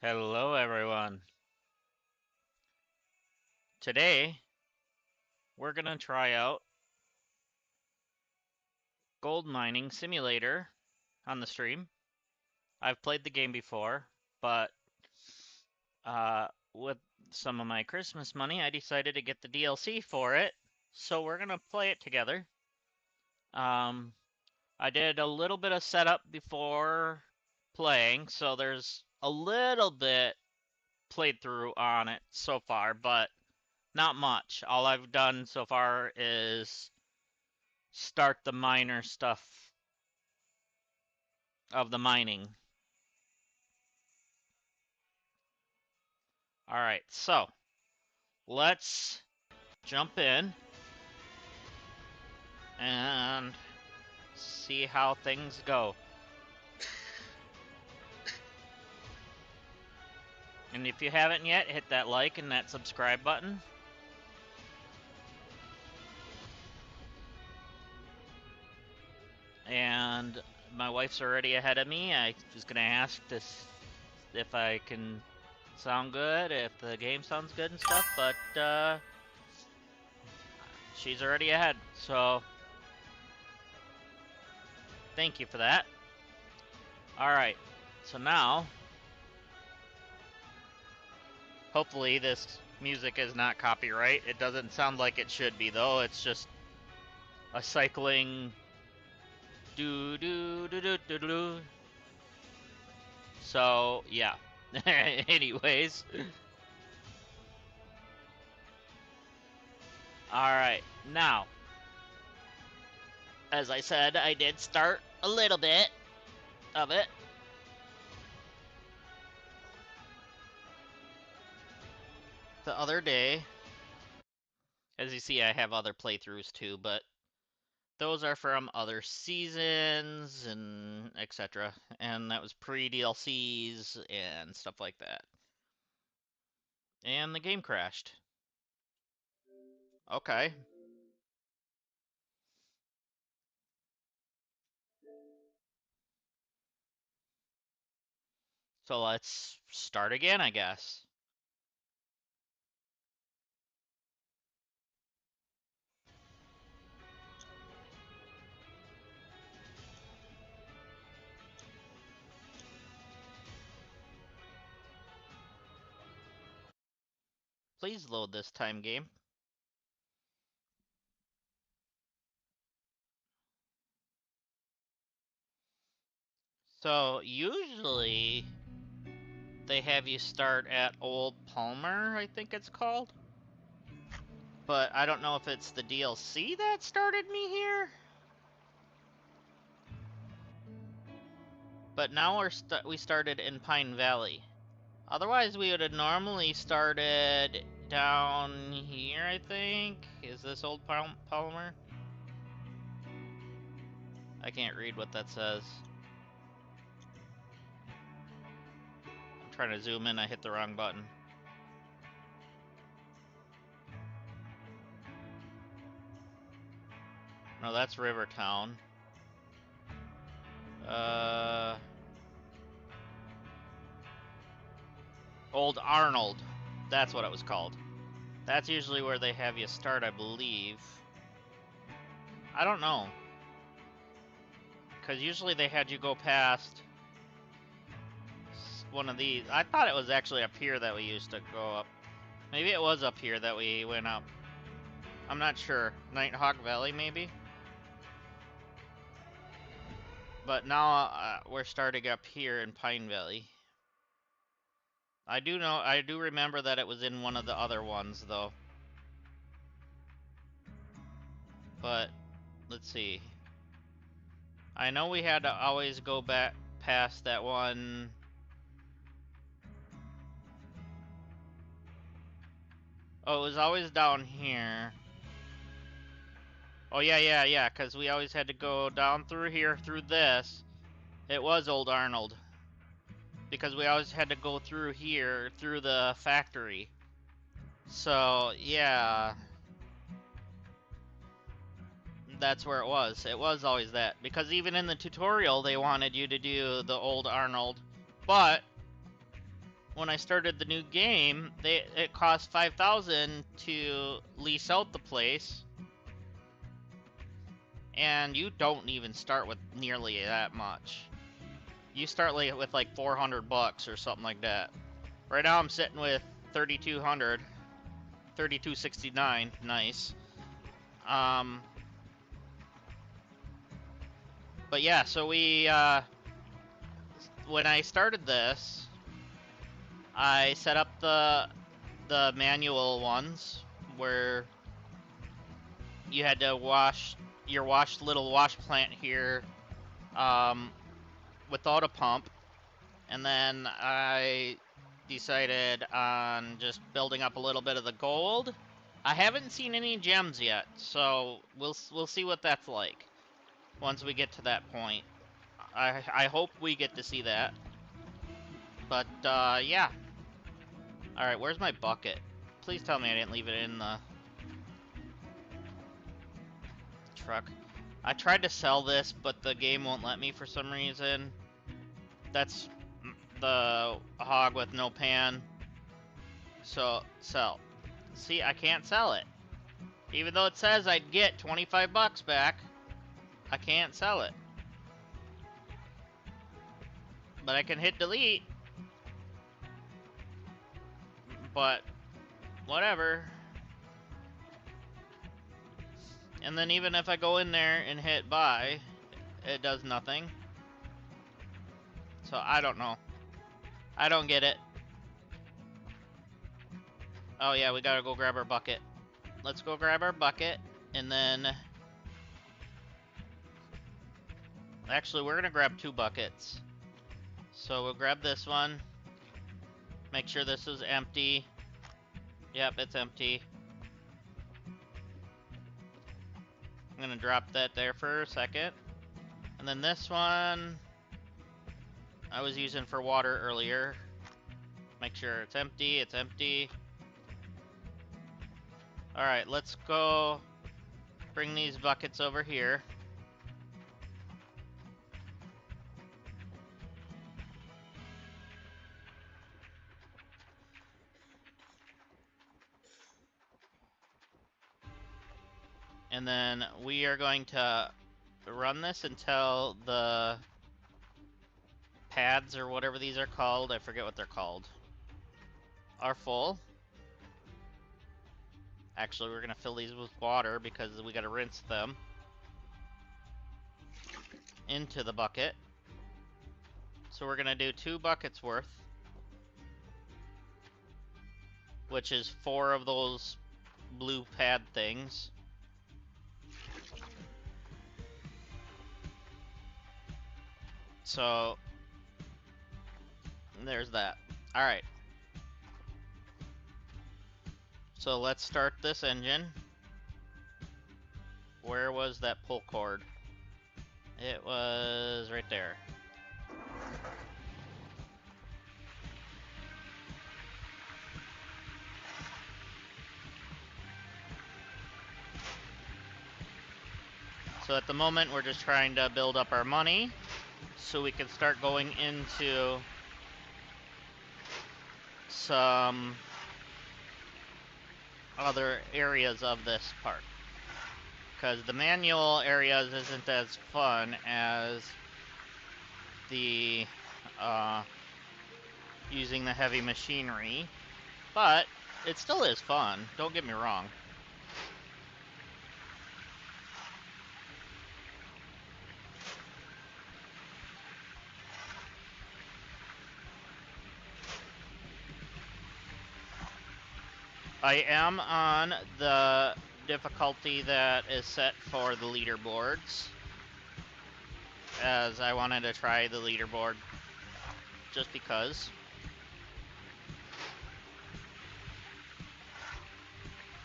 Hello, everyone. Today, we're going to try out Gold Mining Simulator on the stream. I've played the game before, but with some of my Christmas money, I decided to get the DLC for it, so we're going to play it together. I did a little bit of setup before playing, so there's a little bit played through on it so far, but not much. All I've done so far is start the miner stuff of the mining. Alright, so let's jump in and see how things go. And if you haven't yet, hit that like and that subscribe button. And my wife's already ahead of me. I was going to ask this if I can sound good, if the game sounds good and stuff, but she's already ahead, so thank you for that. Alright, so now, hopefully this music is not copyright. It doesn't sound like it should be, though. It's just a cycling do do do do do do. So, yeah. Anyways. Alright, now, as I said, I did start a little bit of it. The other day. As you see, I have other playthroughs too, but those are from other seasons and etc. And that was pre-DLCs and stuff like that. And the game crashed. Okay. So let's start again, I guess. Please load this time, game. So usually they have you start at Old Palmer, I think it's called. But I don't know if it's the DLC that started me here. But now we started in Pine Valley. Otherwise, we would have normally started down here, I think. Is this Old Palmer? I can't read what that says. I'm trying to zoom in, I hit the wrong button. No, that's Rivertown. Old Arnold. That's what it was called. That's usually where they have you start, I believe. I don't know. Because usually they had you go past one of these. I thought it was actually up here that we used to go up. Maybe it was up here that we went up. I'm not sure. Nighthawk Valley, maybe? But now we're starting up here in Pine Valley. I do remember that it was in one of the other ones, though. But, let's see. I know we had to always go back past that one. Oh, it was always down here. Oh, yeah, because we always had to go down through here, through this. It was Old Arnold. Because we always had to go through here, through the factory. So, yeah. That's where it was. It was always that. Because even in the tutorial, they wanted you to do the Old Arnold. But when I started the new game, it cost 5,000 to lease out the place, and you don't even start with nearly that much. You start with like 400 bucks or something like that. Right now I'm sitting with 3,200, 3,269. Nice. But yeah, so we when I started this, I set up the manual ones where you had to wash your little wash plant here without a pump, and then I decided on just building up a little bit of the gold. I haven't seen any gems yet, so we'll see what that's like once we get to that point. I hope we get to see that. But yeah. All right, where's my bucket? Please tell me I didn't leave it in the truck. I tried to sell this, but the game won't let me for some reason. That's the hog with no pan. So, sell. See, I can't sell it. Even though it says I'd get 25 bucks back, I can't sell it. But I can hit delete. But, whatever. And then even if I go in there and hit buy, it does nothing. So, I don't know. I don't get it. Oh yeah, we gotta go grab our bucket. Let's go grab our bucket, and then... Actually, we're gonna grab 2 buckets. So we'll grab this one. Make sure this is empty. Yep, it's empty. I'm gonna drop that there for a second. And then this one I was using for water earlier. Make sure it's empty, it's empty. Alright, let's go bring these buckets over here. And then we are going to run this until the pads or whatever these are called, I forget what they're called, are full. Actually, we're gonna fill these with water because we gotta rinse them into the bucket. So we're gonna do 2 buckets worth, which is 4 of those blue pad things. So there's that. Alright. So let's start this engine. Where was that pull cord? It was right there. So at the moment we're just trying to build up our money so we can start going into some other areas of this park. Because the manual areas isn't as fun as the using the heavy machinery, but it still is fun, don't get me wrong. I am on the difficulty that is set for the leaderboards, as I wanted to try the leaderboard just because.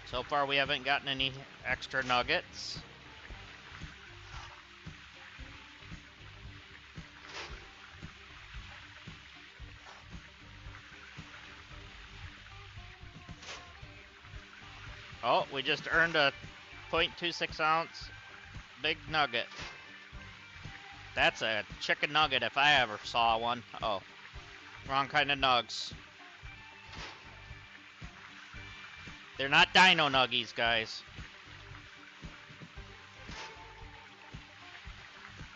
So far we haven't gotten any extra nuggets. Oh, we just earned a 0.26 ounce big nugget. That's a chicken nugget if I ever saw one. Oh, wrong kind of nugs. They're not Dino Nuggies, guys.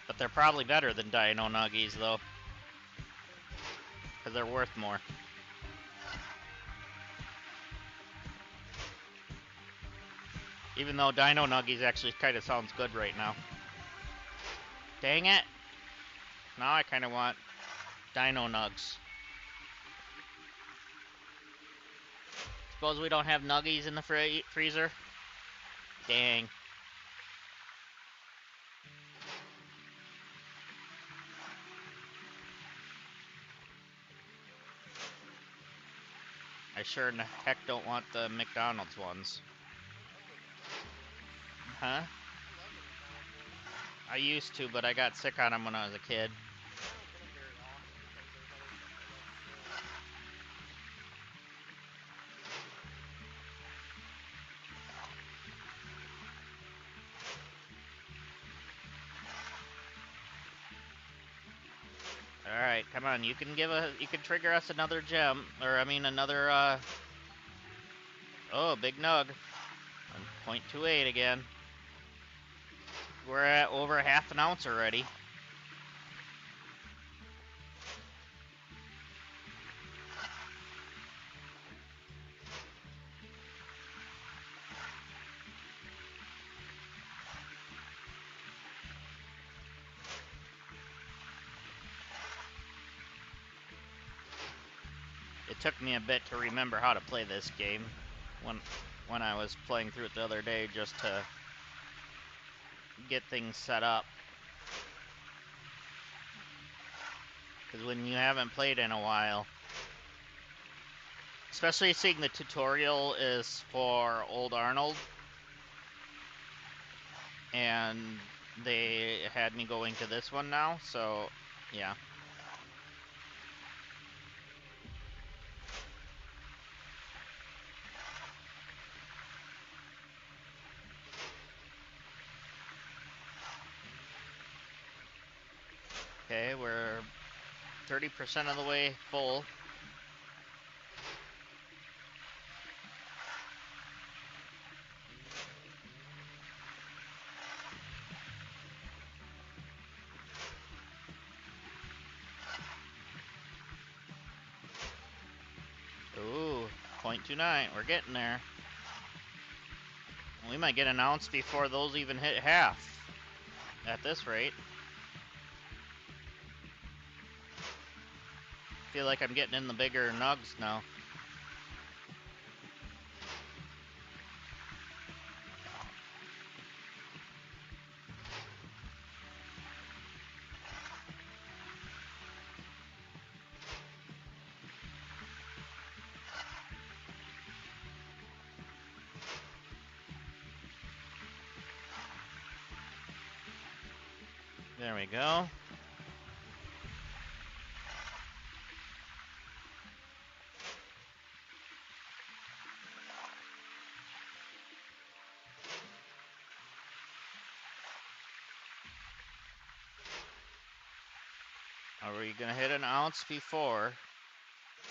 But they're probably better than Dino Nuggies, though. Because they're worth more. Even though Dino Nuggies actually kind of sounds good right now. Dang it! Now I kind of want Dino Nugs. Suppose we don't have Nuggies in the freezer? Dang. I sure in the heck don't want the McDonald's ones. Huh? I used to, but I got sick on them when I was a kid. Alright, come on, you can trigger us another gem, or I mean another, oh, big nug. 0.28 again. We're at over half an ounce already. It took me a bit to remember how to play this game when I was playing through it the other day, just to get things set up. Because when you haven't played in a while, especially seeing the tutorial is for Old Arnold, and they had me going to this one now, so yeah. Okay, we're 30% of the way full. Ooh, 0.29, we're getting there. We might get an ounce before those even hit half, at this rate. Feel like I'm getting in the bigger nugs now. There we go. Are we gonna hit an ounce before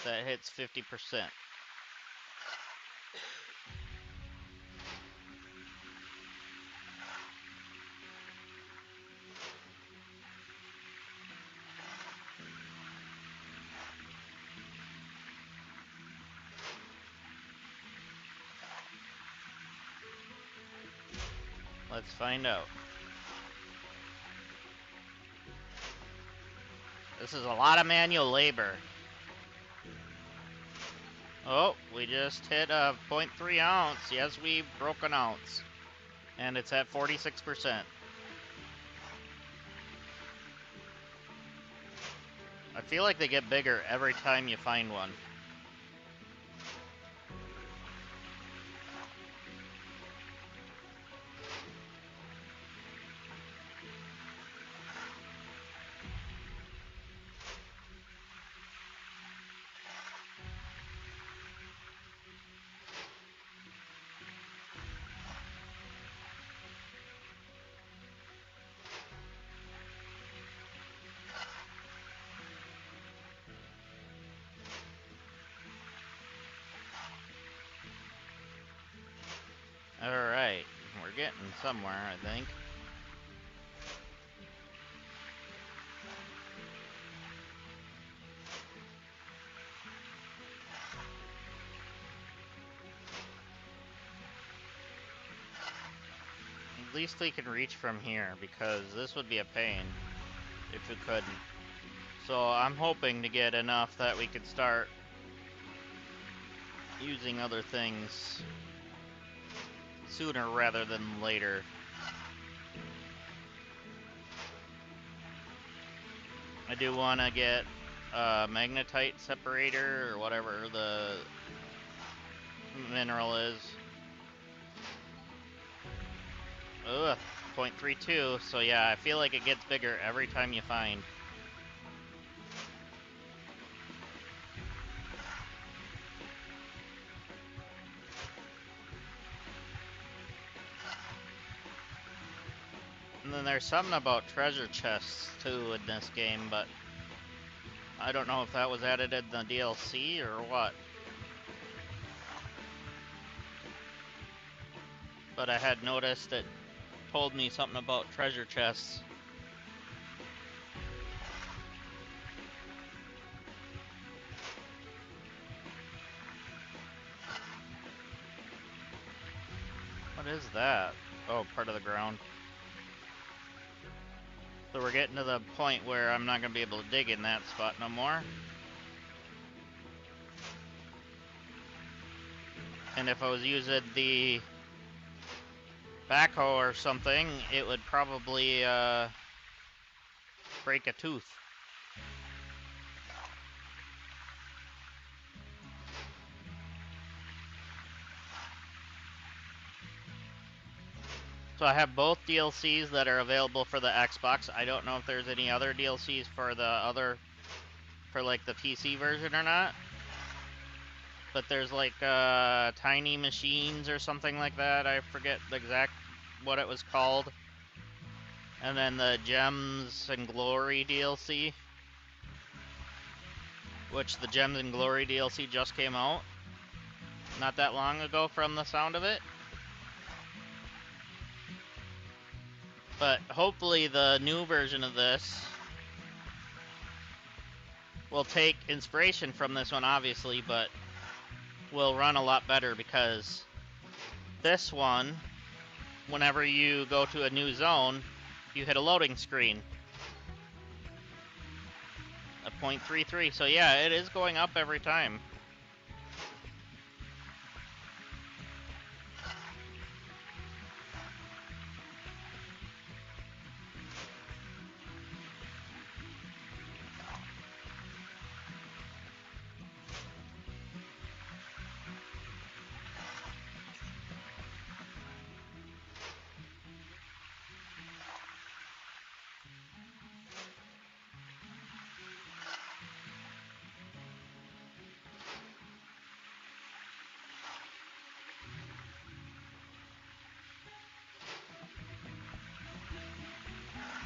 that hits 50%? Let's find out. This is a lot of manual labor. Oh, we just hit a 0.3 ounce. Yes, we broke an ounce. And it's at 46%. I feel like they get bigger every time you find one. Alright, we're getting somewhere, I think. At least we can reach from here, because this would be a pain if we couldn't. So I'm hoping to get enough that we could start using other things sooner rather than later. I do want to get a magnetite separator or whatever the mineral is. Ugh, 0.32, so yeah, I feel like it gets bigger every time you find. And then there's something about treasure chests too in this game, but I don't know if that was added in the DLC or what. But I had noticed it told me something about treasure chests. What is that? Oh, part of the ground. So we're getting to the point where I'm not going to be able to dig in that spot no more. And if I was using the backhoe or something, it would probably break a tooth. So I have both DLCs that are available for the Xbox. I don't know if there's any other DLCs for like the PC version or not. But there's like Tiny Machines or something like that. I forget what it was called. And then the Gems and Glory DLC, which the Gems and Glory DLC just came out not that long ago from the sound of it. But hopefully the new version of this will take inspiration from this one, obviously, but will run a lot better, because this one, whenever you go to a new zone, you hit a loading screen. A 0.33, so yeah, it is going up every time.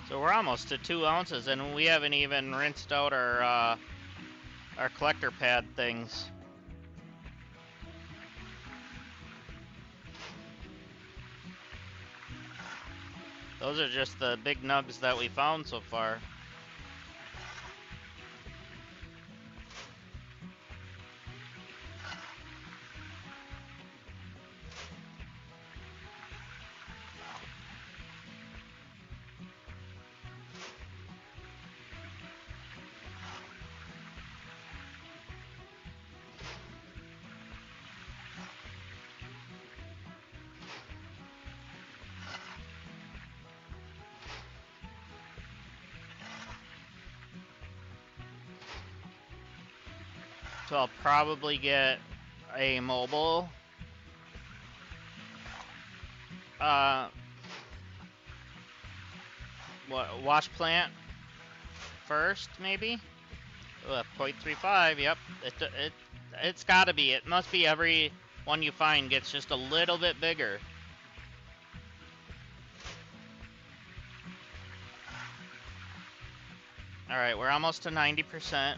So we're almost to 2 ounces, and we haven't even rinsed out our collector pad things. Those are just the big nugs that we found so far. So I'll probably get a mobile wash plant first, maybe. 0.35. Yep, it's got to be. It must be every one you find gets just a little bit bigger. All right, we're almost to 90%.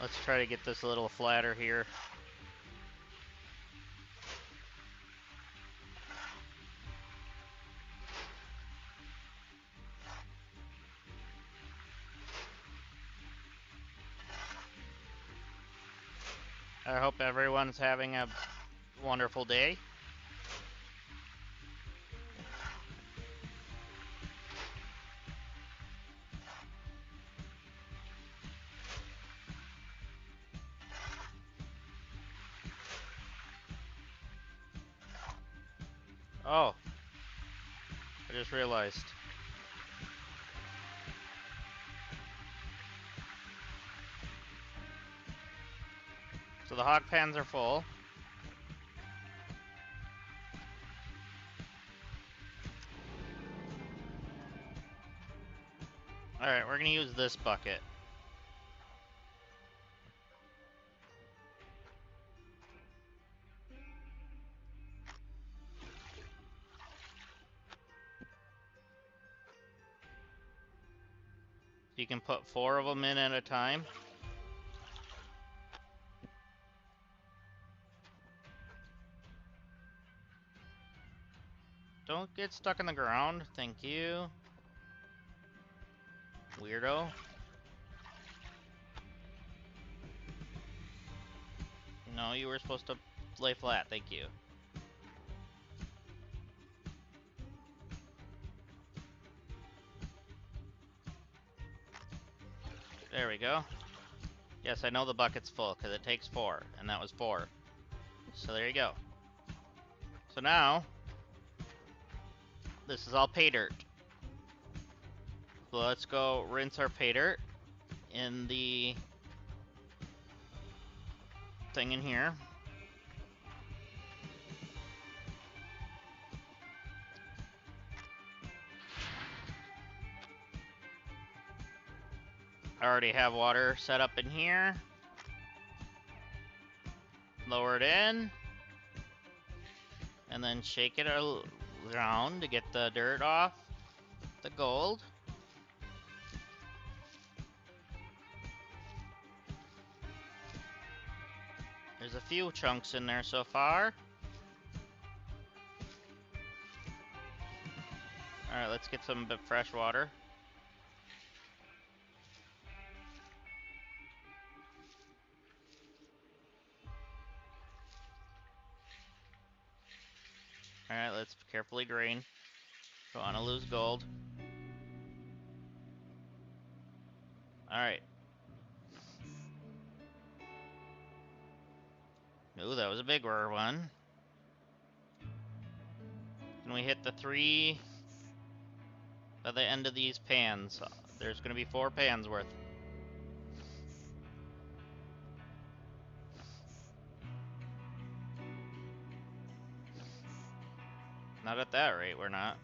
Let's try to get this a little flatter here. I hope everyone's having a wonderful day. Oh, I just realized. So the hog pans are full. Alright, we're gonna use this bucket. You can put 4 of them in at a time. Don't get stuck in the ground, thank you. Weirdo. No, you were supposed to lay flat, thank you. There we go. Yes, I know the bucket's full, because it takes 4, and that was 4. So there you go. So now, this is all pay dirt. So let's go rinse our pay dirt in the thing in here. I already have water set up in here. Lower it in. And then shake it around to get the dirt off the gold. There's a few chunks in there so far. Alright, let's get some fresh water. Alright, let's carefully drain. Don't want to lose gold. Alright. Ooh, that was a bigger one. Can we hit the 3 by the end of these pans? There's going to be 4 pans worth. Not at that rate, we're not.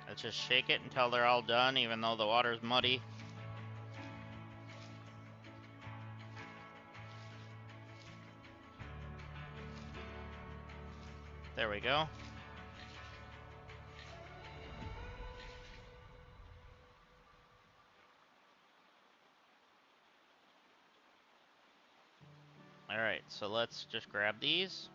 Let's just shake it until they're all done, even though the water's muddy. There we go. Alright, so let's just grab these.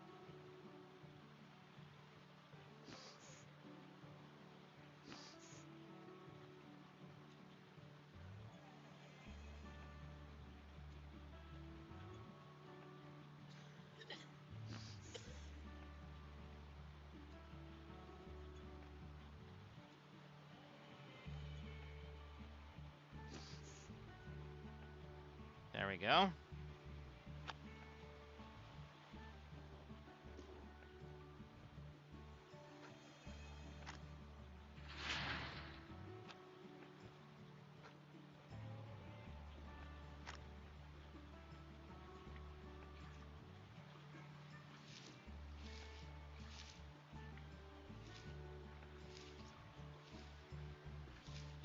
There we go.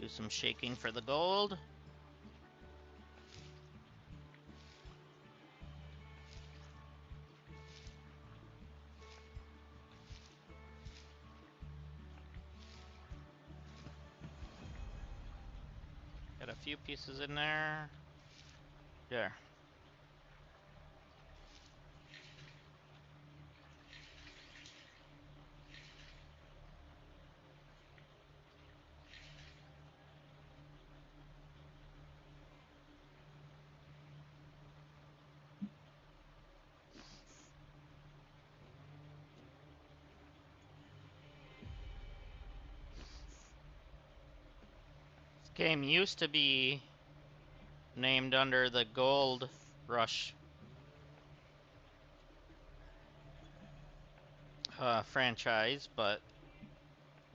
Do some shaking for the gold. Got a few pieces in there. There. This game used to be named under the Gold Rush franchise, but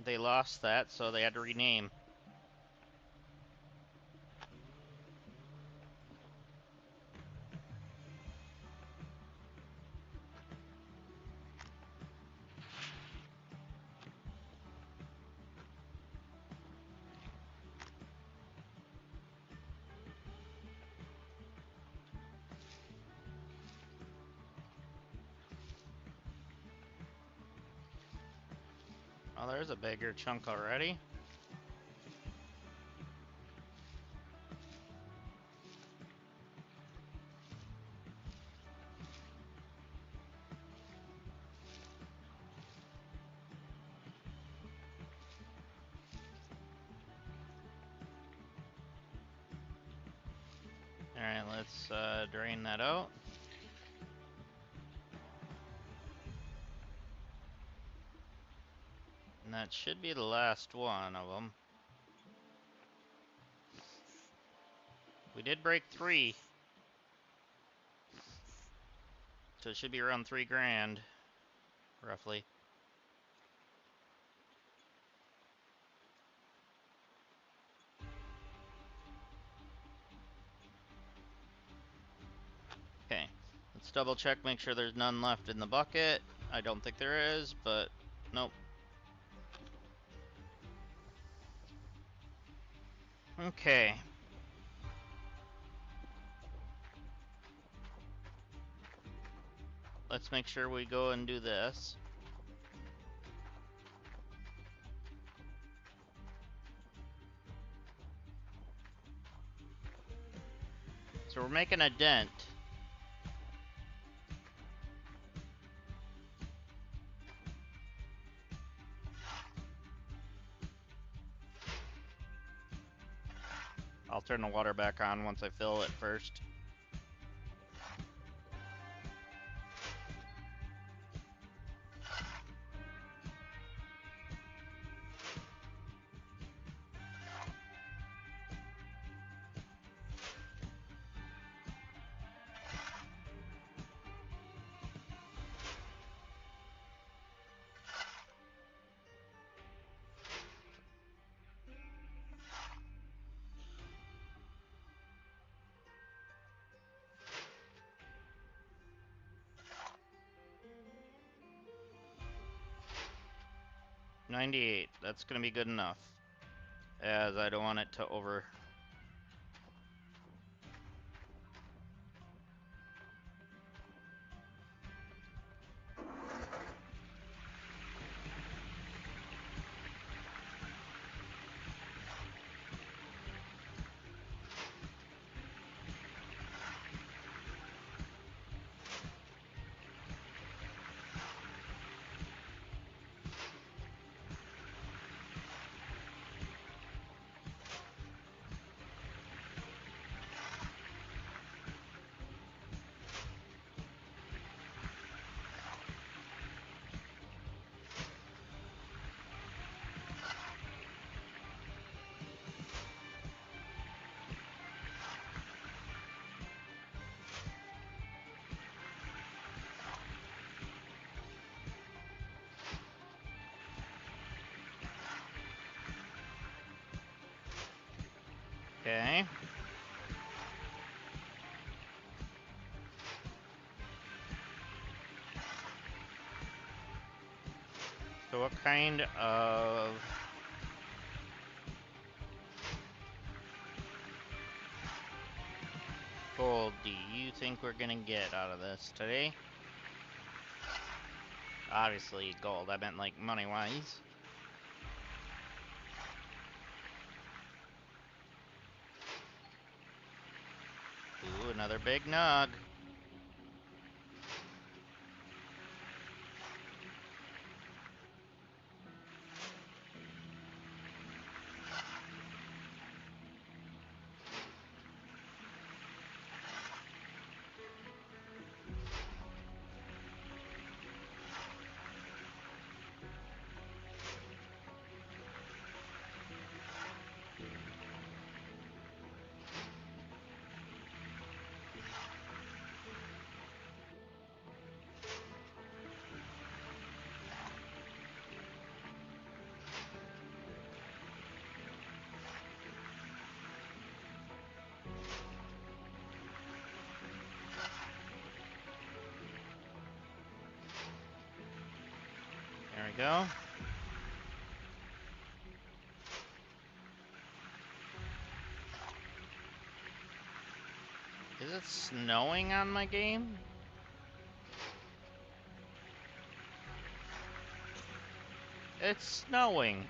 they lost that, so they had to rename. Oh, there's a bigger chunk already. Alright, let's drain that out. And that should be the last one of them. We did break 3. So it should be around 3 grand, roughly. Okay, let's double check, make sure there's none left in the bucket. I don't think there is, but nope. Okay. Let's make sure we go and do this. So we're making a dent. I'll turn the water back on once I fill it first. $98. That's gonna be good enough, as I don't want it to over. Okay. So what kind of gold do you think we're gonna get out of this today? Obviously gold, I meant like money-wise. Ooh, another big nug. There we go. Is it snowing on my game? It's snowing.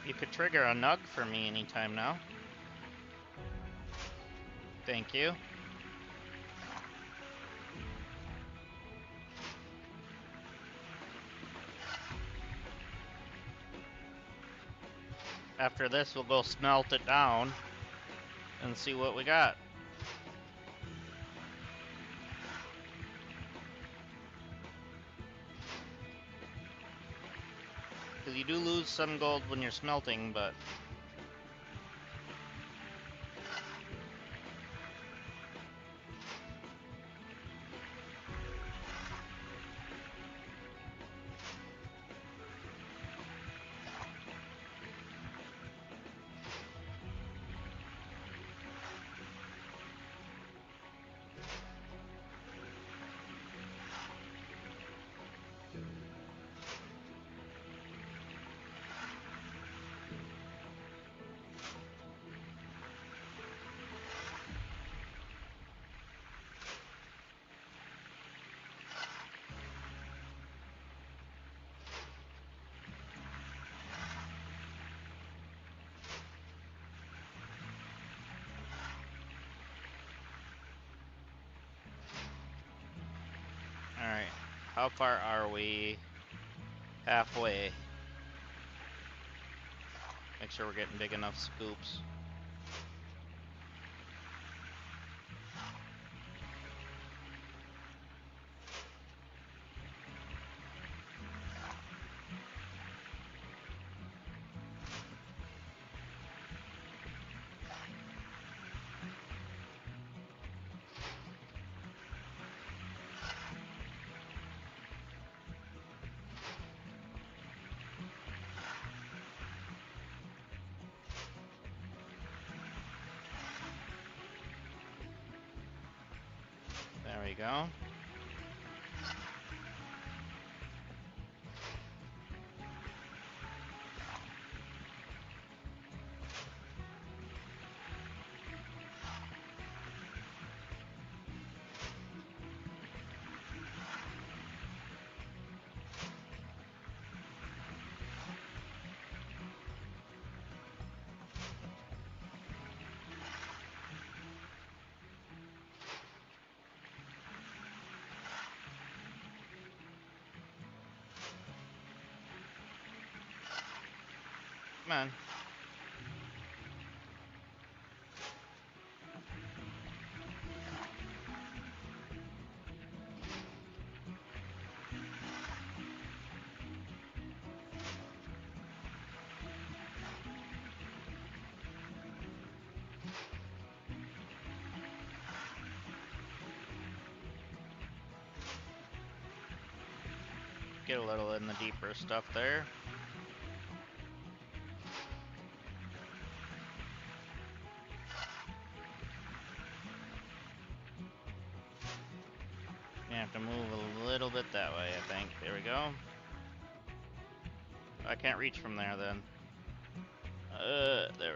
You could trigger a nug for me anytime now. Thank you. After this, we'll go smelt it down and see what we got. Because you do lose some gold when you're smelting, but... Alright, how far are we? Halfway. Make sure we're getting big enough scoops. There we go. Come on. get a little in the deeper stuff there. You have to move a little bit that way, I think. There we go. I can't reach from there then. There.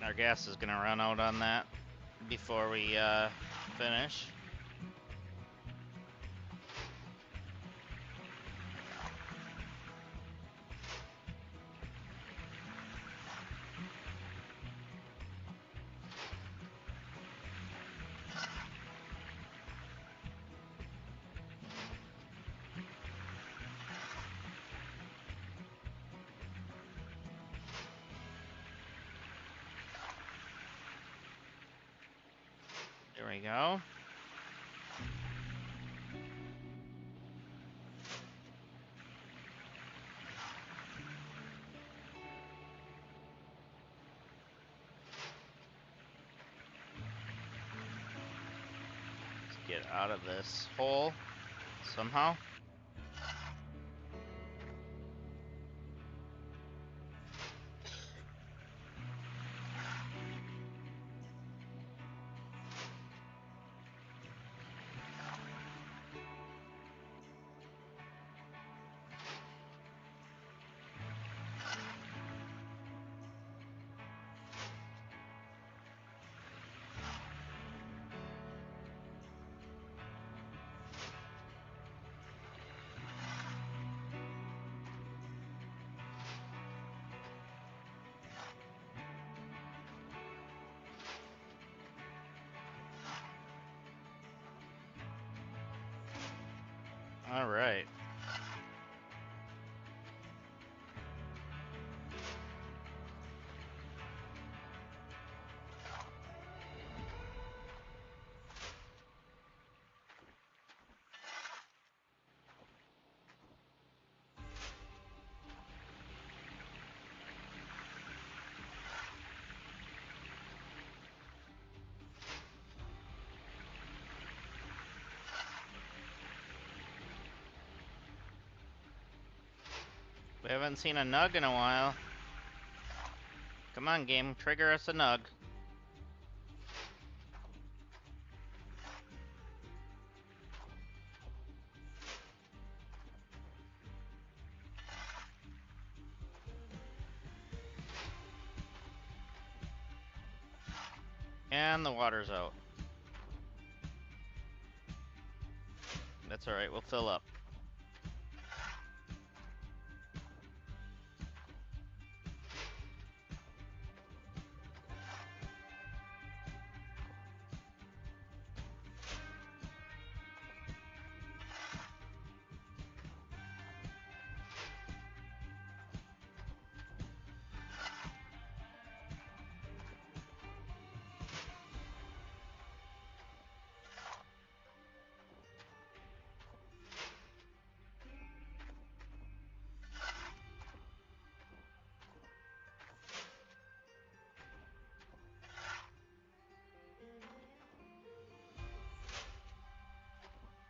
Our gas is gonna run out on that before we finish. There we go. Let's get out of this hole somehow. All right. We haven't seen a nug in a while. Come on, game, trigger us a nug. And the water's out. That's alright, we'll fill up.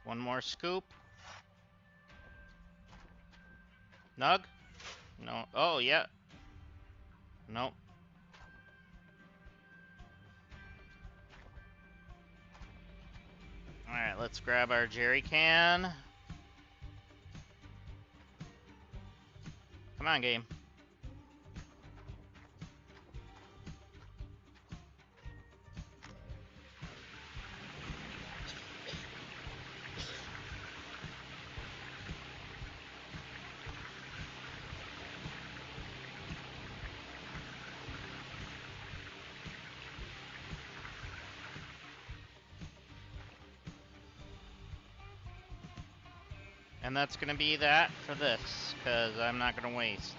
One more scoop. Nug? No. Oh, yeah. Nope. Alright, let's grab our jerry can. Come on, game. And that's gonna be that for this, because I'm not gonna waste.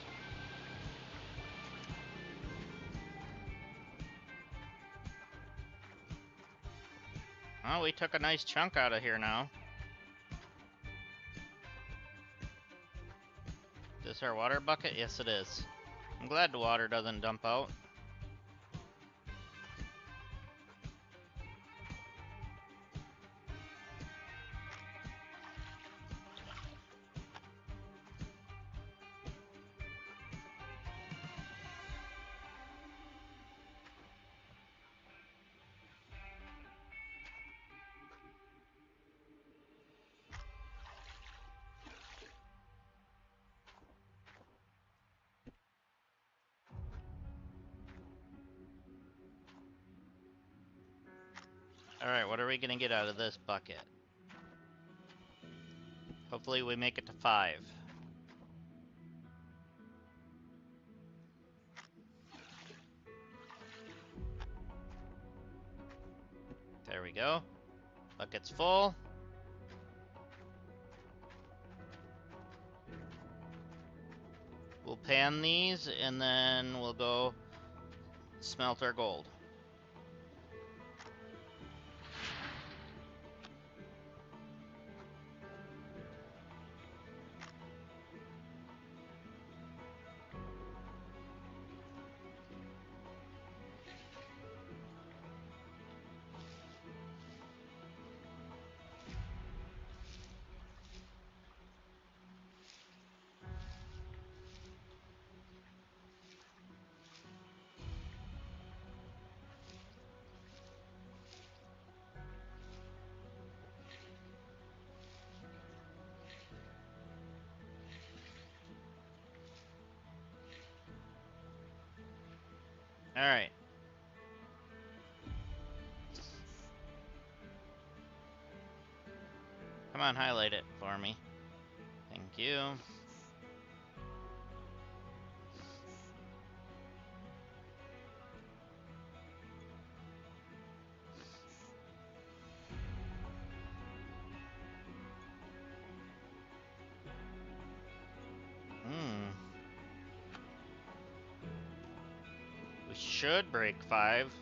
Oh, we took a nice chunk out of here now. Is this our water bucket? Yes, it is. I'm glad the water doesn't dump out. Alright, what are we gonna get out of this bucket? Hopefully we make it to 5. There we go. Bucket's full. We'll pan these and then we'll go smelt our gold. Alright. Come on, highlight it for me. Thank you. We should break 5.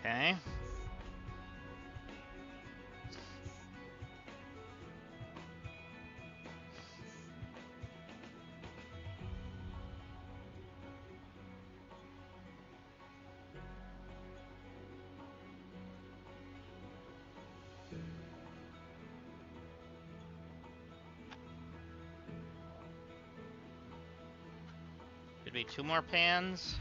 Okay. Should be 2 more pans.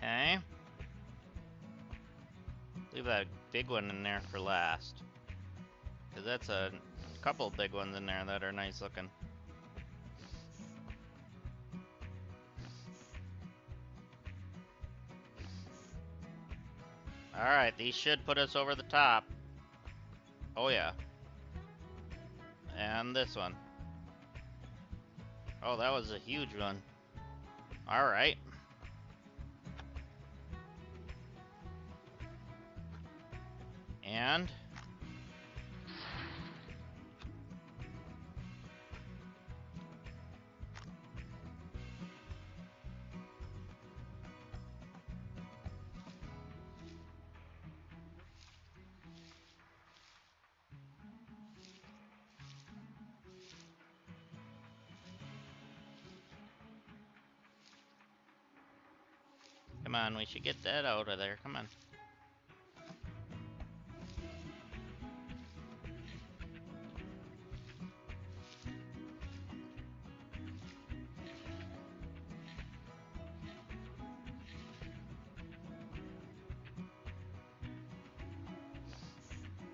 Okay. Leave that big one in there for last. Because that's a couple big ones in there that are nice looking. Alright, these should put us over the top. Oh yeah. And this one. Oh, that was a huge one. Alright. And Come on, we should get that out of there. Come on.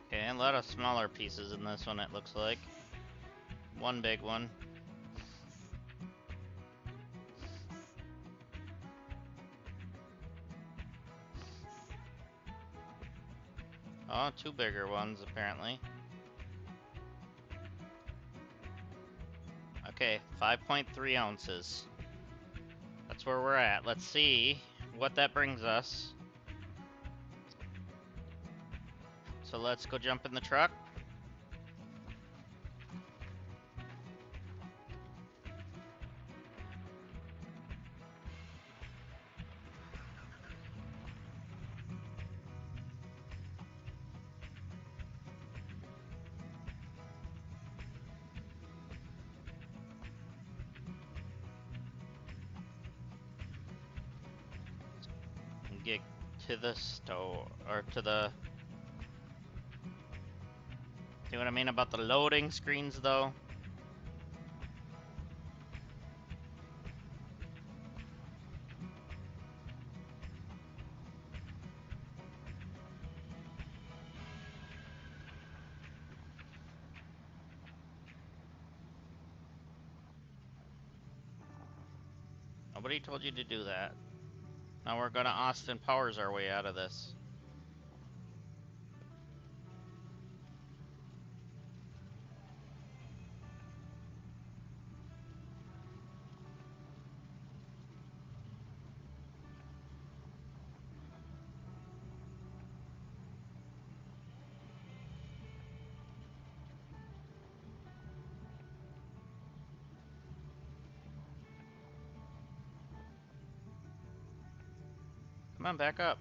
Okay, a lot of smaller pieces in this one, it looks like. One big one. Oh, two bigger ones, apparently. Okay, 5.3 ounces. That's where we're at. Let's see what that brings us. So let's go jump in the truck. And get to the store, or to the... See what I mean about the loading screens, though? Nobody told you to do that. Now we're gonna Austin Powers our way out of this. Come on, back up.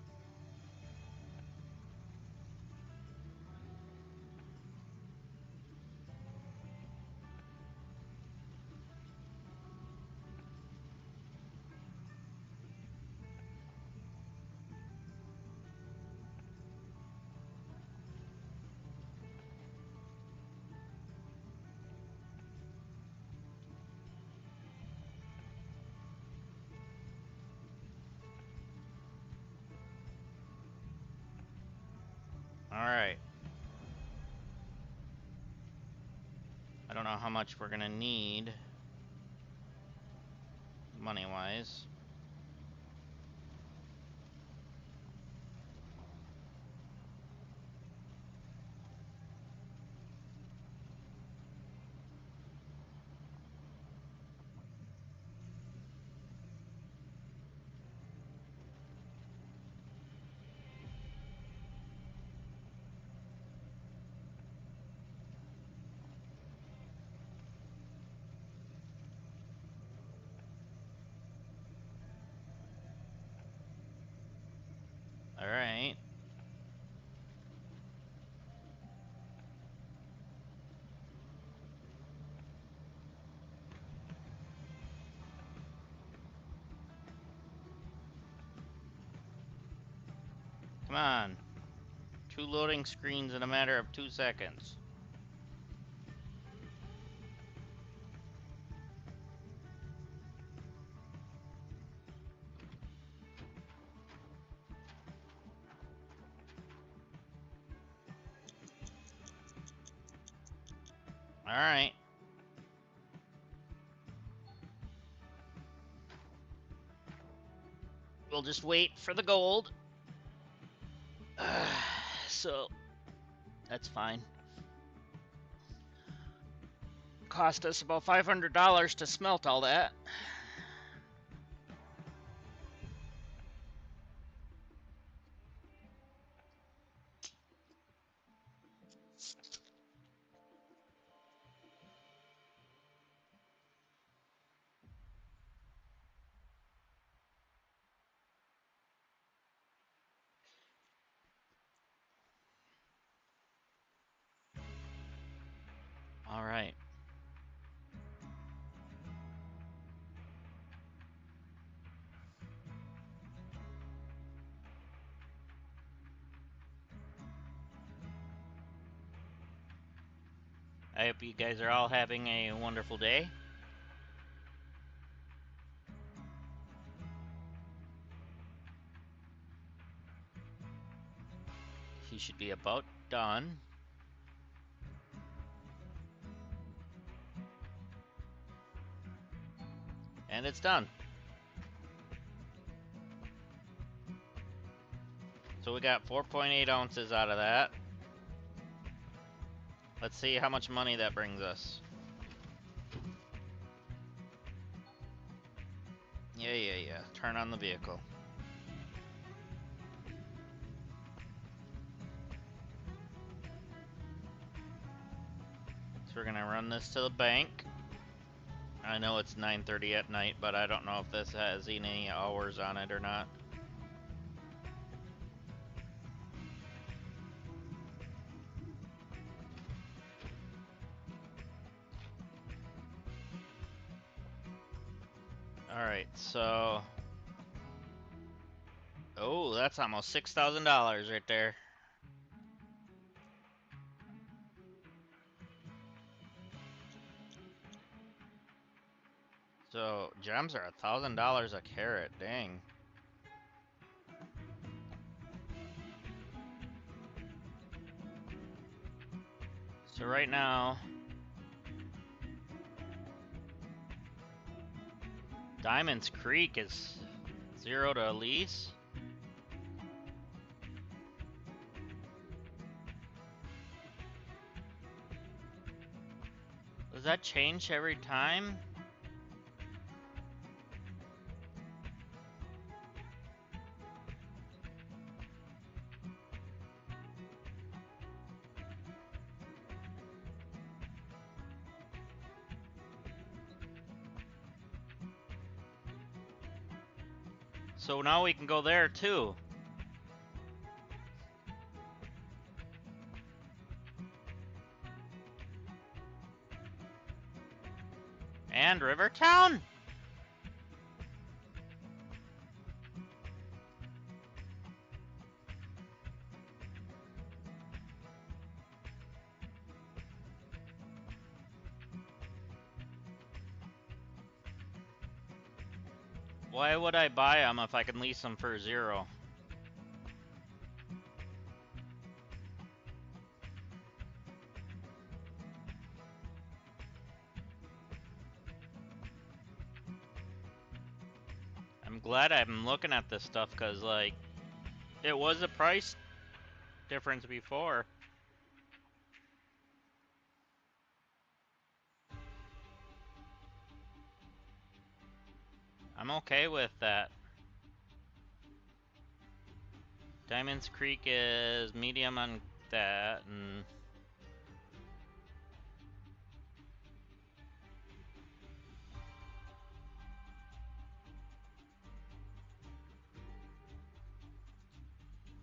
Alright. I don't know how much we're gonna need money-wise. Alright. Come on. 2 loading screens in a matter of 2 seconds. Alright. We'll just wait for the gold. So, that's fine. Cost us about $500 to smelt all that. Alright. I hope you guys are all having a wonderful day. He should be about done. And it's done. So we got 4.8 ounces out of that. Let's see how much money that brings us. Yeah. Turn on the vehicle. So we're gonna run this to the bank. I know it's 9:30 at night, but I don't know if this has any hours on it or not. Alright, so... Oh, that's almost $6,000 right there. So, gems are $1,000 a carat, dang. So right now... Diamonds Creek is 0 to lease. Does that change every time? So now we can go there too. And Rivertown? Why would I buy them if I can lease them for 0? I'm glad I'm looking at this stuff, because, like, it was a price difference before. I'm okay with that. Diamonds Creek is medium on that, and...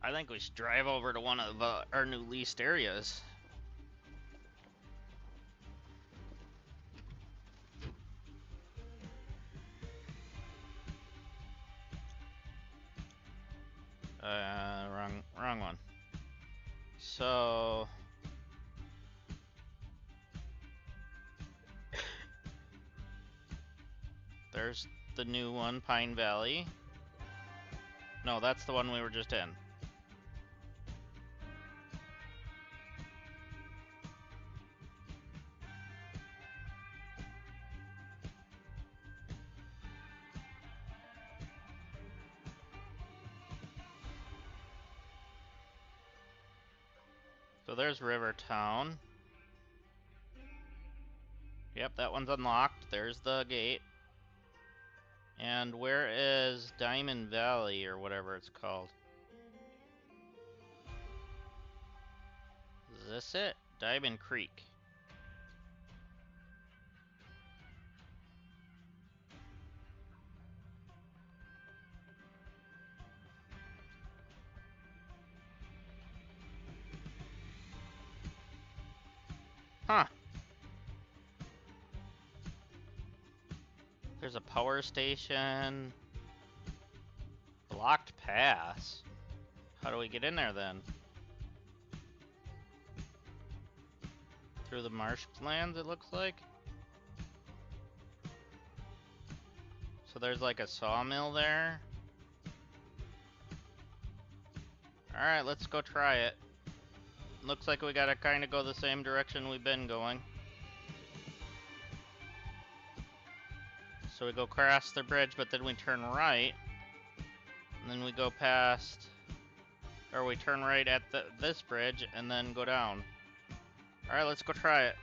I think we should drive over to one of our new leased areas. Wrong one. So... There's the new one, Pine Valley. No, that's the one we were just in. So there's Rivertown. Yep, that one's unlocked. There's the gate. And where is Diamond Valley, or whatever it's called? Is this it? Diamond Creek. Huh. There's a power station. Blocked pass. How do we get in there then? through the marshlands, it looks like. So there's like a sawmill there. Alright, let's go try it. Looks like we gotta kinda go the same direction we've been going. So we go across the bridge, but then we turn right. And then we go past... Or we turn right at this bridge, and then go down. Alright, let's go try it.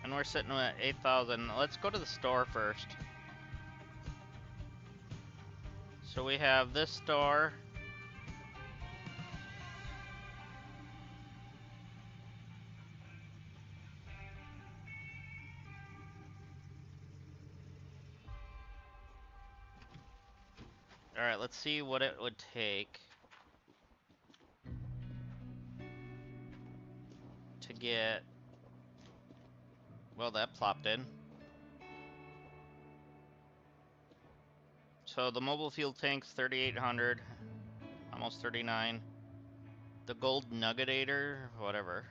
And we're sitting at 8,000. Let's go to the store first. So we have this store. Alright, let's see what it would take to get... Well, that plopped in. So the mobile fuel tank's 3,800, almost 39. The gold nuggetator, whatever.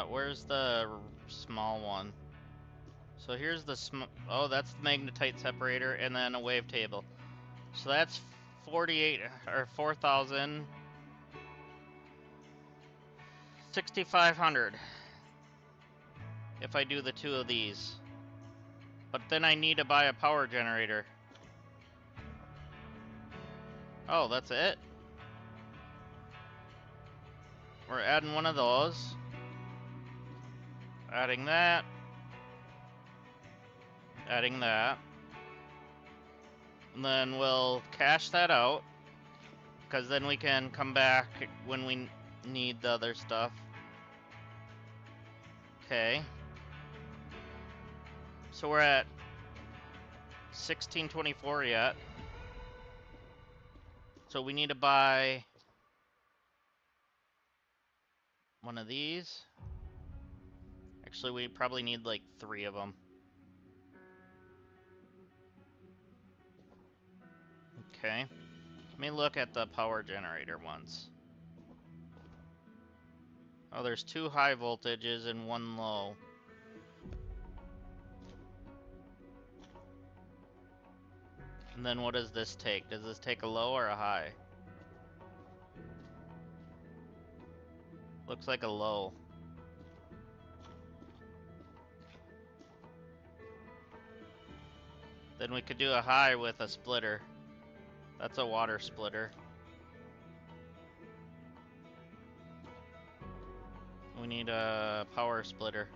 Where's the small one? So here's the oh, that's the magnetite separator, and then a wave table. So that's 48 or 4,000, 6,500. If I do the two of these. But then I need to buy a power generator. Oh, that's it? We're adding one of those. Adding that. Adding that. And then we'll cash that out. Because then we can come back when we need the other stuff. Okay. So we're at 1624 yet. So we need to buy one of these. Actually, we probably need like 3 of them. Okay. Let me look at the power generator ones. Oh, there's 2 high voltages and 1 low. And then what does this take? Does this take a low or a high? Looks like a low. Then we could do a high with a splitter. That's a water splitter. We need a power splitter.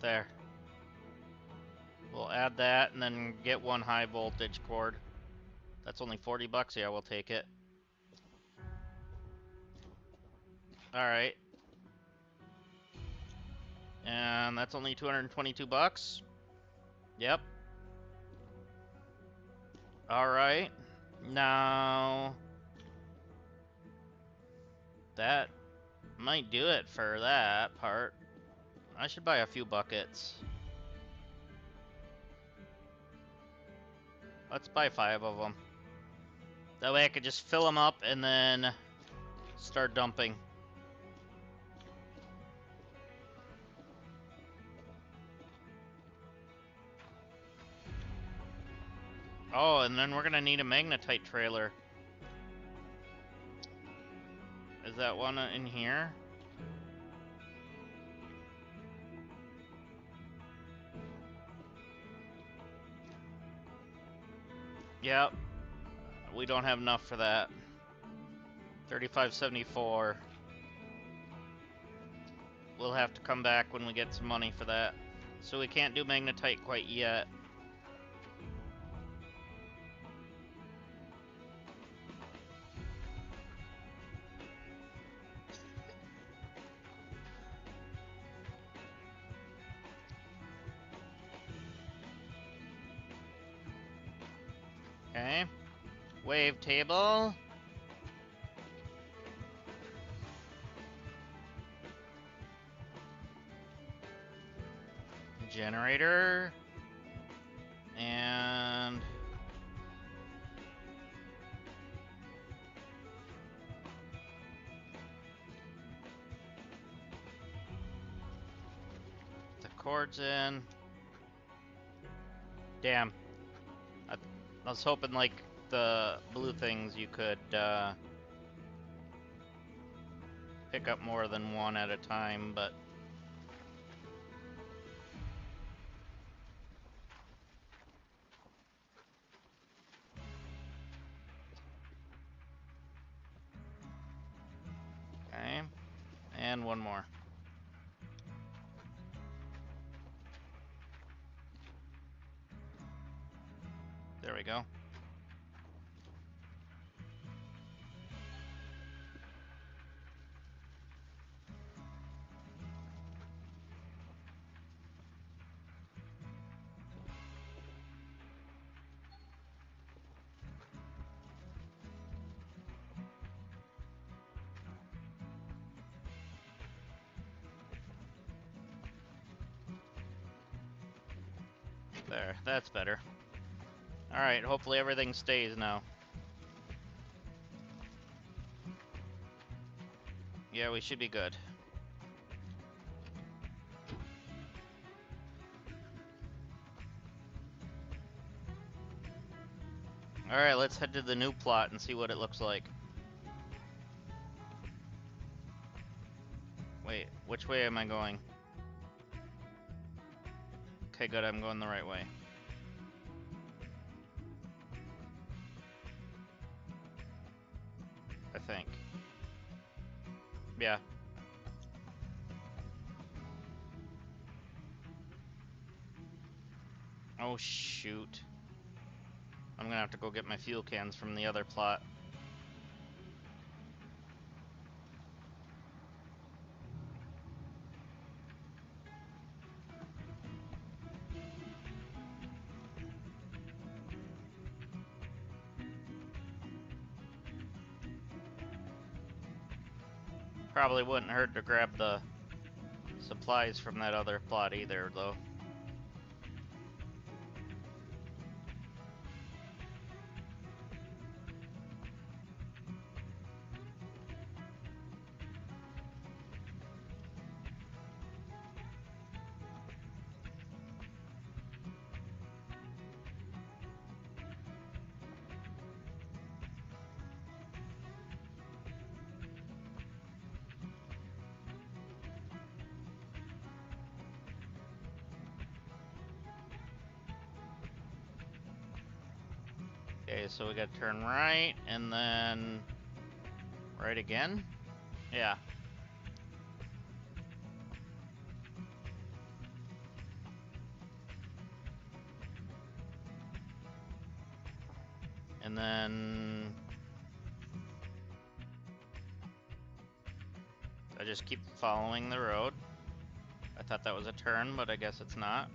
There. We'll add that and then get 1 high voltage cord. That's only 40 bucks. Yeah, we'll take it. Alright. And that's only 222 bucks. Yep. Alright. Now... that might do it for that part. I should buy a few buckets. Let's buy 5 of them. That way I could just fill them up and then start dumping. Oh, and then we're gonna need a magnetite trailer. Is that one in here? Yep. We don't have enough for that. 35.74. We'll have to come back when we get some money for that. So we can't do magnetite quite yet. Okay. Wave table. Generator. And the cord's in. Damn. I was hoping like the blue things you could pick up more than one at a time, but okay. And one more. There we go. There, that's better. Alright, hopefully everything stays now. Yeah, we should be good. Alright, let's head to the new plot and see what it looks like. Wait, which way am I going? Okay, good, I'm going the right way. I think. Yeah. Oh, shoot. I'm gonna have to go get my fuel cans from the other plot. Probably wouldn't hurt to grab the supplies from that other plot either, though. Okay, so we gotta turn right, and then right again? Yeah. And then I just keep following the road. I thought that was a turn, but I guess it's not.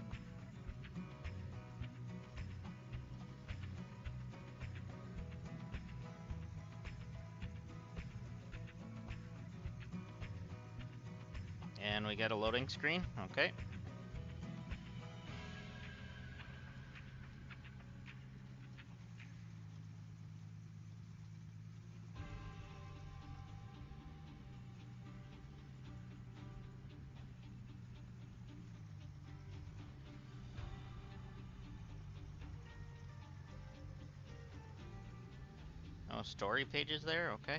And we get a loading screen. Okay. No story pages there. Okay.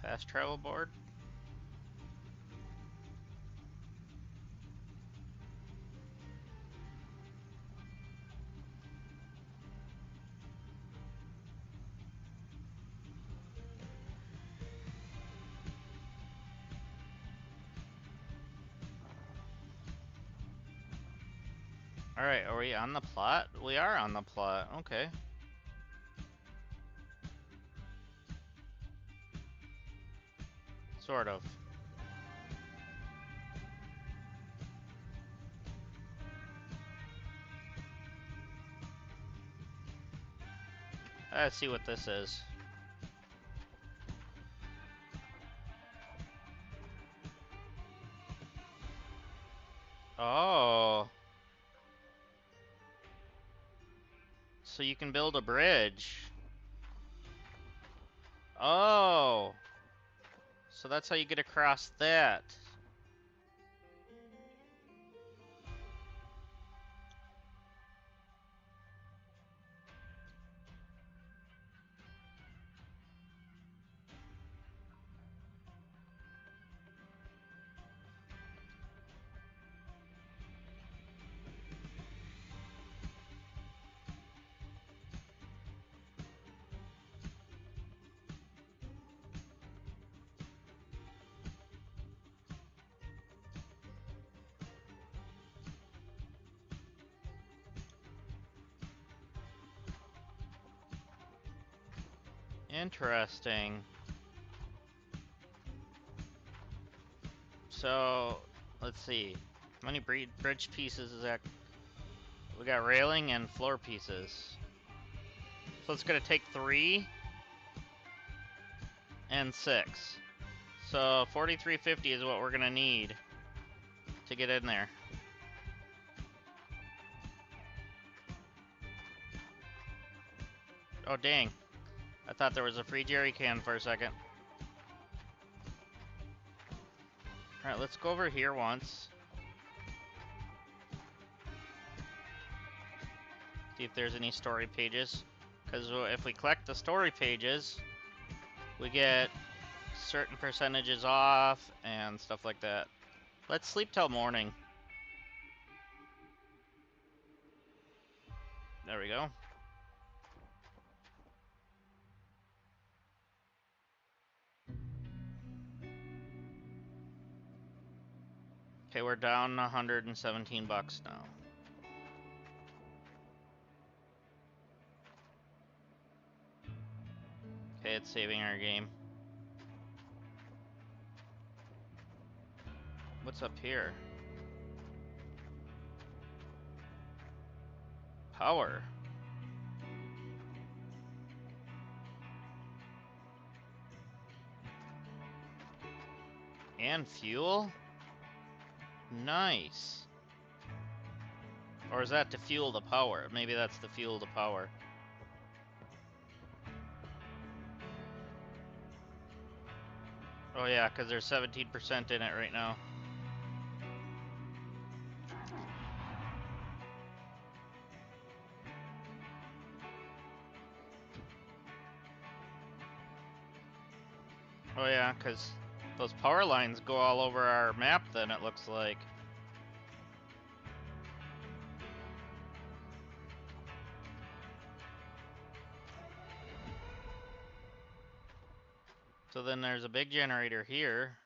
Fast travel board. Alright, are we on the plot? We are on the plot. Okay. Sort of. Let's see what this is. Oh. so you can build a bridge. Oh! So that's how you get across that. Interesting. So, let's see. How many bridge pieces is that? We got railing and floor pieces. So it's gonna take 3 and 6. So 4350 is what we're gonna need to get in there. Oh dang. I thought there was a free jerry can for a second. Alright, let's go over here once. See if there's any story pages. Because if we collect the story pages, we get certain percentages off and stuff like that. Let's sleep till morning. There we go. Okay, we're down 117 bucks now. Okay, it's saving our game. What's up here? Power. And fuel? Nice. Or is that to fuel the power? Maybe that's to fuel the power. Oh yeah, because there's 17% in it right now. Oh yeah, because those power lines go all over our map then, it looks like. So then there's a big generator here.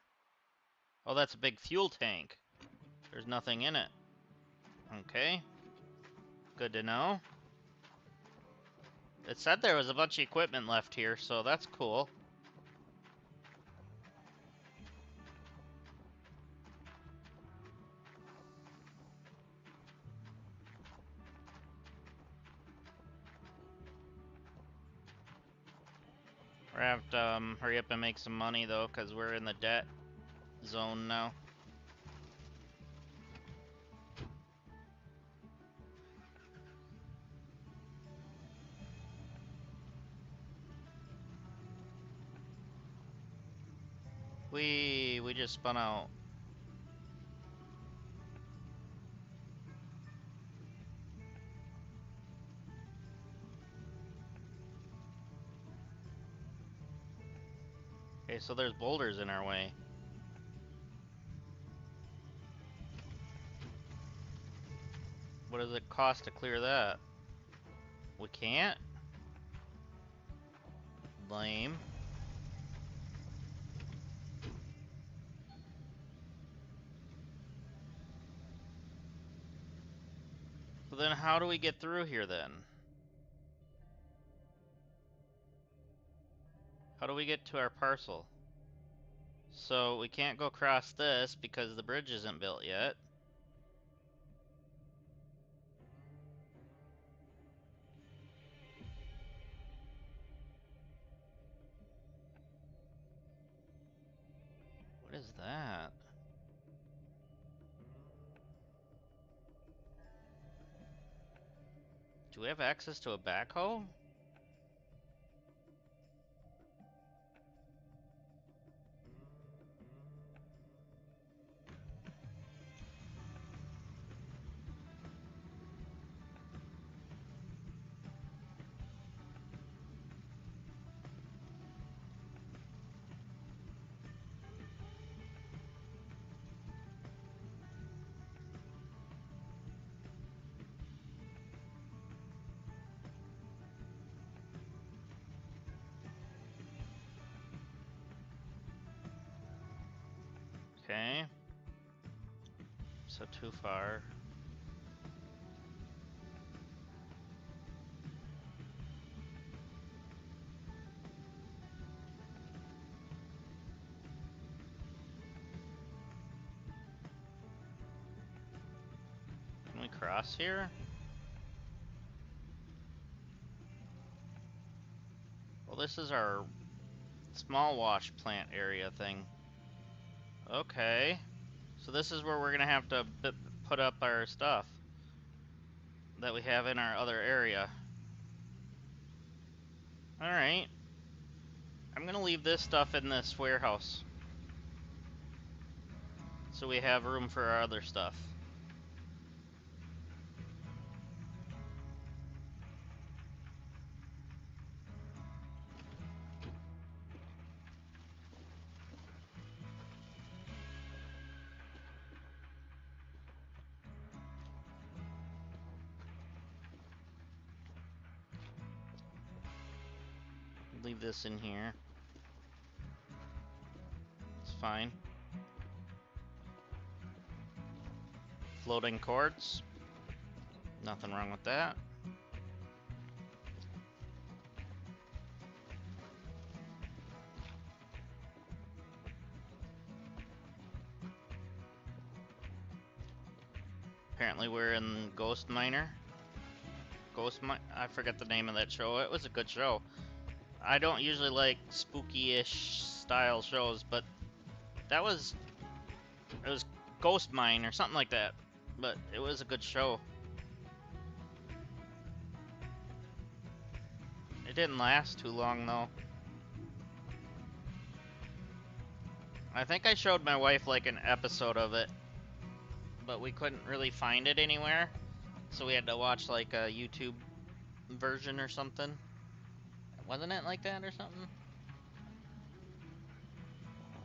Oh, that's a big fuel tank. There's nothing in it. Okay. Good to know. It said there was a bunch of equipment left here, so that's cool. We're gonna have to hurry up and make some money though, because we're in the debt zone now. We just spun out. Okay, so there's boulders in our way. What does it cost to clear that? We can't? Lame. So then how do we get through here then? How do we get to our parcel? So we can't go across this because the bridge isn't built yet. What is that? Do we have access to a backhoe? Okay. So too far. Can we cross here? Well, this is our small wash plant area thing. Okay. So this is where we're gonna have to put up our stuff that we have in our other area. Alright. I'm gonna leave this stuff in this warehouse, so we have room for our other stuff. Leave this in here. It's fine. Floating quartz. Nothing wrong with that. Apparently we're in Ghost Miner. I forget the name of that show. It was a good show. I don't usually like spooky-ish style shows, but it was Ghost Mine or something like that. But it was a good show. It didn't last too long though. I think I showed my wife like an episode of it, but we couldn't really find it anywhere, so we had to watch like a YouTube version or something. Wasn't it like that or something?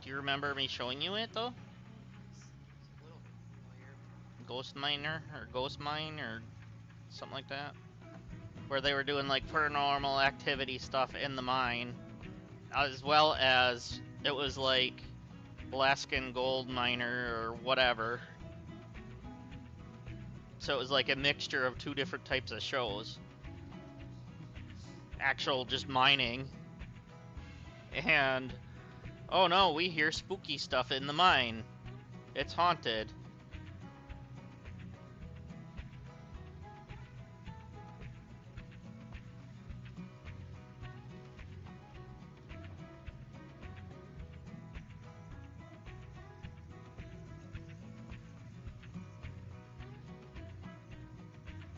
Do you remember me showing you it though? Ghost Miner or Ghost Mine or something like that, where they were doing like paranormal activity stuff in the mine, as well as it was like Alaskan gold miner or whatever. So it was like a mixture of two different types of shows. Actual just mining. And, oh no, we hear spooky stuff in the mine. It's haunted.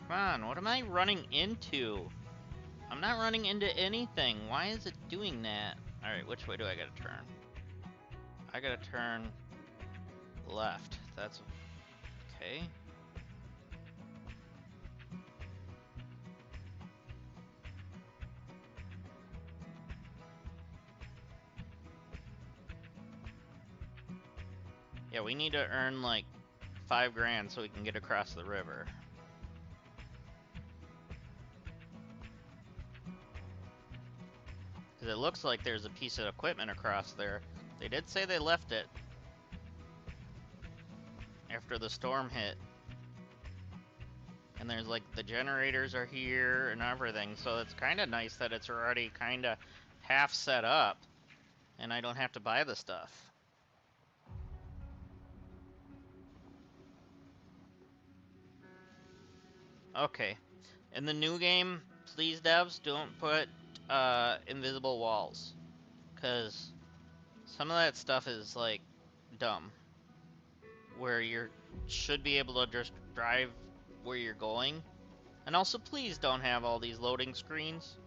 Come on, what am I running into? I'm not running into anything. Why is it doing that? Alright, which way do I gotta turn? I gotta turn left. That's okay. Yeah, we need to earn like 5 grand so we can get across the river. Because it looks like there's a piece of equipment across there. They did say they left it after the storm hit. And there's like the generators are here and everything, so it's kind of nice that it's already kind of half set up and I don't have to buy the stuff. Okay. In the new game, please devs, don't put invisible walls, because some of that stuff is like dumb, where you should be able to just drive where you're going And also, please don't have all these loading screens.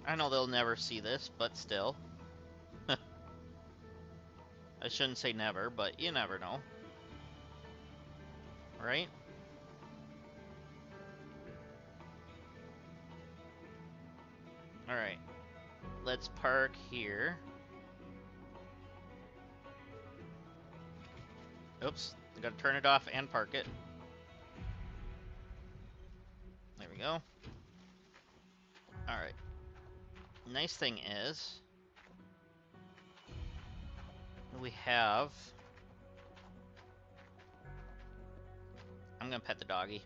I know they'll never see this, but still. I shouldn't say never, but you never know. Right? Alright. Let's park here. Oops. I gotta turn it off and park it. There we go. Alright. Nice thing is, we have... I'm gonna pet the doggy.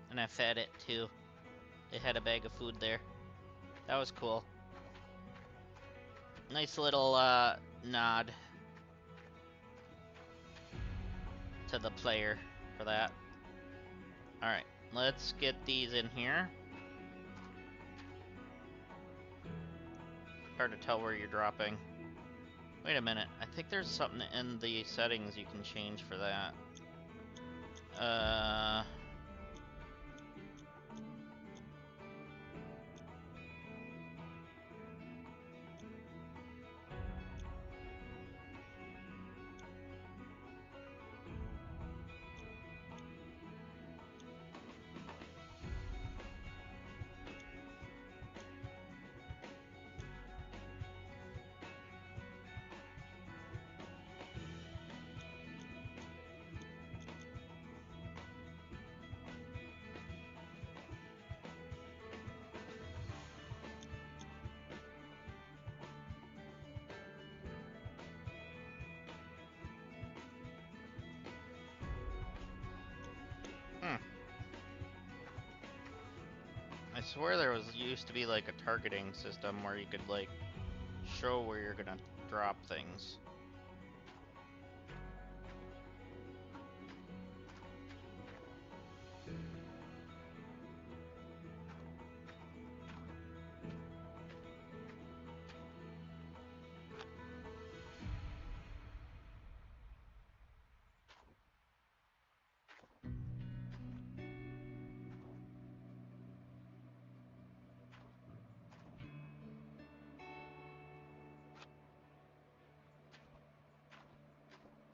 And I fed it too. It had a bag of food there. That was cool. Nice little nod to the player for that. Alright, let's get these in here. Hard to tell where you're dropping. Wait a minute, I think there's something in the settings you can change for that. I swear there used to be like a targeting system where you could like show where you're gonna drop things.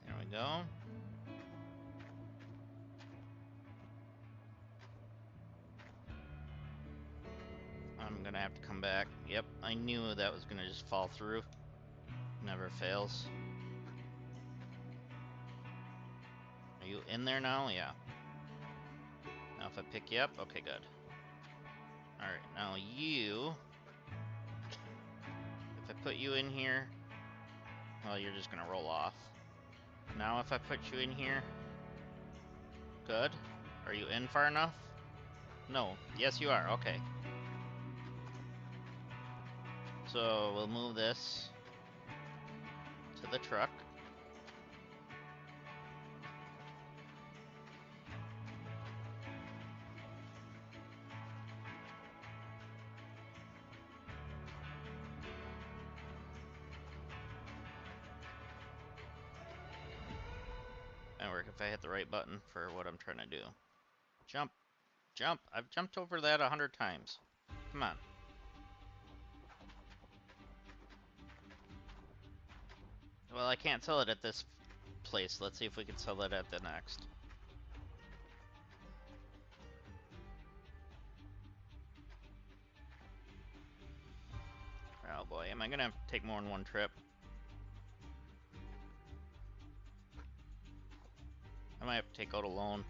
There we go. I'm gonna have to come back. Yep, I knew that was gonna just fall through. Never fails. Are you in there now? Yeah. Now if I pick you up, okay, good. Alright, now you... If I put you in here, well, you're just gonna roll off. Now if I put you in here, good. Are you in far enough? No. Yes, you are. Okay. So we'll move this to the truck. And work if I hit the right button for what I'm trying to do. Jump. Jump. I've jumped over that 100 times. Come on. Well, I can't sell it at this place. Let's see if we can sell it at the next. Oh boy, am I gonna have to take more than one trip? I might have to take out a loan.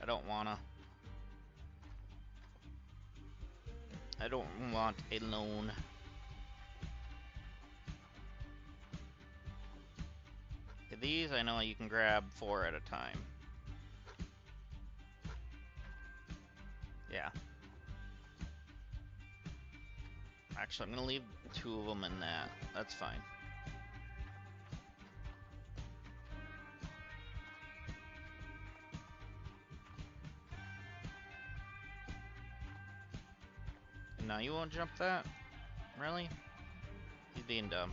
I don't wanna. I don't want a loan. Okay, these I know you can grab 4 at a time. Yeah. Actually, I'm gonna leave 2 of them in that. That's fine. No, you won't jump that? Really? He's being dumb.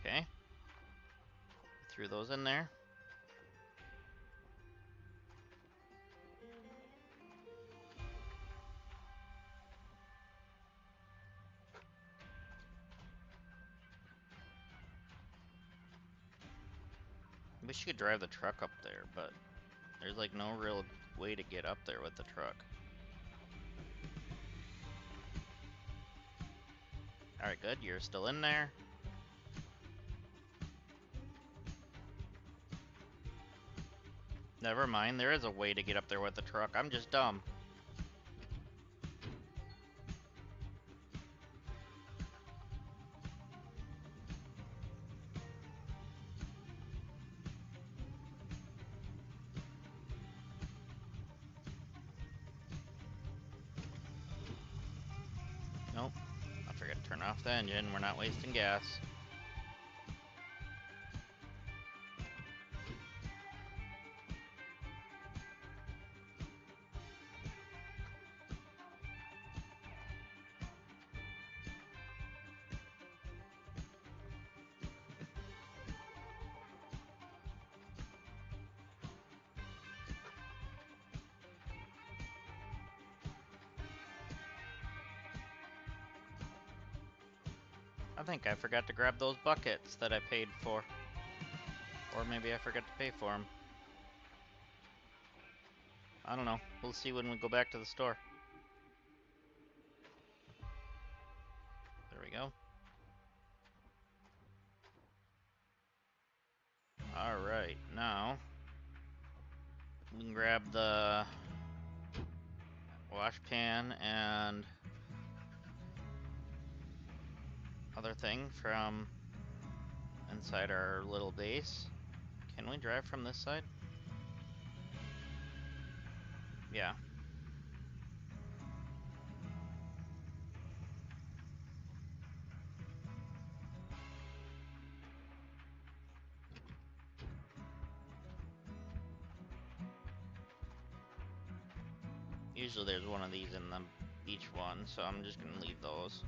Okay. Threw those in there. I wish you could drive the truck up there, but there's like no real way to get up there with the truck. Alright, good. You're still in there. Never mind, there is a way to get up there with the truck. I'm just dumb. Nope. I forgot to turn off the engine. We're not wasting gas. I think I forgot to grab those buckets that I paid for. Or maybe I forgot to pay for them. I don't know. We'll see when we go back to the store. There we go. Alright, now we can grab the wash pan and other thing from inside our little base. Can we drive from this side? Yeah. Usually there's one of these in each one, so I'm just gonna leave those.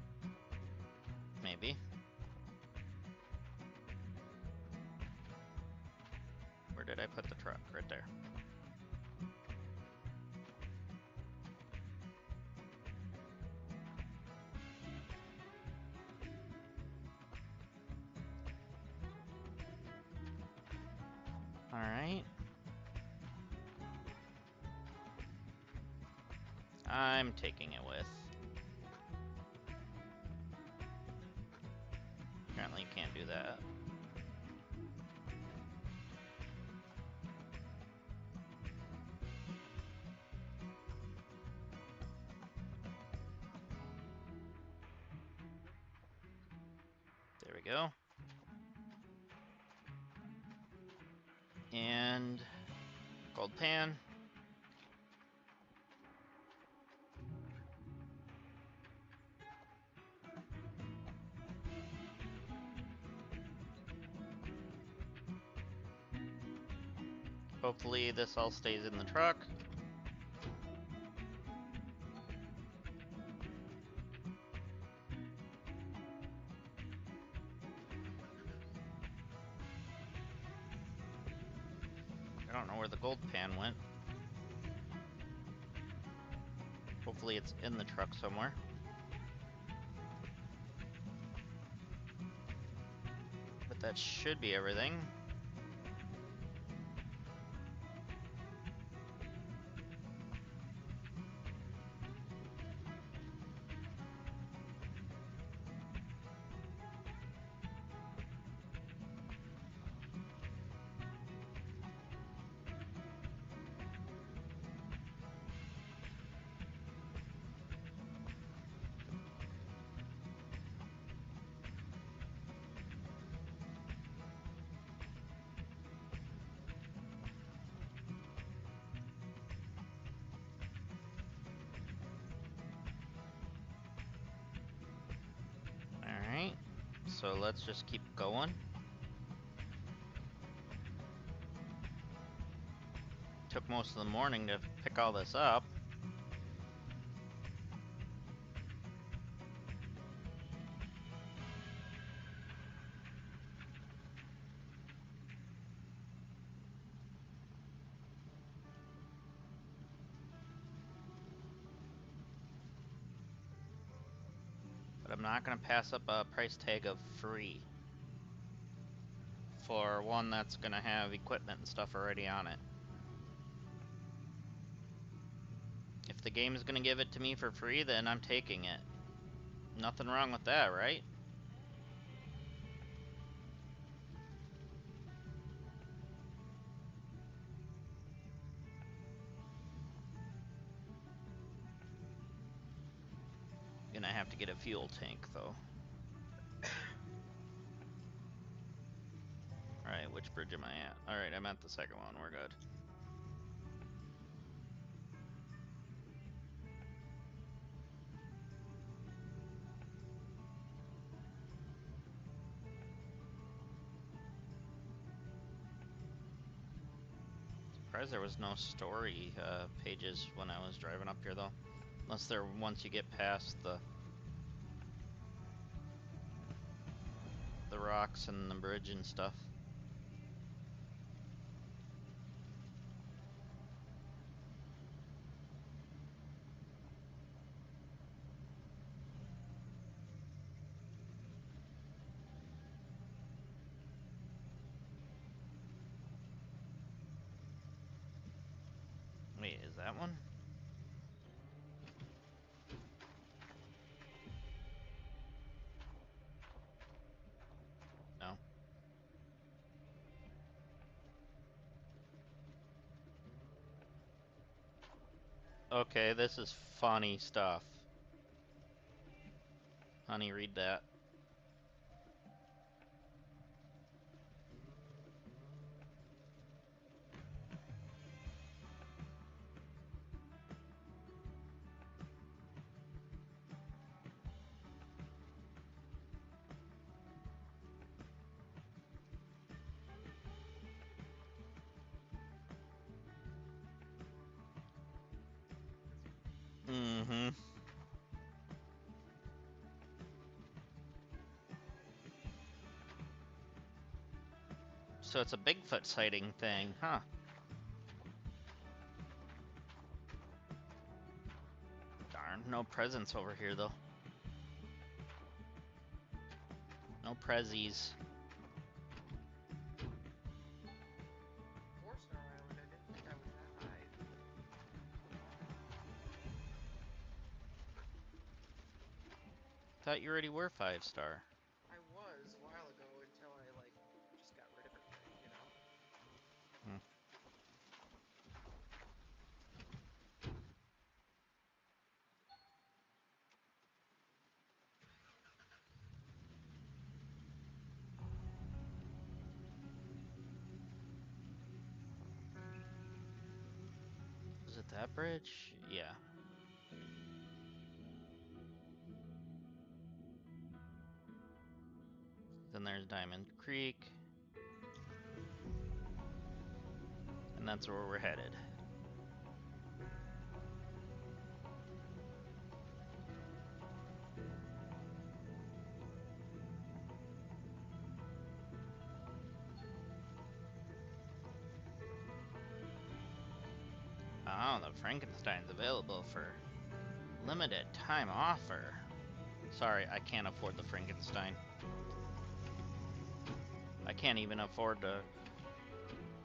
Maybe. Where did I put the truck? Right there. Alright. I'm taking it with. Apparently you can't do that. There we go. And gold pan. Hopefully this all stays in the truck. I don't know where the gold pan went. Hopefully it's in the truck somewhere. But that should be everything. Alright, so let's just keep going. took most of the morning to pick all this up. But I'm not gonna pass up a price tag of free for one that's gonna have equipment and stuff already on it. If the game is gonna give it to me for free, then I'm taking it. Nothing wrong with that, right? Gonna have to get a fuel tank though. Alright, which bridge am I at? Alright, I'm at the second one, we're good. Surprised there was no story pages when I was driving up here though. Unless they're once you get past the rocks and the bridge and stuff. Wait, is that one? No. Okay, this is funny stuff. Honey, read that. Mm-hmm. So it's a Bigfoot sighting thing, huh? Darn, no presents over here though. No prezzies. 4-star island, I didn't think I was that high. Thought you already were 5-star. I was a while ago until I, like, just got rid of everything, you know? Hmm. Is it that bridge? Yeah. Then there's Diamond Creek. And that's where we're headed. Oh, the Frankenstein's available for limited time offer. Sorry, I can't afford the Frankenstein. I can't even afford to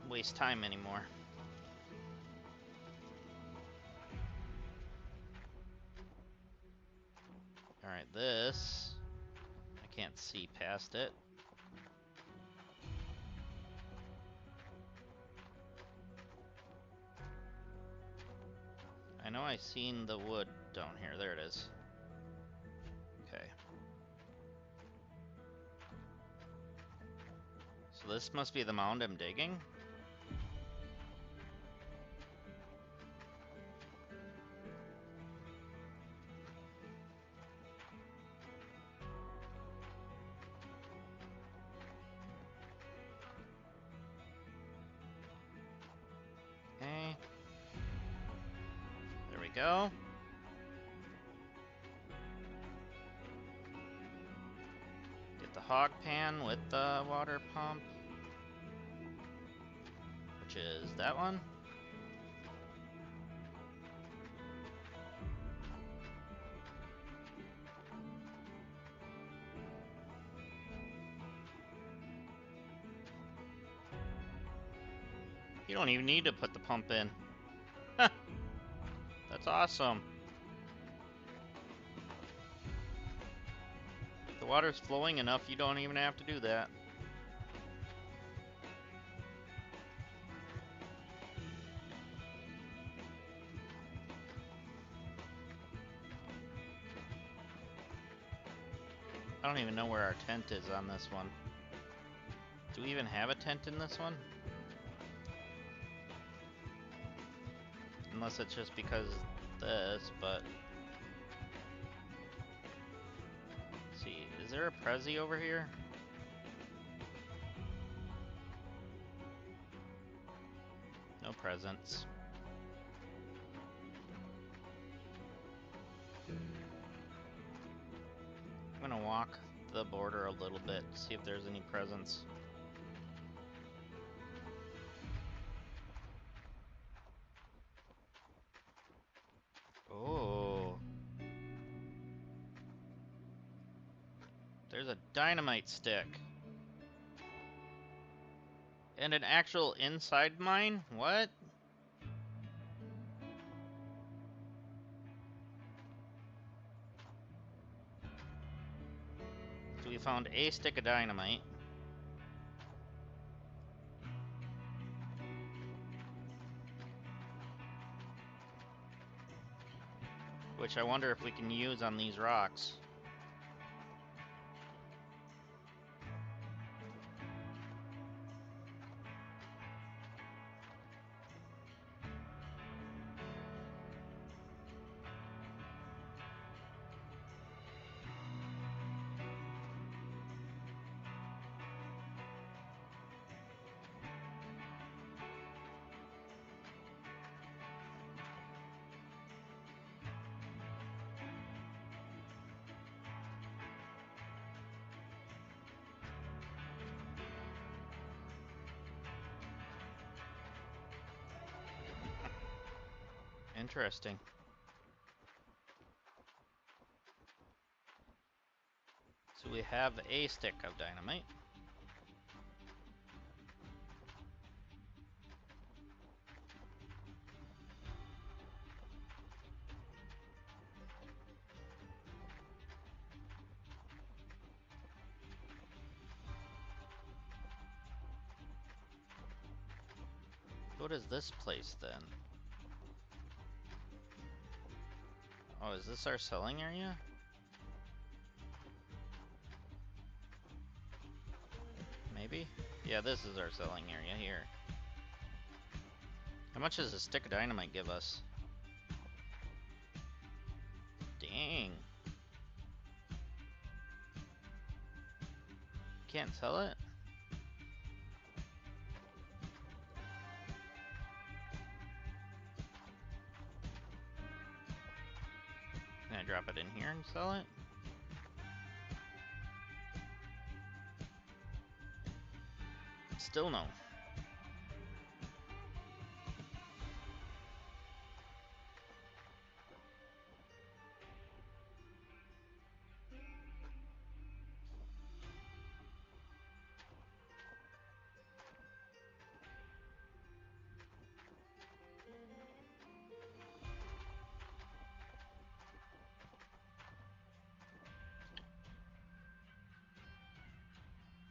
waste time anymore. Alright, this... I can't see past it. I know I seen the wood down here. There it is. Okay. So this must be the mound I'm digging? Okay. we go. Get the hog pan with the water pump, which is that one. You don't even need to put the pump in. That's awesome. The water's flowing enough, you don't even have to do that. I don't even know where our tent is on this one. Do we even have a tent in this one? Unless it's just because this, but... Let's see, is there a Prezi over here? No presents. I'm gonna walk the border a little bit, see if there's any presents. Oh. There's a dynamite stick. And an actual inside mine? What? So we found a stick of dynamite. Which I wonder if we can use on these rocks. Interesting. So we have a stick of dynamite. What is this place then? Oh, is this our selling area? Maybe? Yeah, this is our selling area here. How much does a stick of dynamite give us? Dang. Can't sell it? Can I drop it in here and sell it? Still no.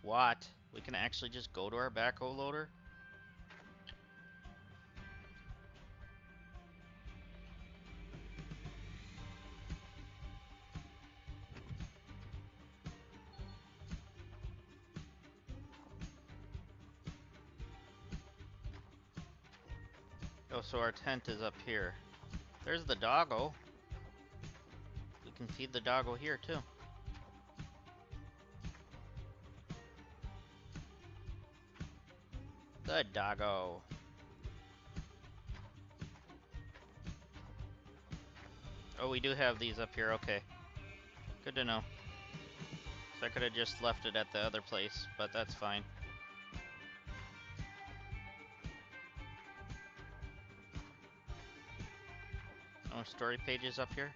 What? We can actually just go to our backhoe loader? Oh, so our tent is up here. There's the doggo. We can feed the doggo here too. Good doggo. Oh, we do have these up here. Okay. Good to know. So I could have just left it at the other place, but that's fine. No story pages up here?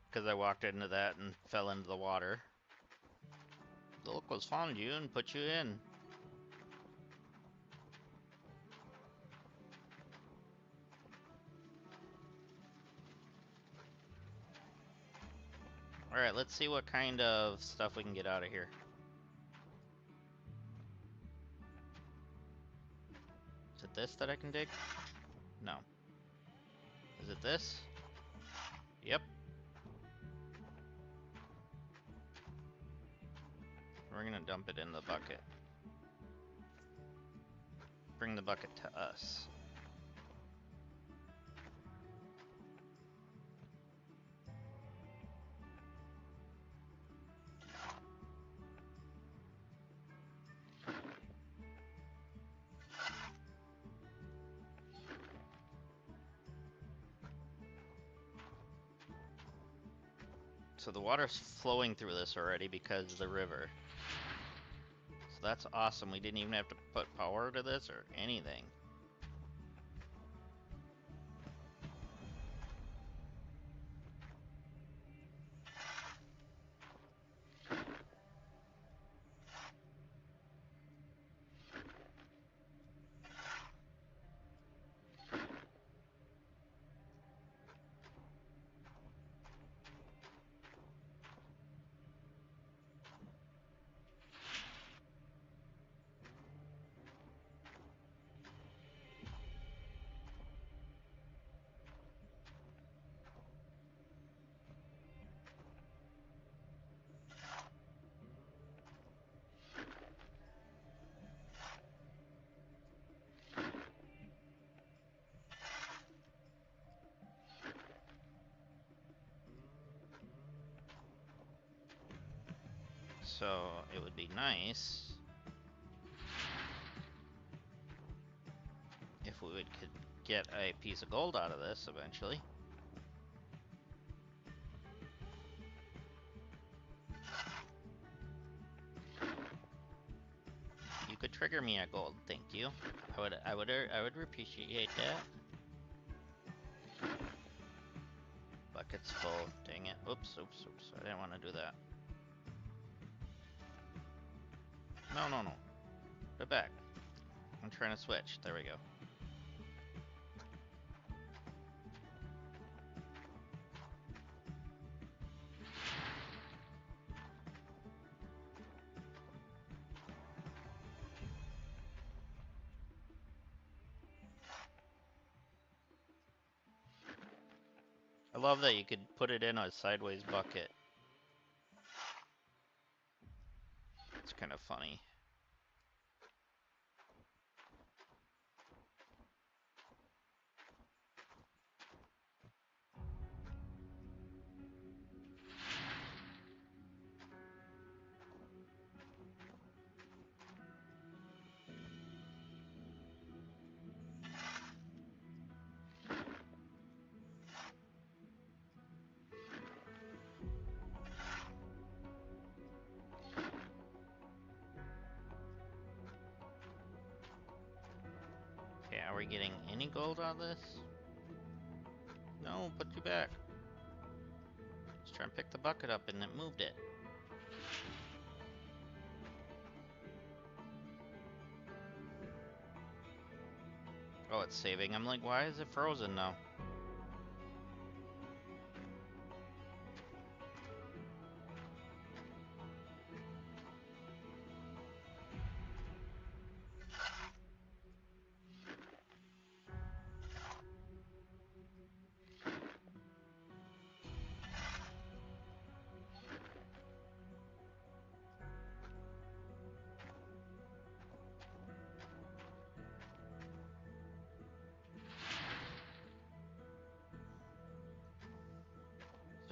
Because I walked into that and fell into the water. The locals found you and put you in. Alright, let's see what kind of stuff we can get out of here. Is it this that I can dig? No. Is it this? Yep. We're gonna dump it in the bucket. Bring the bucket to us. So the water's flowing through this already because of the river. So that's awesome. We didn't even have to put power to this or anything. So it would be nice if we could get a piece of gold out of this eventually. You could trigger me at gold, thank you. I would appreciate that. Bucket's full. Dang it. Oops. I didn't want to do that. No. Put it back. I'm trying to switch. There we go. I love that you could put it in a sideways bucket. It's kind of funny. Okay, are we getting any gold out of this? No, put you back. Let's try and pick the bucket up and it moved it. Oh, it's saving. I'm like, why is it frozen now?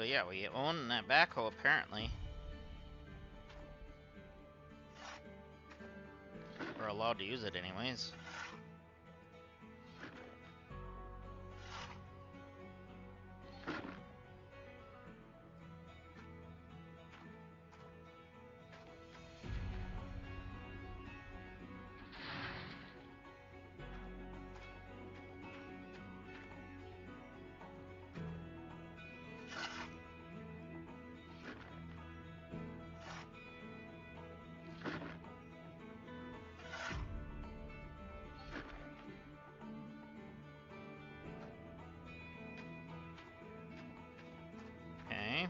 yeah, we own that backhoe apparently. We're allowed to use it anyways. Okay.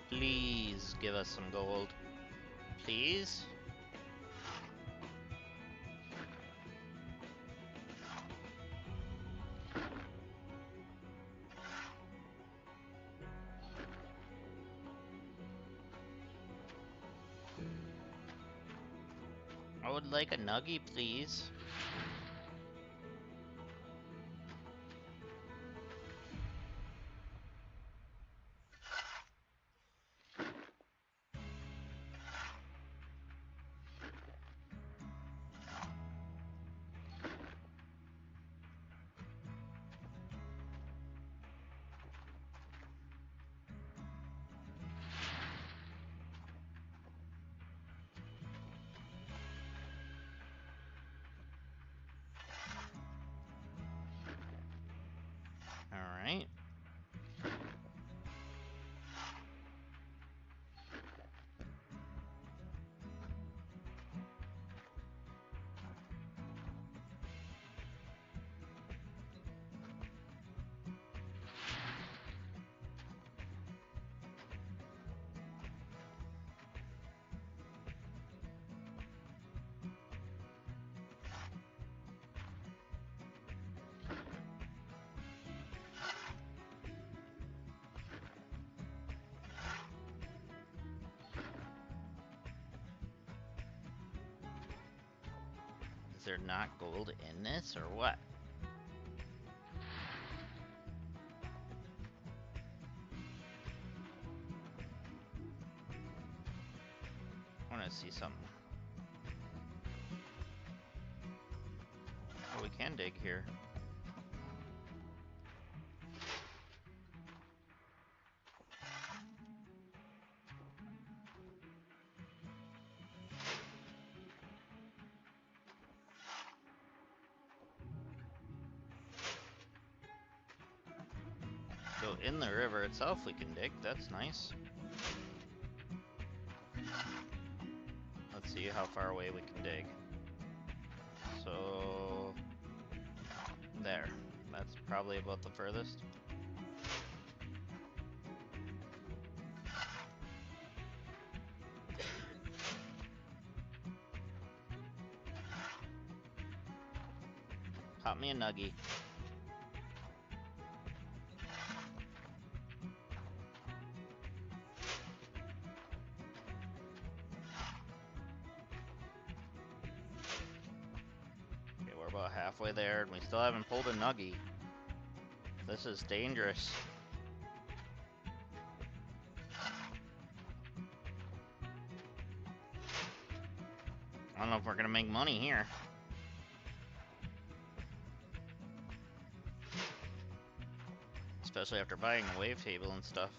Please give us some gold. Please? I would like a nuggie, please. Alright. Is there not gold in this, or what? I want to see something. Oh, we can dig here. So in the river itself we can dig, that's nice. Let's see how far away we can dig. So... there. That's probably about the furthest. Pop me a nuggie. Okay, we're about halfway there, and we still haven't pulled a nuggie. This is dangerous. I don't know if we're gonna make money here. Especially after buying the wave table and stuff.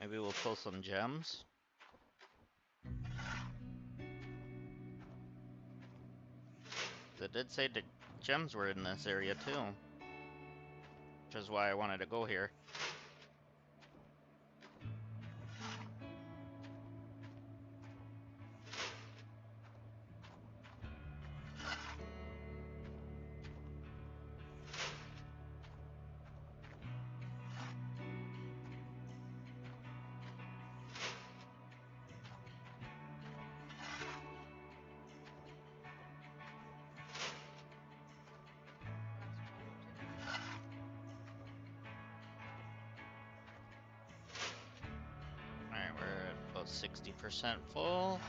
Maybe we'll pull some gems. It did say the gems were in this area too, which is why I wanted to go here. Alright, we're at about 60% full.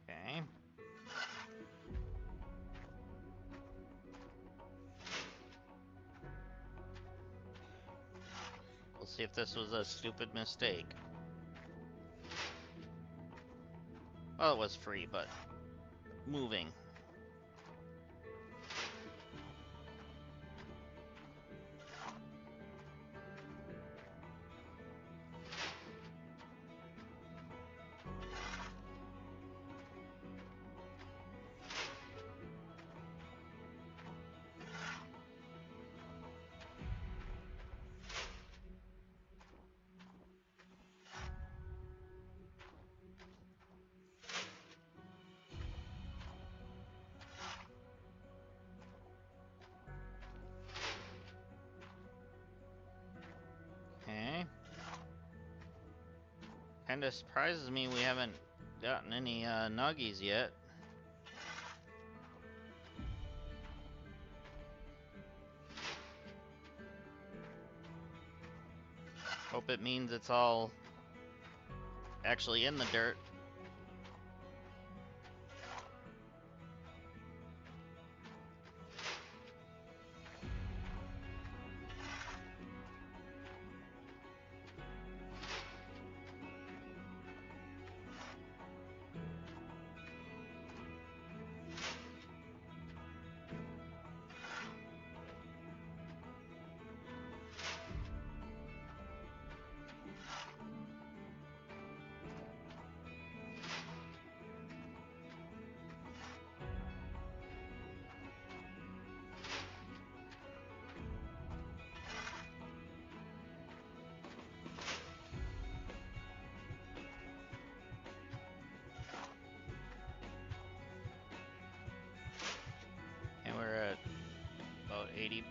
Okay. We'll see if this was a stupid mistake. Well, it was free, but moving. Okay. Kinda surprises me we haven't gotten any nuggies yet. Hope it means it's all actually in the dirt. And we're at about 80%.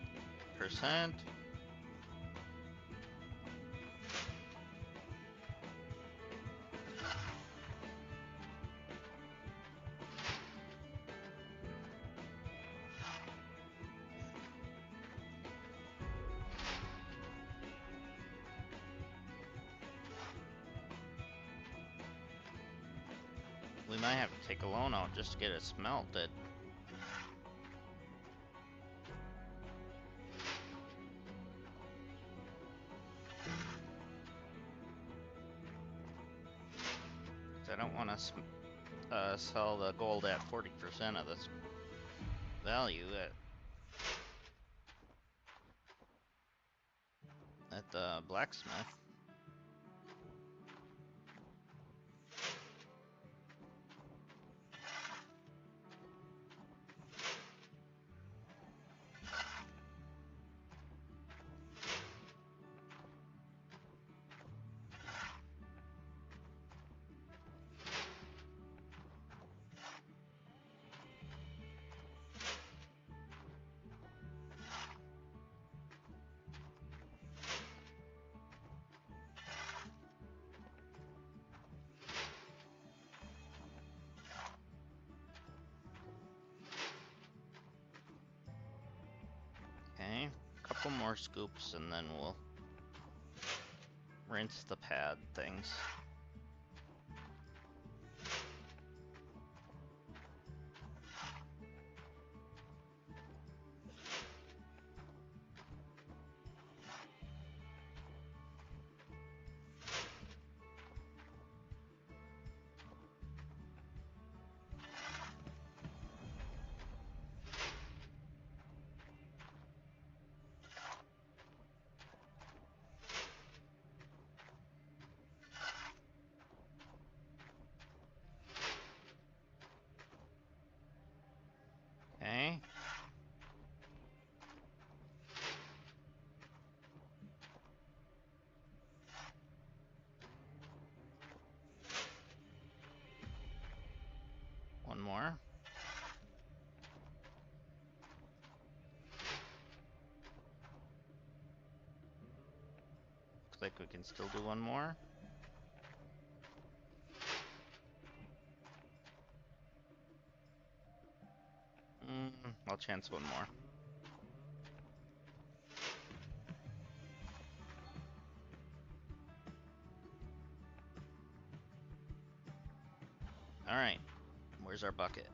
We might have to take a loan out just to get it smelted. I don't want to sell the gold at 40% of this value at the blacksmith. more scoops and then we'll rinse the pad things. Okay. One more. Looks like we can still do one more. I'll chance one more. Alright, where's our bucket?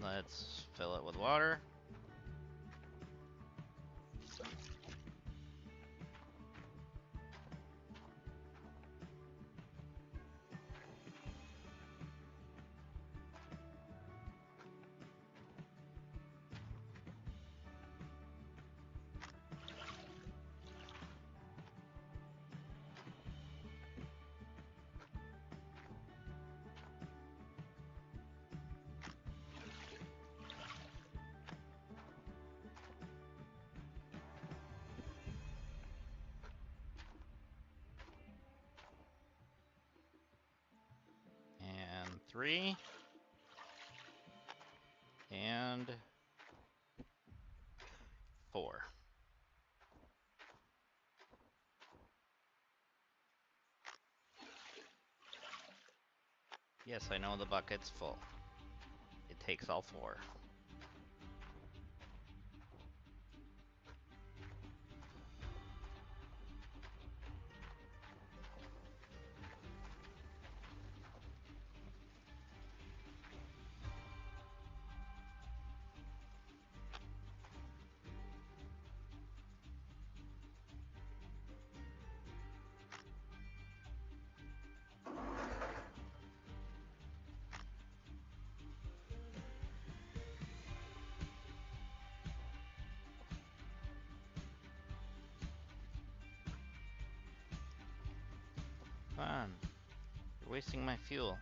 Let's fill it with water. And 3. And 4. Yes, I know the bucket's full. It takes all 4. Come on. You're wasting my fuel.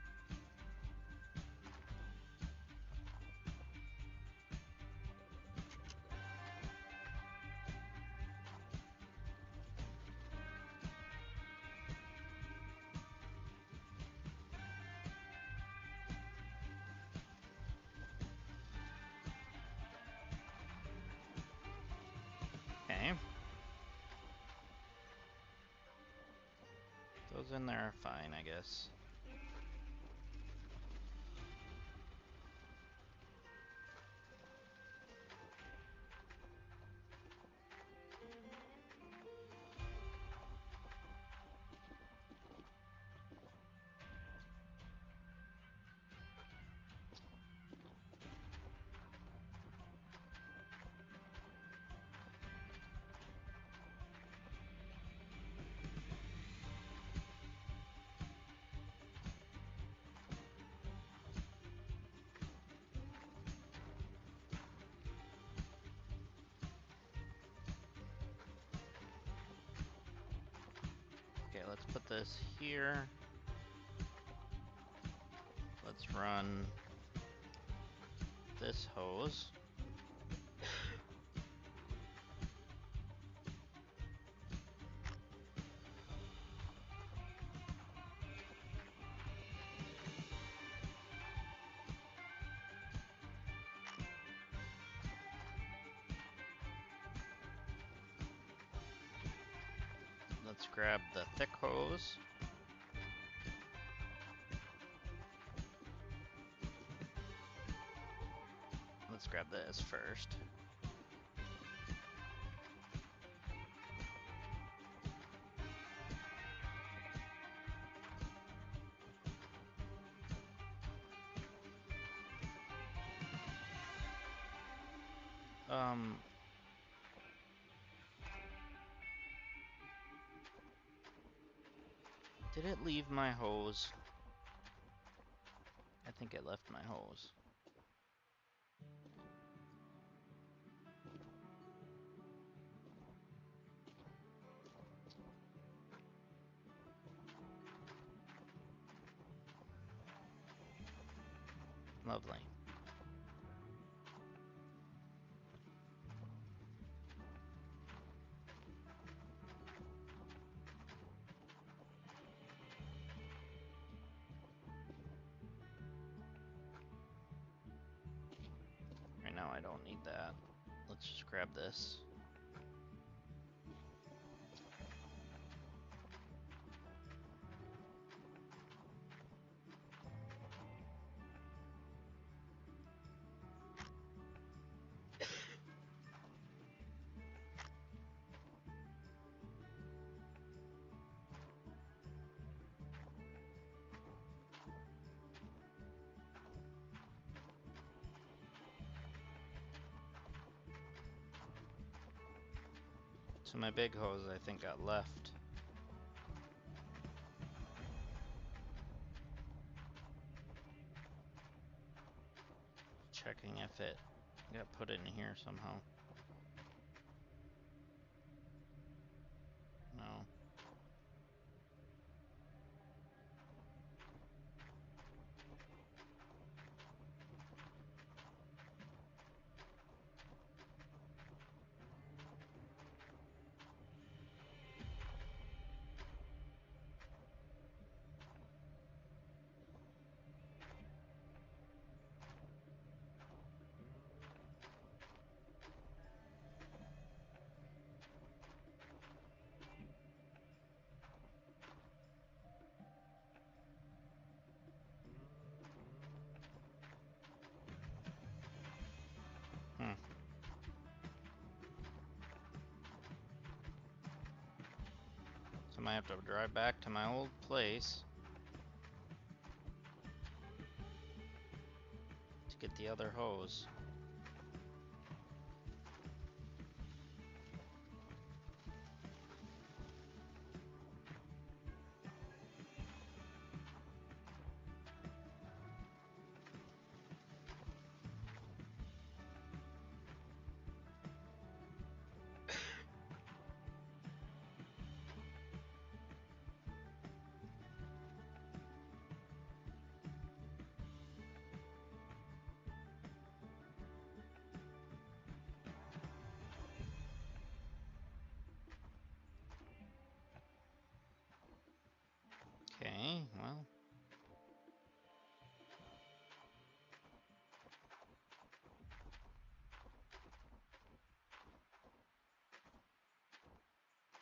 Okay. Those in there are fine, I guess. Okay, let's put this here. Let's run this hose. Let's grab the thick hose. Let's grab this first. Did it leave my hose? I think it left my hose. Lovely. Right now I don't need that. Let's just grab this. So my big hose, I think, got left. Checking if it got put in here somehow. No. So I might have to drive back to my old place to get the other hose. Okay, well.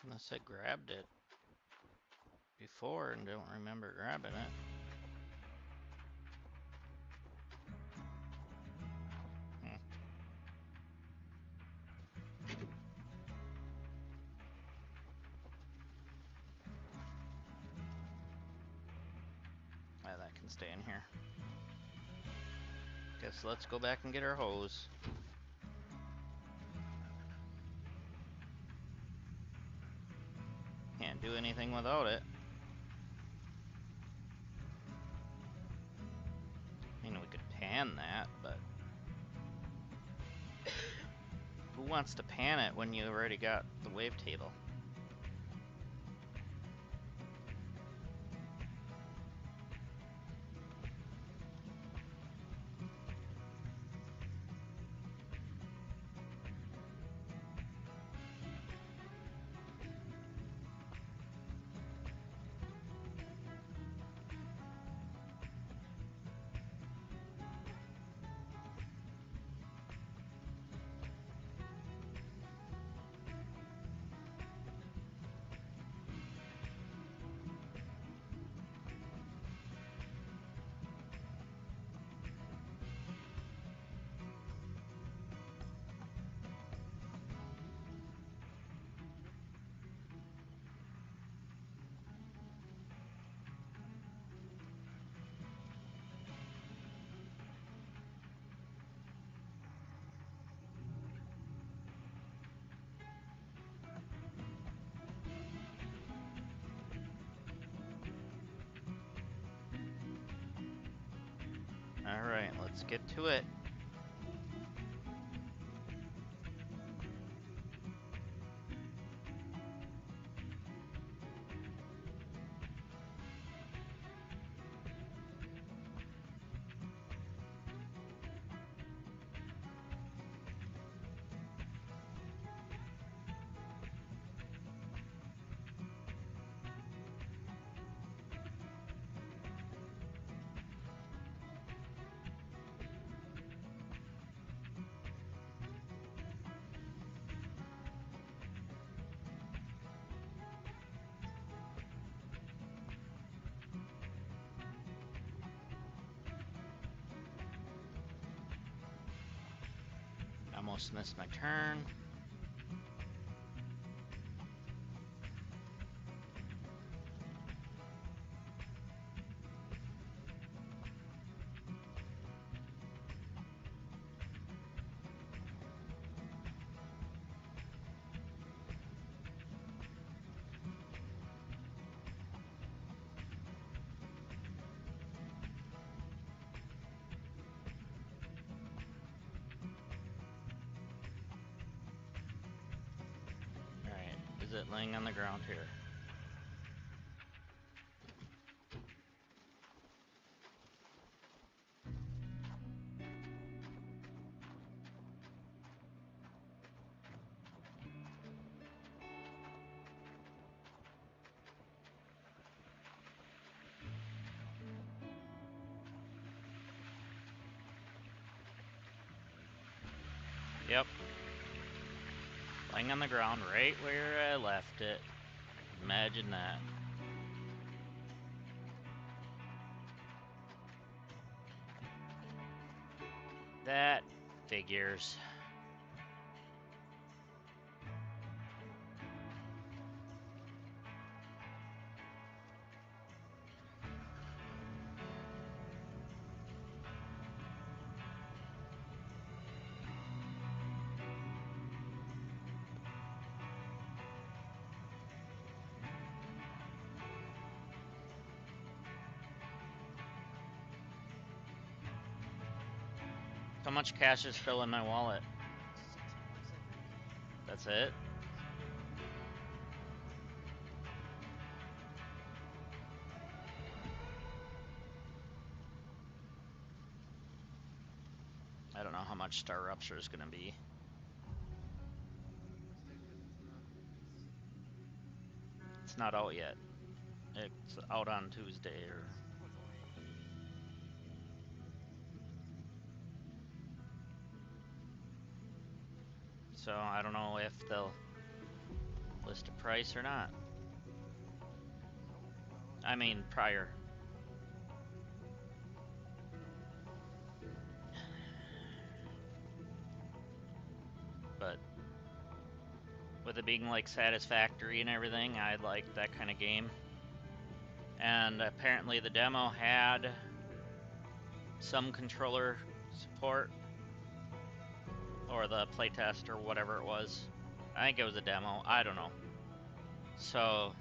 Unless I grabbed it before and don't remember grabbing it. That can stay in here. Guess let's go back and get our hose. Can't do anything without it. I mean, we could pan that, but who wants to pan it when you already got the wavetable? Alright, let's get to it. Almost missed my turn. Alright, is it laying on the ground here? Yep. Laying on the ground right where I left it. Imagine that. That figures. How much cash is still in my wallet? $6, I think. That's it? I don't know how much Star Rupture is going to be. It's not out yet. It's out on Tuesday or... So I don't know if they'll list a price or not. I mean, prior. But with it being like Satisfactory and everything, I like that kind of game. And apparently the demo had some controller support, or the playtest or whatever it was. I think it was a demo, I don't know. So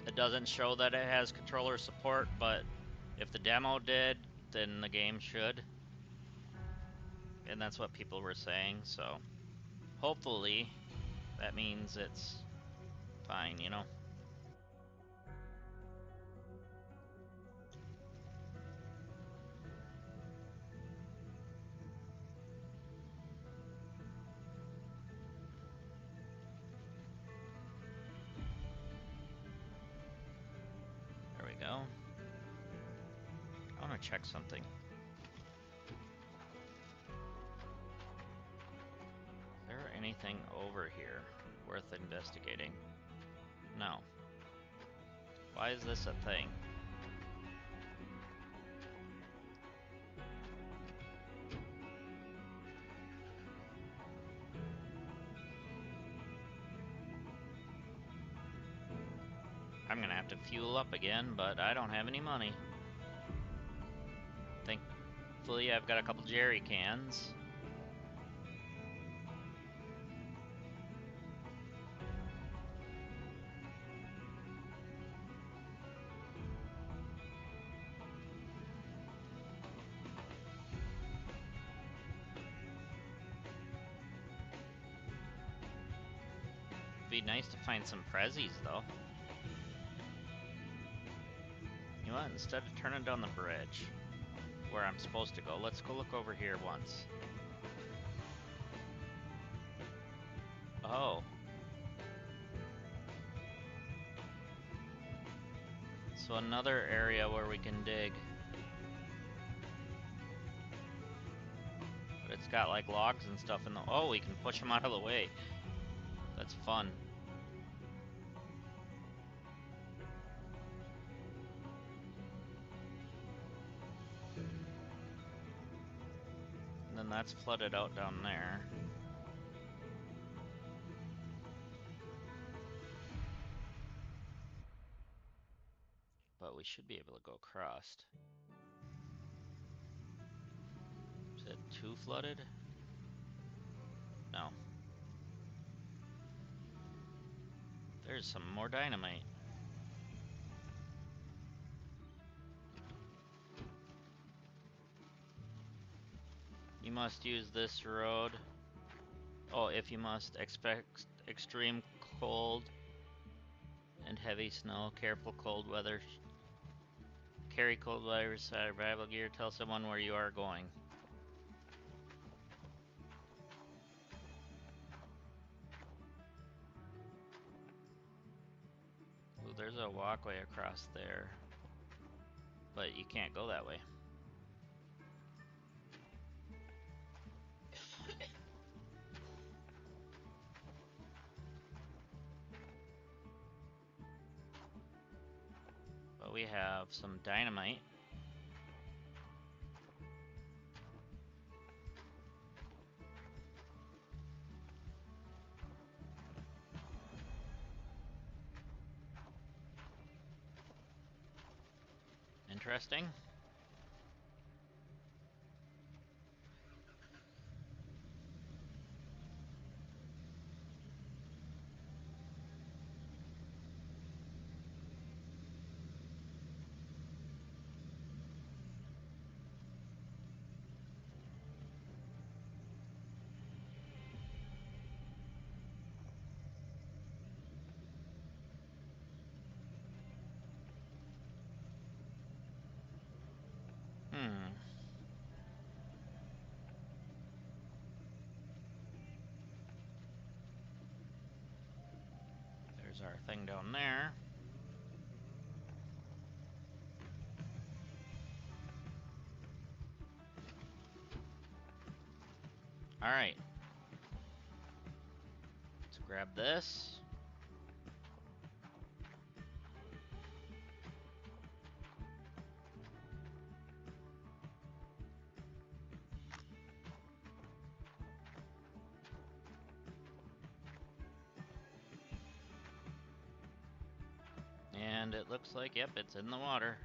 it doesn't show that it has controller support, but if the demo did, then the game should. And that's what people were saying, so hopefully that means it's fine, you know? There we go. I want to check something. Is there anything over here worth investigating? No. Why is this a thing? I'm gonna have to fuel up again, but I don't have any money. Thankfully, I've got a couple jerry cans. be nice to find some prezzies, though. You know what? Instead of turning down the bridge, where I'm supposed to go, let's go look over here once. Oh. So another area where we can dig. But it's got like logs and stuff in the... Oh, we can push them out of the way. That's fun. And then that's flooded out down there. But we should be able to go across. Is it too flooded? No. There's some more dynamite. You must use this road. Oh, if you must expect extreme cold and heavy snow, careful cold weather. Carry cold weather survival gear. Tell someone where you are going. Ooh, there's a walkway across there, but you can't go that way. But we have some dynamite. Interesting. There's our thing down there. Alright. Let's grab this. And it looks like, yep, it's in the water.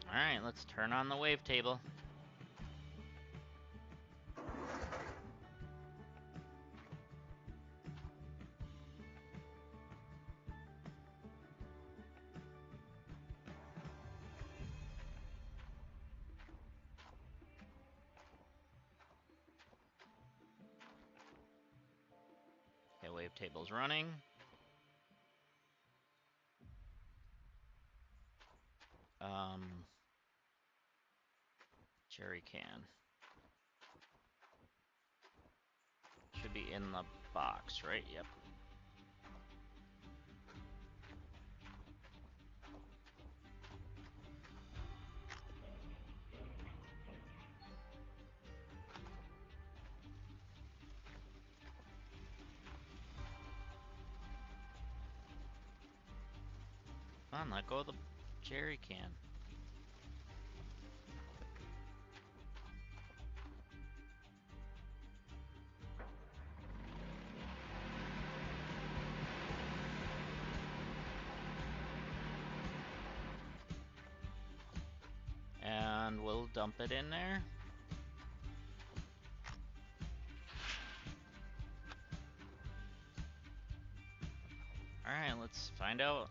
Alright, let's turn on the wavetable. Okay, wavetable's running. Jerry can. Should be in the box, right? Yep. Come on, let go of the jerry can. And we'll dump it in there. Alright, let's find out.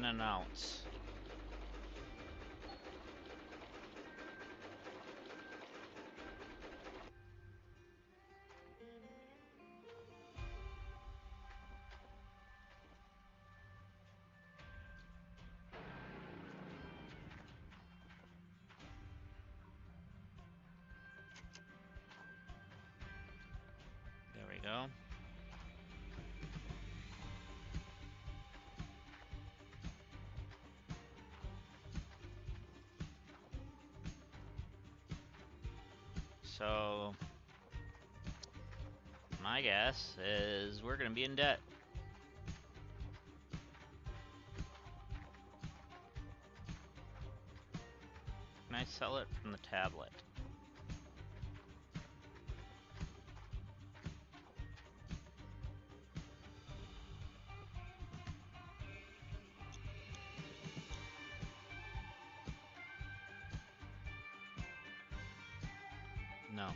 and outs. There we go. So, my guess is we're gonna be in debt. Can I sell it from the tablet? No.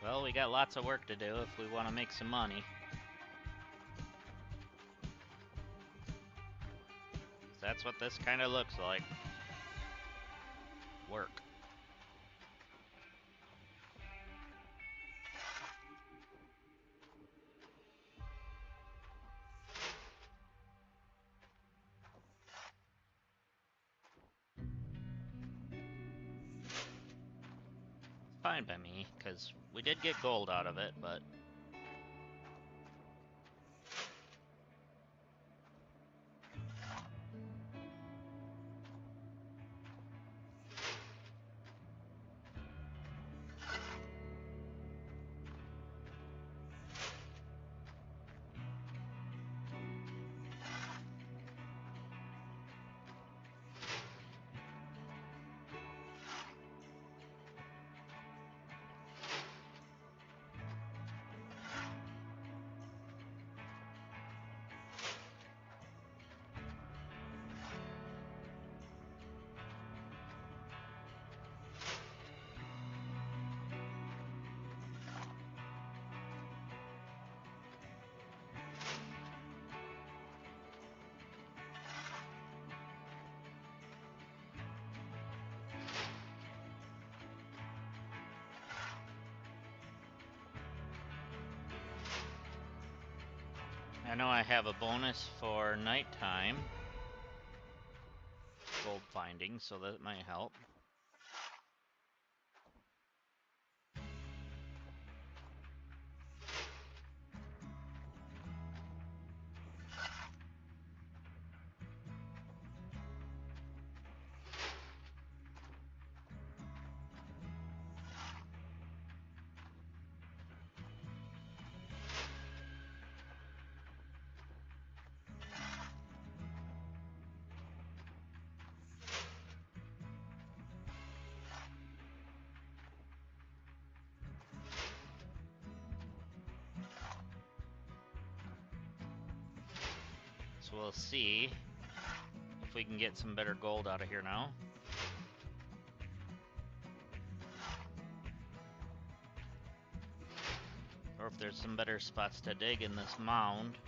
Well, we got lots of work to do if we want to make some money. That's what this kind of looks like. Work. Fine by me, because we did get gold out of it, but... I know I have a bonus for nighttime gold finding, so that might help. So we'll see if we can get some better gold out of here now. Or if there's some better spots to dig in this mound.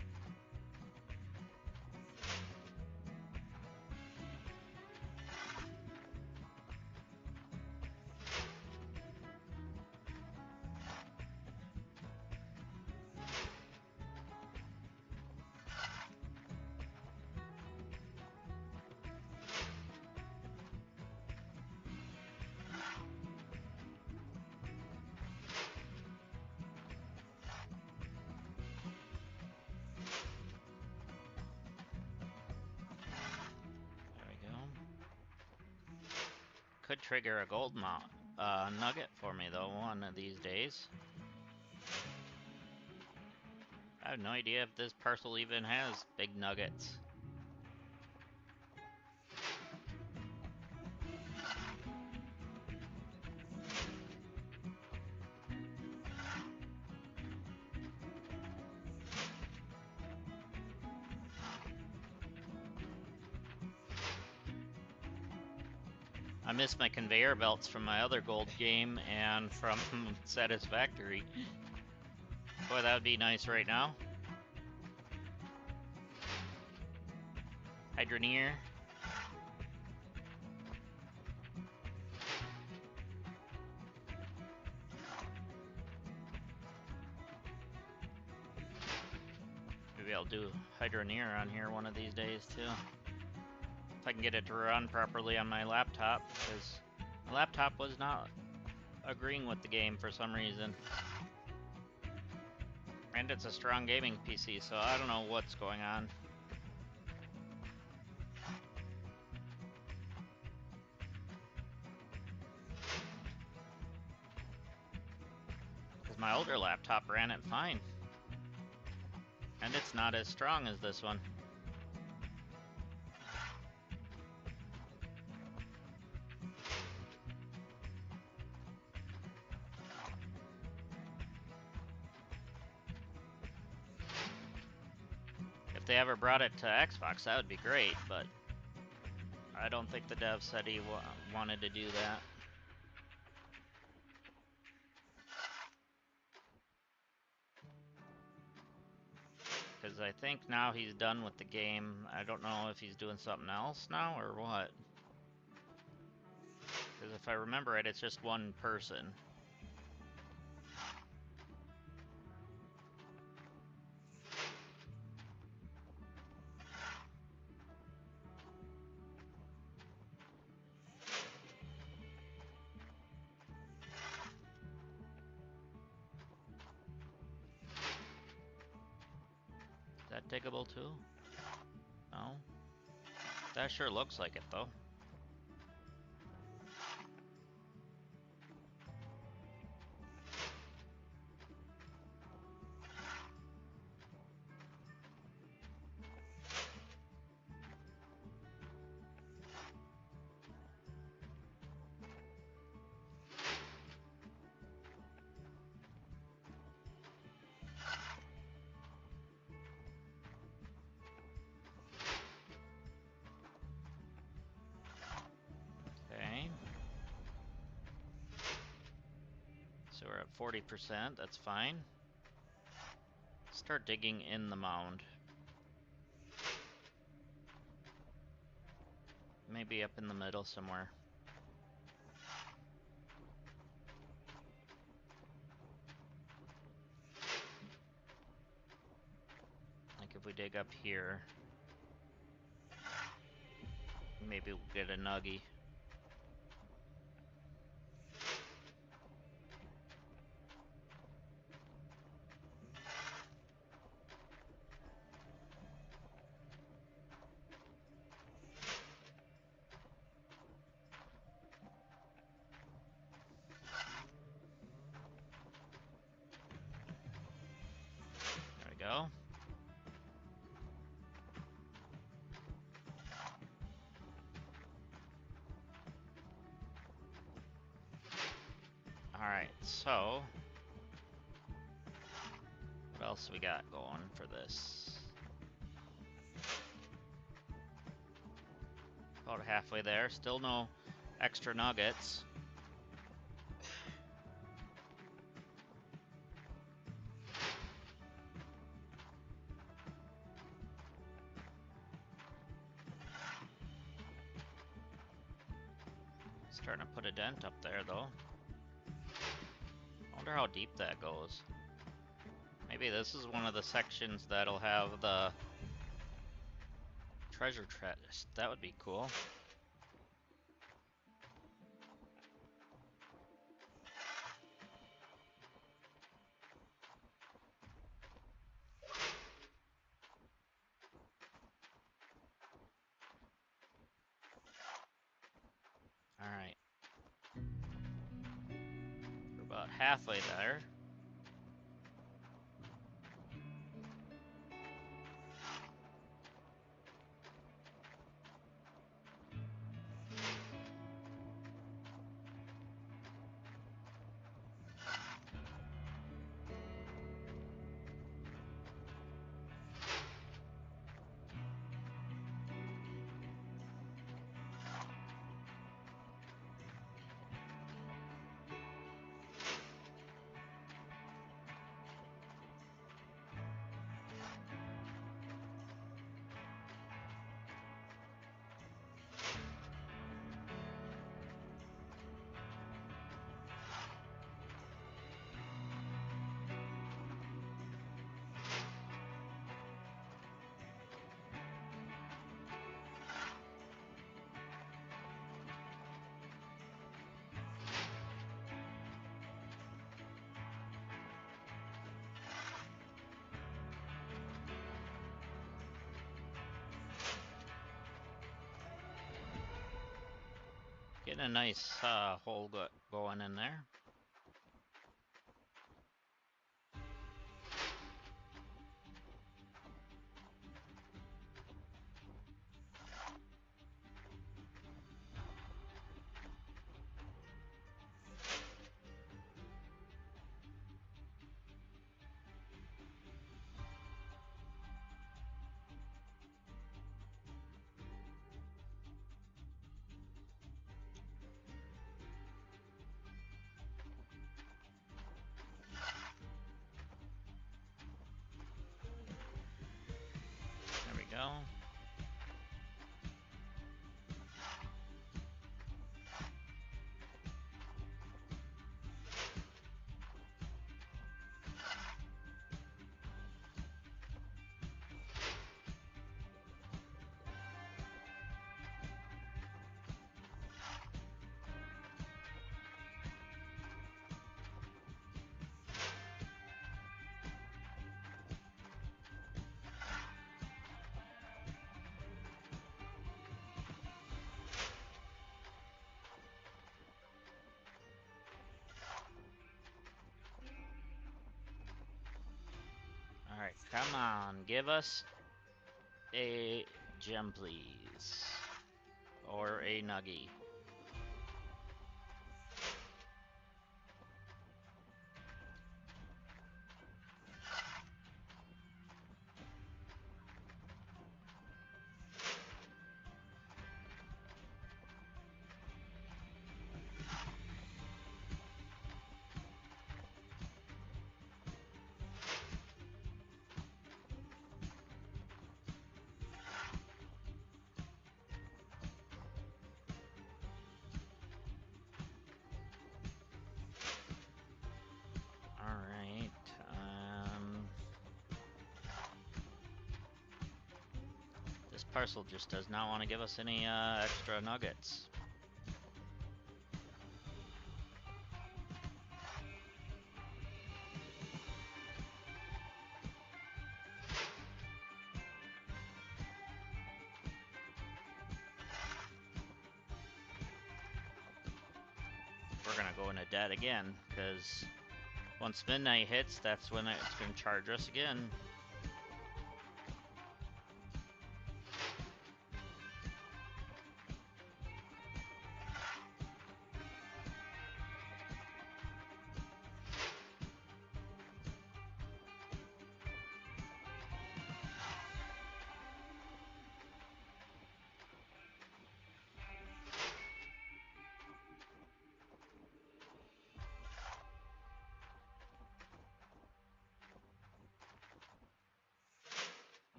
Could trigger a gold nugget for me though one of these days. I have no idea if this parcel even has big nuggets. I miss my conveyor belts from my other gold game and from Satisfactory. Boy, that would be nice right now. Hydroneer. Maybe I'll do Hydroneer on here one of these days too. If I can get it to run properly on my laptop, because my laptop was not agreeing with the game for some reason. And it's a strong gaming PC, so I don't know what's going on. Because my older laptop ran it fine. And it's not as strong as this one. If they ever brought it to Xbox, that would be great, but I don't think the dev said he wanted to do that. Because I think now he's done with the game. I don't know if he's doing something else now or what. Because if I remember it, it's just one person. Is that diggable too? No? That sure looks like it though. Okay. So we're at 40%, that's fine. Start digging in the mound. Maybe up in the middle somewhere. Like if we dig up here, maybe we'll get a nuggy. There we go. Alright, so what else we got going for this? About halfway there, still no extra nuggets. Starting to put a dent up there though. I wonder how deep that goes. Maybe this is one of the sections that'll have the treasure chest. That would be cool. Alright. We're about halfway there. Getting a nice hole going in there. There we go. Alright, come on, give us a gem, please. Or a nuggy. Alright, this parcel just does not want to give us any extra nuggets. We're gonna go into debt again, because once midnight hits, that's when it's gonna charge us again.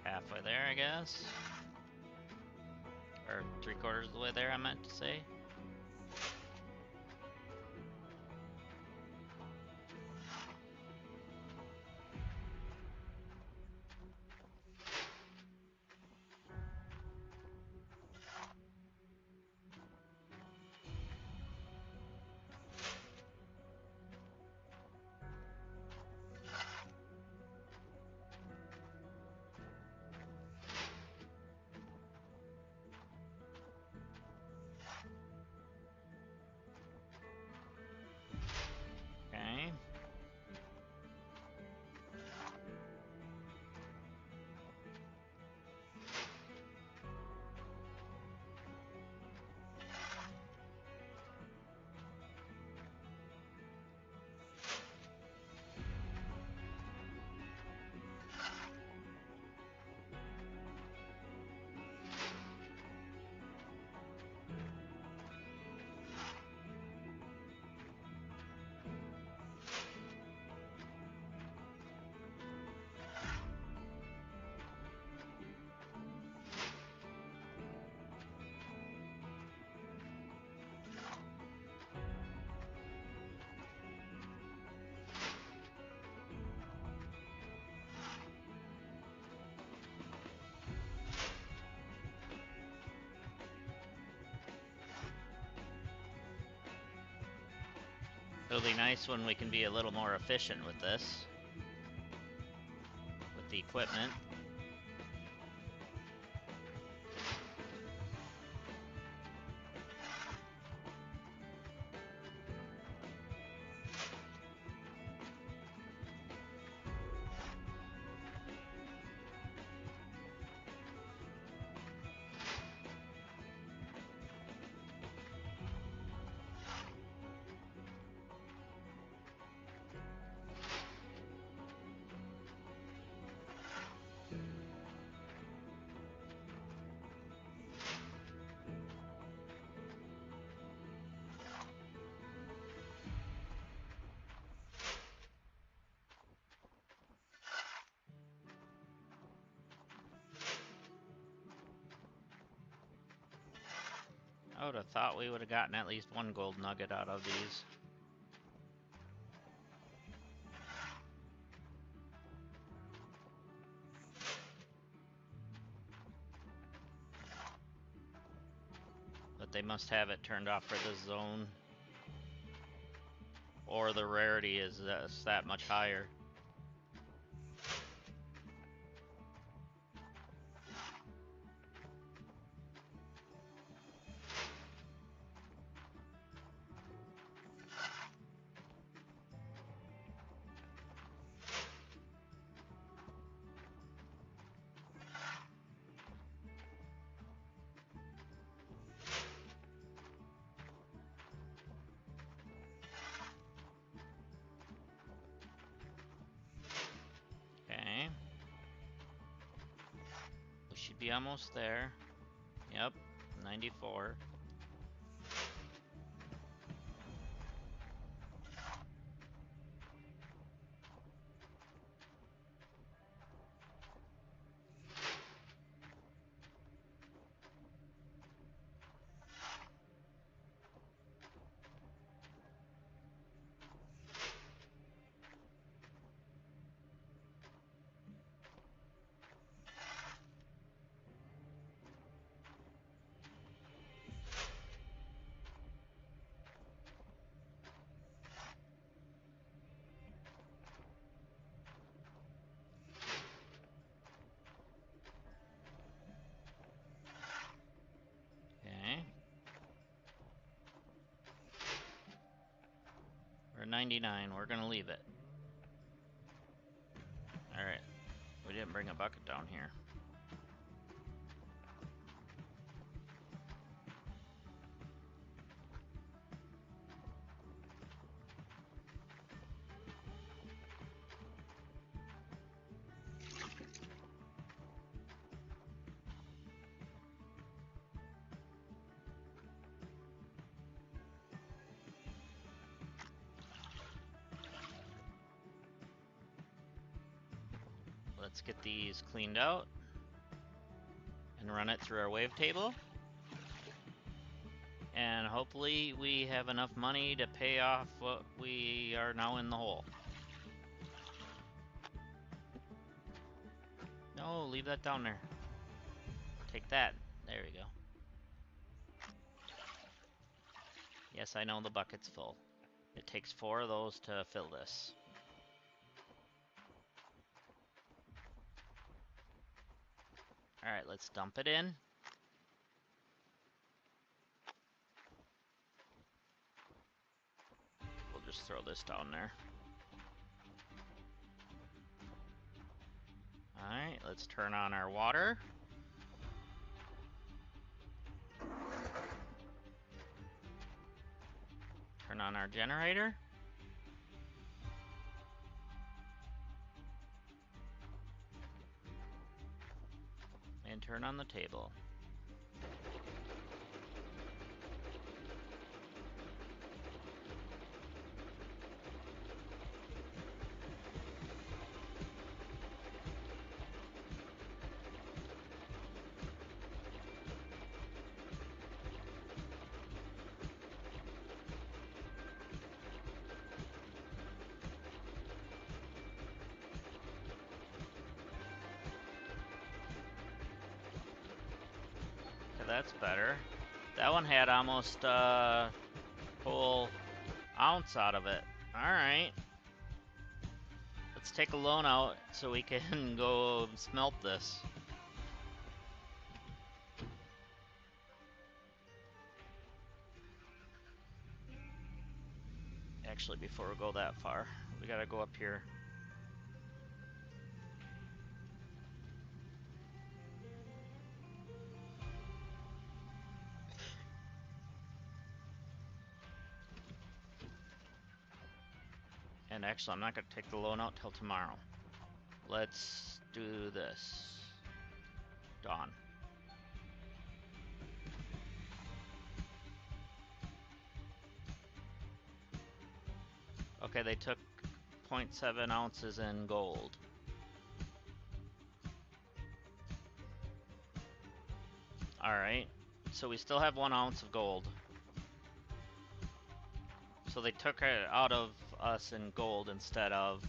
Halfway there, I guess. Or 3/4 of the way there, I meant to say. It'll be nice when we can be a little more efficient with this. With the equipment. I would have thought we would have gotten at least one gold nugget out of these. But they must have it turned off for this zone. Or the rarity is that much higher. Okay. We should be almost there. Yep, 94. Okay. We're 99. We're gonna leave it. Alright. We didn't bring a bucket down here. Let's get these cleaned out and run it through our wave table. And hopefully we have enough money to pay off what we are now in the hole. No, leave that down there. Take that. There we go. Yes, I know the bucket's full. It takes 4 of those to fill this. Alright, let's dump it in. We'll just throw this down there. Alright, let's turn on our water. Turn on our generator. And turn on the table. Okay, that's better. That one had almost whole ounce out of it. Alright. Let's take a loan out so we can go smelt this. Actually, before we go that far, we gotta go up here. And actually, I'm not gonna take the loan out till tomorrow. Let's do this. Dawn. Okay, they took 0.7 ounces in gold. Alright, so we still have 1 ounce of gold. So they took it out of us in gold instead of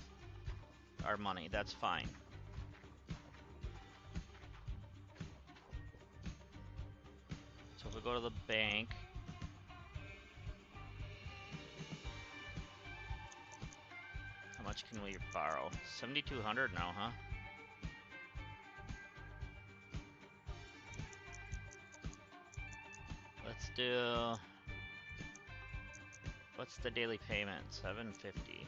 our money. That's fine. So if we go to the bank, how much can we borrow? 7,200 now, huh? Let's do... What's the daily payment? 750.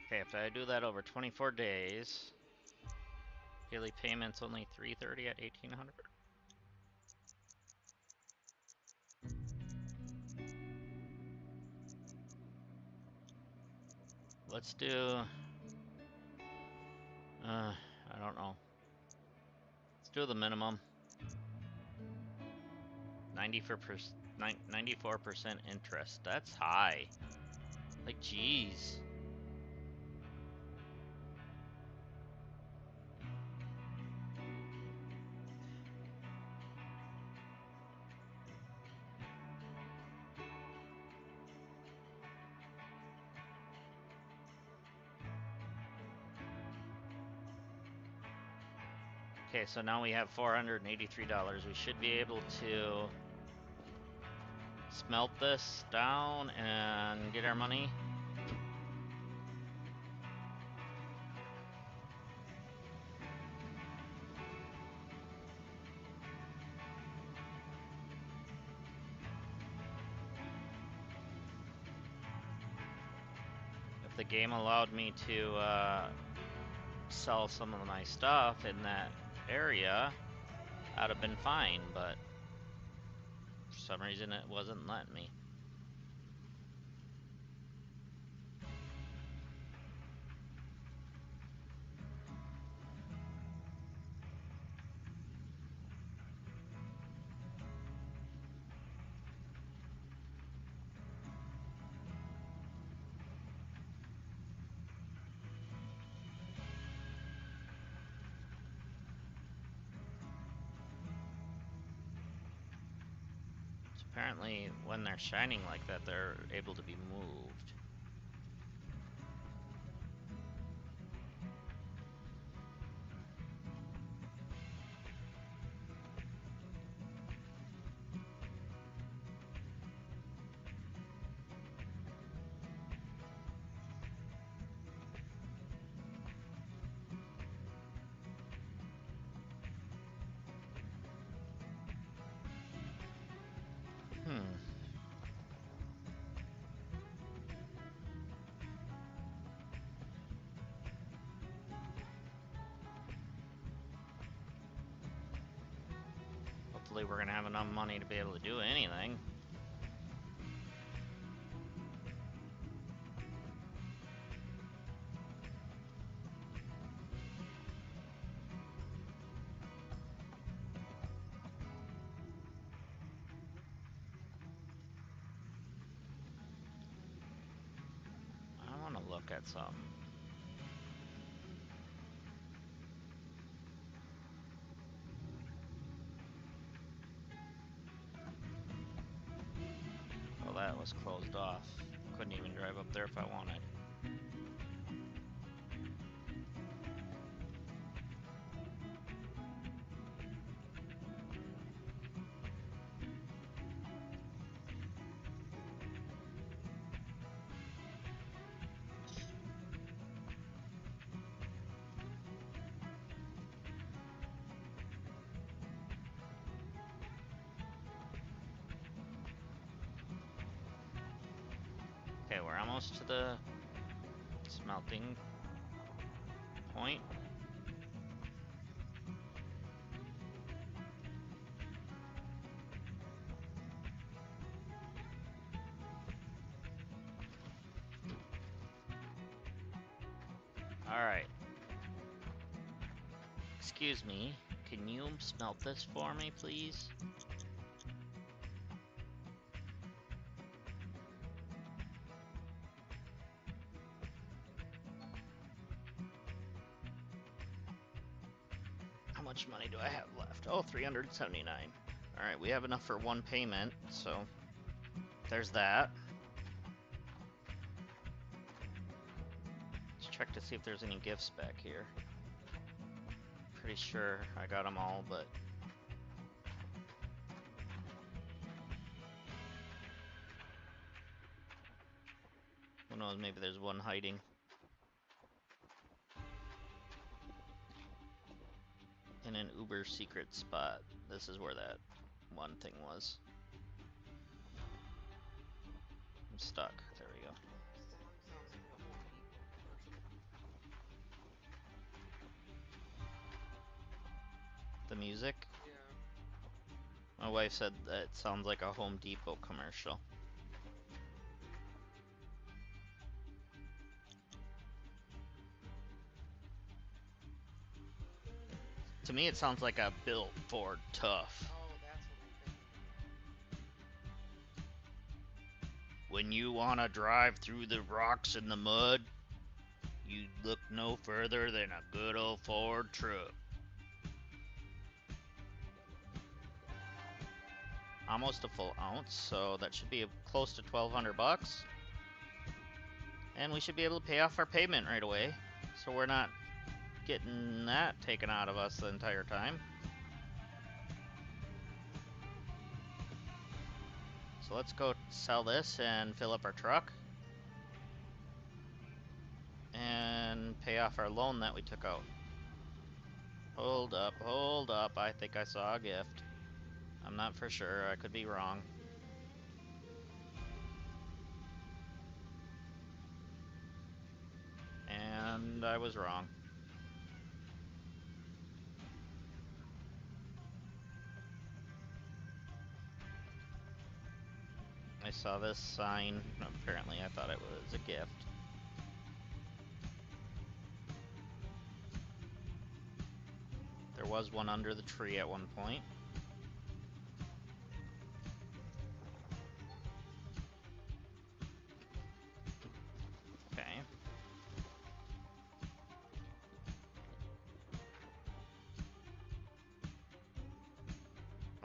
Okay, if I do that over 24 days, daily payment's only 330 at 1,800. Let's do... I don't know. Let's do the minimum. 94% interest. That's high. Like, jeez. Okay, so now we have $483. We should be able to smelt this down and get our money. If the game allowed me to sell some of my stuff in that area, I'd have been fine, but for some reason it wasn't letting me. So apparently when they're shining like that, they're able to be moved. Hopefully we're gonna have enough money to be able to do anything. I wanna look at some. that was closed off. Couldn't even drive up there if I wanted. Okay, we're almost to the smelting point. Alright. Excuse me, can you smelt this for me, please? How much money do I have left? Oh, 379. Alright, we have enough for one payment, so there's that. Let's check to see if there's any gifts back here. Pretty sure I got them all, but who knows, maybe there's one hiding. In an uber secret spot. This is where that one thing was. I'm stuck. There we go. Song sounds like a Home Depot commercial. The music? Yeah. My wife said that it sounds like a Home Depot commercial. To me, it sounds like a built Ford Tough. Oh, that's what I'm thinking. When you want to drive through the rocks and the mud, you look no further than a good old Ford truck. Almost a full ounce, so that should be close to 1,200 bucks. And we should be able to pay off our payment right away, so we're not getting that taken out of us the entire time. So let's go sell this and fill up our truck. And pay off our loan that we took out. Hold up, I think I saw a gift. I'm not for sure, I could be wrong. And I was wrong. I saw this sign, apparently I thought it was a gift. There was one under the tree at one point. Okay.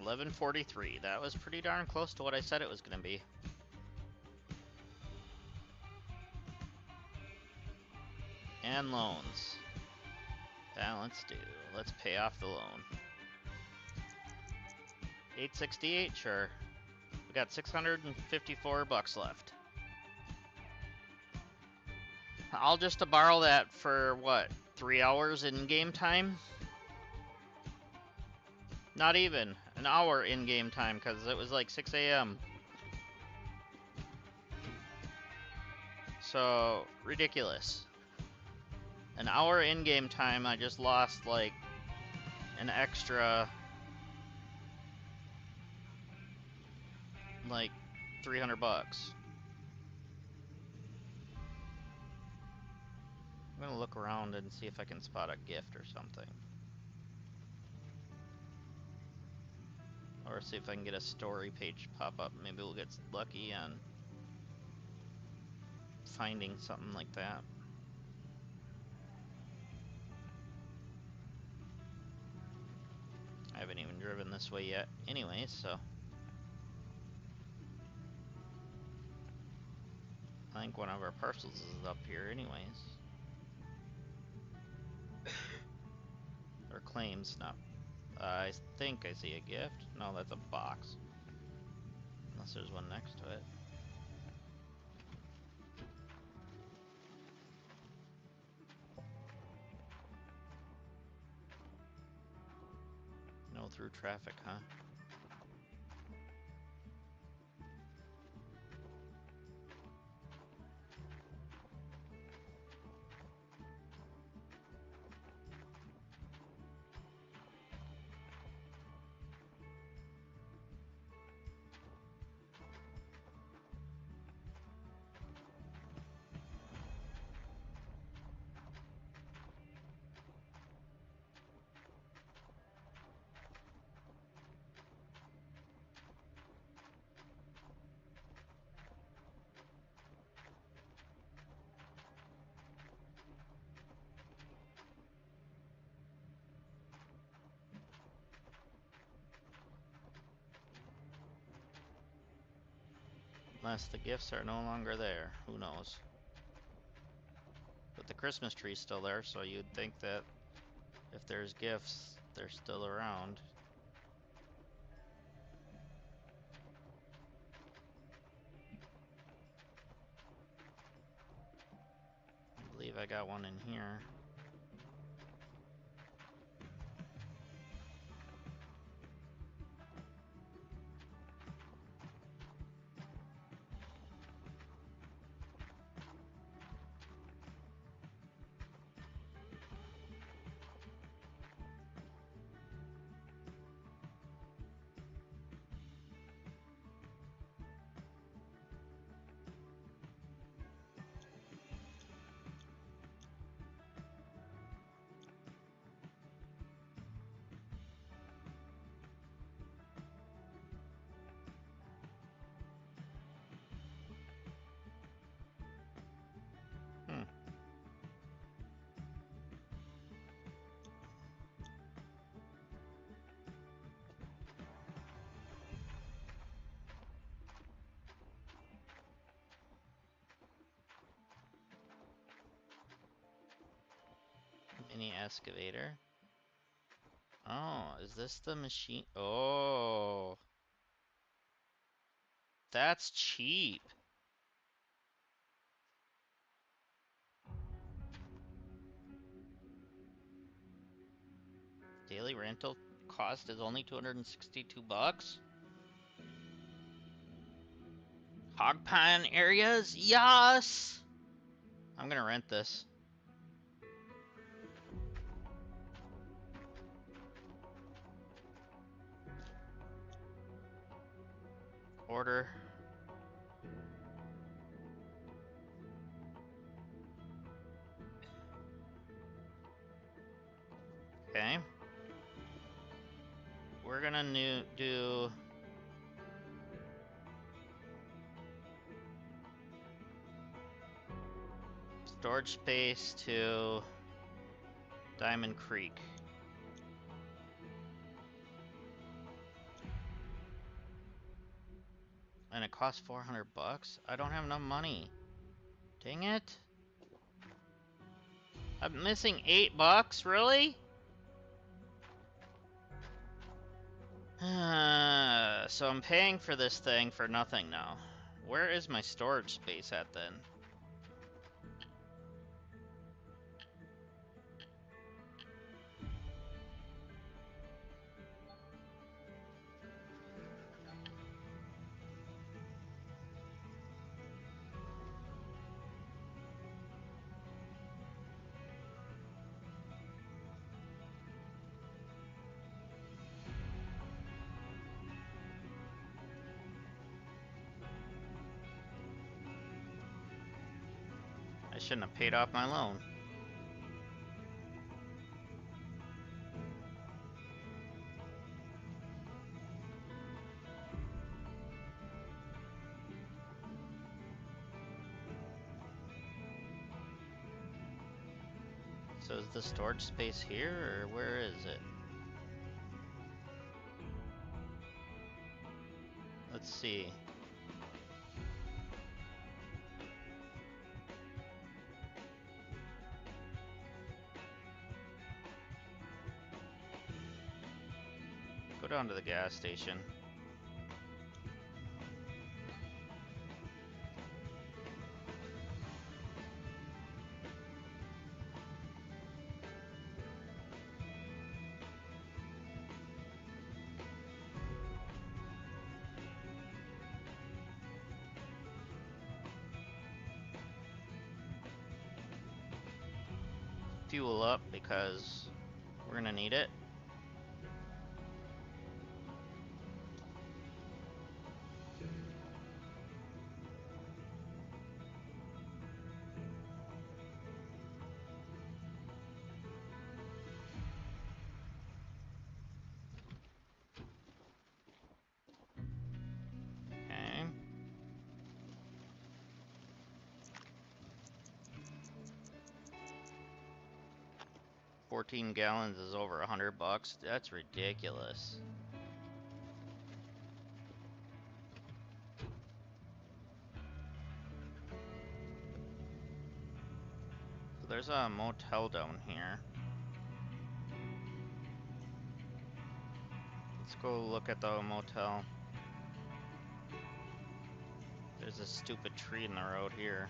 $11.43. That was pretty darn close to what I said it was gonna be. And loans. Balance due. Let's pay off the loan. 868, sure. We got 654 bucks left. I'll just borrow that for what, 3 hours in game time? Not even an hour in game time, because it was like 6 a.m. So ridiculous. An hour in game time, I just lost like an extra like 300 bucks. I'm gonna look around and see if I can spot a gift or something. Or see if I can get a story page pop up. Maybe we'll get lucky on finding something like that. I haven't even driven this way yet anyway, so. I think one of our parcels is up here anyways. Or claims, not. I think I see a gift. No, that's a box. Unless there's one next to it. No through traffic, huh? Unless the gifts are no longer there. Who knows? But the Christmas tree's still there, so you'd think that if there's gifts, they're still around. I believe I got one in here. Mini excavator. Oh, is this the machine? Oh, that's cheap. Daily rental cost is only 262 bucks. Hog pen areas? Yes! I'm gonna rent this. Order. Okay. We're gonna do storage space to Diamond Creek. And it costs 400 bucks? I don't have enough money. Dang it. I'm missing 8 bucks, really? So I'm paying for this thing for nothing now. Where is my storage space at then? I shouldn't have paid off my loan. So is the storage space here, or where is it? Let's see. down to the gas station. Fuel up because we're gonna need it. Okay. 14 gallons is over $100. That's ridiculous. So there's a motel down here. Let's go look at the motel. There's a stupid tree in the road here.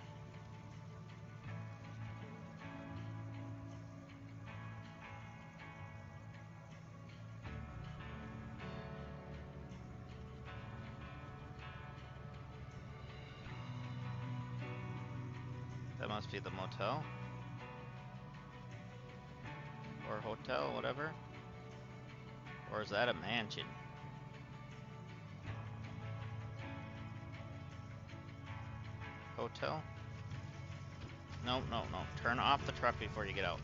That must be the motel. Or hotel, whatever. Or is that a mansion? Hotel? No, no, no. Turn off the truck before you get out.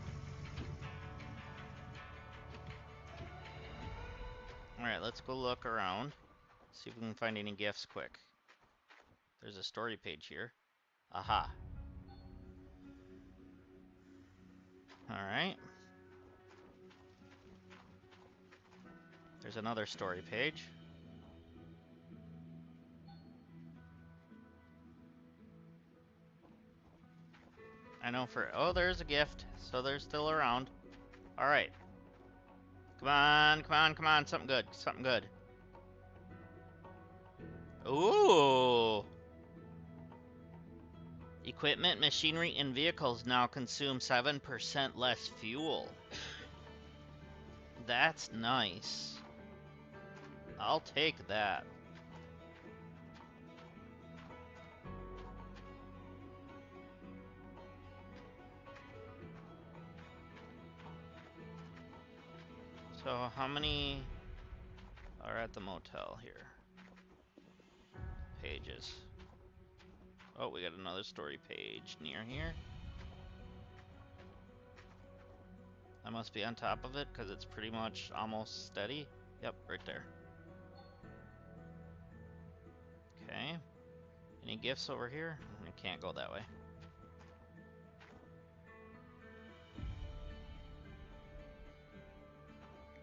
Alright, let's go look around. See if we can find any gifts quick. There's a story page here. Aha. Alright. There's another story page. I know for... Oh, there's a gift. So they're still around. Alright. Come on, come on, come on. Something good. Something good. Ooh! Equipment, machinery, and vehicles now consume 7% less fuel. That's nice. I'll take that. So how many are at the motel here? Pages. Oh, we got another story page near here. I must be on top of it because it's pretty much almost steady. Yep, right there. Okay. Any gifts over here? I can't go that way.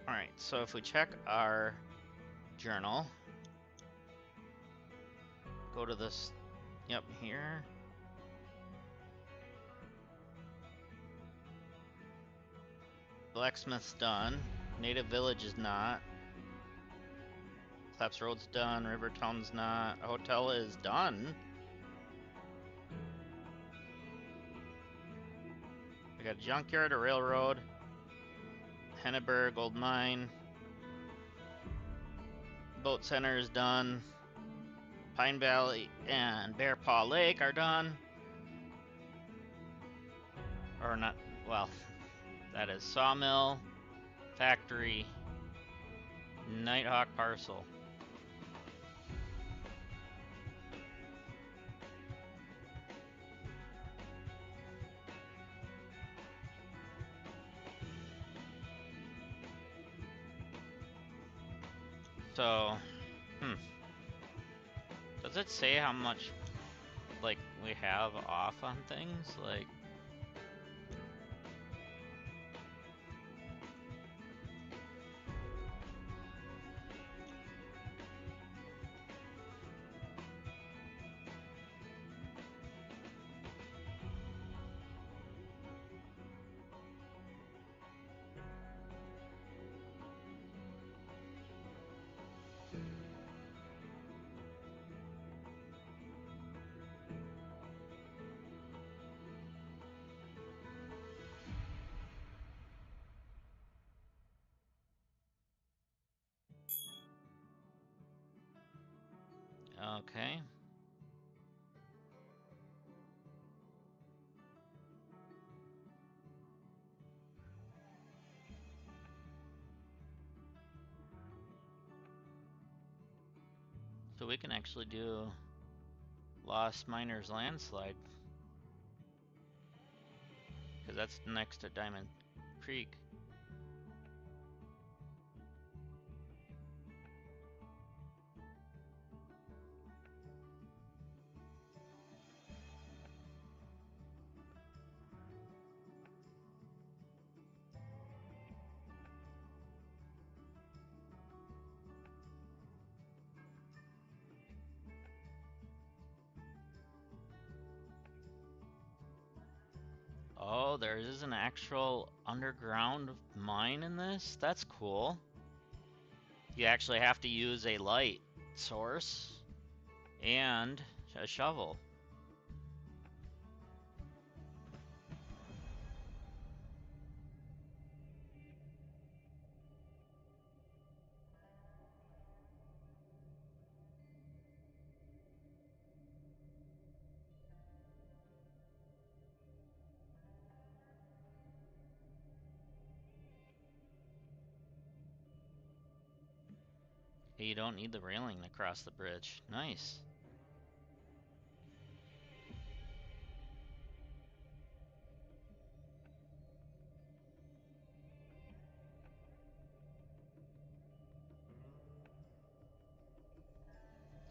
Alright, so if we check our journal, go to this, yep, here. Blacksmith's done. Native Village is not. Claps Road's done. Rivertown's not. Hotel is done. We got a junkyard, a railroad, Henneberg, Gold Mine. Boat Center is done. Pine Valley and Bear Paw Lake are done. Or not, well, that is Sawmill, Factory, Nighthawk Parcel. So, does it say how much, like, we have off on things? Like, Okay. So we can actually do Lost Miners Landslide. Because that's next to Diamond Creek. Oh, there is an actual underground mine in this? That's cool. You actually have to use a light source and a shovel. You don't need the railing to cross the bridge. Nice.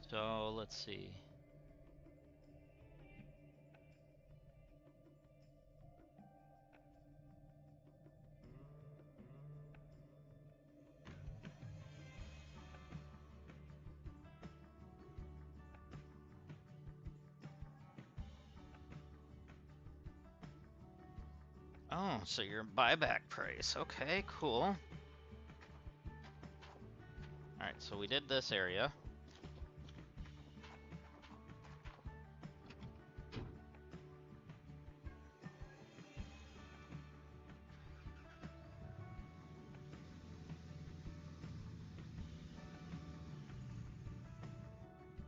So let's see. Oh, so your buyback price. Okay, cool. Alright, so we did this area.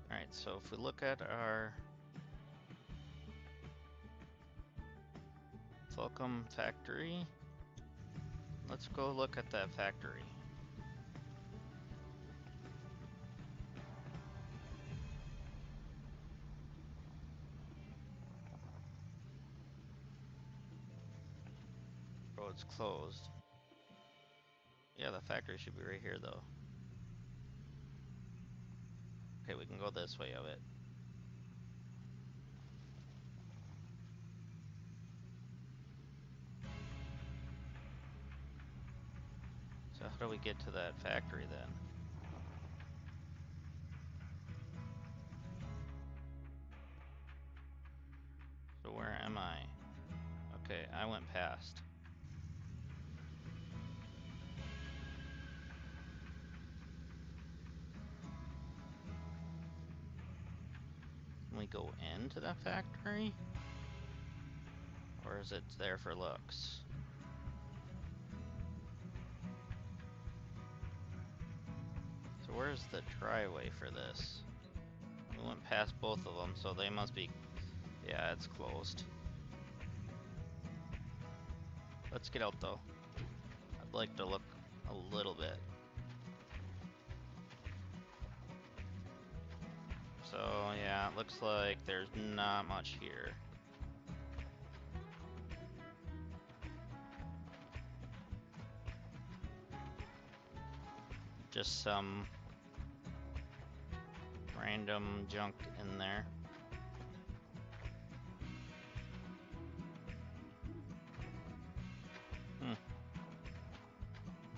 Alright, so if we look at our Fulcum factory, let's go look at that factory. Oh, it's closed. Yeah, the factory should be right here, though. Okay, we can go this way of it. So how do we get to that factory, then? So where am I? Okay, I went past. Can we go into that factory? Or is it there for looks? So where's the driveway for this? We went past both of them, so they must be... Yeah, it's closed. Let's get out, though. I'd like to look a little bit. So, yeah, it looks like there's not much here. Just some random junk in there.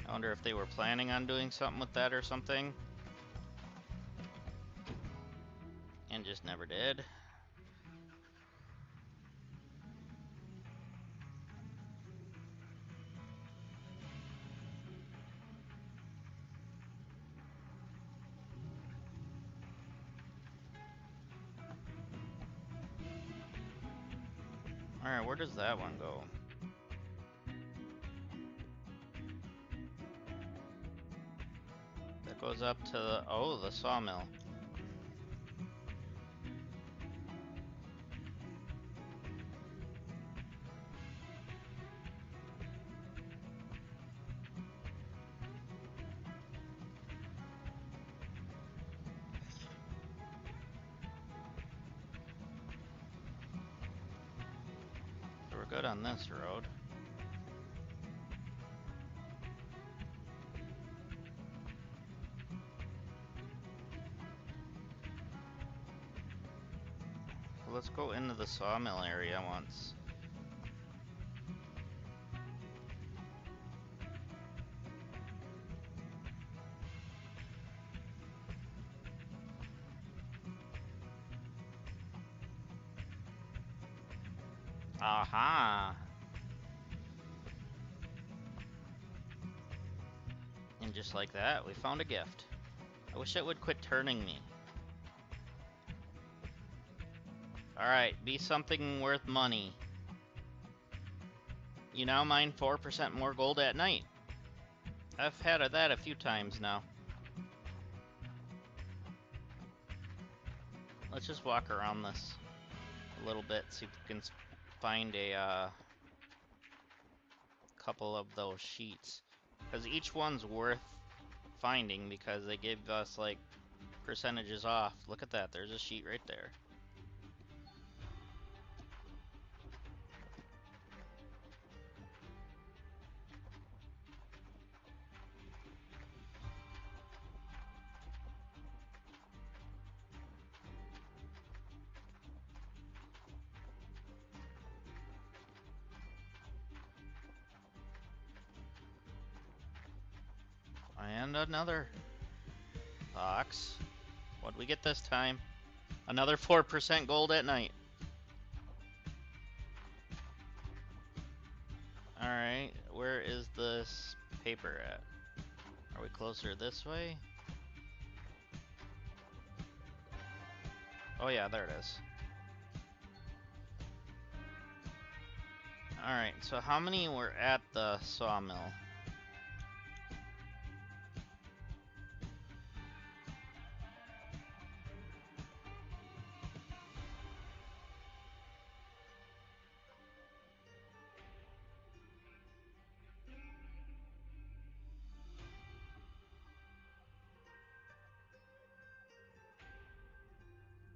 I wonder if they were planning on doing something with that or something. And just never did. Alright, where does that one go? That goes up to the... Oh, the sawmill. good on this road. So let's go into the sawmill area once. Aha! And just like that, we found a gift. I wish it would quit turning me. Alright, be something worth money. You now mine 4% more gold at night. I've had that a few times now. Let's just walk around this a little bit, see if we can find a couple of those sheets. Because each one's worth finding because they give us, like, percentages off. Look at that, there's a sheet right there. And another box. What'd we get this time? Another 4% gold at night. Alright, where is this paper at? Are we closer this way? Oh yeah, there it is. Alright, so how many were at the sawmill?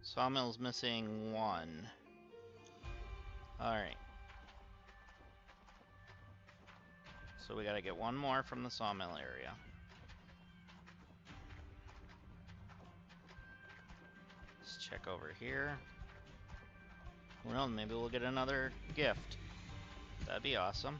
Sawmill's missing 1. Alright. So we gotta get 1 more from the sawmill area. Let's check over here. Well, maybe we'll get another gift. That'd be awesome.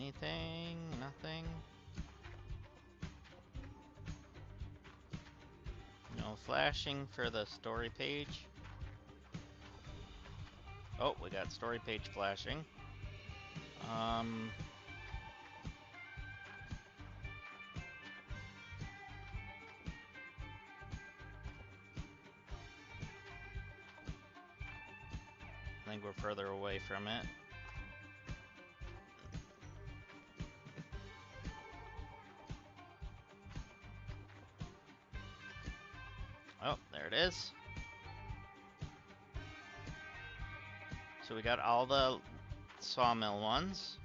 Anything? Nothing? No flashing for the story page. Oh, we got story page flashing. I think we're further away from it. Oh, there it is. So we got all the sawmill ones.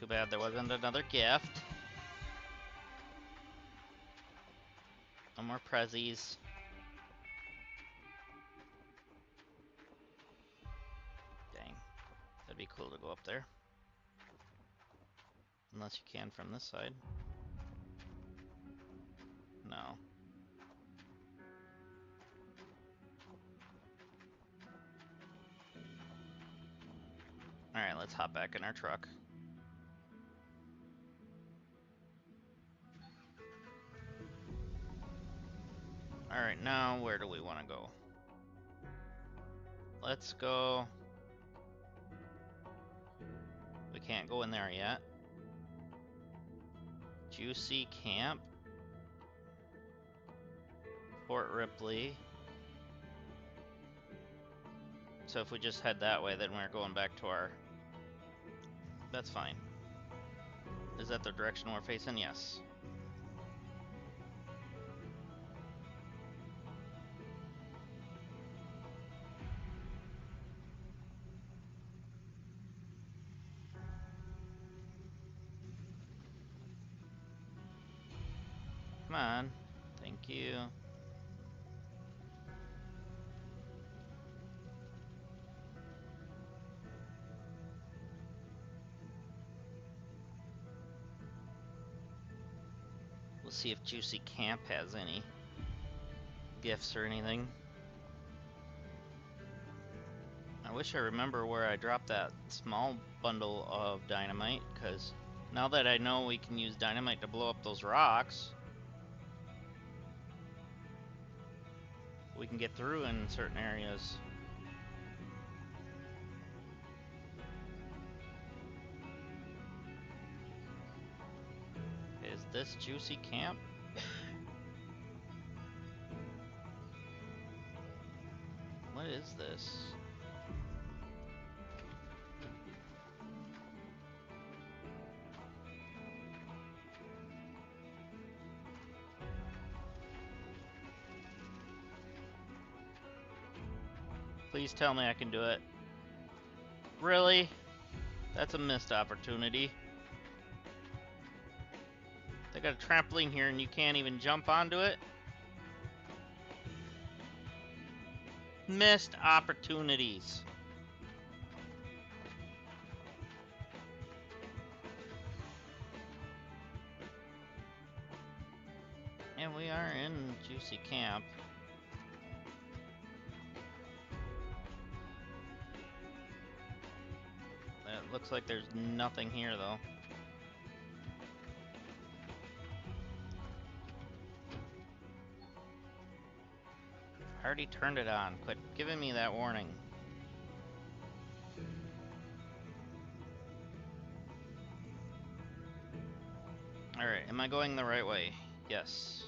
Too bad there wasn't another gift. No more prezzies. Dang. That'd be cool to go up there. Unless you can from this side. No. Alright, let's hop back in our truck. Alright, now where do we want to go? Let's go... We can't go in there yet. Juicy Camp. Fort Ripley. So if we just head that way, then we're going back to our... That's fine. Is that the direction we're facing? Yes. Come on. Thank you. We'll see if Juicy Camp has any gifts or anything. I wish I remember where I dropped that small bundle of dynamite, because now that I know we can use dynamite to blow up those rocks, we can get through in certain areas. Is this Juicy Camp? What is this? Please tell me I can do it. Really? That's a missed opportunity. They got a trampoline here and you can't even jump onto it? Missed opportunities. And we are in Juicy Camp. It looks like there's nothing here though. I already turned it on. Quit giving me that warning. Alright, am I going the right way? Yes.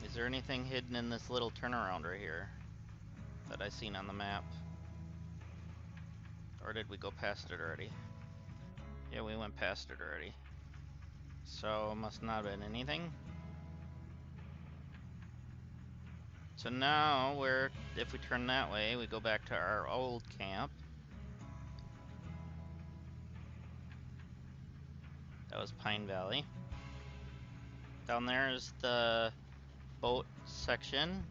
Is there anything hidden in this little turnaround right here that I seen on the map? Or did we go past it already? Yeah, we went past it already. So, must not have been anything. So now, if we turn that way, we go back to our old camp. That was Pine Valley. Down there is the boat section.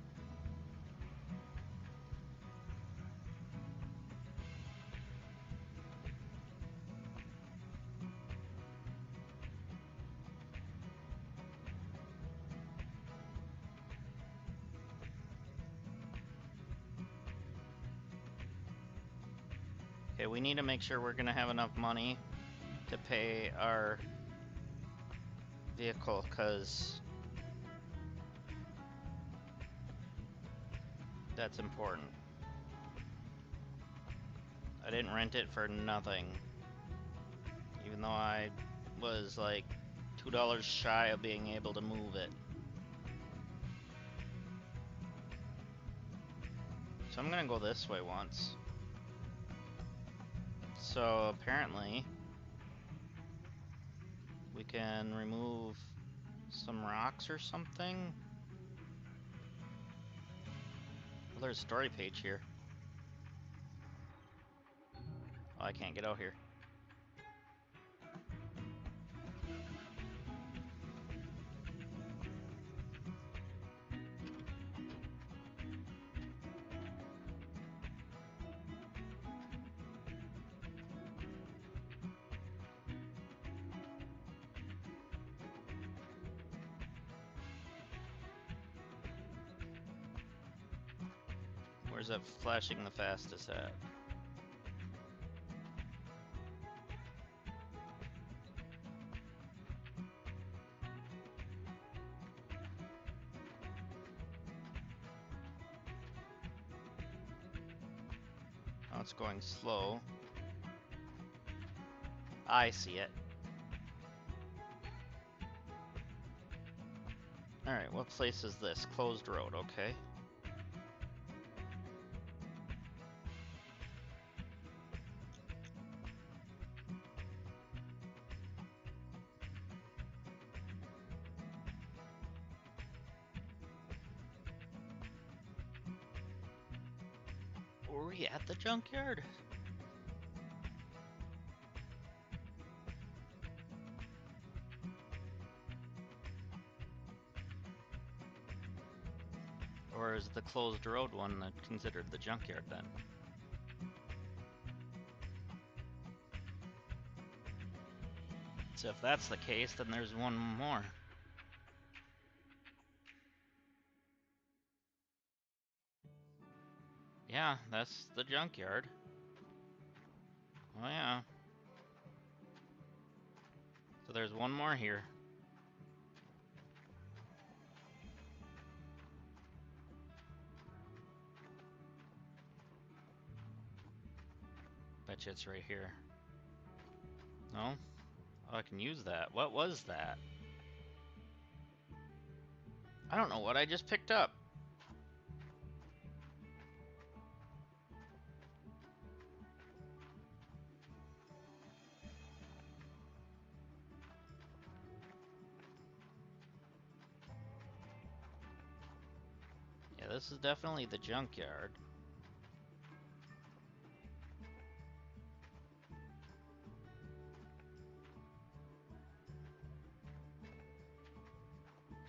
Okay, we need to make sure we're gonna have enough money to pay our vehicle, because that's important. I didn't rent it for nothing, even though I was like $2 shy of being able to move it. So I'm gonna go this way once. So apparently we can remove some rocks or something. Well, there's a story page here. Oh, I can't get out here. Where's that flashing the fastest at? Oh, it's going slow. I see it. Alright, what place is this? Closed road, okay. Were we at the junkyard? Or is the closed road one considered the junkyard then? So if that's the case, then there's one more. Yeah, that's the junkyard. Oh yeah. So there's one more here. Betcha it's right here. No? Oh, I can use that. What was that? I don't know what I just picked up. Yeah, this is definitely the junkyard.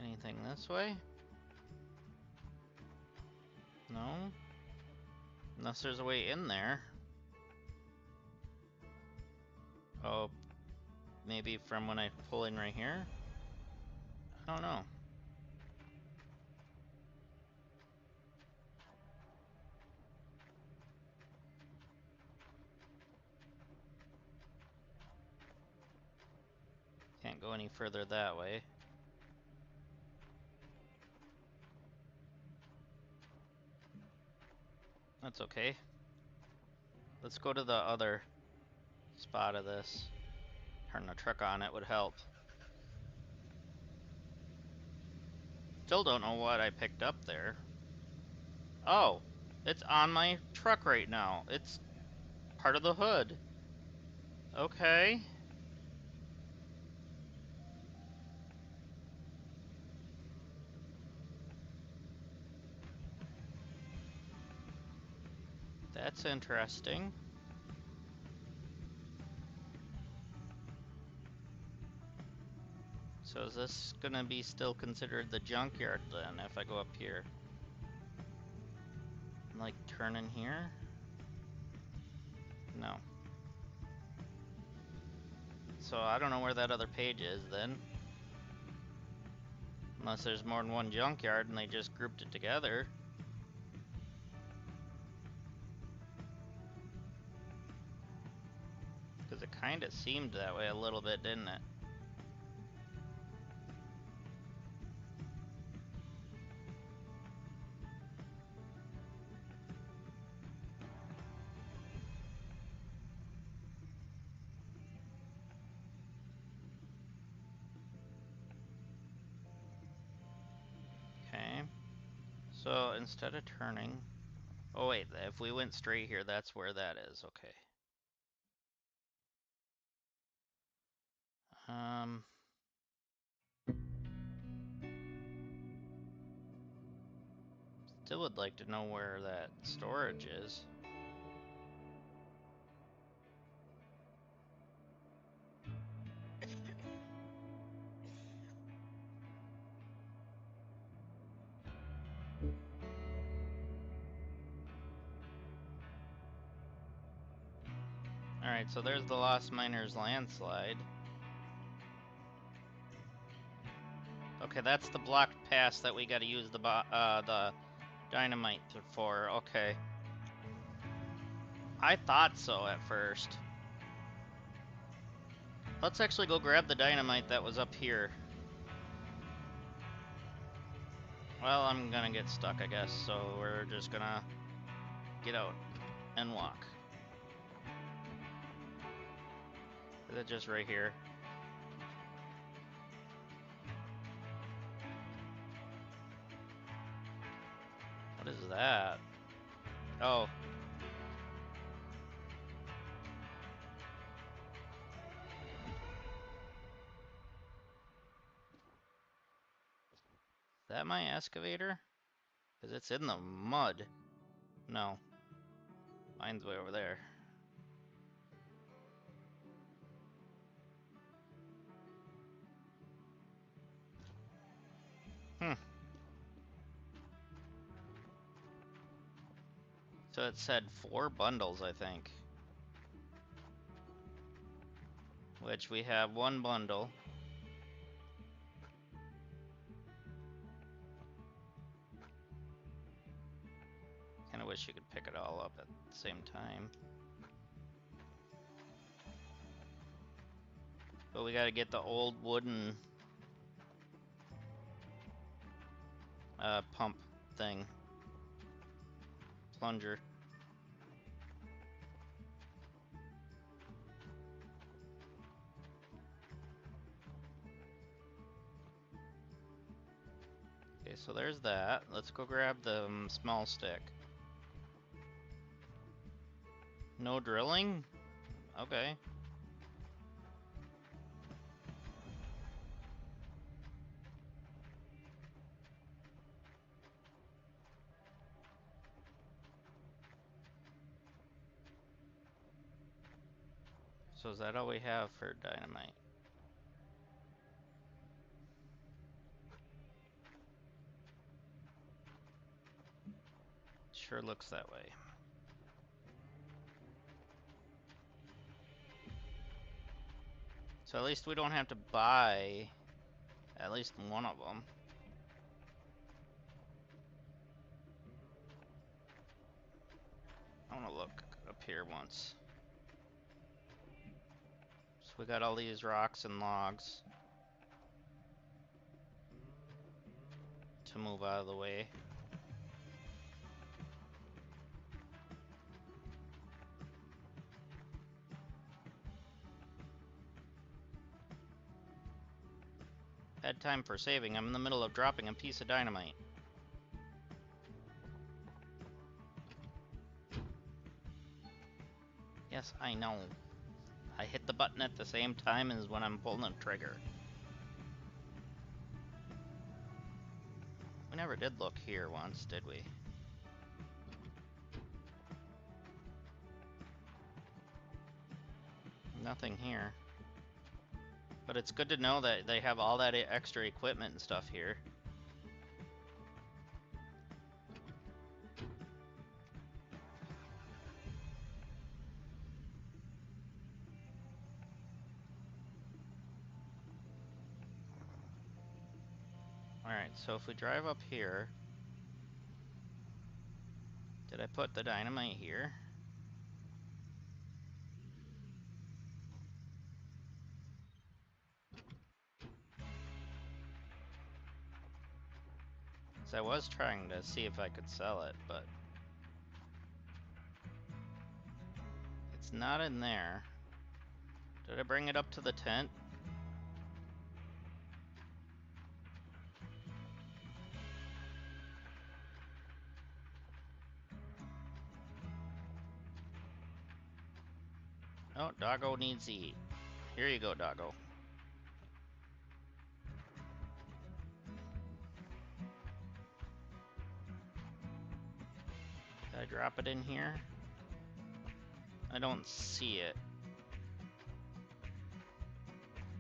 Anything this way? No? Unless there's a way in there. Oh, maybe from when I pull in right here? I don't know. Can't go any further that way. That's okay. Let's go to the other spot of this. Turn the truck on, it would help. Still don't know what I picked up there. Oh, it's on my truck right now. It's part of the hood. Okay. That's interesting. So is this gonna be still considered the junkyard then if I go up here? Like turn in here? No. So I don't know where that other page is then. Unless there's more than one junkyard and they just grouped it together. Because it kind of seemed that way a little bit, didn't it? Okay. So instead of turning... Oh wait, if we went straight here, that's where that is. Okay. Still would like to know where that storage is. Alright, so there's the Lost Miners landslide. Okay, that's the blocked pass that we gotta use the dynamite for. Okay. I thought so at first. Let's actually go grab the dynamite that was up here. Well, I'm gonna get stuck, I guess, so we're just gonna get out and walk. Is it just right here? What is that? Oh. Is that my excavator? Because it's in the mud. No. Mine's way over there. Hmm. So it said 4 bundles, I think. Which we have 1 bundle. Kinda wish you could pick it all up at the same time. But we gotta get the old wooden pump thing. Plunger. Okay, so there's that. Let's go grab the small stick. No drilling? Okay. So is that all we have for dynamite? Sure looks that way. So at least we don't have to buy at least one of them. I want to look up here once. So we got all these rocks and logs to move out of the way. Had time for saving. I'm in the middle of dropping a piece of dynamite. Yes, I know. I hit the button at the same time as when I'm pulling the trigger. We never did look here once, did we? Nothing here. But it's good to know that they have all that extra equipment and stuff here. Alright, so if we drive up here... Did I put the dynamite here? So I was trying to see if I could sell it, but... It's not in there. Did I bring it up to the tent? Oh, Doggo needs to eat. Here you go, Doggo. Did I drop it in here? I don't see it.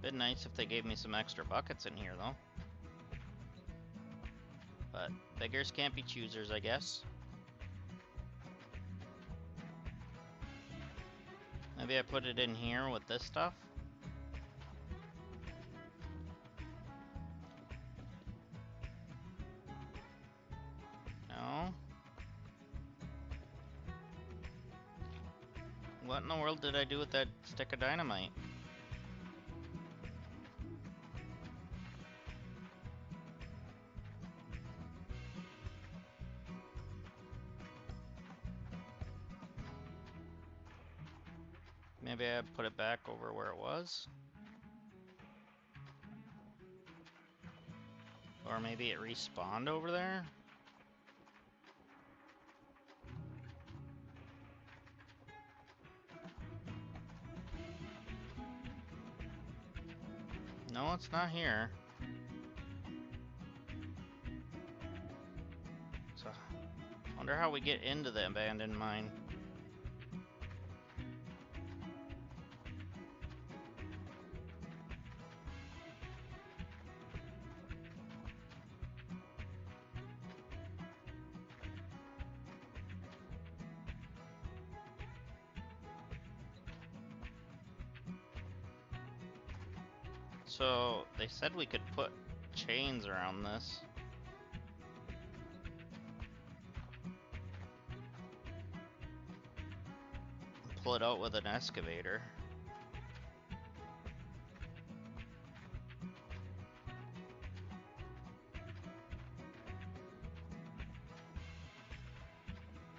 Been nice if they gave me some extra buckets in here, though. But beggars can't be choosers, I guess. Maybe I put it in here with this stuff? No? What in the world did I do with that stick of dynamite? Maybe I put it back over where it was? Or maybe it respawned over there? No, it's not here. So, wonder how we get into the abandoned mine. So they said we could put chains around this. Pull it out with an excavator.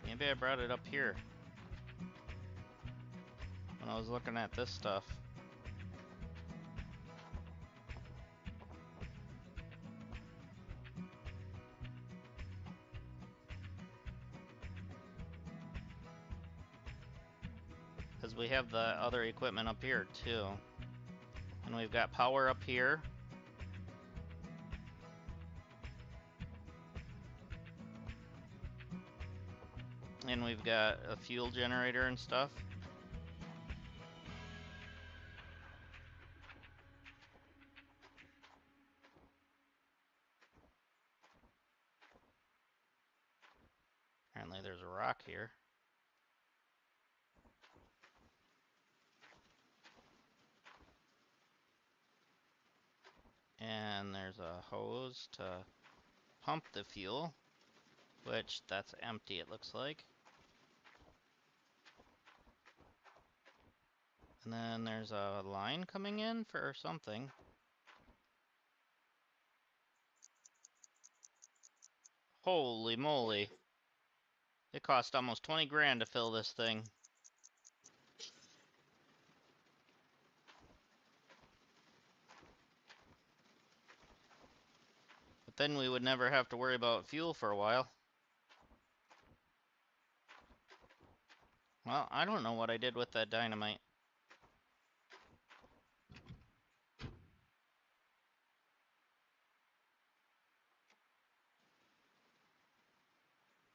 Maybe I brought it up here when I was looking at this stuff. Because we have the other equipment up here too. And we've got power up here. And we've got a fuel generator and stuff. Apparently there's a rock here. And there's a hose to pump the fuel, which that's empty it looks like. And then there's a line coming in for something. Holy moly. It cost almost 20 grand to fill this thing. But then we would never have to worry about fuel for a while. Well, I don't know what I did with that dynamite.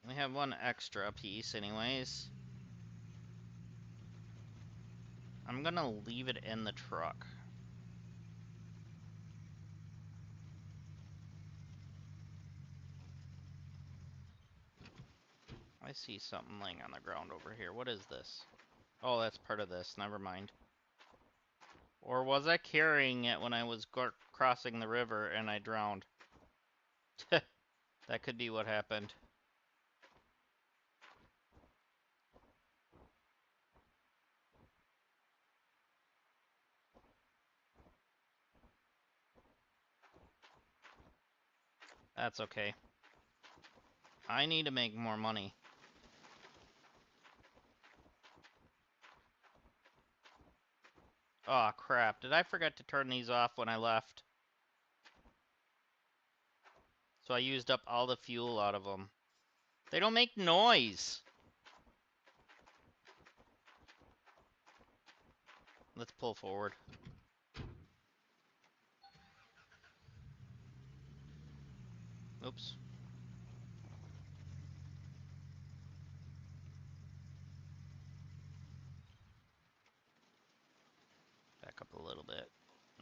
We have one extra piece anyways. I'm gonna leave it in the truck. I see something laying on the ground over here. What is this? Oh, that's part of this. Never mind. Or was I carrying it when I was crossing the river and I drowned? That could be what happened. That's okay. I need to make more money. Aw, crap. Did I forget to turn these off when I left? So I used up all the fuel out of them. They don't make noise! Let's pull forward. Oops. Back up a little bit.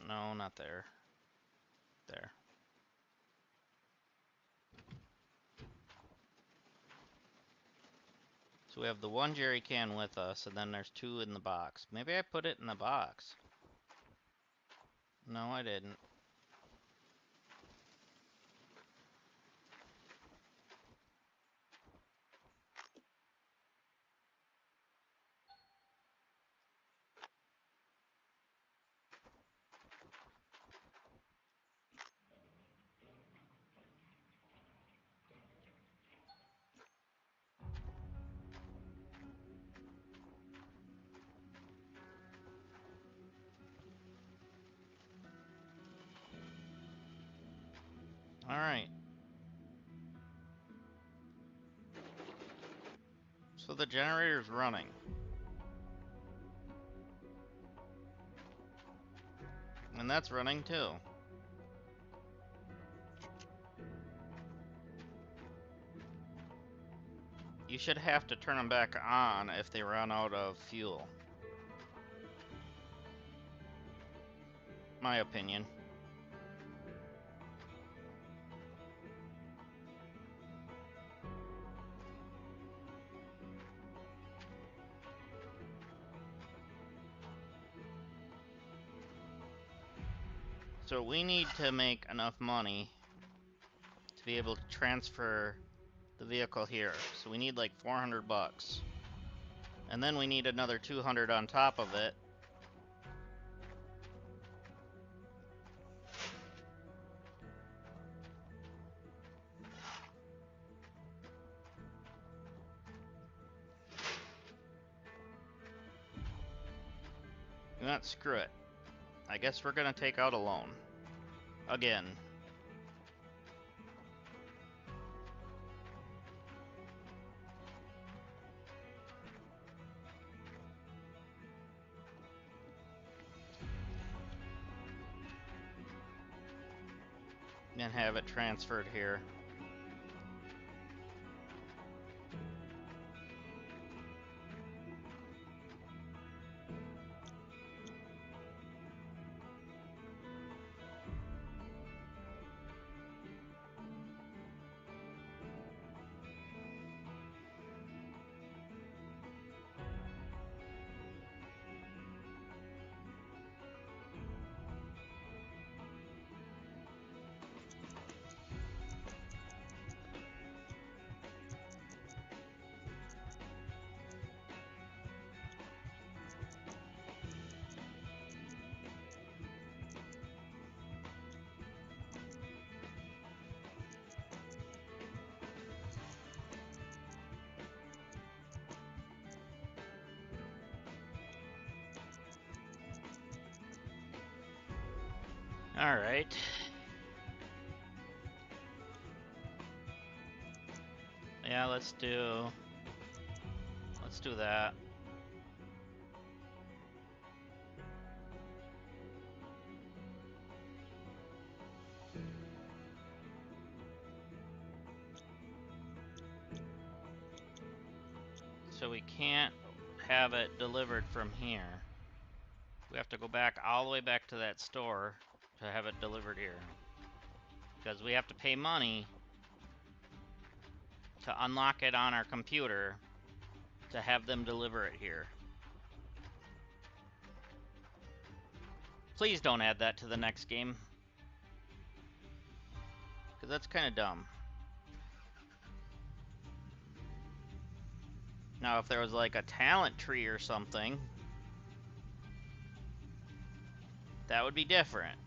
No, not there. There. So we have the one jerry can with us, and then there's two in the box. Maybe I put it in the box. No, I didn't. Alright. So the generator's running. And that's running too. You should have to turn them back on if they run out of fuel. My opinion. So we need to make enough money to be able to transfer the vehicle here. So we need like 400 bucks. And then we need another 200 on top of it. You know what? Screw it. I guess we're gonna take out a loan. Again. And have it transferred here. Alright. Yeah, let's do that. So we can't have it delivered from here. We have to go back all the way back to that store to have it delivered here. Because we have to pay money to unlock it on our computer to have them deliver it here. Please don't add that to the next game. Because that's kind of dumb. Now, if there was like a talent tree or something, that would be different.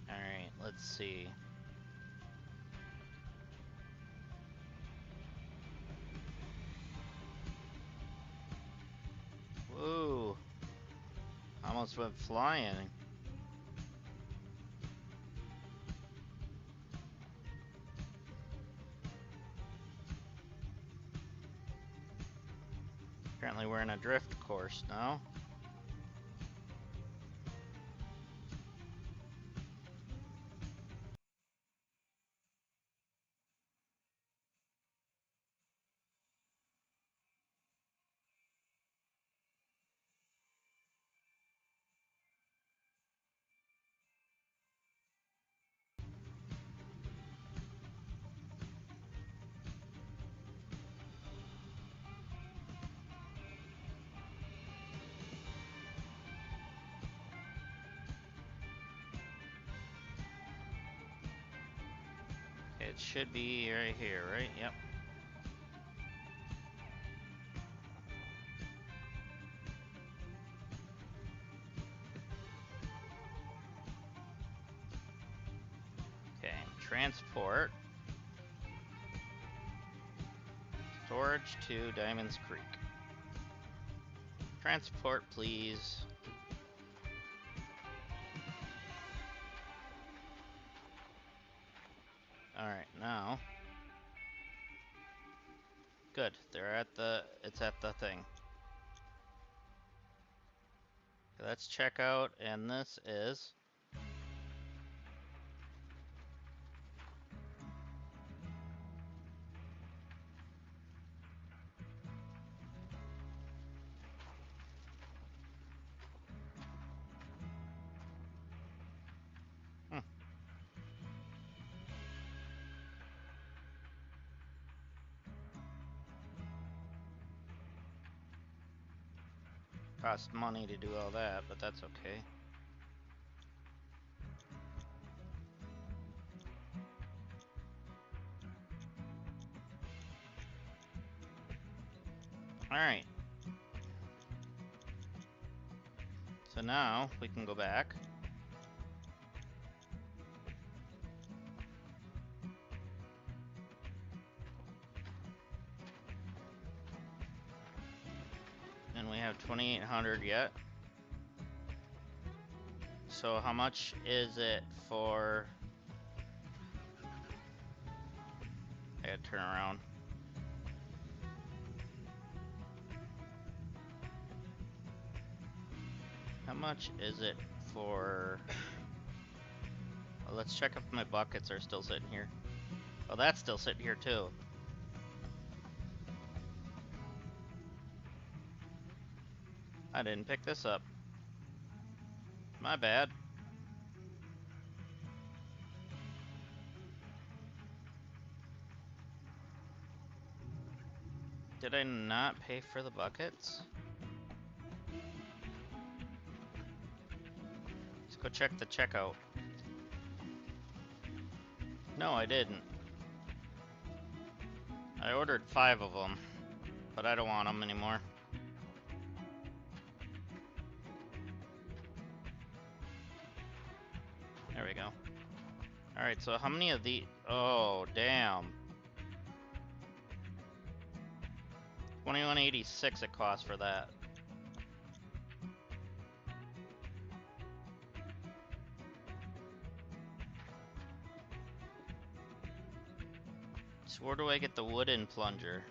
Alright, let's see. Whoa. Almost went flying. Apparently we're in a drift course now. It should be right here, right? Yep. transport storage to Diamonds Creek. Transport, please. Alright, now. Good. They're at the. It's at the thing. Okay, let's check out, and this is. Cost money to do all that, but that's okay. Alright. So now we can go back. And we have 2,800 yet. So how much is it for... I gotta turn around. How much is it for... Well, let's check if my buckets are still sitting here. Oh, that's still sitting here too. I didn't pick this up. My bad. Did I not pay for the buckets? Let's go check the checkout. No, I didn't. I ordered 5 of them, but I don't want them anymore. There we go. Alright, so how many of the... Oh, damn. 2186 it costs for that. So where do I get the wooden plunger?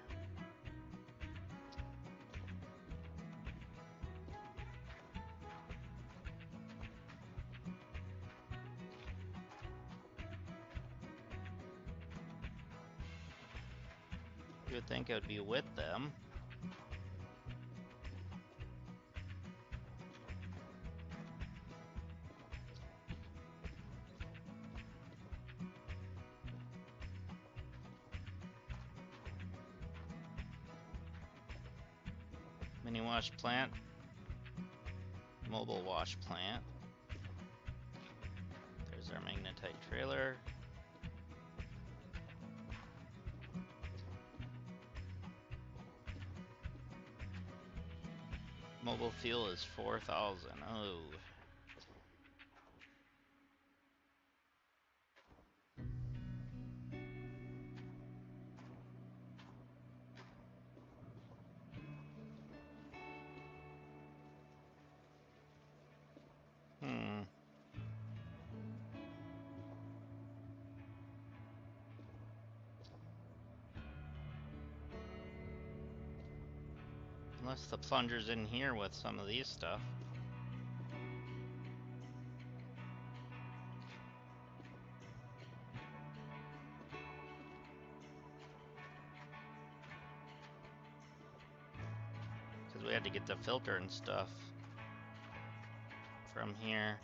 You would think it would be with them. Mini wash plant. Mobile wash plant. There's our magnetite trailer. Mobile fuel is 4,000. Oh. Unless the plunger's in here with some of these stuff. Because we had to get the filter and stuff from here.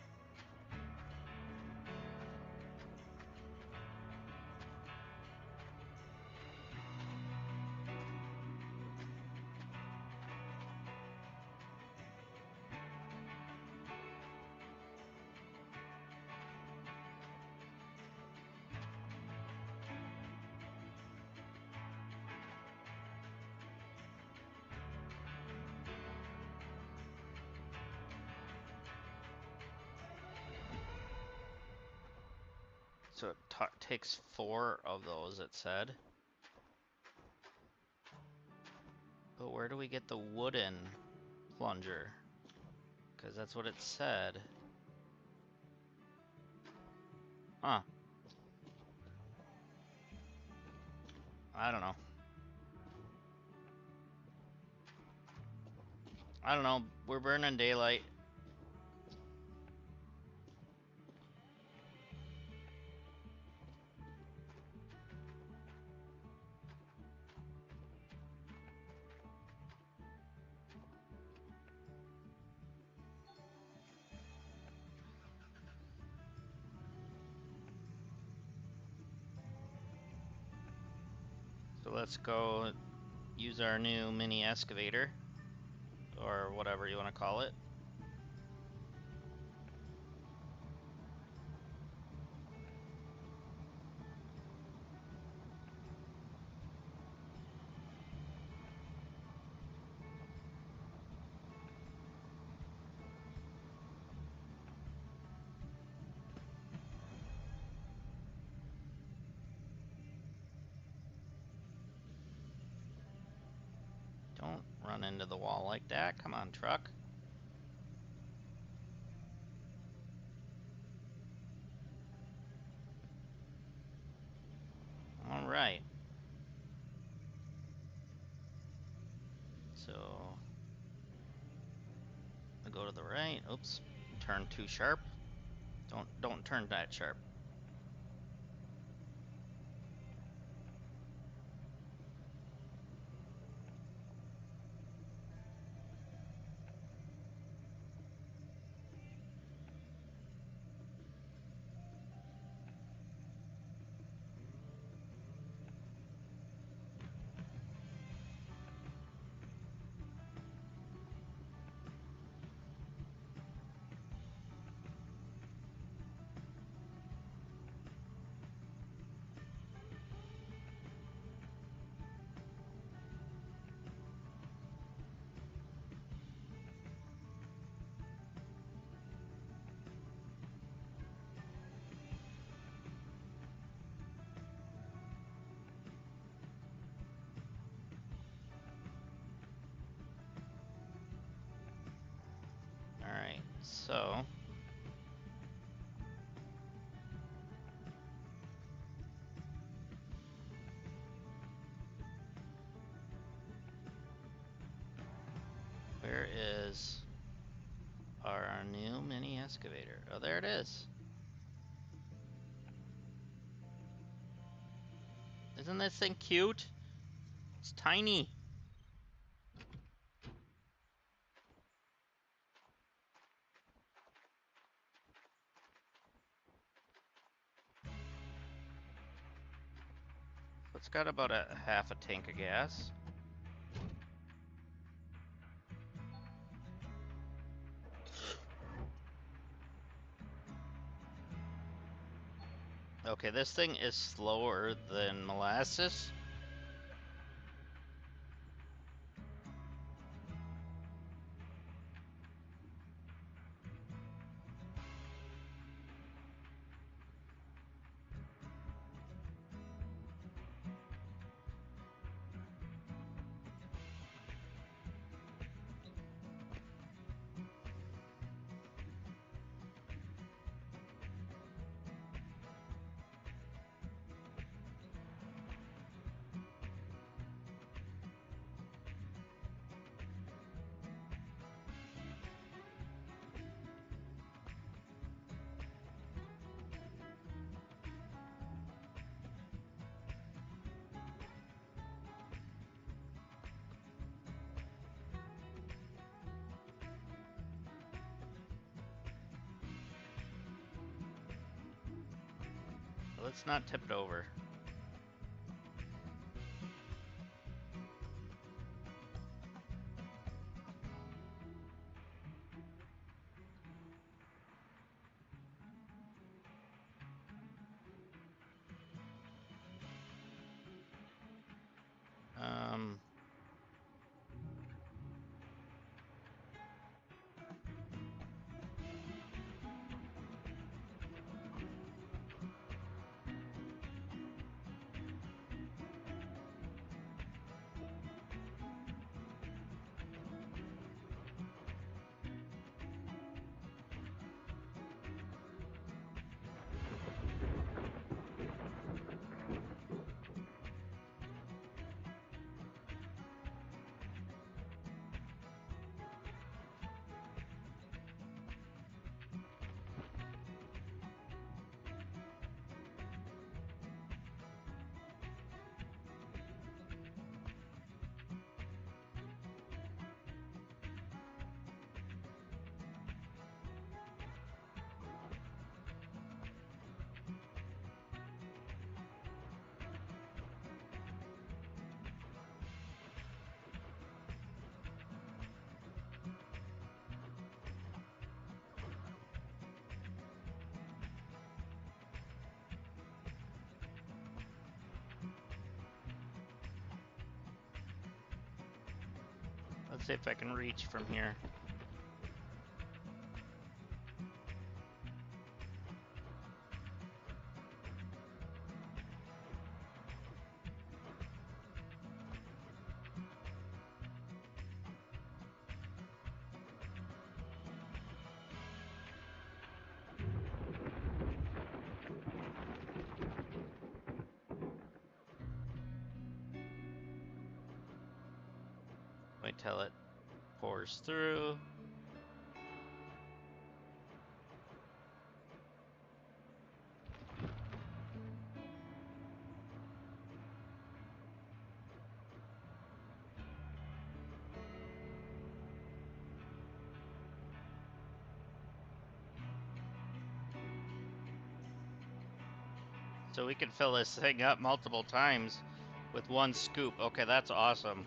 takes 4 of those, it said. But where do we get the wooden plunger? Because that's what it said. Huh. I don't know. I don't know. We're burning daylight. So let's go use our new mini excavator, or whatever you want to call it. Don't run into the wall like that. Come on, truck. All right. So I go to the right. Oops. Turn too sharp. Don't turn that sharp. All right. So where is our new mini excavator? Oh, there it is. Isn't this thing cute? It's tiny. It's got about a half a tank of gas. Okay, this thing is slower than molasses. Let's not tip it over. Um, Let's see if I can reach from here. Wait till it pours through. So we can fill this thing up multiple times with one scoop. Okay, that's awesome.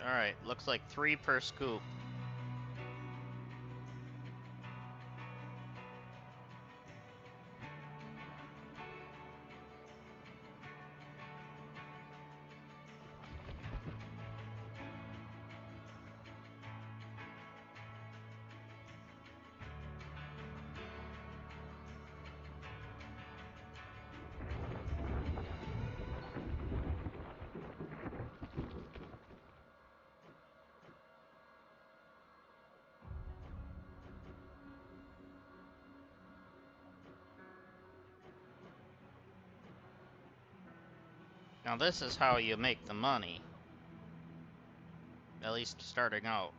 Alright, looks like 3 per scoop. Now this is how you make the money. At least starting out.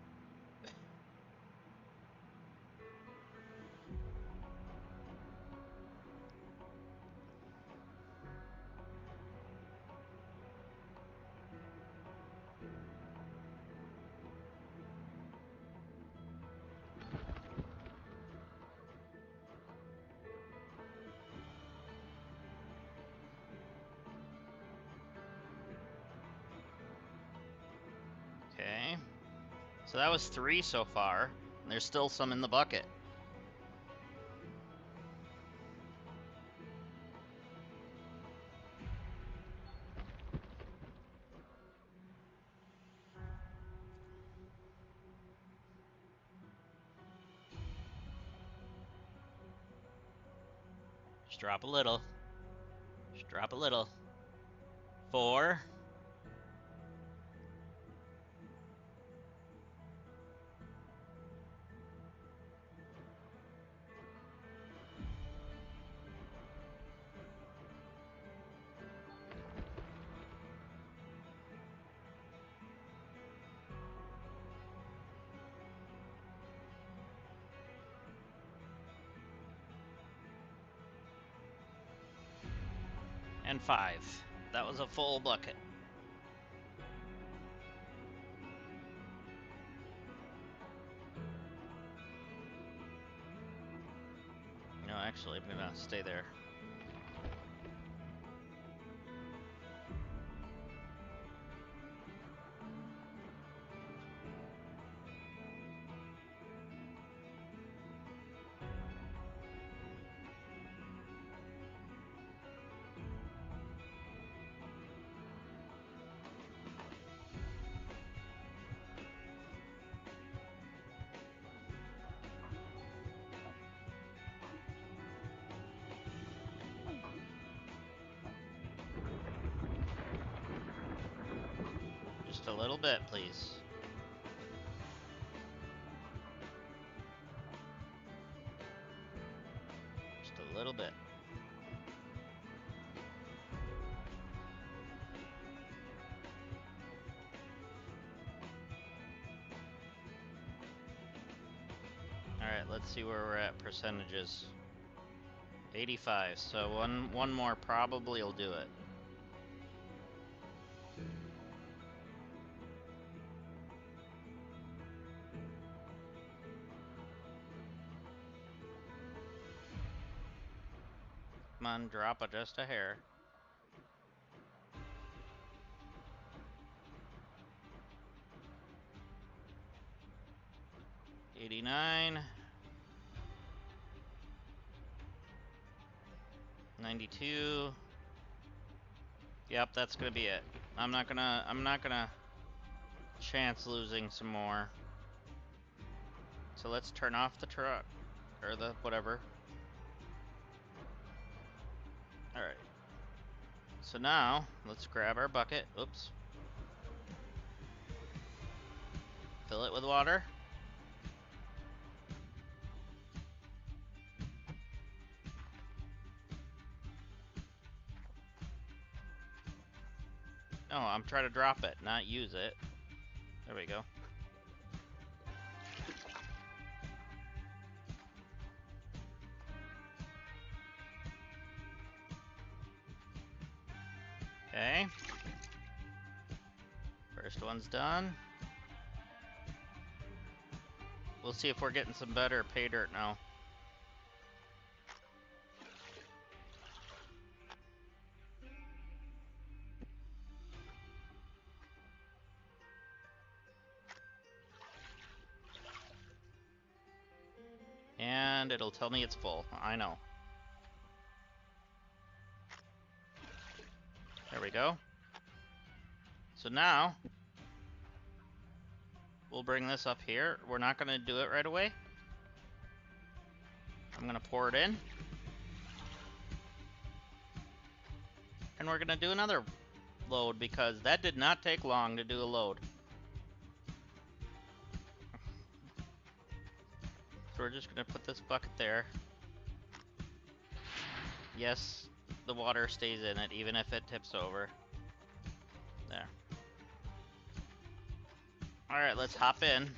Okay. So that was 3 so far. And there's still some in the bucket. Just drop a little. Just drop a little. 4. And 5. That was a full bucket. No, actually, I'm gonna stay there. Just a little bit, please. Just a little bit. Alright, let's see where we're at percentages. 85, so one more probably will do it. Come on, drop just a hair. 89. 92. Yep, that's gonna be it. I'm not gonna chance losing some more. So let's turn off the truck. Or the whatever. Alright. So now, let's grab our bucket. Oops. Fill it with water. No, I'm trying to drop it, not use it. There we go. Okay. First one's done. We'll see if we're getting some better pay dirt now. And it'll tell me it's full. I know. There we go. So now, we'll bring this up here. We're not going to do it right away. I'm going to pour it in. And we're going to do another load because that did not take long to do a load. So we're just going to put this bucket there. Yes, the water stays in it even if it tips over. There. Alright, let's hop in.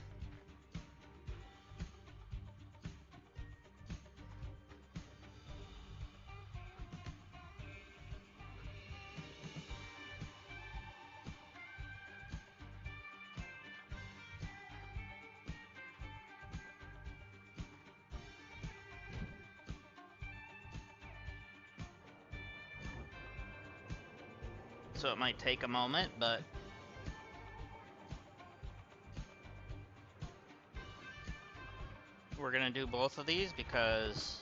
So it might take a moment, but we're gonna do both of these because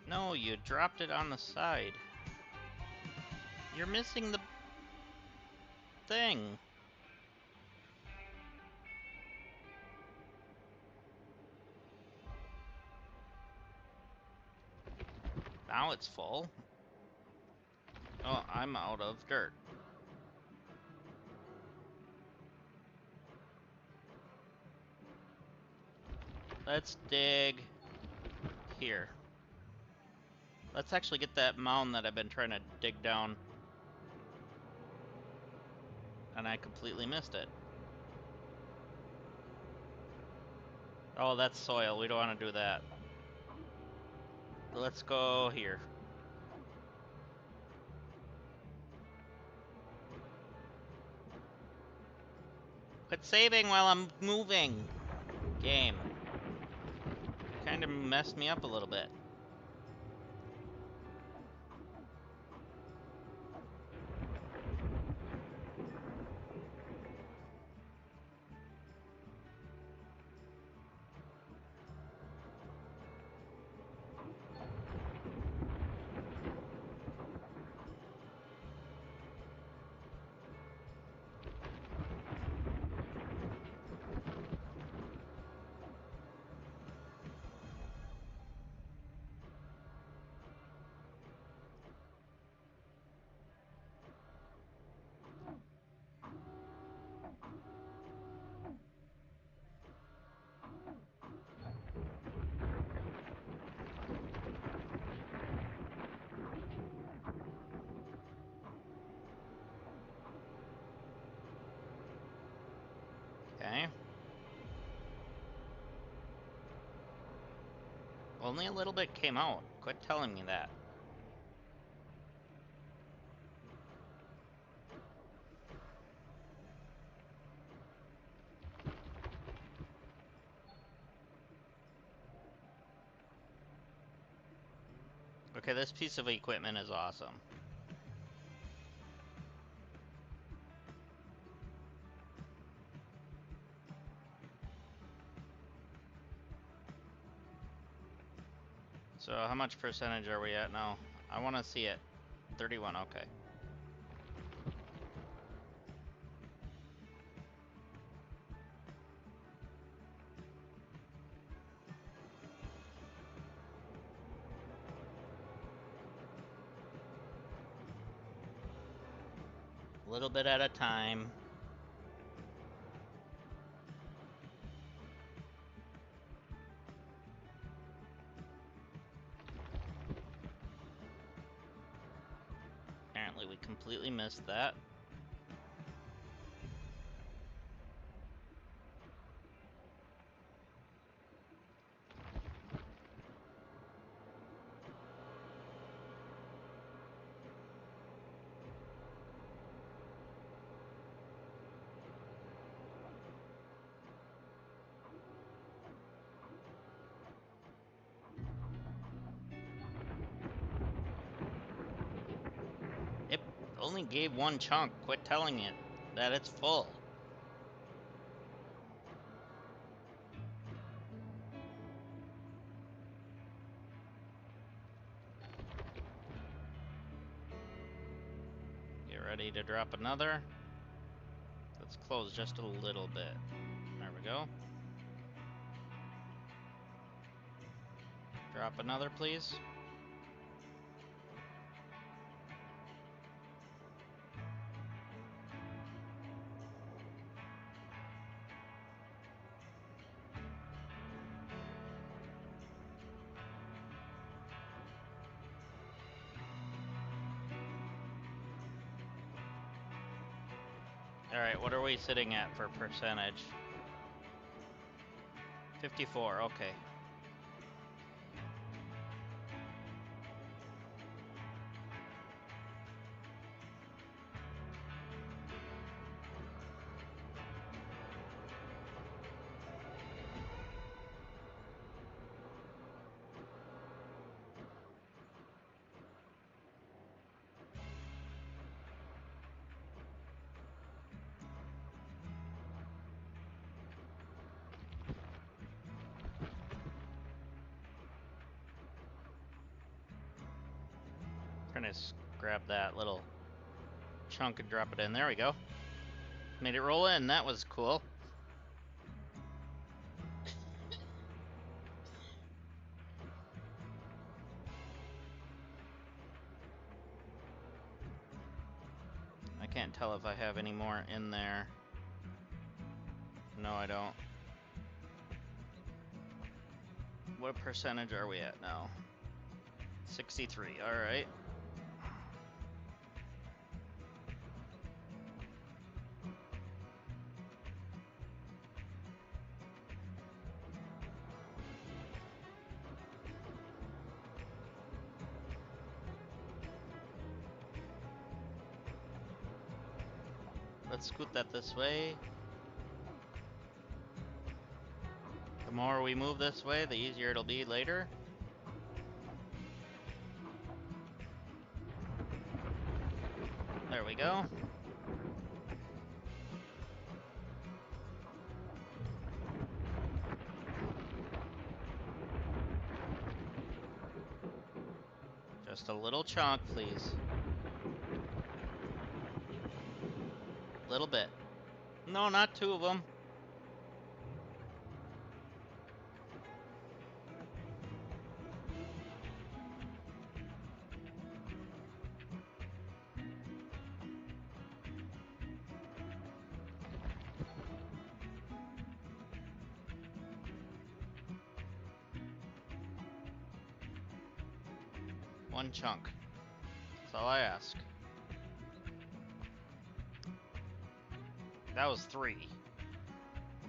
no, you dropped it on the side. You're missing the thing. Now it's full. Oh, I'm out of dirt. Let's dig here. Let's actually get that mound that I've been trying to dig down. And I completely missed it. Oh, that's soil. We don't want to do that. Let's go here. Quit saving while I'm moving. Game. Kind of messed me up a little bit. Okay. Only a little bit came out. Quit telling me that. Okay, this piece of equipment is awesome. So how much percentage are we at now? I want to see it. 31, okay. A little bit at a time. Apparently we completely missed that. It only gave one chunk. Quit telling it that it's full. Get ready to drop another. Let's close just a little bit. There we go. Drop another, please. Alright, what are we sitting at for percentage? 54, okay. Trying to grab that little chunk and drop it in. There we go. Made it roll in. That was cool. I can't tell if I have any more in there. No, I don't. What percentage are we at now? 63, alright. Let's scoot that this way. The more we move this way, the easier it'll be later. There we go. Just a little chunk, please. Little bit. No, not two of them. One chunk. That's all I ask. That was 3.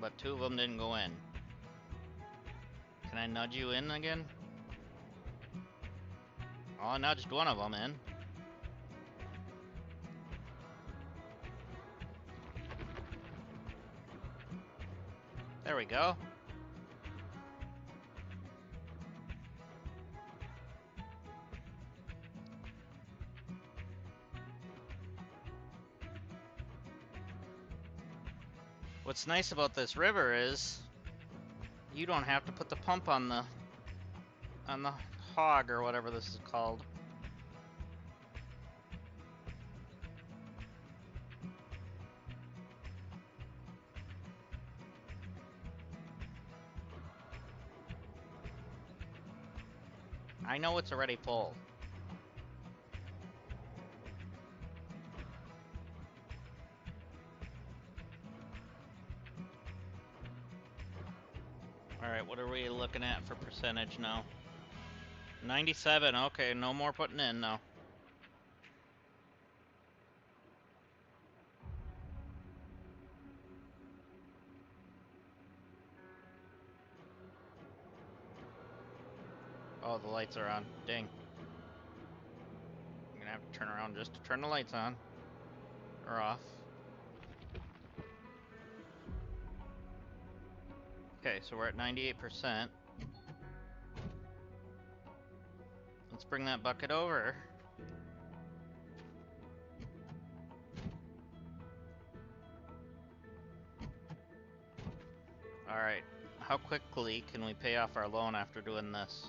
But 2 of them didn't go in. Can I nudge you in again? Oh, I nudged one of them in. There we go. What's nice about this river is you don't have to put the pump on the hog or whatever this is called. I know it's already full. Alright, what are we looking at for percentage now? 97, okay, no more putting in now. Oh, the lights are on. Dang. I'm gonna have to turn around just to turn the lights on. Or off. Okay, so we're at 98%. Let's bring that bucket over. Alright, how quickly can we pay off our loan after doing this?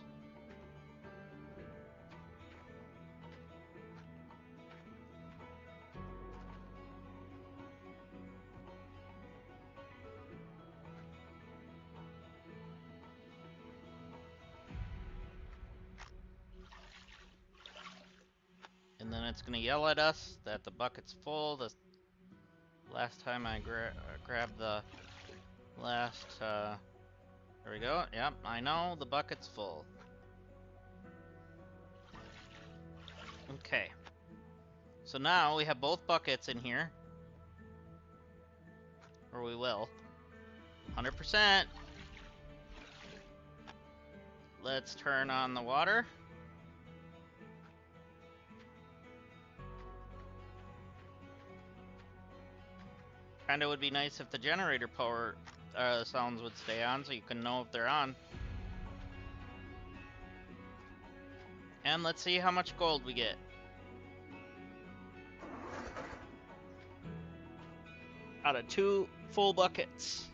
And then it's gonna yell at us that the bucket's full. The last time I grabbed the last, there we go. Yep, I know, the bucket's full. Okay. So now we have both buckets in here. Or we will. 100%. Let's turn on the water. Kinda would be nice if the generator power sounds would stay on so you can know if they're on. And let's see how much gold we get. Out of 2 full buckets.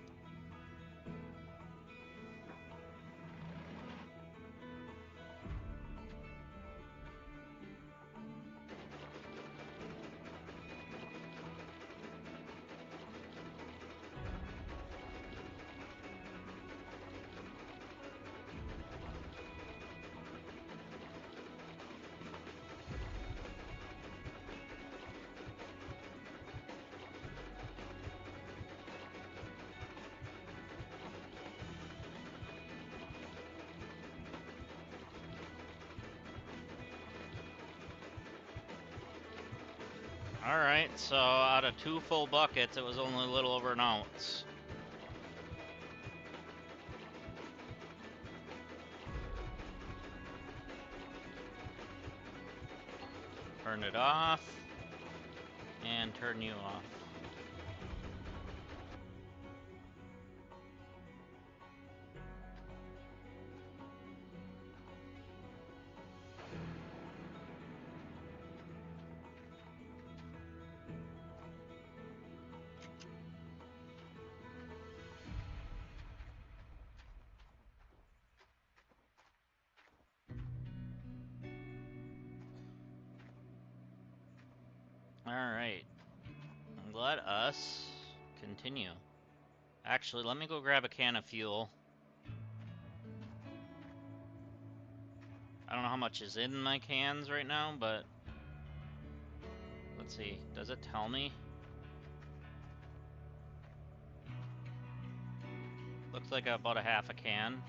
Alright, so out of 2 full buckets, it was only a little over an ounce. Turn it off. And turn you off. Alright. Let us continue. Actually, let me go grab a can of fuel. I don't know how much is in my cans right now, but let's see. Does it tell me? Looks like about a half a can.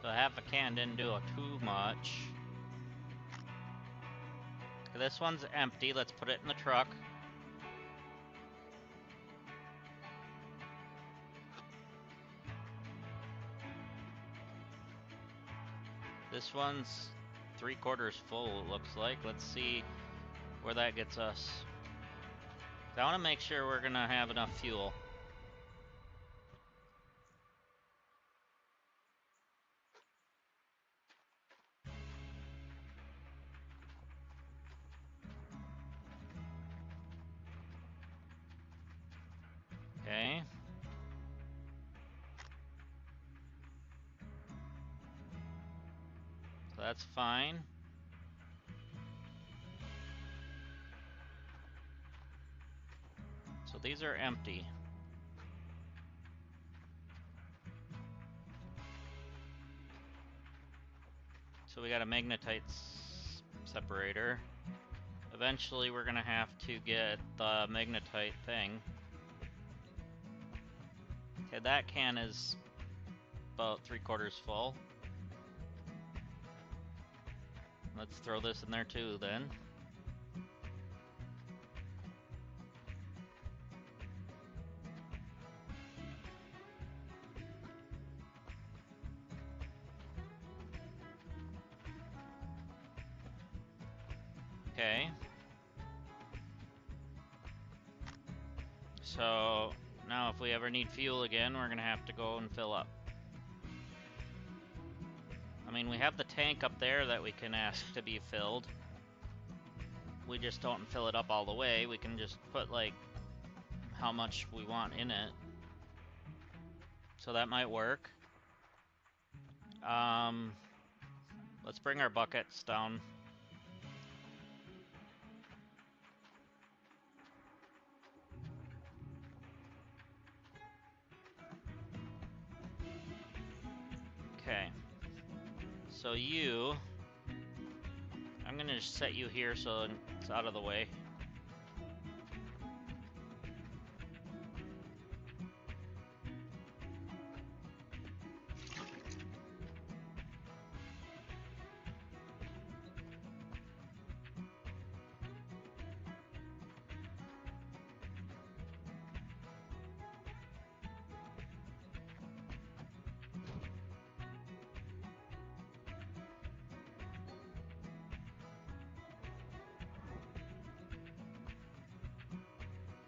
So half a can didn't do too much. This one's empty. Let's put it in the truck. This one's 3/4 full, it looks like. Let's see where that gets us. I want to make sure we're gonna have enough fuel. that's fine. So these are empty. So we got a magnetite separator. Eventually we're gonna have to get the magnetite thing. Okay, that can is about 3/4 full. Let's throw this in there too then. Okay. So now if we ever need fuel again, we're gonna have to go and fill up. I mean, we have the tank up there that we can ask to be filled. We just don't fill it up all the way. We can just put like how much we want in it. So that might work. Let's bring our buckets down. Okay. So I'm gonna just set you here so it's out of the way.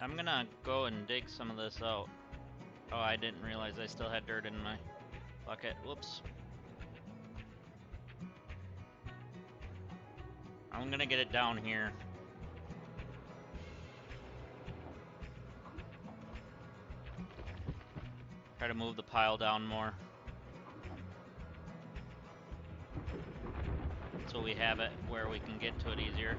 I'm gonna go and dig some of this out. Oh, I didn't realize I still had dirt in my bucket. Whoops. I'm gonna get it down here. Try to move the pile down more, so we have it where we can get to it easier.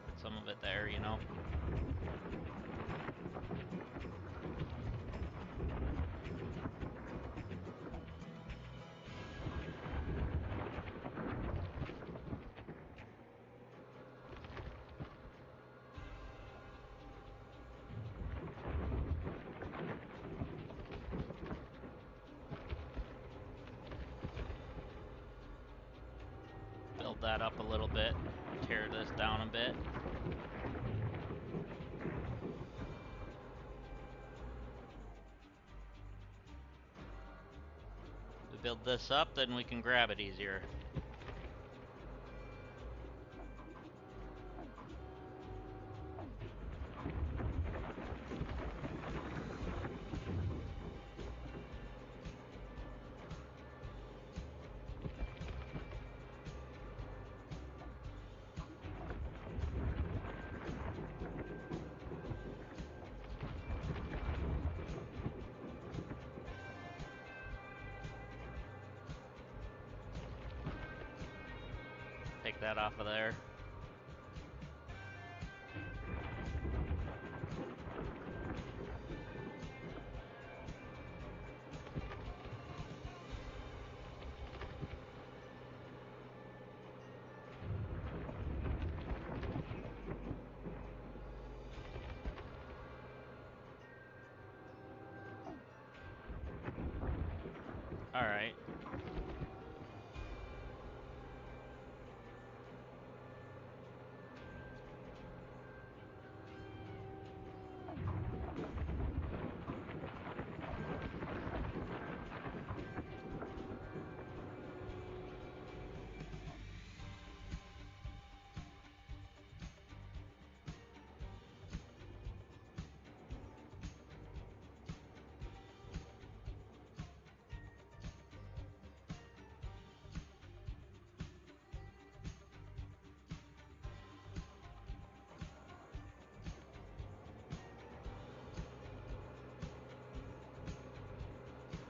Put some of it there, you know. Build that up a little bit, tear this down a bit. We build this up, then we can grab it easier. Take that off of there. Alright.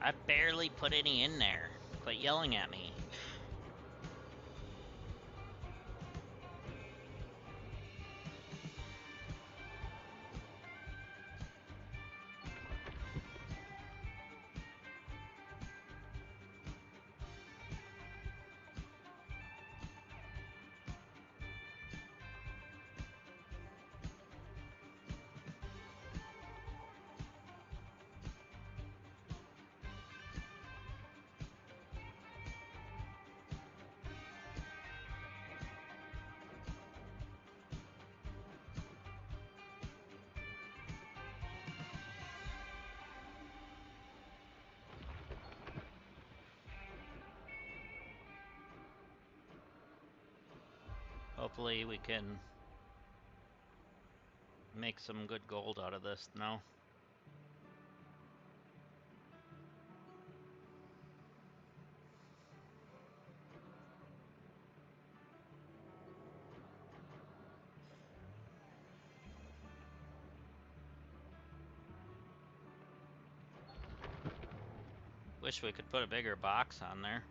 I barely put any in there. Quit yelling at me. Hopefully we can make some good gold out of this now. Wish we could put a bigger box on there.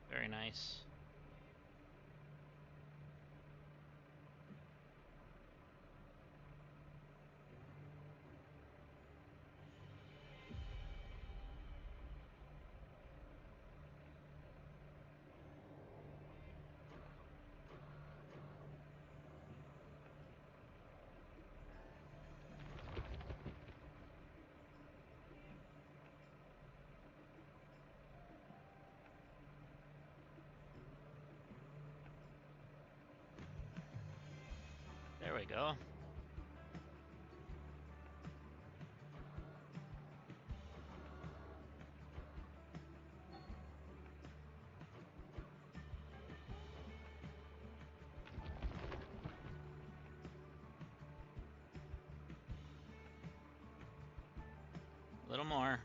Very nice. There we go. A little more.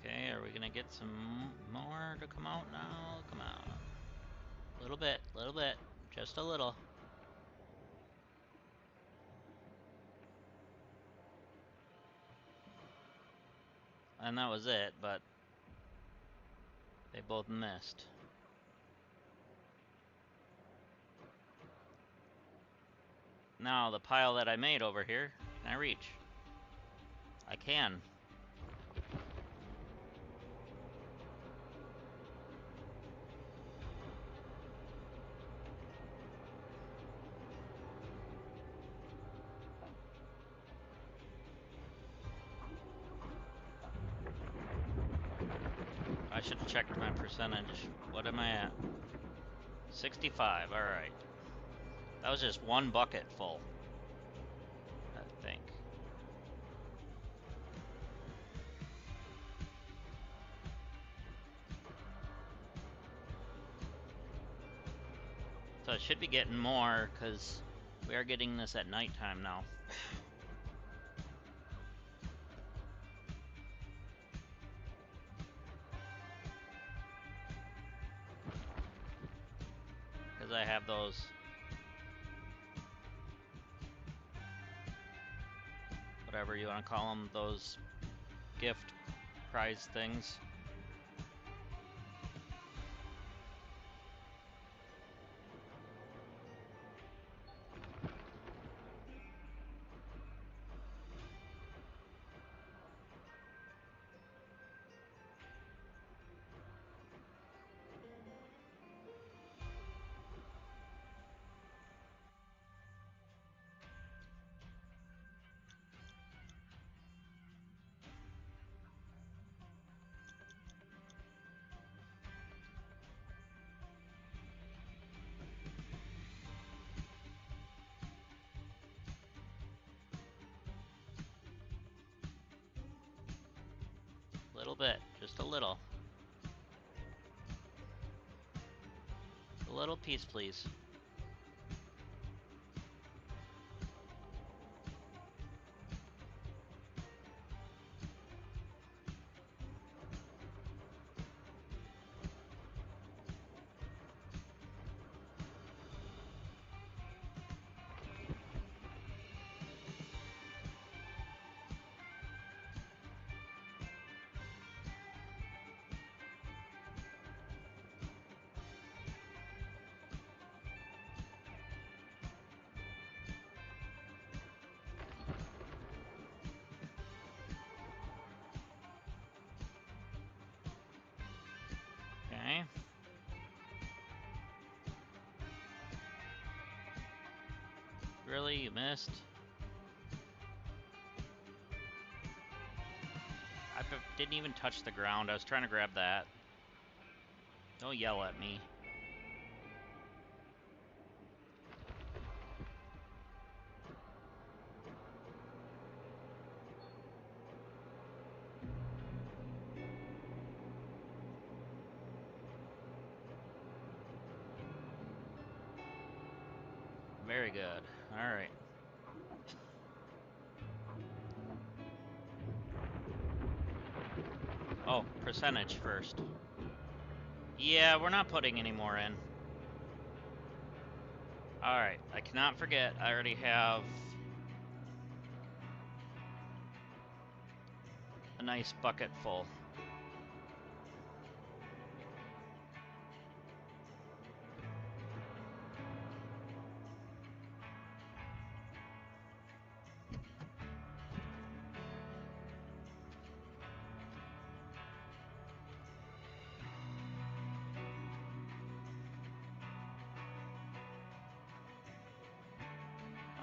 Okay, are we gonna get some more to come out now? Come on. Little bit, just a little. And that was it, but they both missed. Now, the pile that I made over here, can I reach? I can. I should have checked my percentage. What am I at? 65, alright. That was just one bucket full, I think. So I should be getting more, because we are getting this at nighttime now. I have those whatever you want to call them, those gift prize things. A little bit, just a little. A little piece, please. Okay. Really? You missed? I didn't even touch the ground. I was trying to grab that. Don't yell at me. Very good. Alright. Oh, percentage first. Yeah, we're not putting any more in. Alright, I cannot forget, I already have a nice bucket full.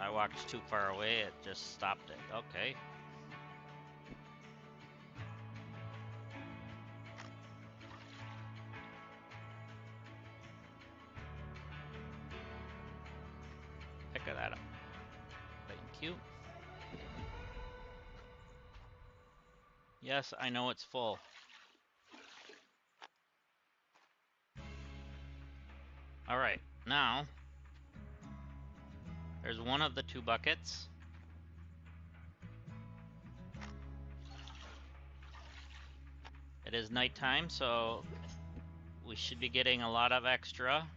I walked too far away, it just stopped it. Okay. Pick that up. Thank you. Yes, I know it's full. Alright, now there's one of the two buckets. It is nighttime, so we should be getting a lot of extra.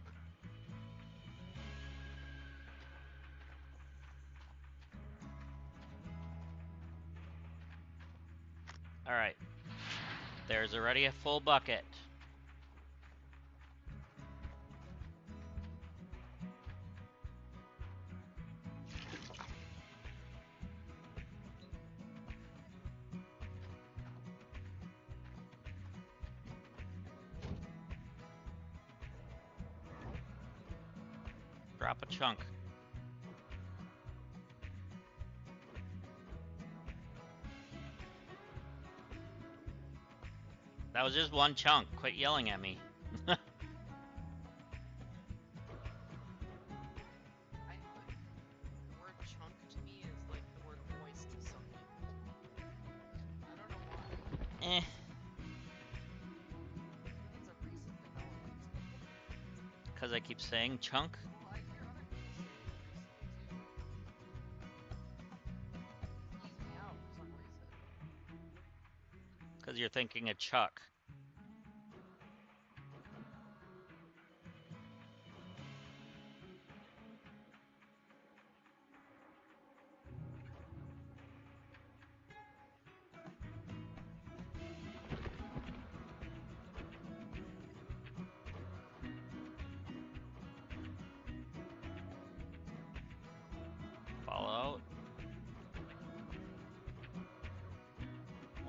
Alright, there's already a full bucket. Drop a chunk. That was just one chunk. Quit yelling at me. The word chunk to me is like the word moist to some people. I don't know why. Eh. It's a recent development. Because I keep saying chunk. Well, I hear other people say it recently too. Skews me out for some reason. Because you're thinking of Chuck.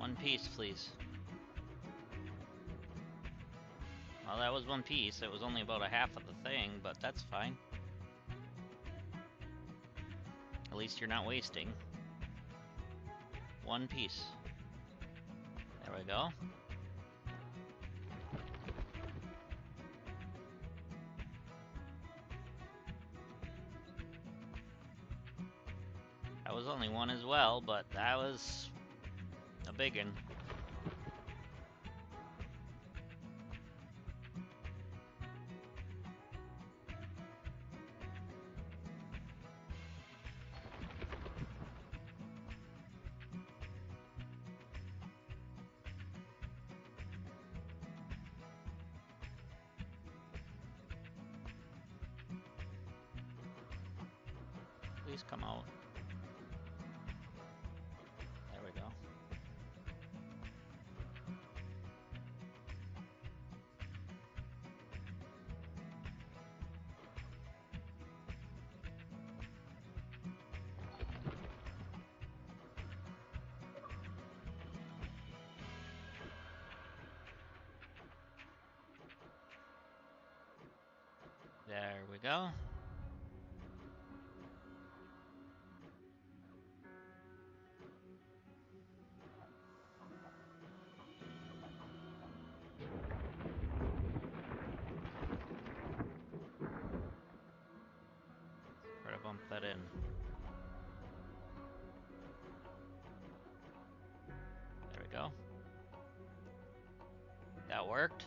One piece, please. Well, that was one piece. It was only about a half of the thing, but that's fine. At least you're not wasting. One piece. There we go. That was only one as well, but that was a big one. Please come out. There we go. There we go. Try to bump that in. There we go. That worked.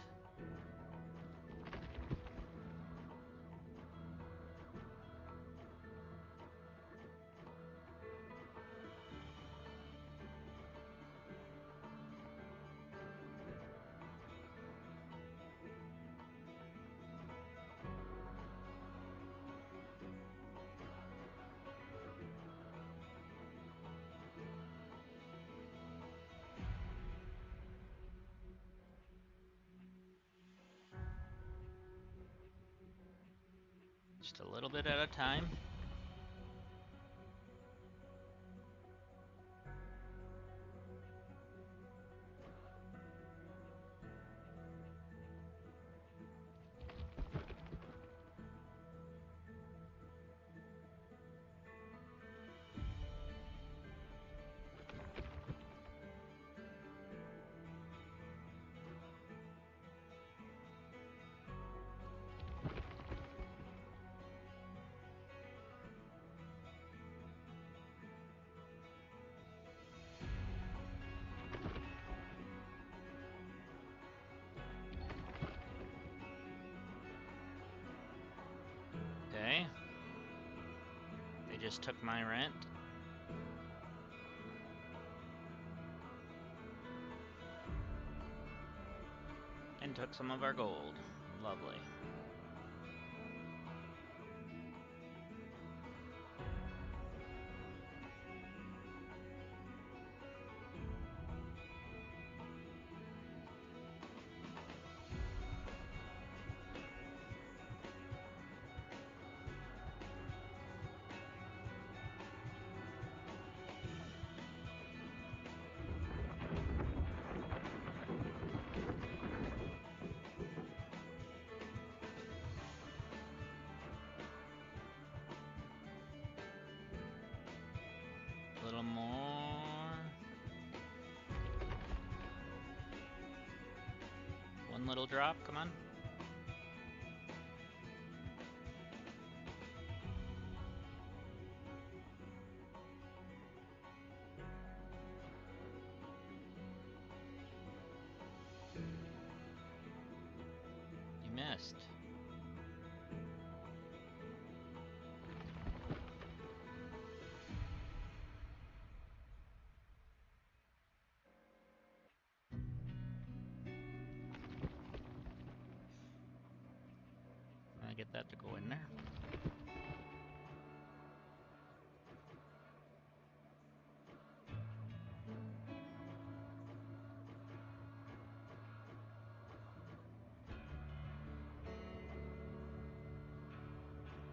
Just a little bit at a time. Okay. They just took my rent. And took some of our gold. Lovely. A little more. One little drop, come on. You missed. I get that to go in there.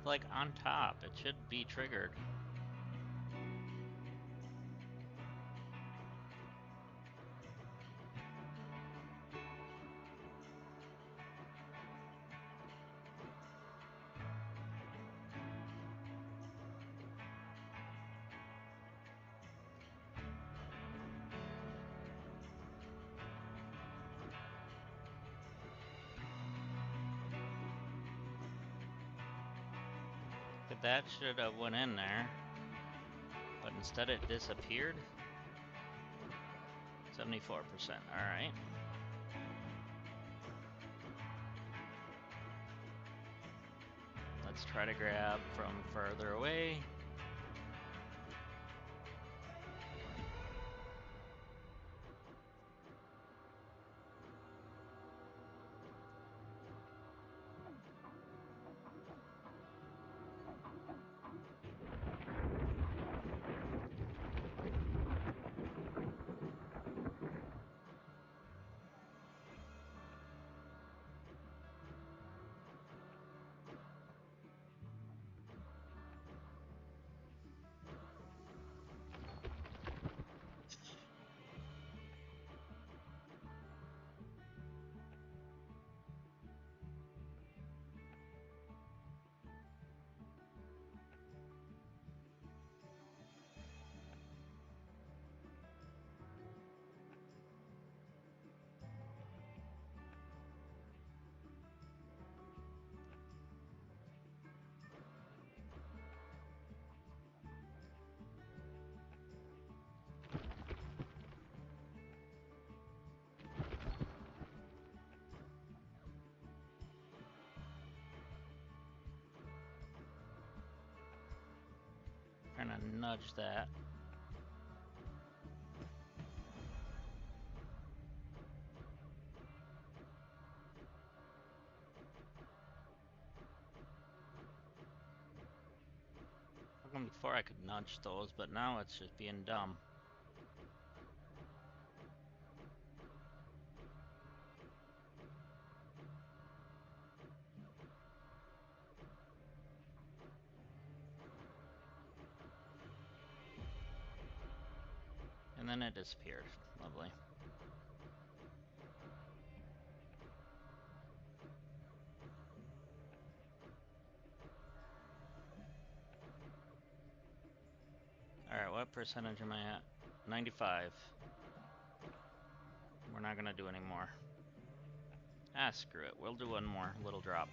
Like on top, it should be triggered. That should have went in there, but instead it disappeared. 74%, alright. Let's try to grab from further away. Trying to nudge that. Before I could nudge those, but now it's just being dumb. And then it disappeared. Lovely. Alright, what percentage am I at? 95. We're not gonna do any more. Ah, screw it. We'll do one more little drop.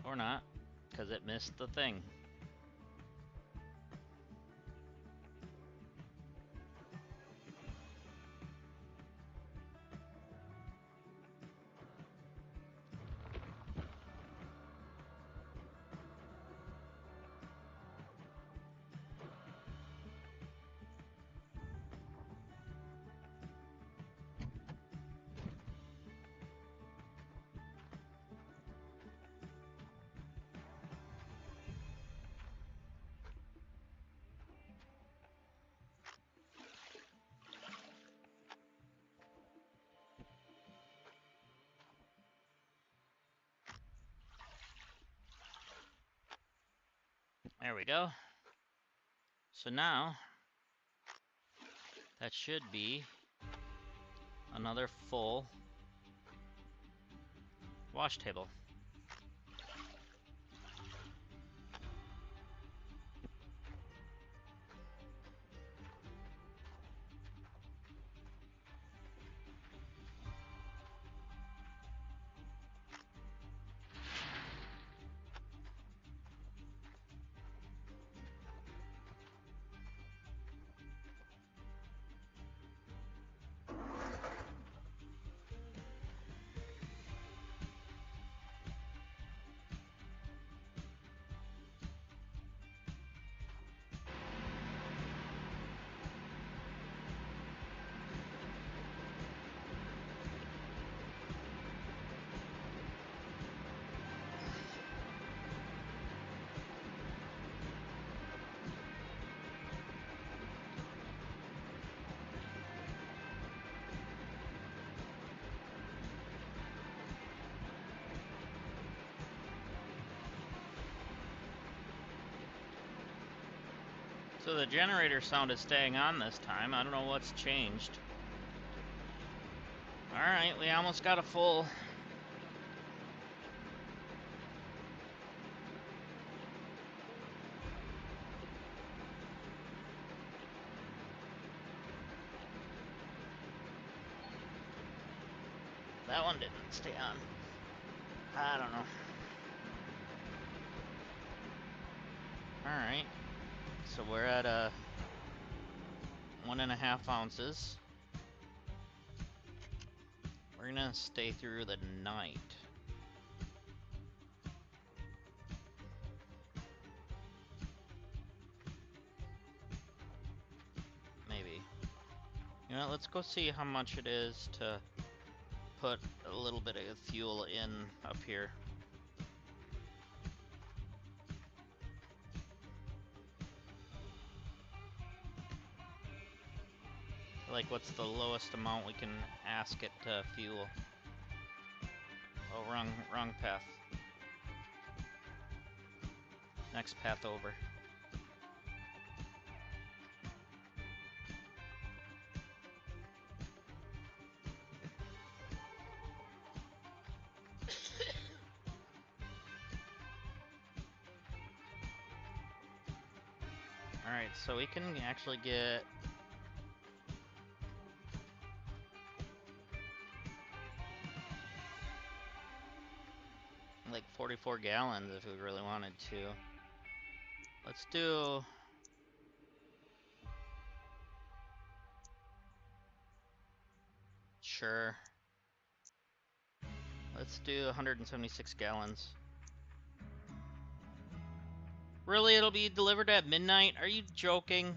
Or not, because it missed the thing. There we go. So now, that should be another full wash table. So the generator sound is staying on this time. I don't know what's changed. Alright, we almost got a full. That one didn't stay on. I don't know. Alright. So we're at 1.5 ounces. We're gonna stay through the night. Maybe. You know, let's go see how much it is to put a little bit of fuel in up here. Like, what's the lowest amount we can ask it to fuel? Oh, wrong path. Next path over. Alright, so we can actually get like 44 gallons if we really wanted to. Let's do... Sure. Let's do 176 gallons. Really? It'll be delivered at midnight? Are you joking?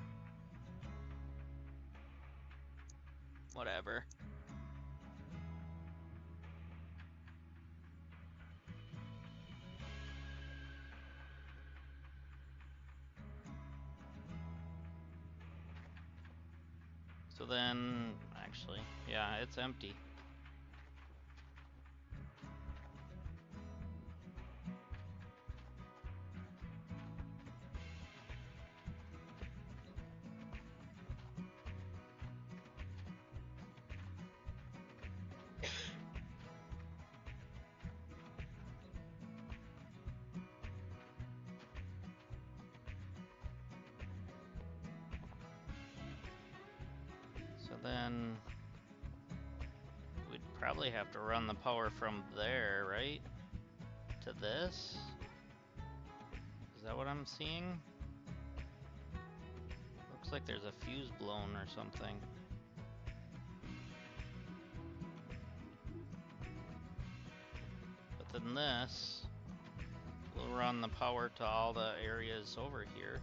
Whatever. So then, actually, yeah, it's empty. So then, we'd probably have to run the power from there, right? To this? Is that what I'm seeing? Looks like there's a fuse blown or something. But then this will run the power to all the areas over here.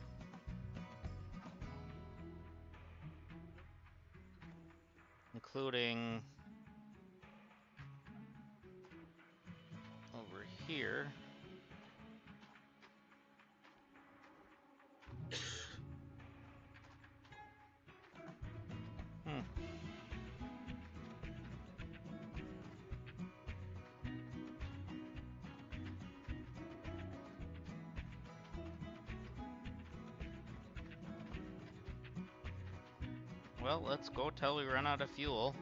Including over here. Well, let's go till we run out of fuel.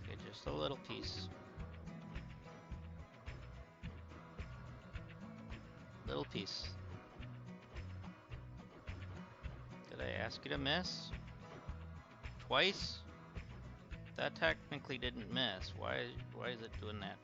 Okay, just a little piece. Little piece. Did I ask you to miss? Twice? That technically didn't miss. Why is it doing that?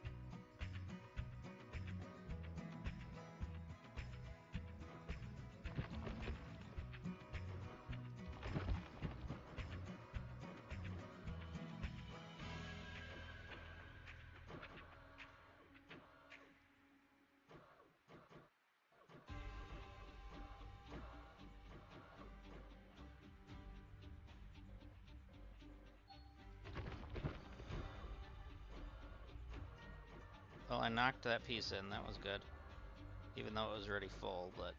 Well, I knocked that piece in. That was good. Even though it was already full, but...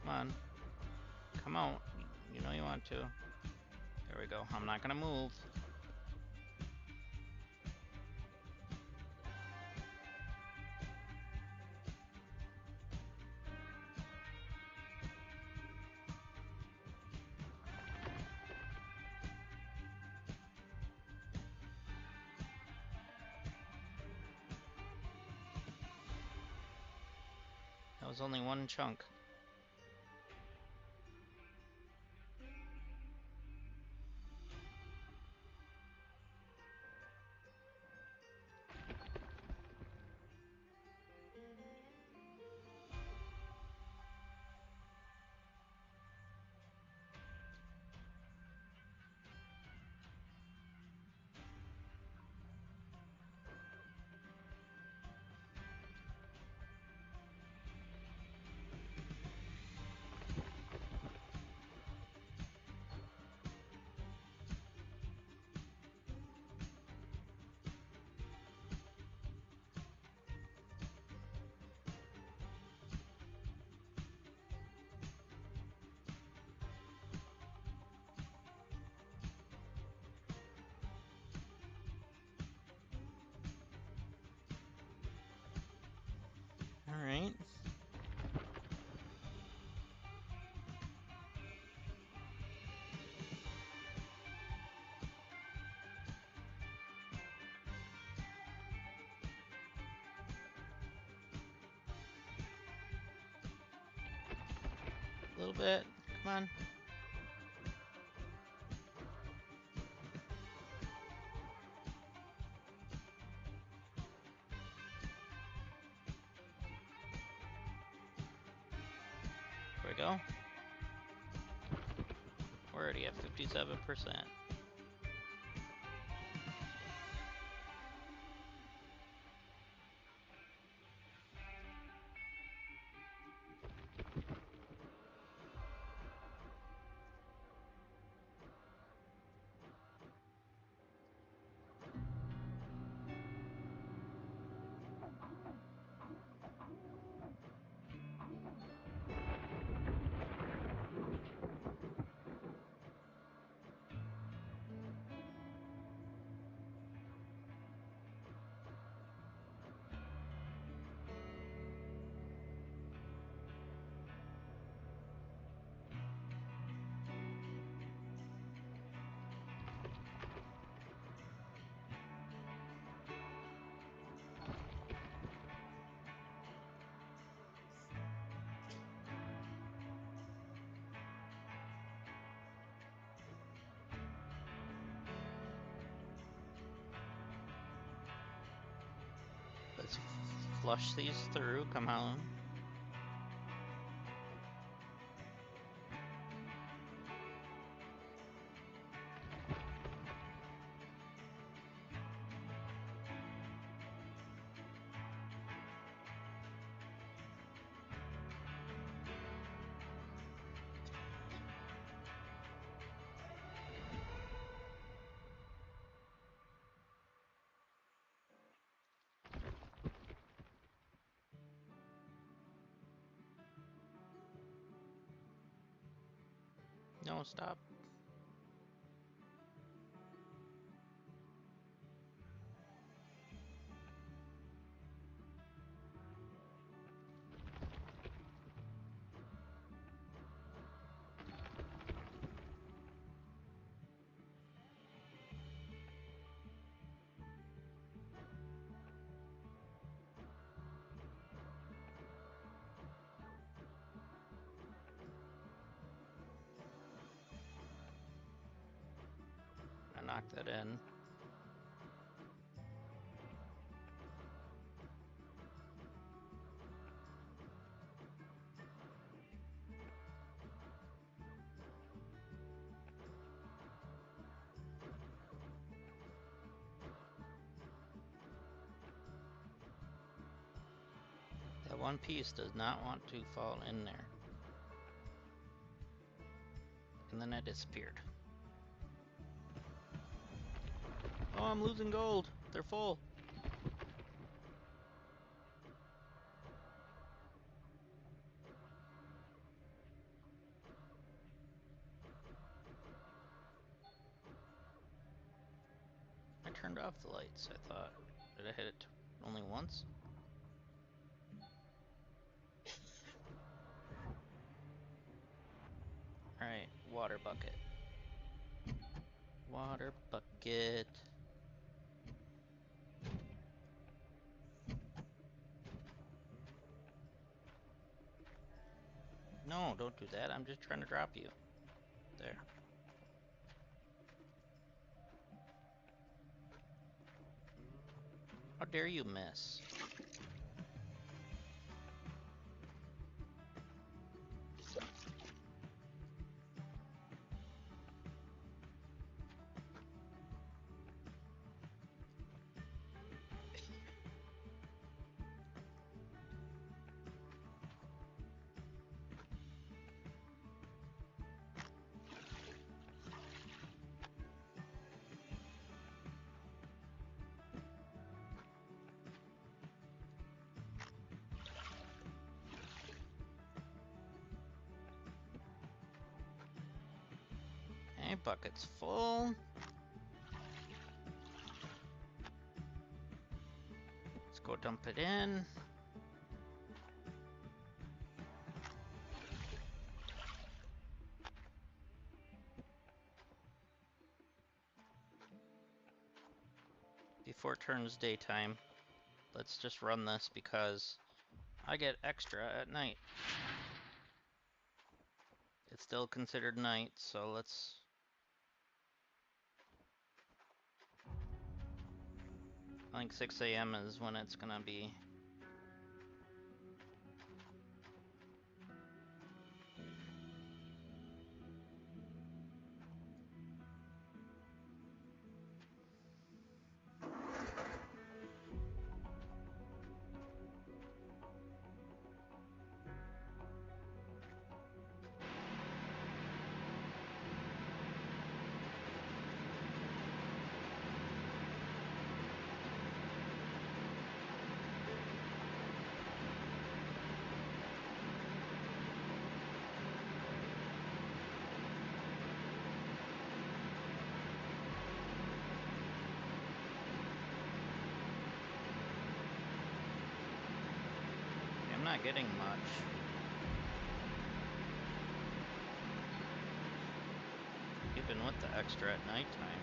Come on. Come out. You know you want to. There we go. I'm not gonna move. That was only one chunk. Alright. A little bit. Come on. There we go. We're already at 57%. Let's flush these through. Come on. No, stop. I knocked that in. one piece does not want to fall in there. And then it disappeared. Oh, I'm losing gold. They're full. I turned off the lights, I thought. Did I hit it only once? Alright, water bucket. Water bucket. No, don't do that. I'm just trying to drop you. There. How dare you miss? Okay, bucket's full. Let's go dump it in. Before it turns daytime, let's just run this because I get extra at night. It's still considered night, so let's... I think 6 a.m. is when it's gonna be. I'm not getting much. Even with the extra at nighttime.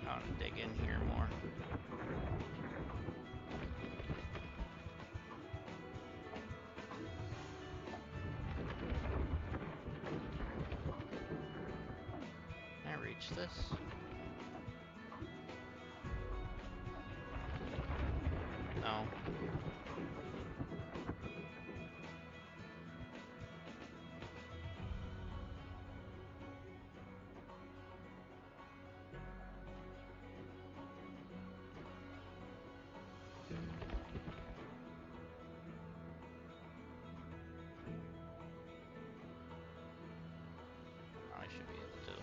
I'll dig in here more. Can I reach this? No. I should be able to.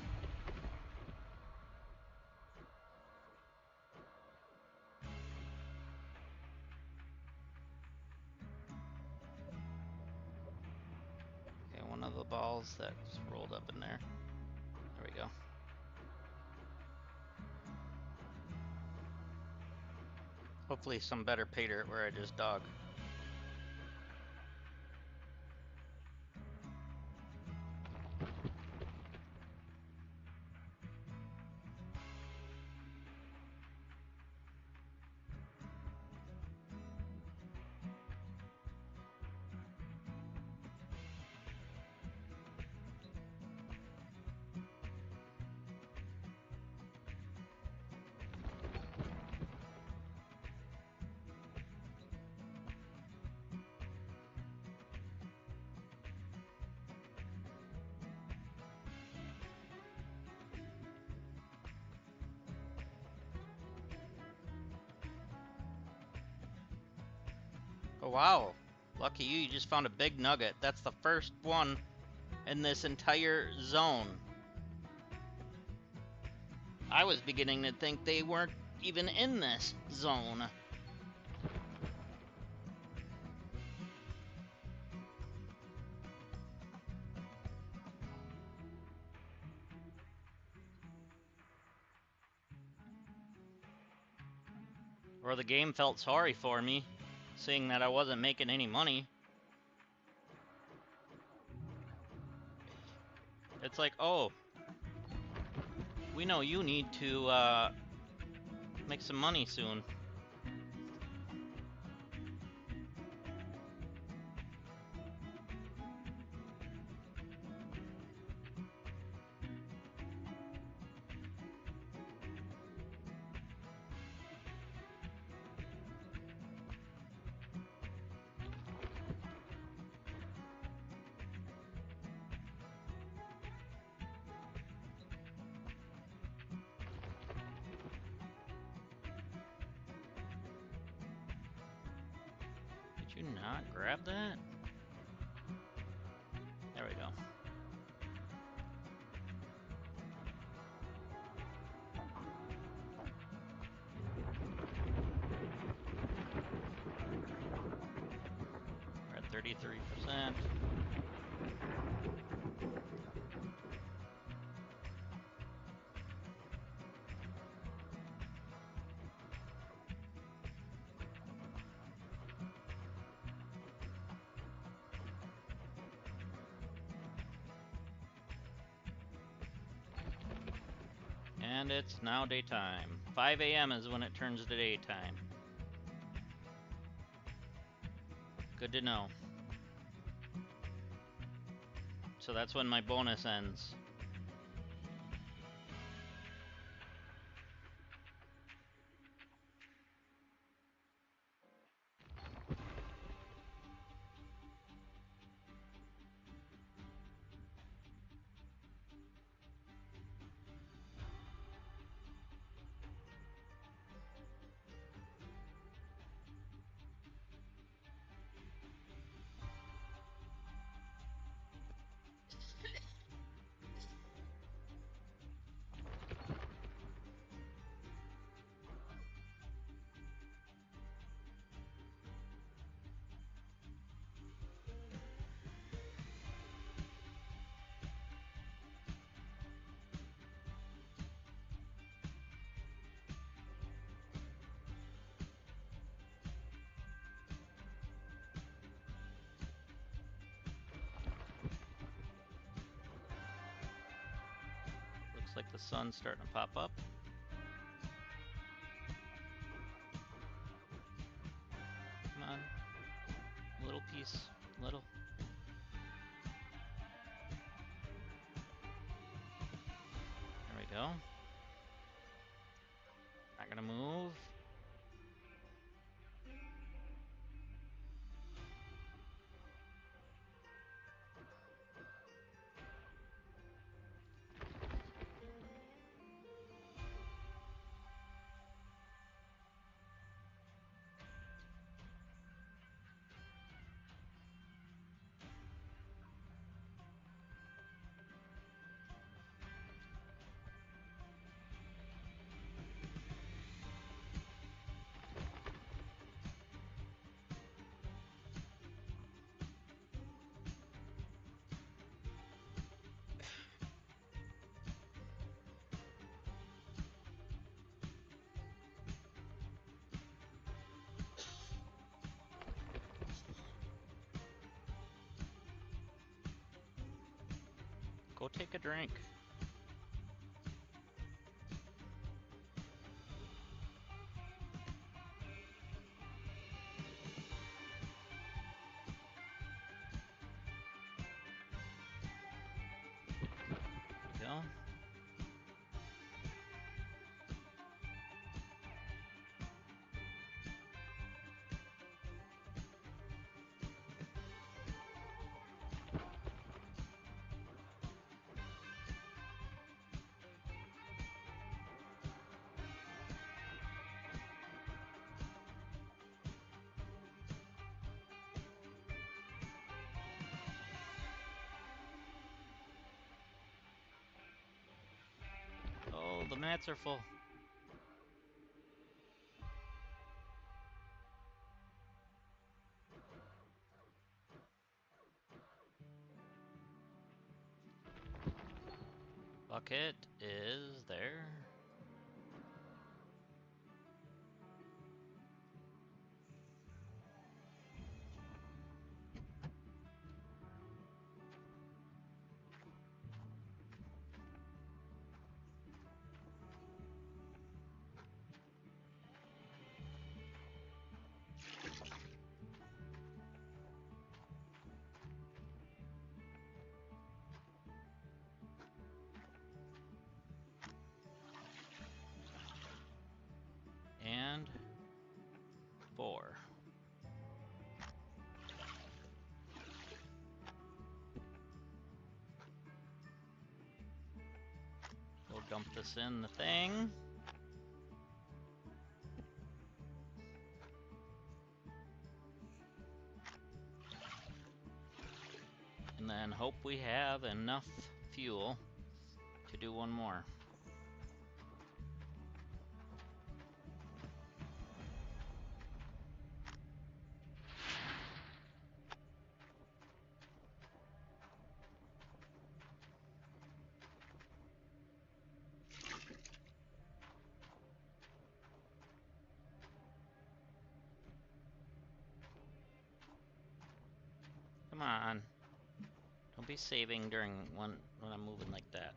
Okay, one of the balls that's rolled up in there. There we go. Hopefully some better pay dirt where I just dug. Oh wow, lucky you just found a big nugget. That's the first one in this entire zone. I was beginning to think they weren't even in this zone. Or the game felt sorry for me, seeing that I wasn't making any money. It's like, oh, we know you need to make some money soon. Did you not grab that? There we go. We're at 33%. And it's now daytime. 5 a.m. is when it turns to daytime. Good to know. So that's when my bonus ends. Looks like the sun's starting to pop up. Come on. Little piece. Little. There we go. Not gonna move. take a drink. There we go. Oh, the mats are full. Bucket is there. And 4. We'll dump this in the thing. And then hope we have enough fuel to do one more. Come on. Don't be saving during when I'm moving like that.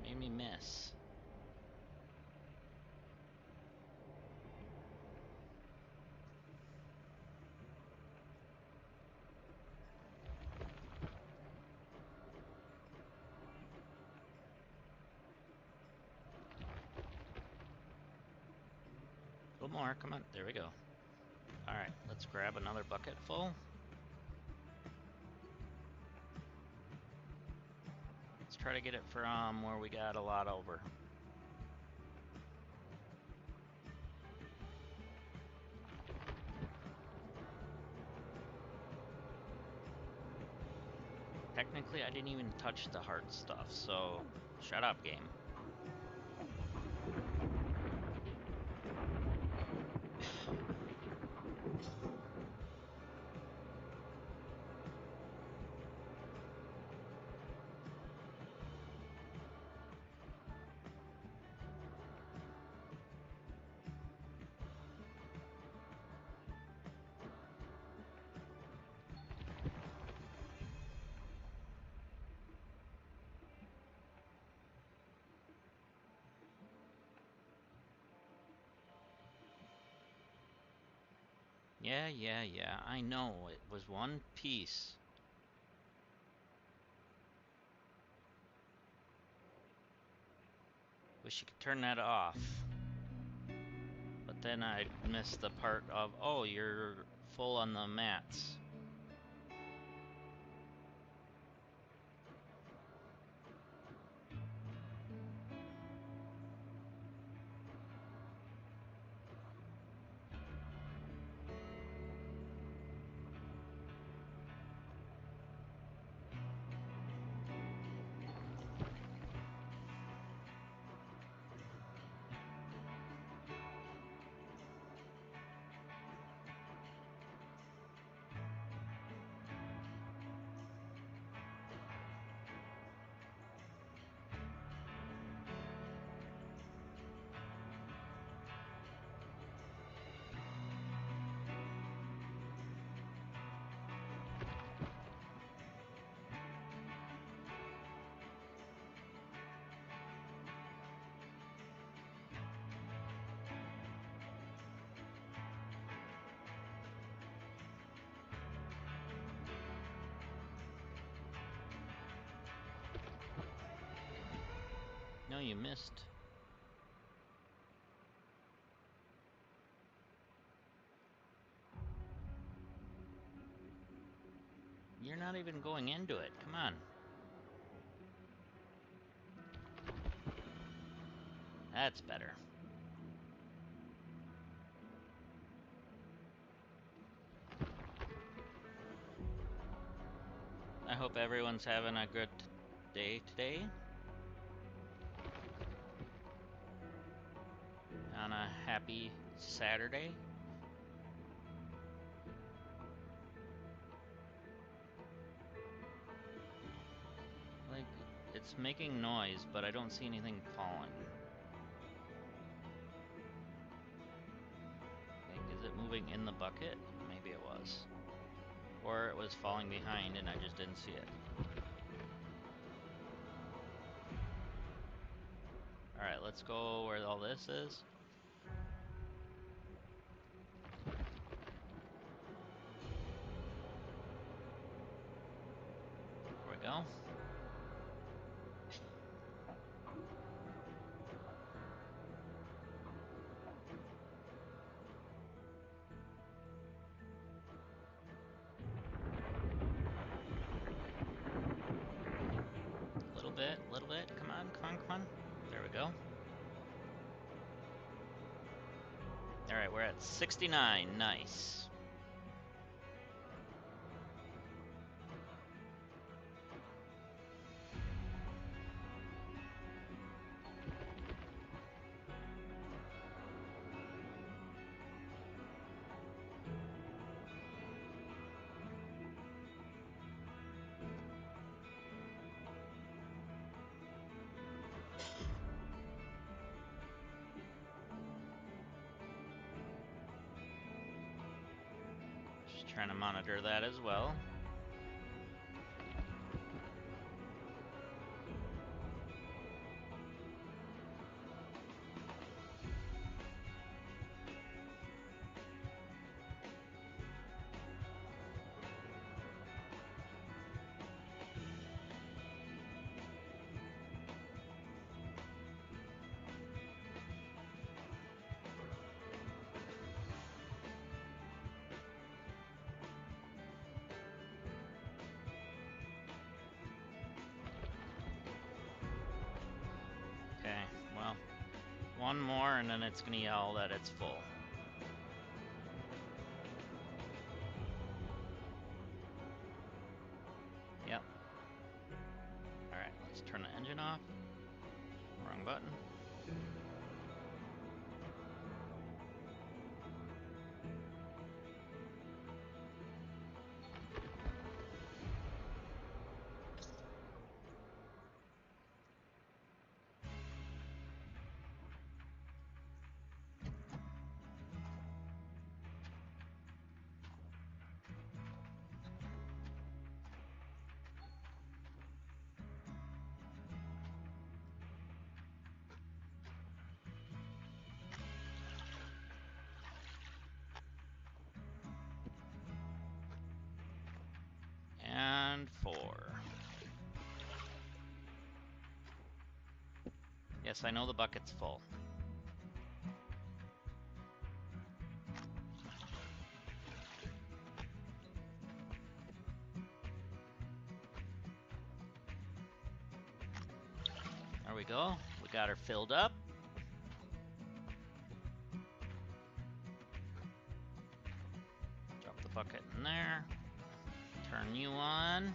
Made me miss. A little more, come on, there we go. Alright, let's grab another bucket full. Let's try to get it from where we got a lot over. Technically, I didn't even touch the heart stuff, so shut up, game. Yeah, I know, it was one piece. Wish you could turn that off. But then I missed the part of, oh, you're full on the mats. you missed. You're not even going into it. Come on. That's better. I hope everyone's having a good day today. On a happy Saturday. Like, it's making noise, but I don't see anything falling. Like, is it moving in the bucket? Maybe it was. Or it was falling behind and I just didn't see it. Alright, let's go where all this is. There we go. Little bit. Come on, come on, come on. There we go. Alright, we're at 69. Nice. Just trying to monitor that as well. Okay, well, one more and then it's gonna yell that it's full. Yep. Alright, let's turn the engine off. Wrong button. And 4. Yes, I know the bucket's full. There we go. We got her filled up. Drop the bucket in there. Turn you on.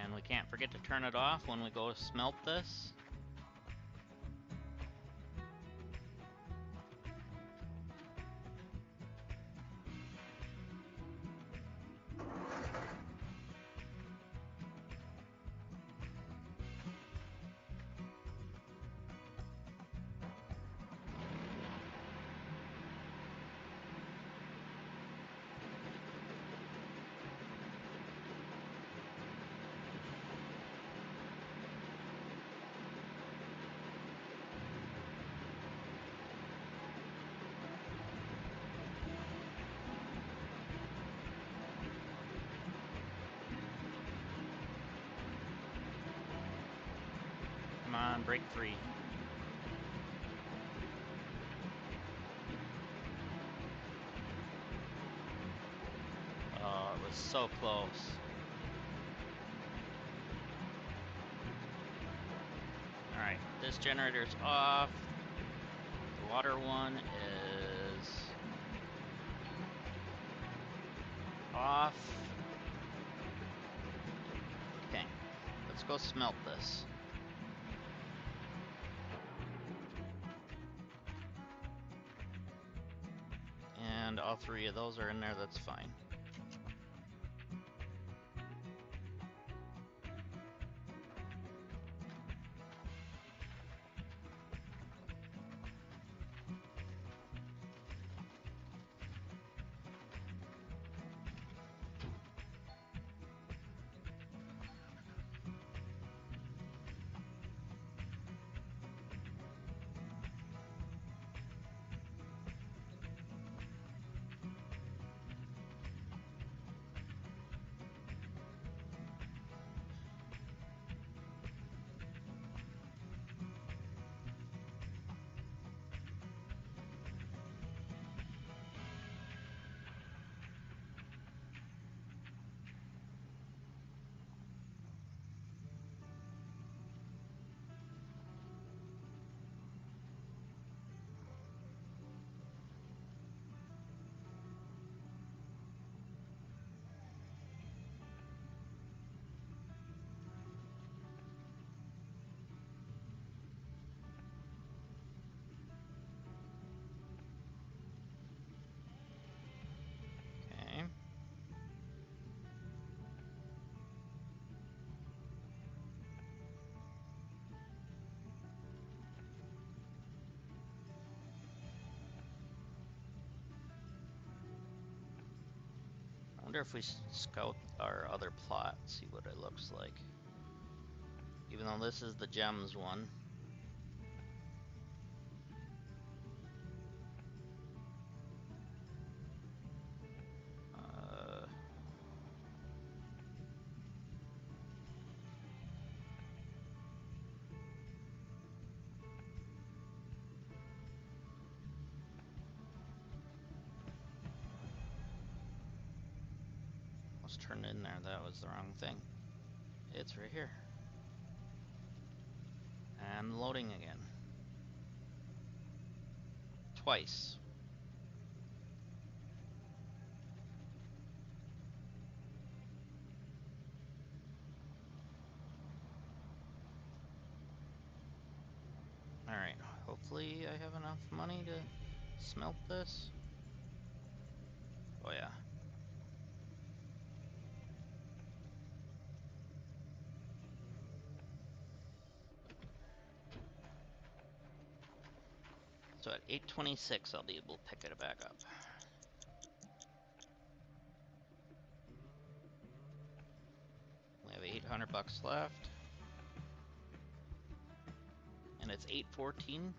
And we can't forget to turn it off when we go smelt this. on, break free. Oh, it was so close. Alright, this generator's off. The water one is off. Okay, let's go smelt this. And all three of those are in there, that's fine. Okay. I wonder if we scout our other plot, see what it looks like. Even though this is the gems one. Let's turn it in there, that was the wrong thing. It's right here. And loading again. Twice. Alright, hopefully I have enough money to smelt this. Oh yeah. So at 8:26 I'll be able to pick it back up. We have 800 bucks left. And it's 8:14.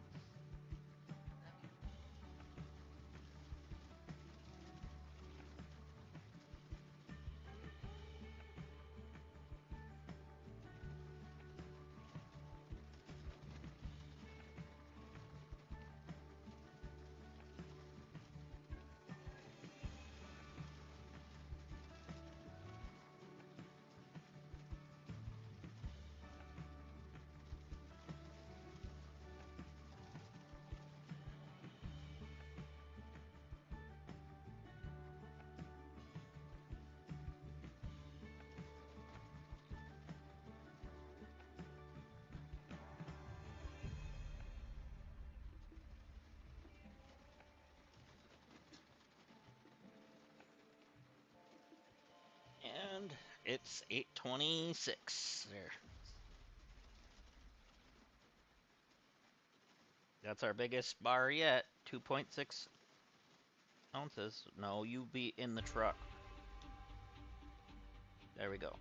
And it's 8:26 there. That's our biggest bar yet, 2.6 ounces. No, you be in the truck. There we go.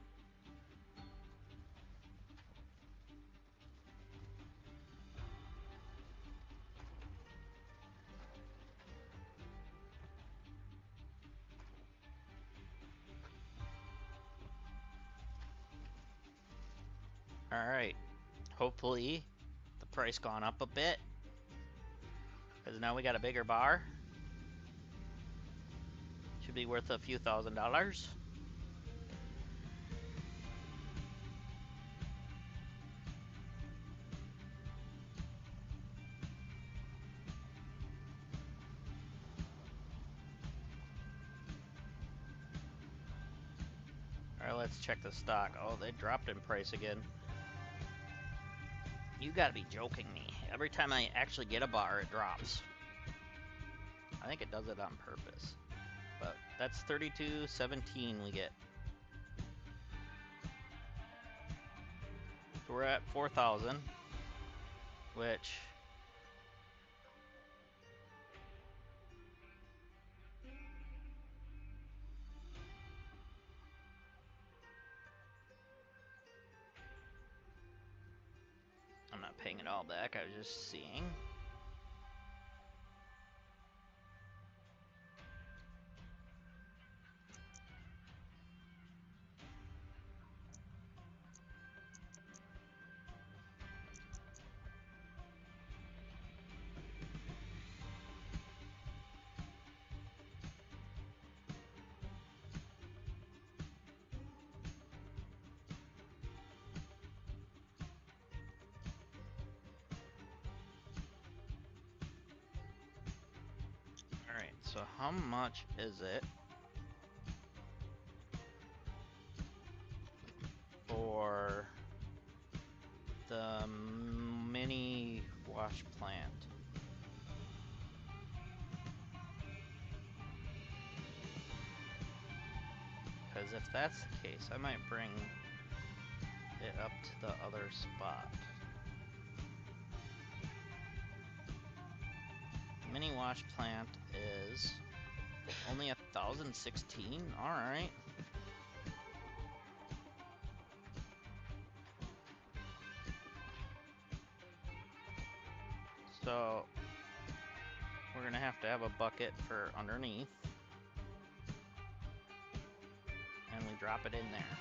Alright, Hopefully, the price gone up a bit. Because now we got a bigger bar. Should be worth a few $1,000s. Alright, let's check the stock. Oh, they dropped in price again. You gotta be joking me. Every time I actually get a bar, it drops. I think it does it on purpose. But that's 32.17 we get. So we're at 4,000, which I'm not paying it all back. I was just seeing. Alright, so how much is it for the mini wash plant? Because if that's the case, I might bring it up to the other spot. Mini wash plant is only 1,016. All right. So we're gonna have to have a bucket for underneath, and we drop it in there.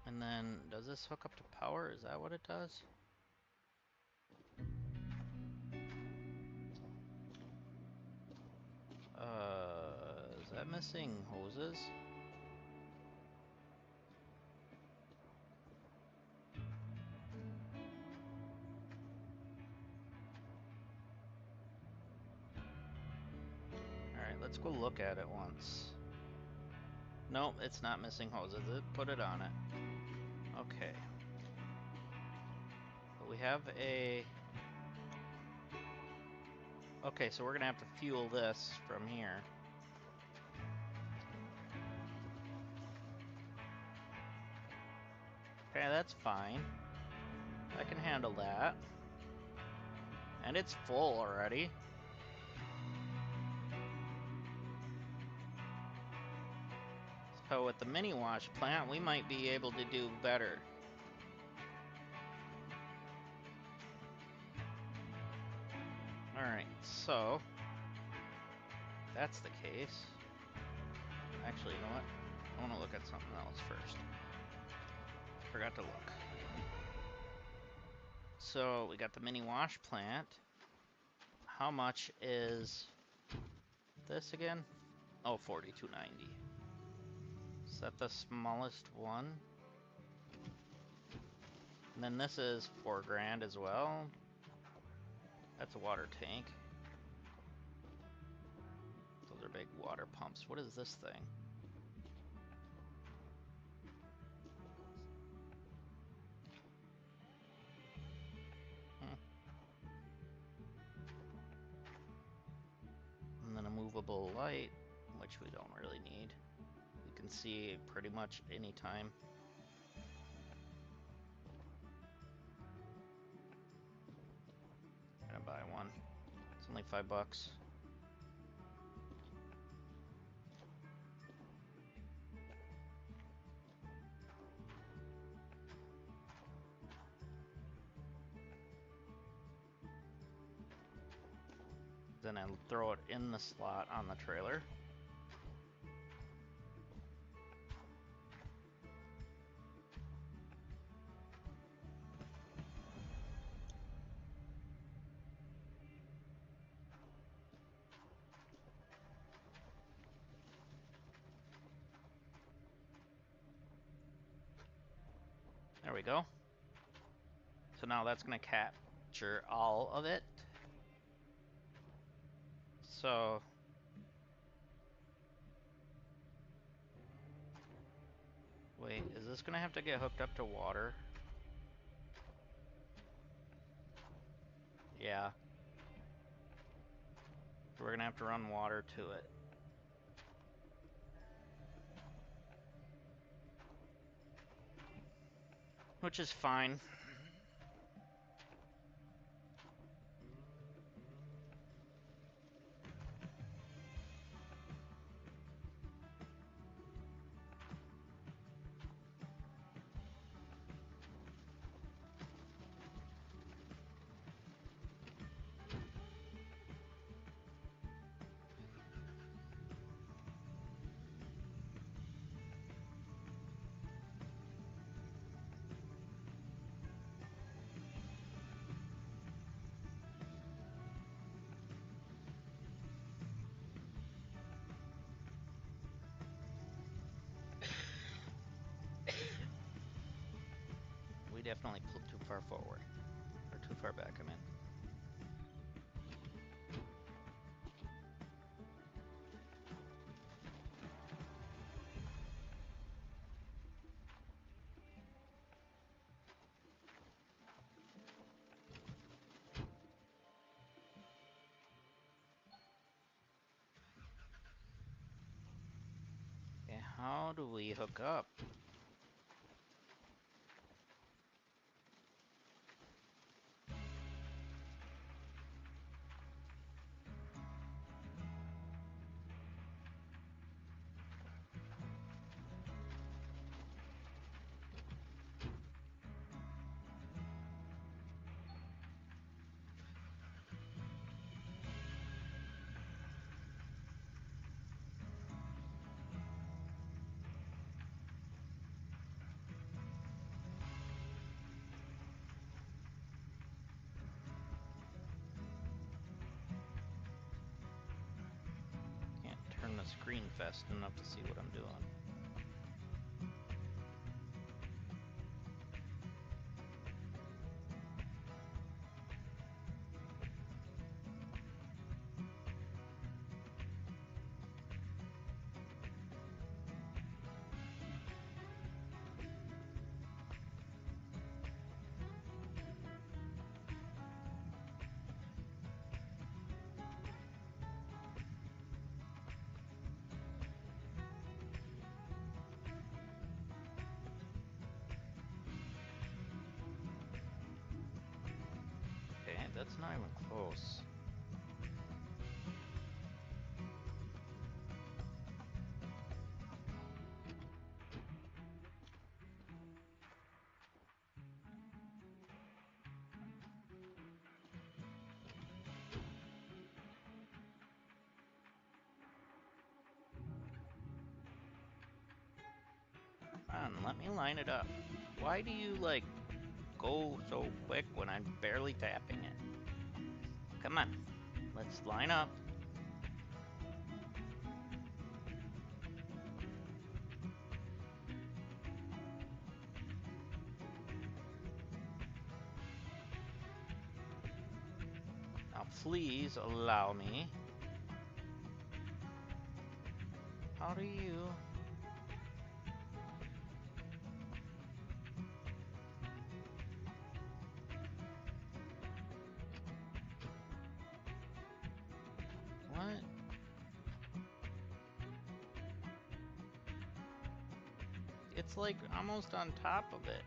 And then, does this hook up to power? Is that what it does? Is that missing hoses? Alright, let's go look at it once. Nope, it's not missing hoses. It put it on it. Okay. But we have a... Okay, so we're gonna have to fuel this from here. Okay, that's fine. I can handle that. And it's full already. So with the mini wash plant, we might be able to do better. Alright, so that's the case. Actually, you know what? I want to look at something else first. Forgot to look. So we got the mini wash plant. How much is this again? Oh, 42.90. Is that the smallest one? And then this is $4,000 as well. That's a water tank. Those are big water pumps. What is this thing? And then a movable light, which we don't really need. You can see pretty much any time. I'm gonna buy one. It's only $5. then I throw it in the slot on the trailer. There we go. So now that's going to capture all of it. So wait, is this going to have to get hooked up to water? Yeah. So we're going to have to run water to it. Which is fine. We definitely pulled too far forward. Or too far back, I mean. Okay, how do we hook up? Can't turn the screen fast enough to see what I'm doing. Okay, that's not even close. Come on, let me line it up. Why do you, like, go so quick when I'm barely tapping it? Come on, let's line up. Now please allow me. How do you... What? It's like almost on top of it.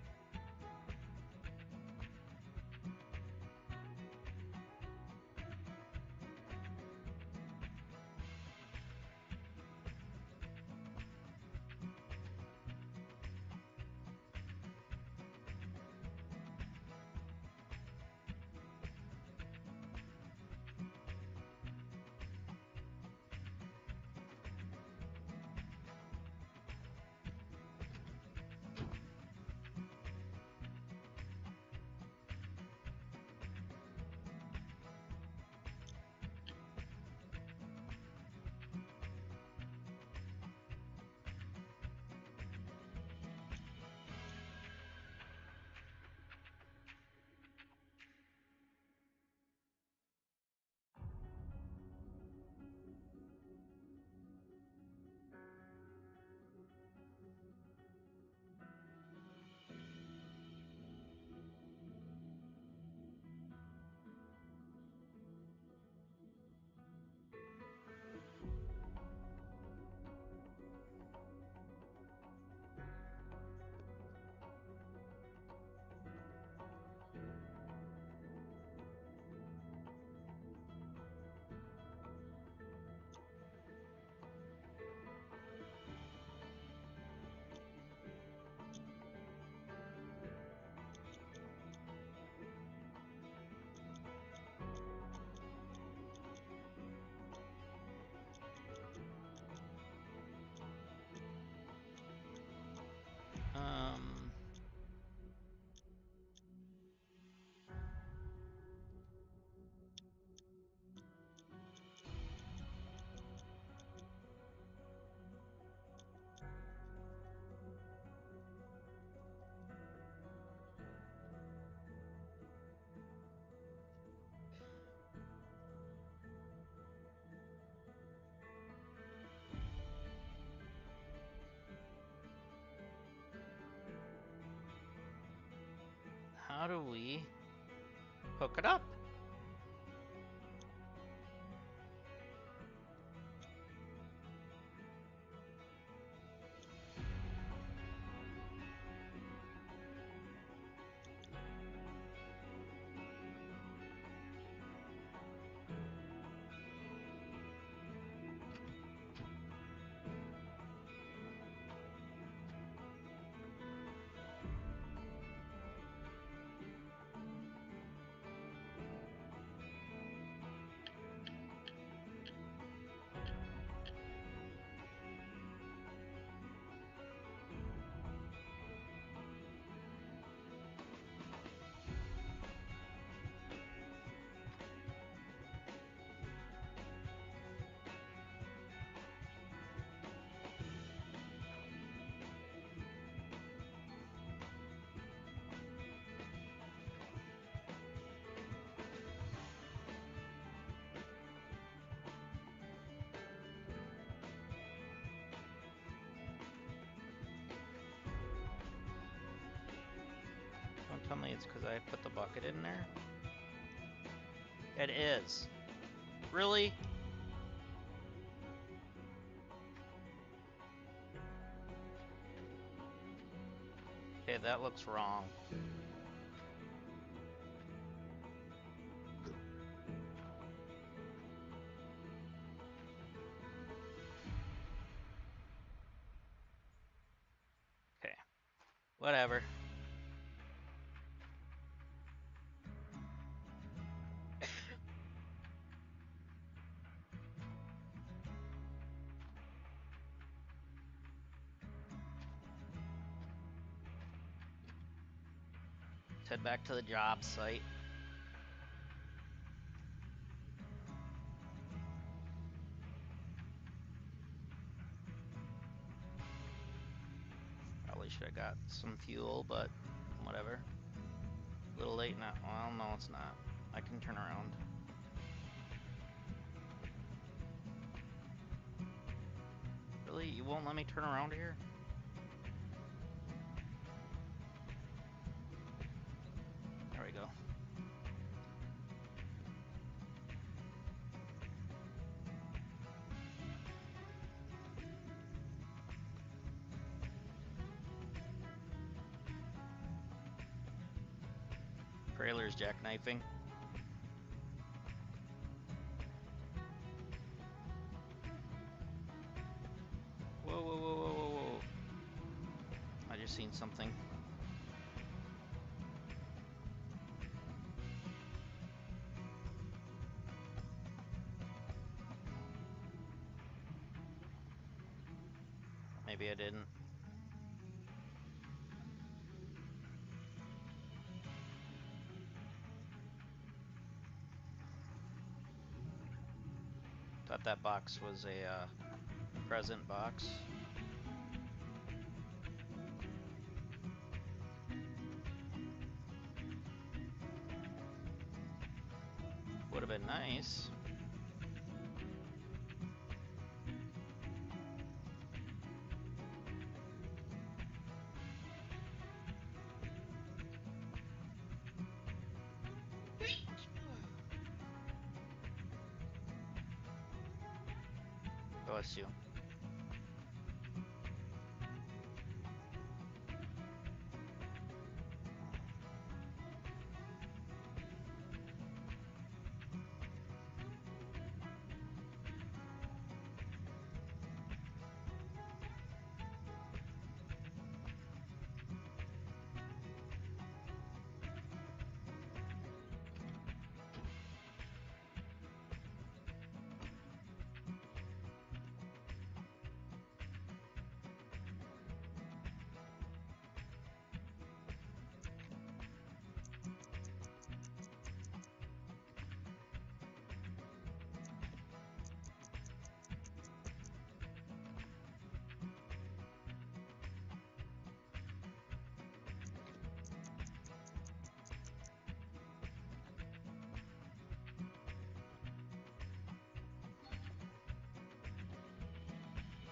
Hook it up. Don't tell me it's because I put the bucket in there. It is. Really? Okay, that looks wrong. Okay. Whatever. Let's head back to the job site. Probably should have got some fuel, but whatever. A little late now. Well, no, it's not. I can turn around. Really? You won't let me turn around here? There we go. Trailer's jackknifing. Whoa, whoa, whoa, whoa, whoa, whoa. I just seen something. Maybe I didn't. Thought that box was a present box. Would have been nice. Bless you.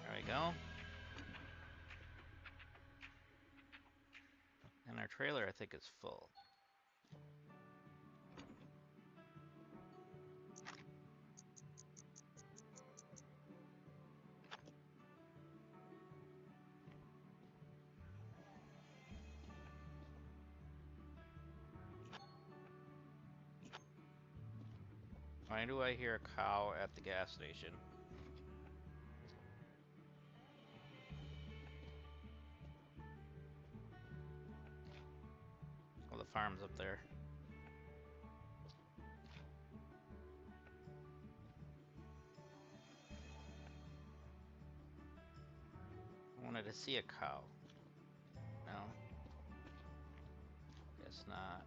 There we go. And our trailer, I think, is full. Why do I hear a cow at the gas station? Oh, the farm's up there. I wanted to see a cow. No? Guess not.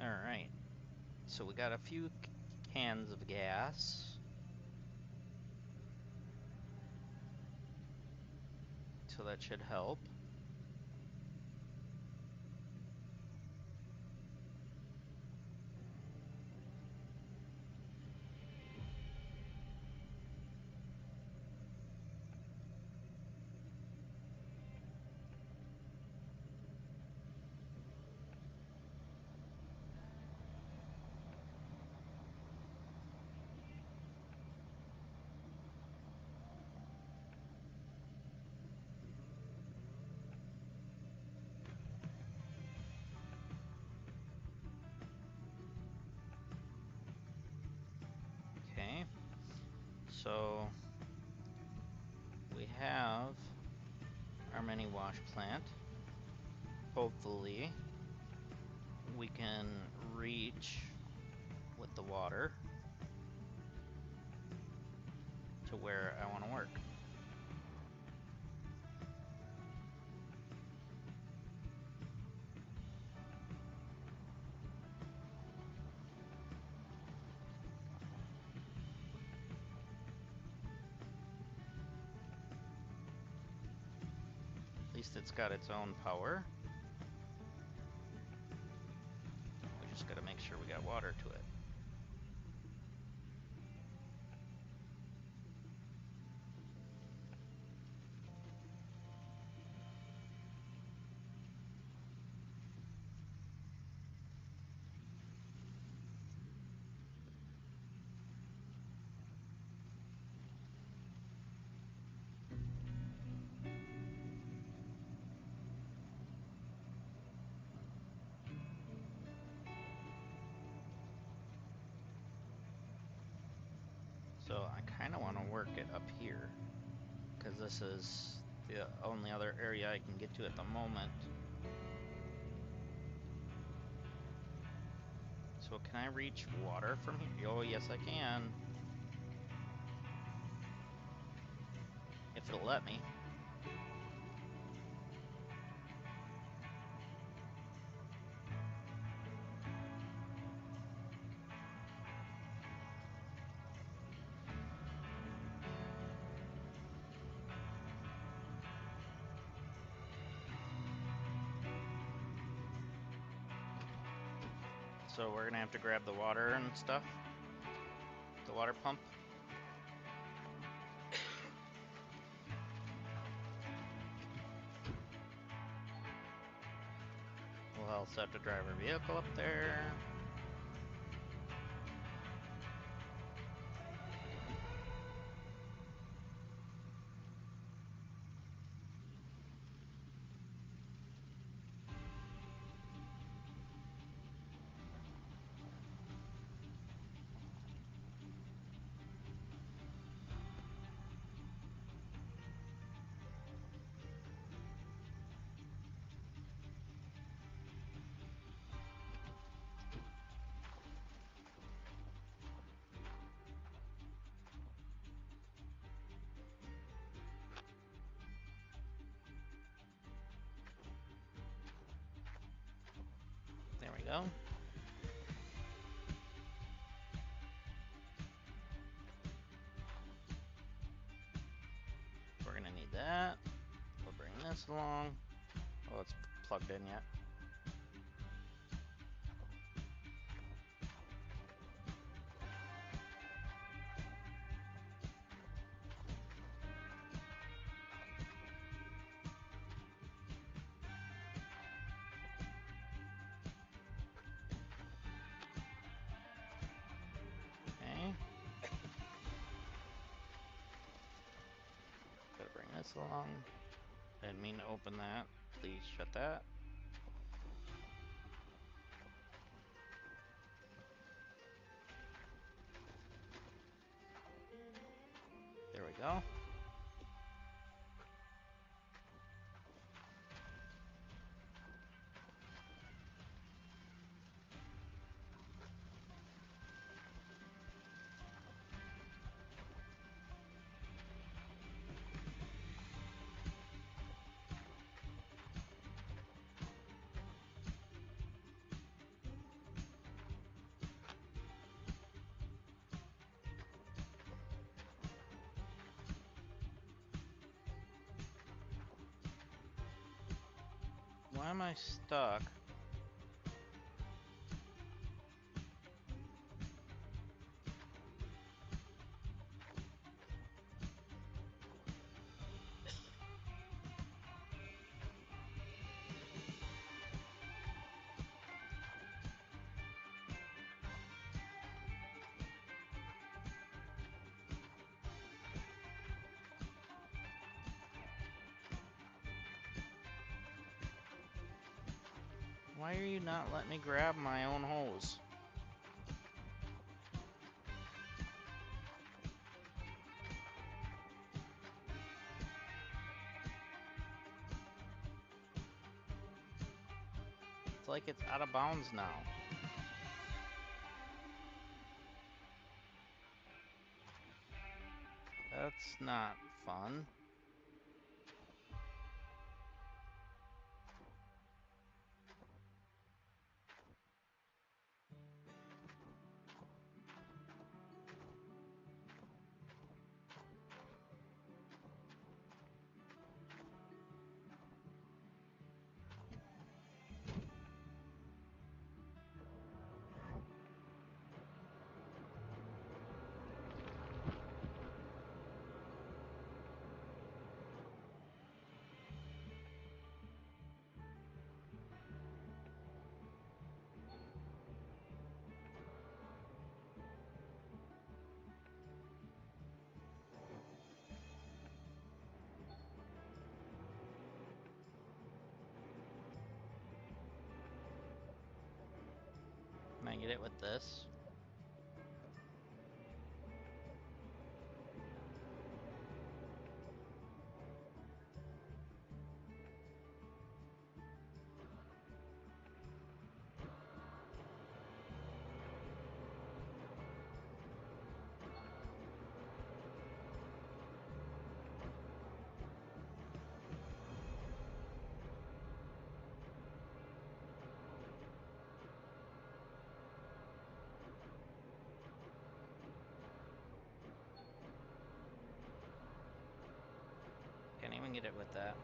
Alright. So we got a few cans of gas. So that should help. Okay. So we have our mini wash plant. Hopefully we can reach with the water to where I want to work. At least it's got its own power. We just gotta make sure we got water to it. So I kind of want to work it up here, because this is the only other area I can get to at the moment. So can I reach water from here? Oh, yes I can. If it'll let me. So we're gonna have to grab the water and stuff. The water pump. We'll also have to drive our vehicle up there. There we go. We're gonna need that. We'll bring this along. Oh, it's plugged in yet. along. Didn't mean to open that. Please shut that. There we go. Why am I stuck? Why are you not letting me grab my own hose? It's like it's out of bounds now. That's not fun. Can I get it with this? Can't even get it with that.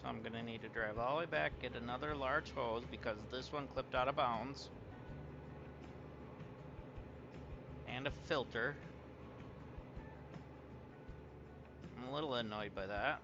So I'm gonna need to drive all the way back, get another large hose because this one clipped out of bounds. And a filter. I'm a little annoyed by that.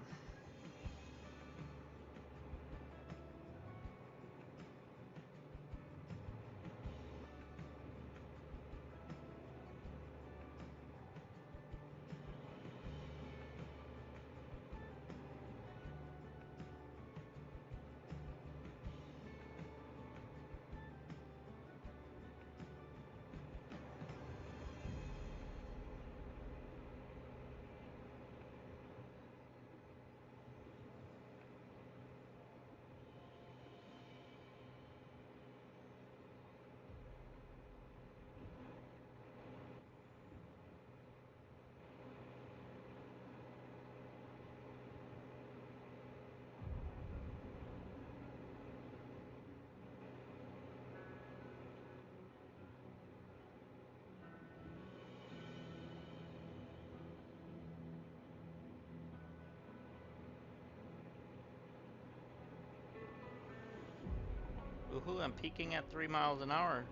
Woohoo, I'm peaking at 3 miles an hour.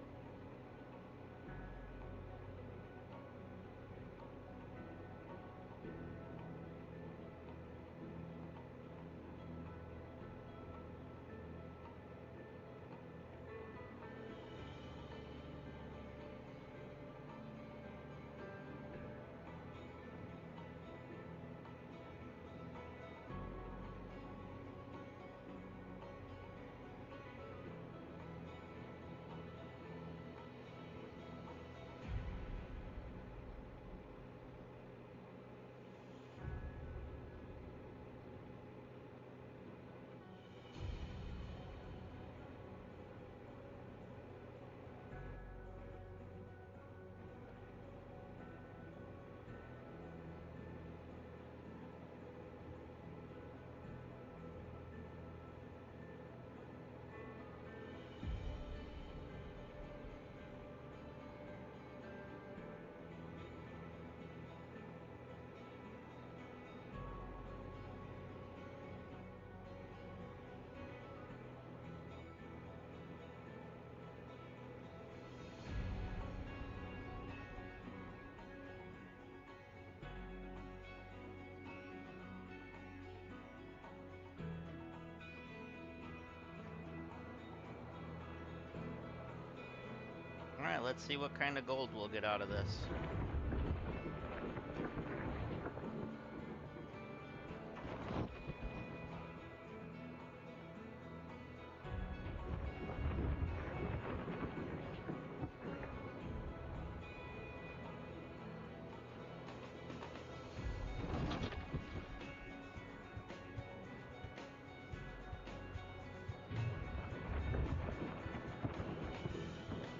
Alright, let's see what kind of gold we'll get out of this.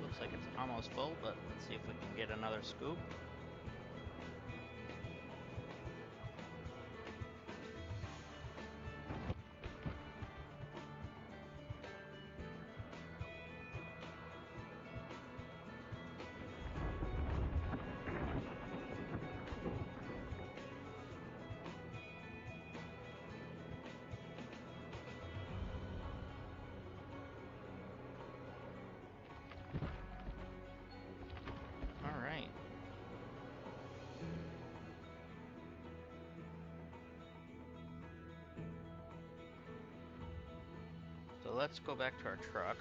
Looks like it's almost full, but let's see if we can get another scoop. Alright. So let's go back to our truck.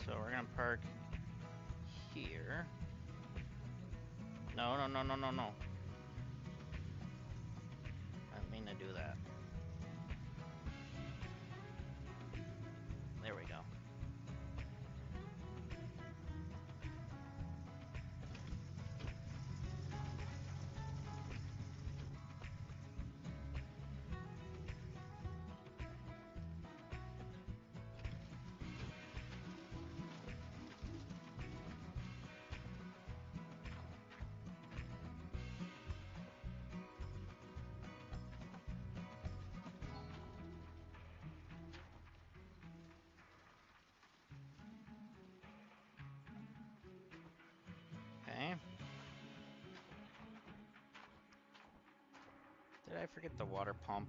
So we're gonna park here. No, no, no, no, no, no. I didn't mean to do that. There we go. Okay. Did I forget the water pump?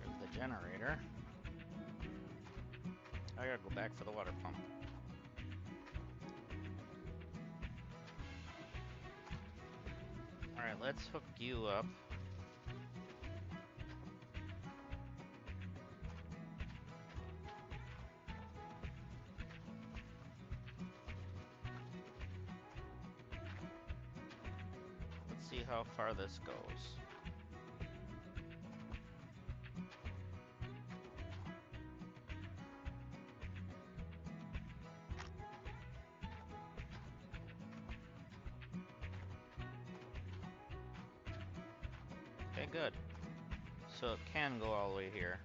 There's the generator. I gotta go back for the water pump. Alright, let's hook you up. see how far this goes. Okay, good. So it can go all the way here.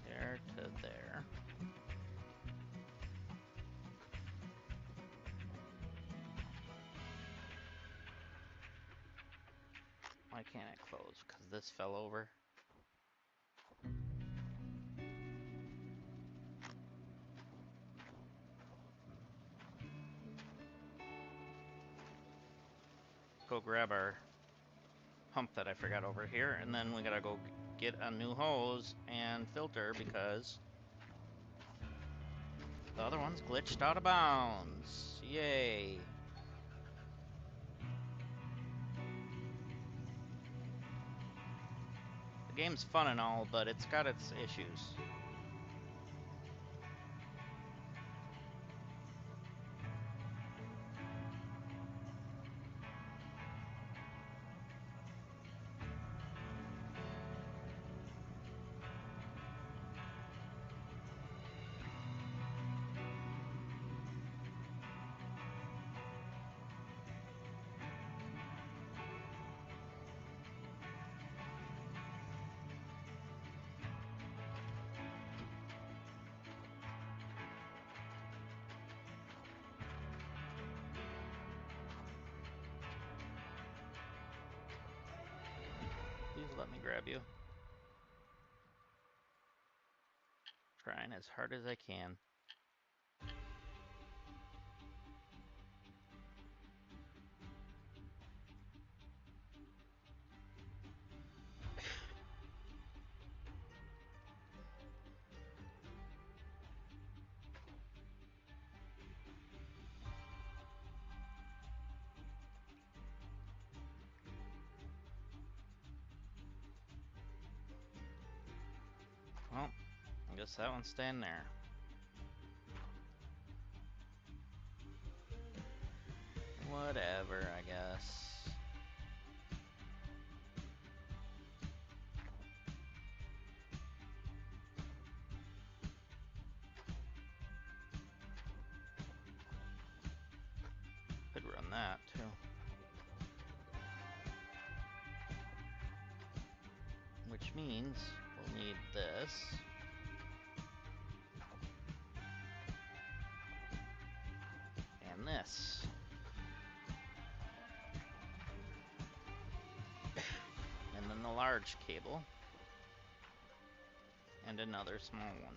There to there. Why can't it close? Because this fell over. Go grab our pump that I forgot over here, and then we gotta go get a new hose and filter because the other one's glitched out of bounds. Yay. The game's fun and all, but it's got its issues. Please let me grab you. Trying as hard as I can. Well, I guess that one's staying there. Whatever, I guess. Could run that too. Which means we'll need this. And this. And then the large cable. And another small one.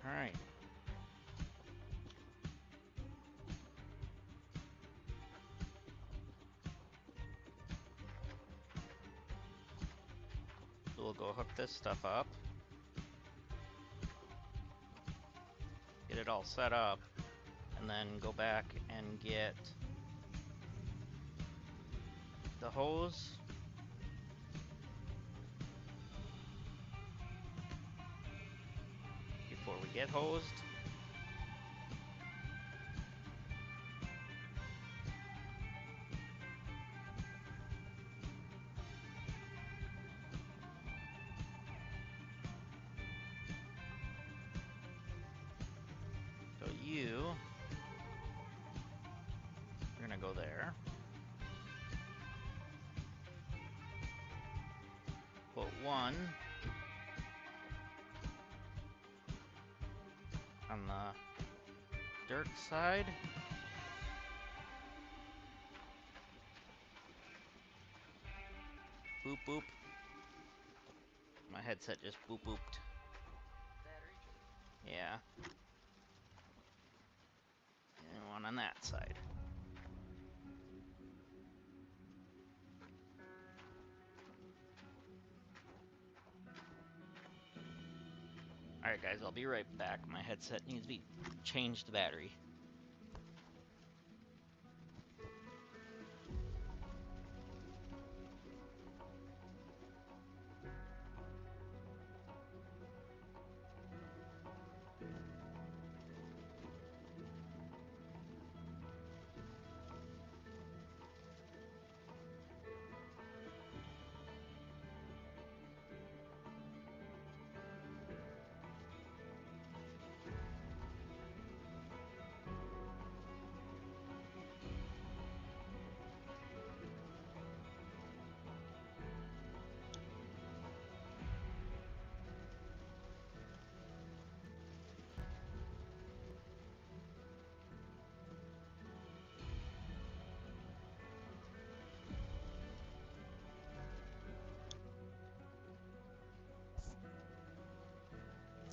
Alright. So we'll go hook this stuff up. Get it all set up. And then go back and get the hose. Before we get hosed. So you're gonna go there. one on the dirt side. Boop boop. My headset just boop booped. Battery. Yeah. And one on that side. Alright guys, I'll be right back. My headset needs to be changed the battery.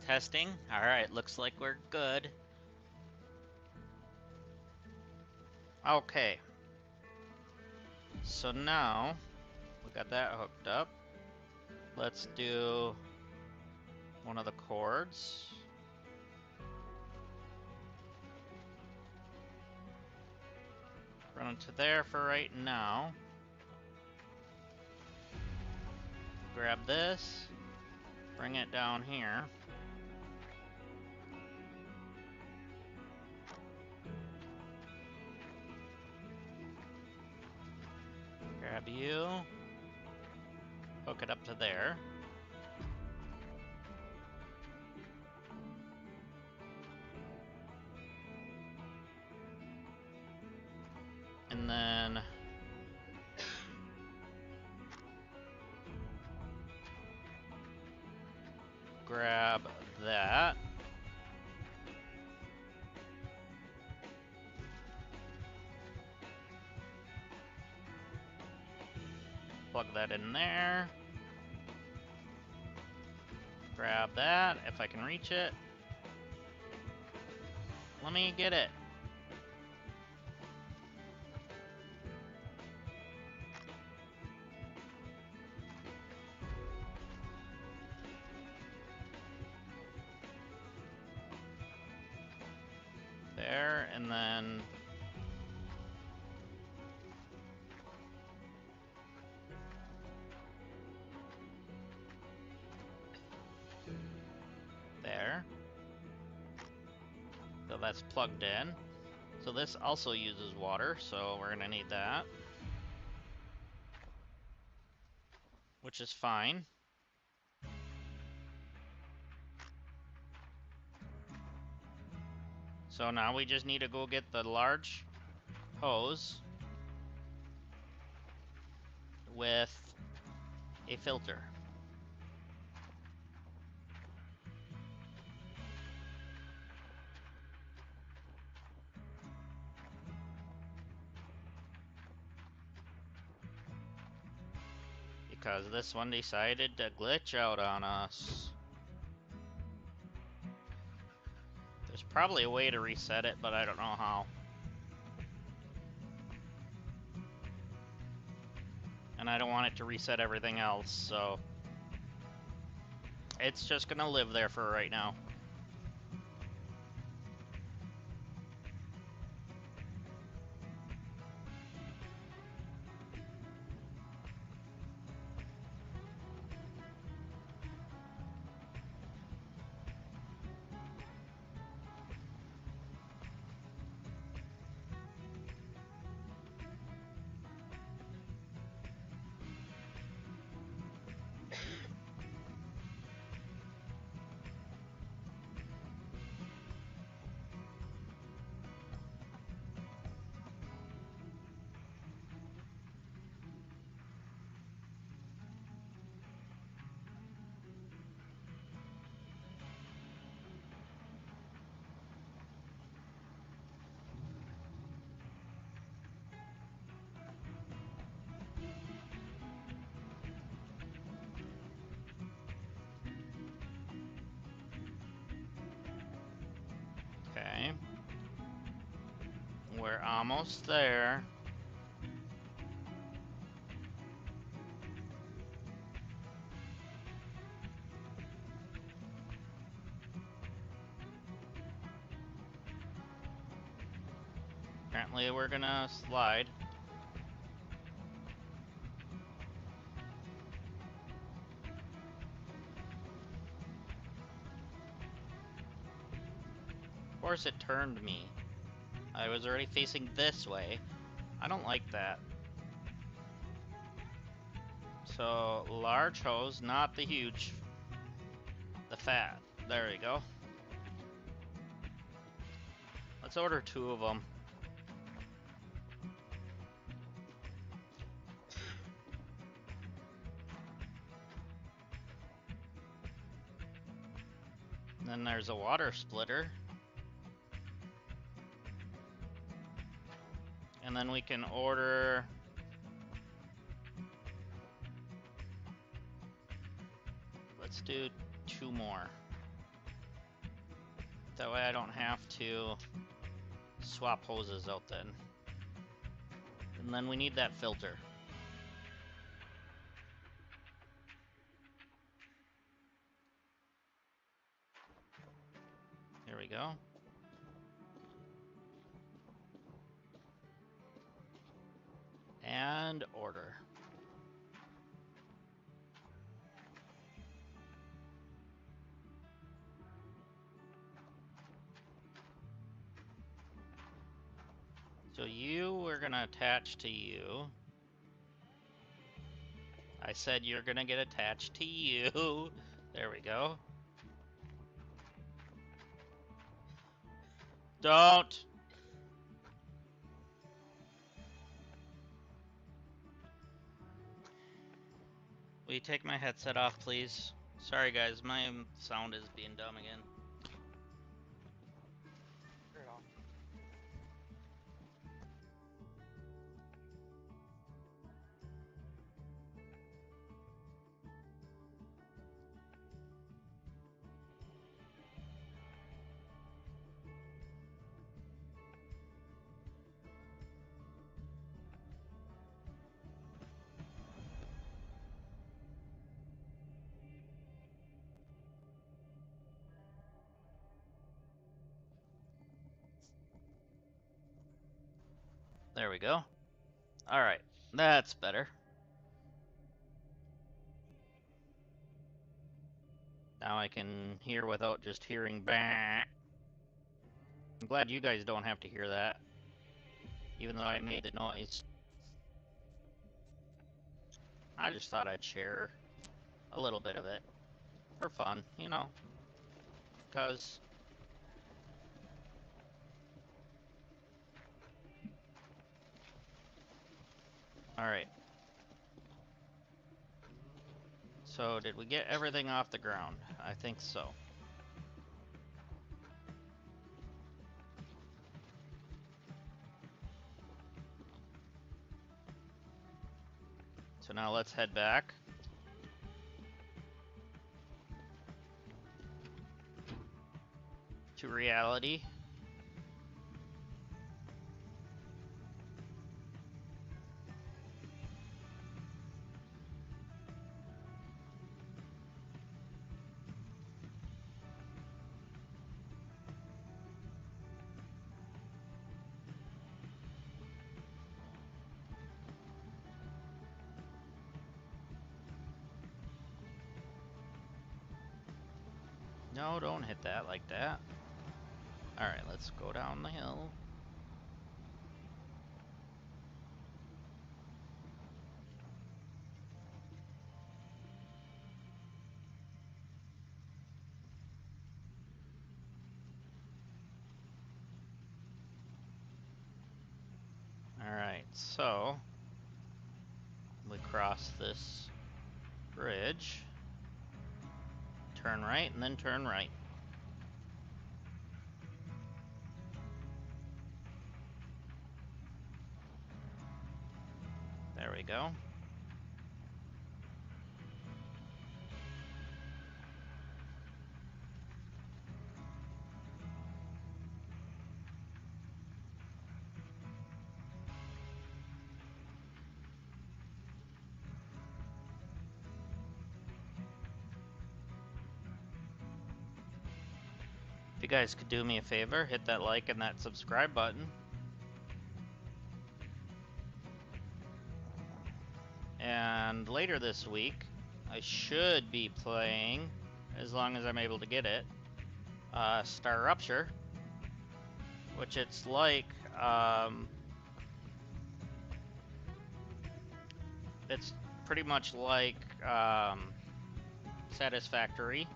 Testing. Alright, looks like we're good. Okay. So now, we got that hooked up. Let's do one of the cords. Run it to there for right now. Grab this, bring it down here. Grab you, hook it up to there. And then grab that. Plug that in there. Grab that, if I can reach it. Let me get it. There, and then there. So that's plugged in. So this also uses water, so we're gonna need that. Which is fine. So now we just need to go get the large hose with a filter. Because this one decided to glitch out on us. There's probably a way to reset it, but I don't know how. And I don't want it to reset everything else, so it's just gonna live there for right now. We're almost there. Apparently we're gonna slide. Of course it turned me. I was already facing this way. I don't like that. So, large hose, not the huge. The fat. There we go. Let's order 2 of them. Then there's a water splitter. And then we can order... Let's do 2 more. That way I don't have to swap hoses out then. And then we need that filter. Here we go. And order. So we're gonna attach to you. I said you're gonna get attached to you. There we go. Don't! Will you take my headset off, please? Sorry guys, my sound is being dumb again. Turn it off. There we go. Alright, that's better. Now I can hear without just hearing bah. I'm glad you guys don't have to hear that. Even though I made the noise. I just thought I'd share a little bit of it. For fun, you know. Because... Alright. So, did we get everything off the ground? I think so. So now let's head back. To reality. No, don't hit that like that. Alright, let's go down the hill. Alright, so we cross this bridge, turn right, and then turn right. There we go. you guys could do me a favor, hit that like and that subscribe button. And later this week, I should be playing, as long as I'm able to get it, Star Rupture, which it's like, it's pretty much like Satisfactory.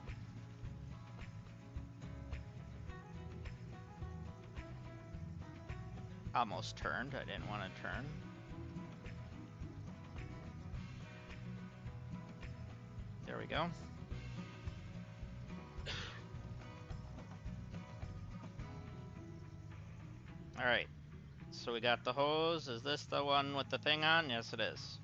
Almost turned. I didn't want to turn. There we go. Alright. So we got the hose. Is this the one with the thing on? Yes, it is.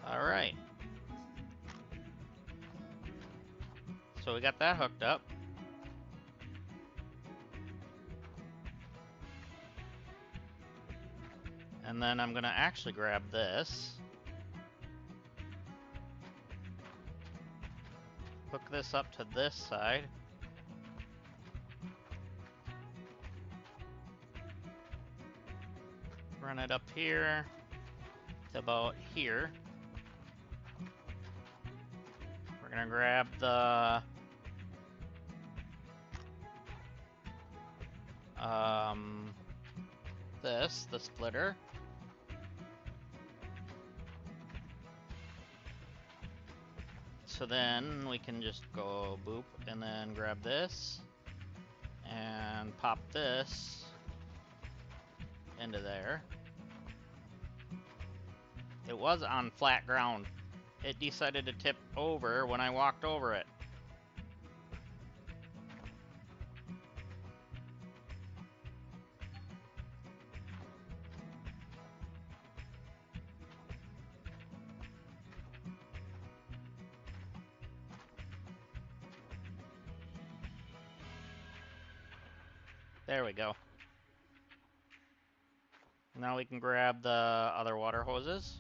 Alright. So we got that hooked up. And then I'm gonna actually grab this. Hook this up to this side. Run it up here to about here. We're gonna grab the the splitter. So then we can just go boop and then grab this and pop this into there. It was on flat ground. It decided to tip over when I walked over it. There we go. Now we can grab the other water hoses.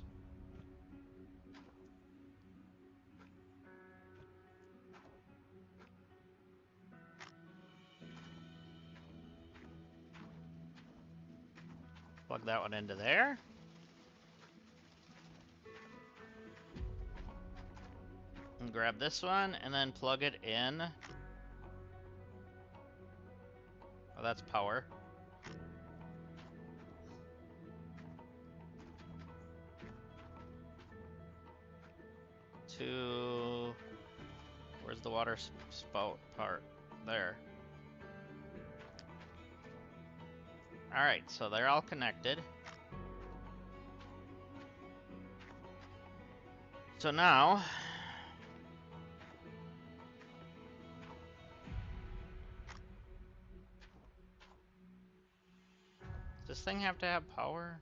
Plug that one into there. And grab this one and then plug it in. Oh, that's power. To... Where's the water spout part? There. Alright, so they're all connected. So now... Does this thing have to have power?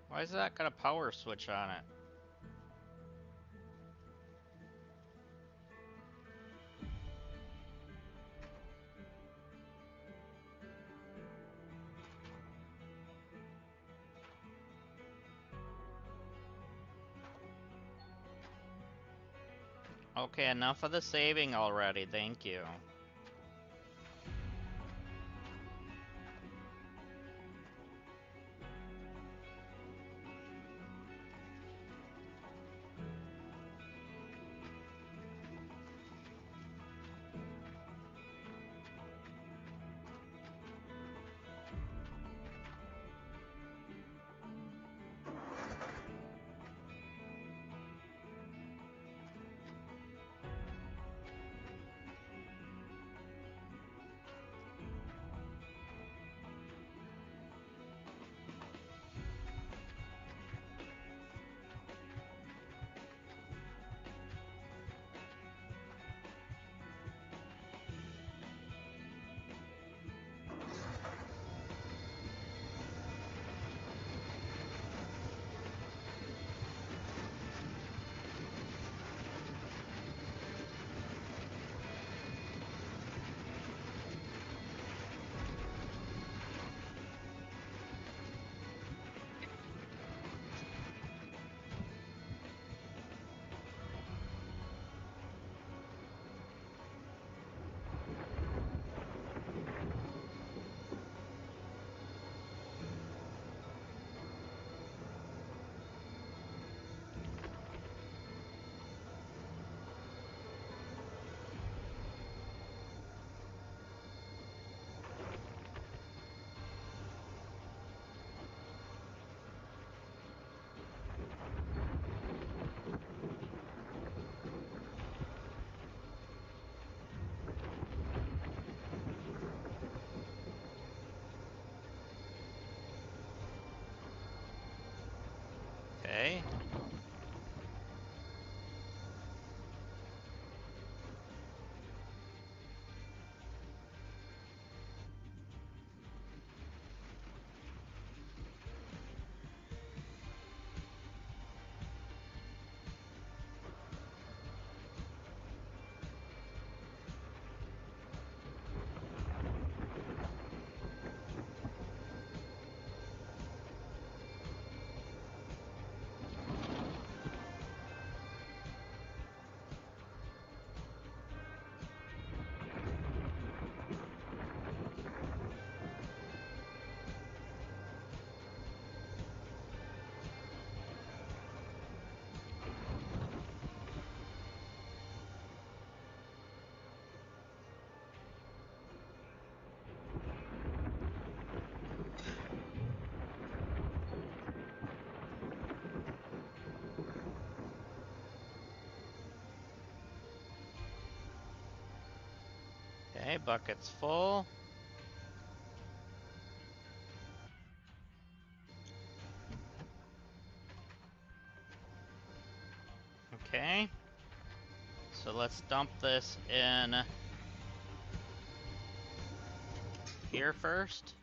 Why has that got a power switch on it? Okay, enough of the saving already, thank you. Okay. Okay, bucket's full. Okay. So let's dump this in here first.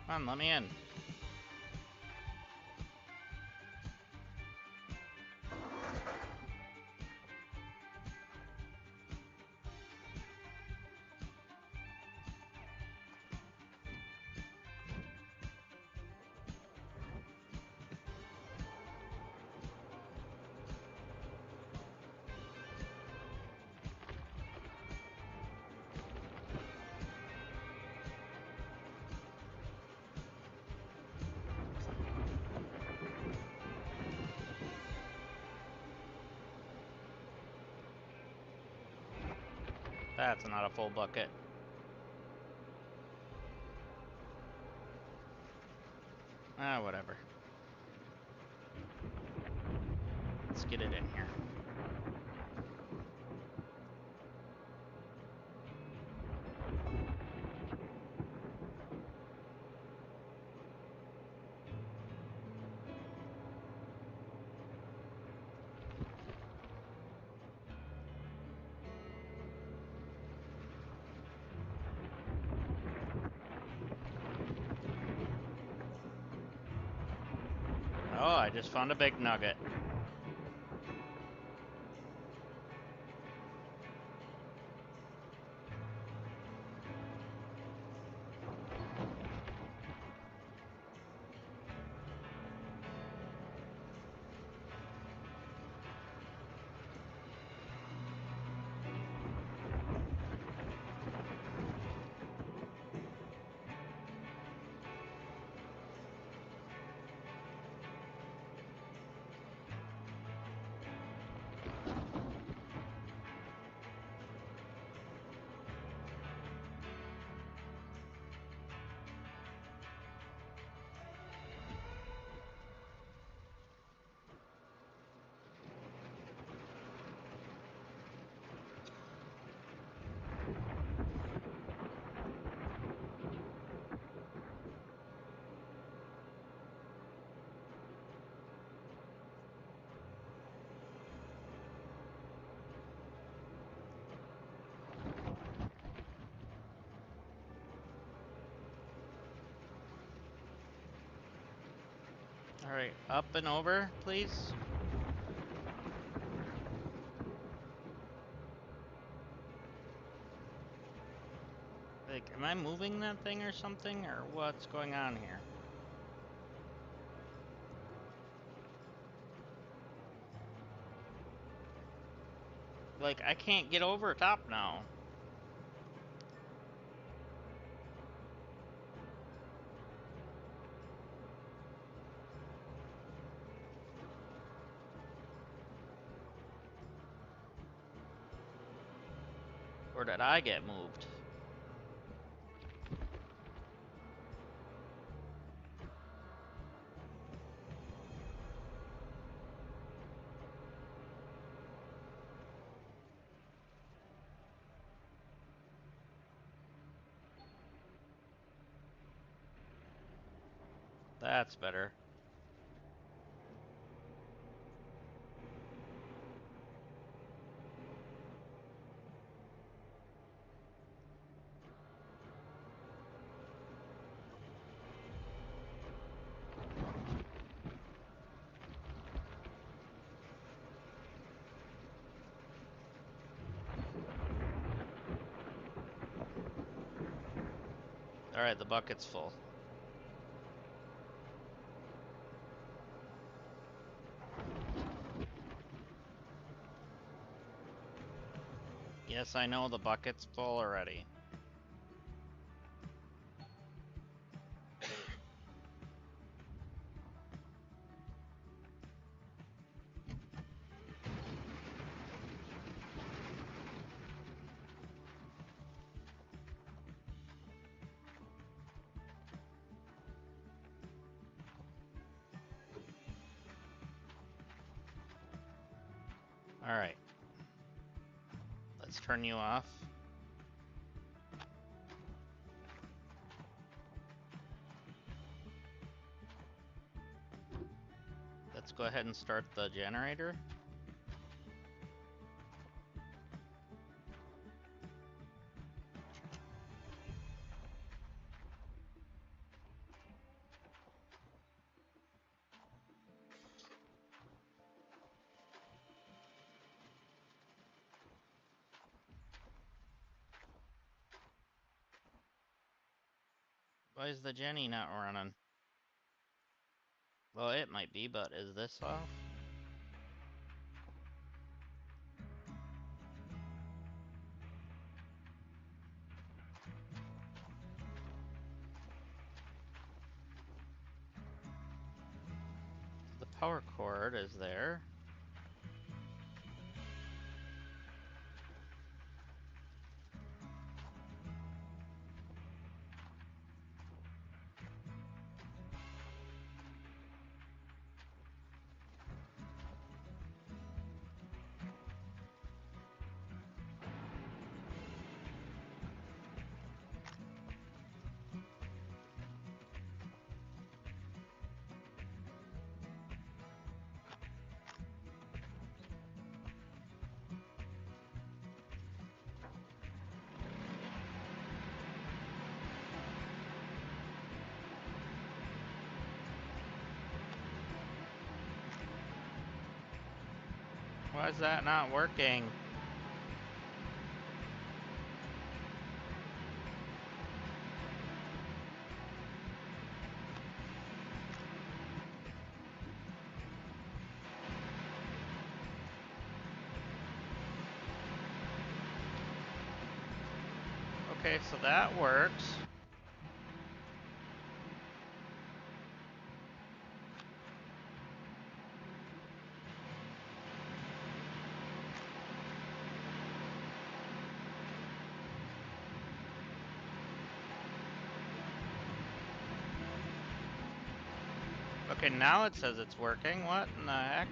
Come on, let me in. That's not a full bucket. Ah, whatever. Let's get it in here. Oh, I just found a big nugget. Alright, up and over, please. Like, am I moving that thing or something, or what's going on here? Like, I can't get over top now. Or did I get moved? That's better. Alright, the bucket's full. Yes, I know the bucket's full already. Alright. Let's turn you off. Let's go ahead and start the generator. Why is the Jenny not running? Well, it might be, but is this off? The power cord is there. Why is that not working? Okay, so that works. Okay, now it says it's working. What in the heck?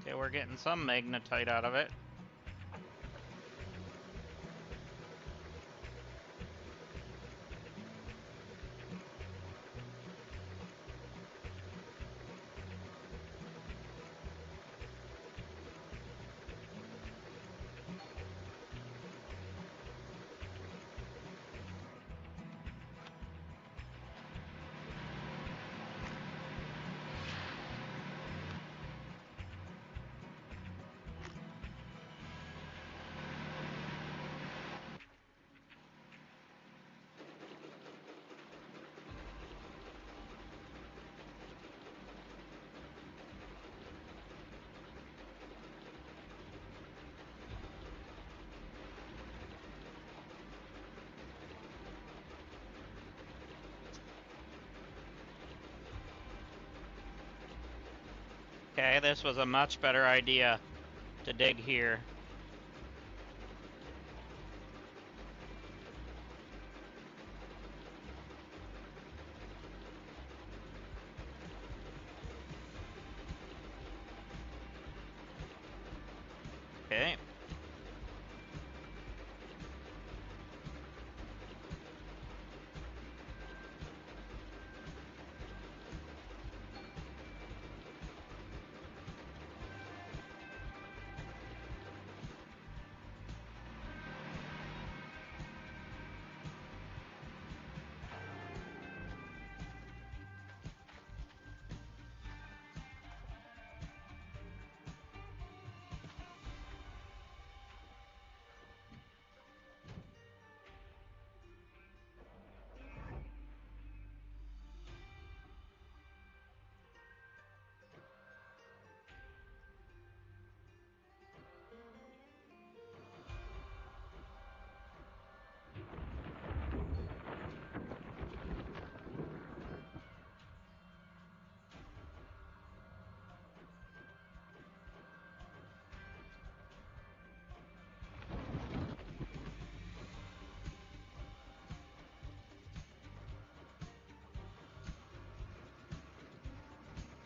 Okay, we're getting some magnetite out of it. Okay, this was a much better idea to dig here. Okay.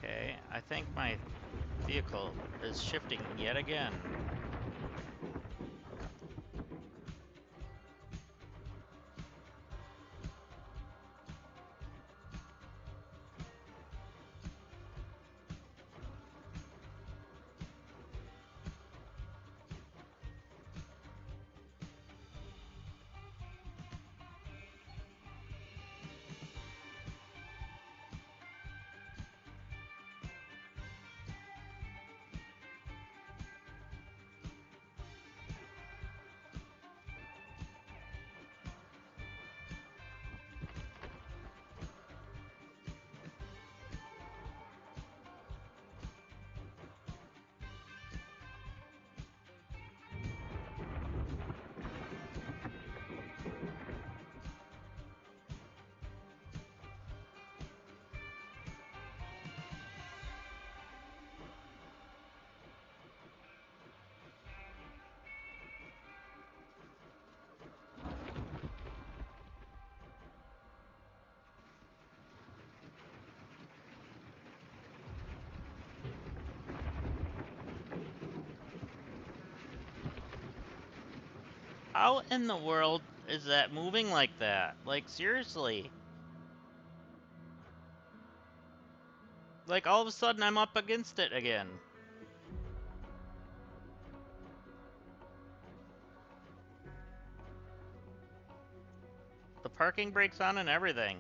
Okay, I think my vehicle is shifting yet again. How in the world is that moving like that? Like, seriously. Like, all of a sudden I'm up against it again. The parking brake's on and everything.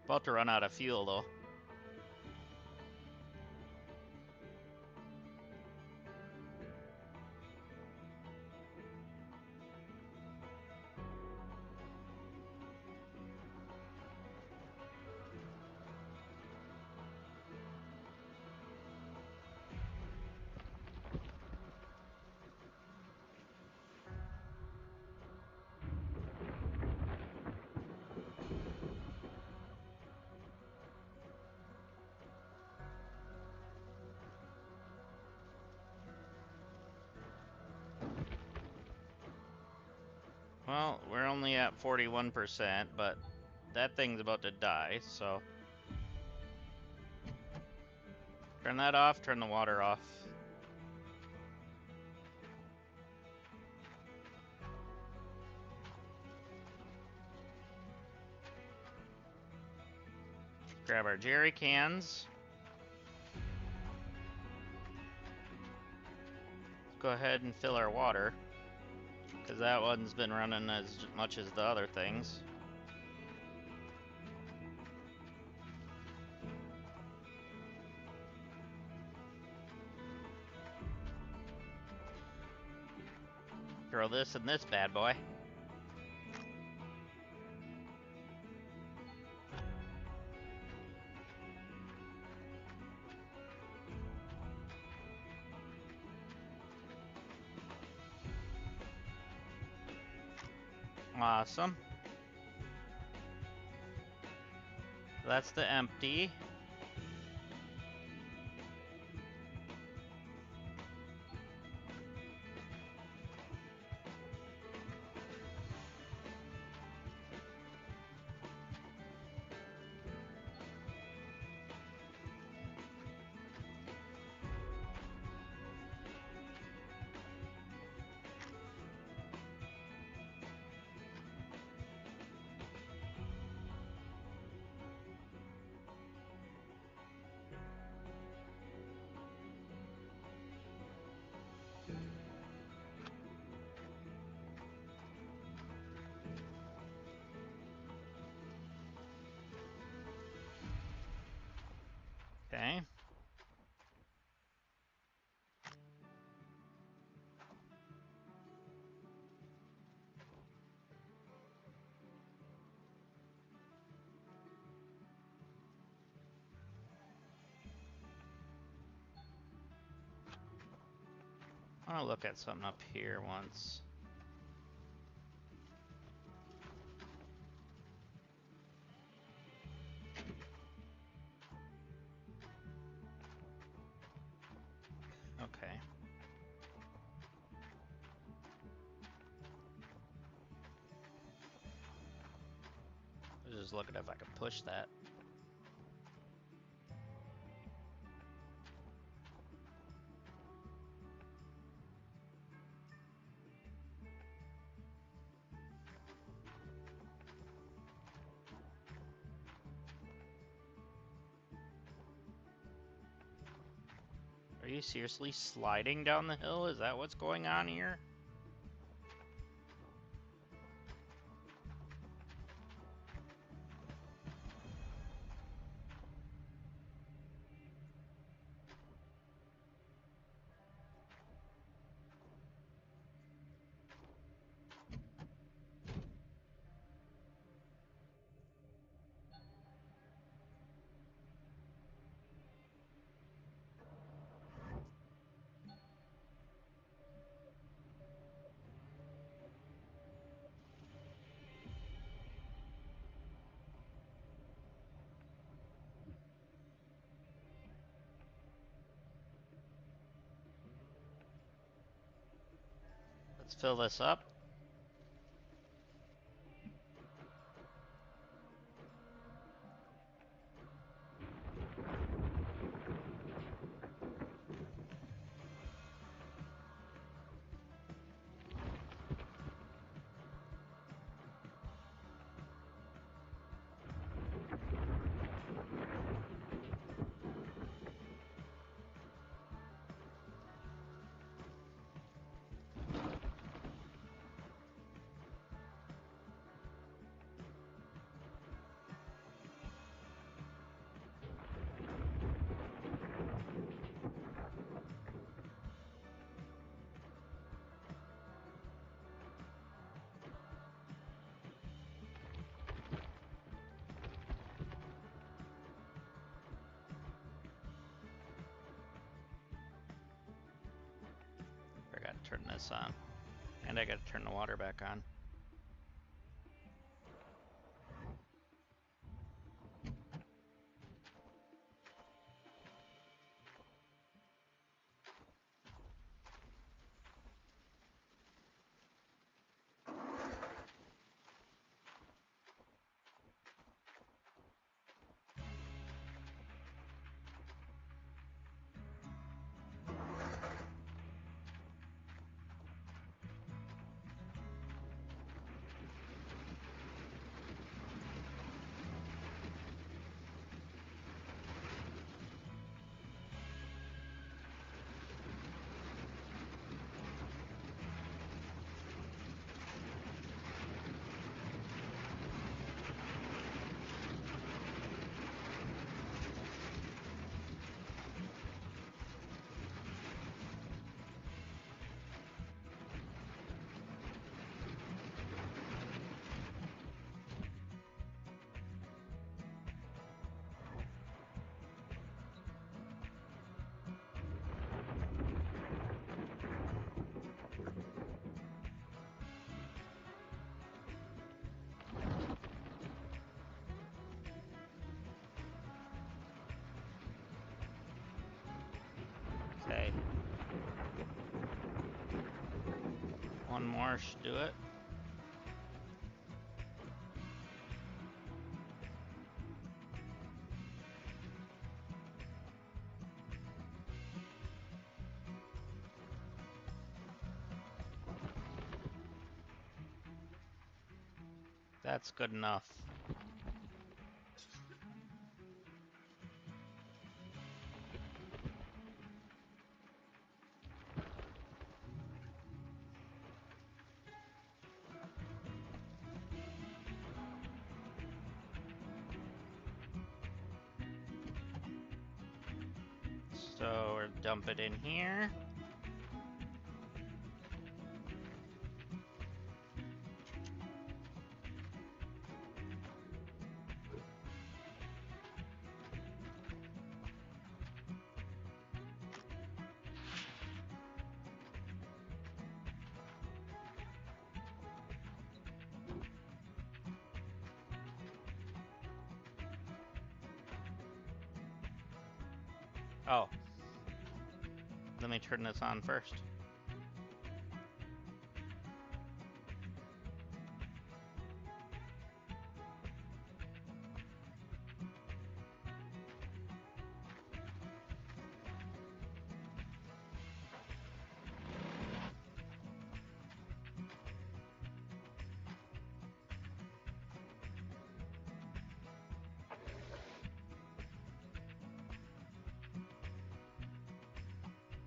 About to run out of fuel, though. Well, we're only at 41%, but that thing's about to die, so... Turn that off, turn the water off. Grab our jerry cans. Go ahead and fill our water, because that one's been running as much as the other things. Throw this in this bad boy. Awesome. that's the empty. Okay. I want to look at something up here once. Okay. I was just looking if I could push that. Are you seriously sliding down the hill? Is that what's going on here? Let's fill this up. I gotta turn this on. And I gotta turn the water back on. One more should do it. That's good enough. So we'll dump it in here. Oh. Let me turn this on first.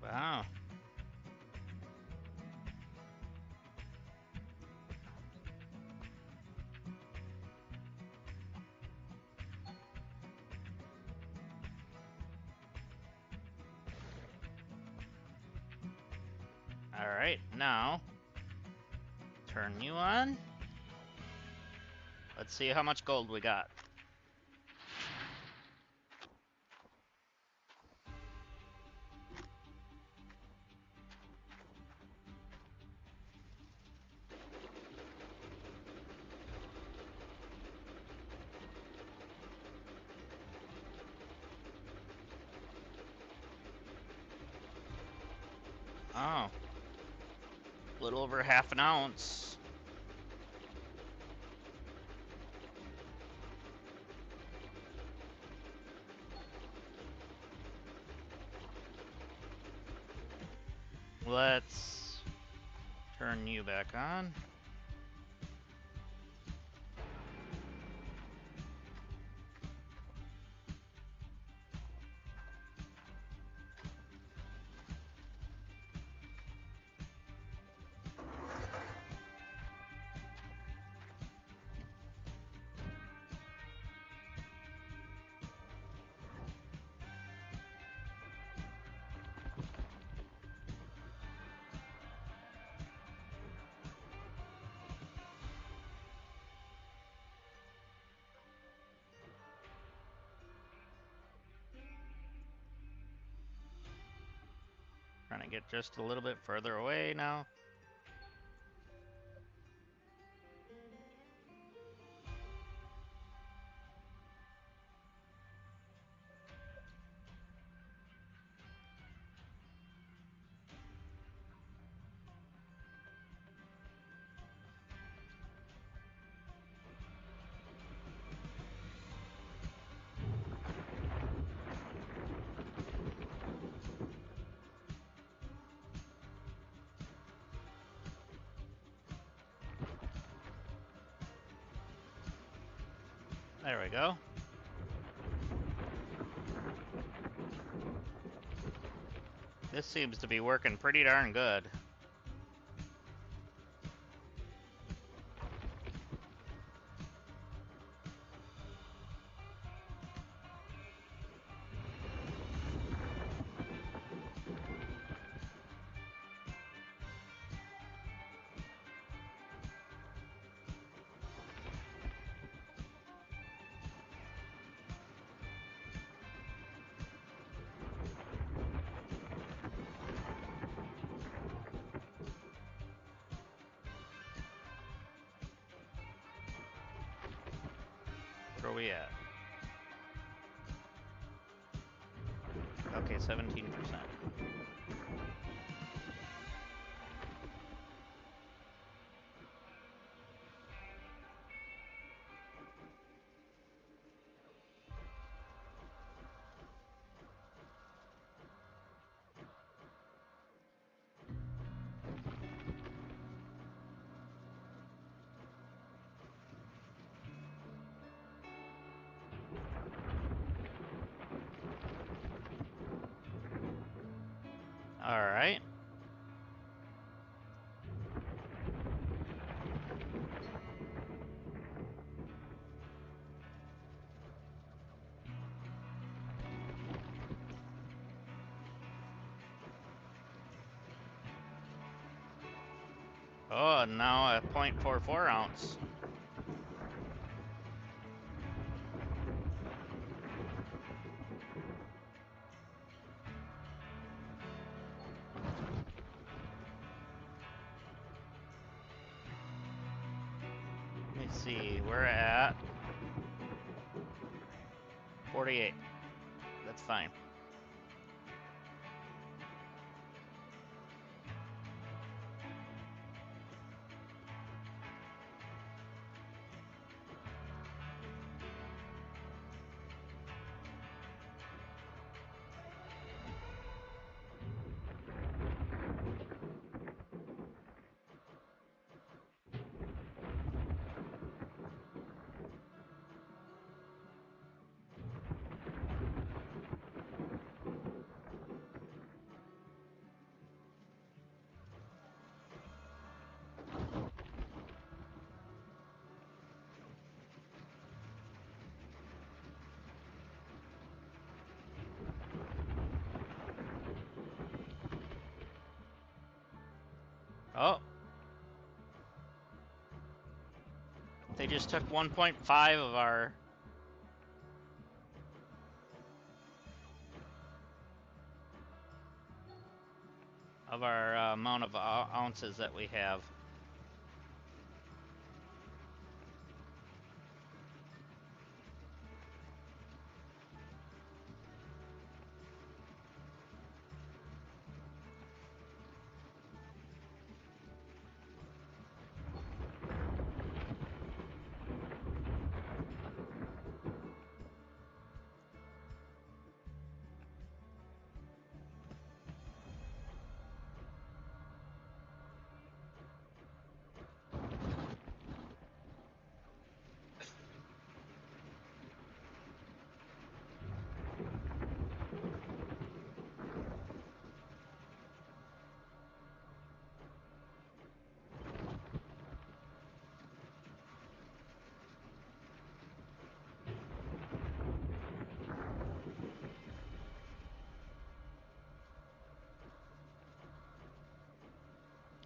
Wow. Alright, now turn you on. Let's see how much gold we got. Oh. A little over half an ounce. Let's turn you back on. Trying to get just a little bit further away now. There we go. This seems to be working pretty darn good. Where are we at? Okay, 17%. Oh, now a .44 ounce. Let me see, we're at 48. That's fine. Oh, they just took 1.5 of our amount of ounces that we have.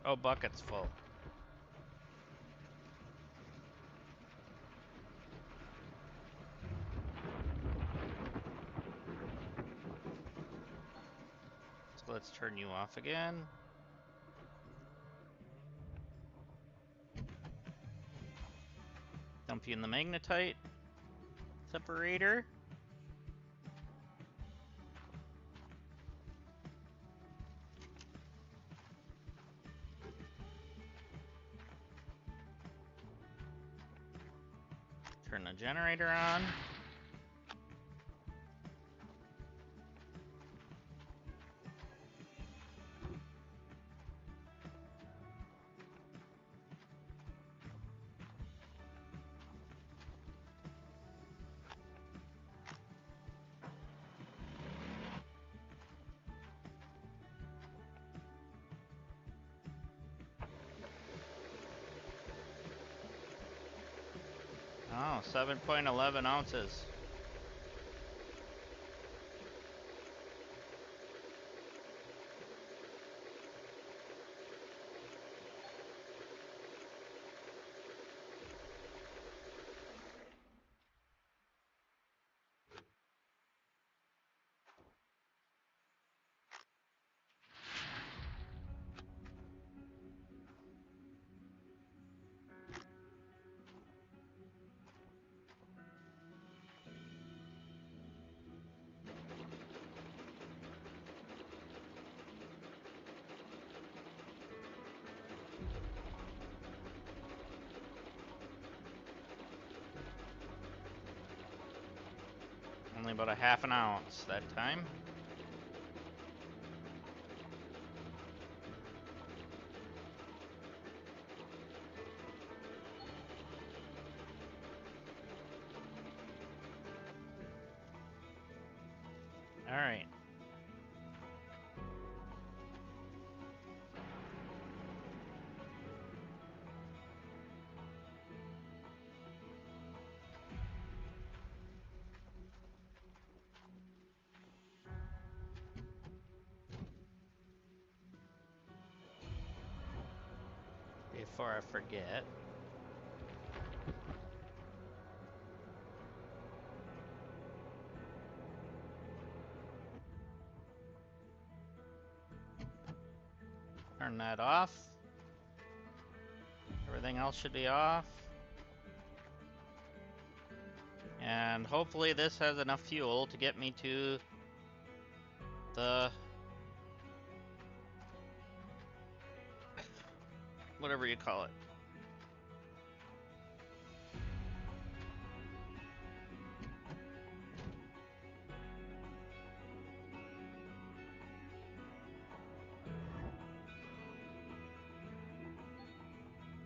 Oh, bucket's full. So let's turn you off again. Dump you in the magnetite separator. Turn the generator on. Oh, 7.11 ounces. Only about a half an ounce that time. All right. before I forget. Turn that off. Everything else should be off. And hopefully this has enough fuel to get me to the whatever you call it.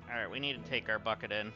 Alright, we need to take our bucket in.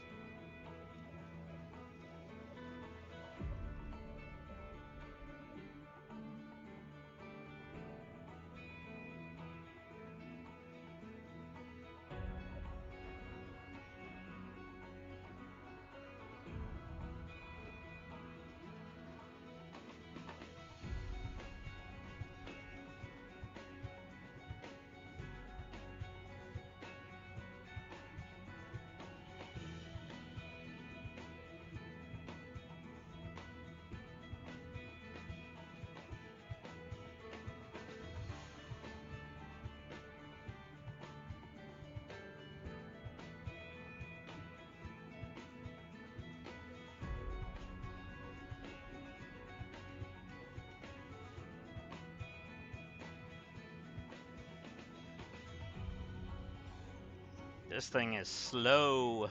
This thing is slow.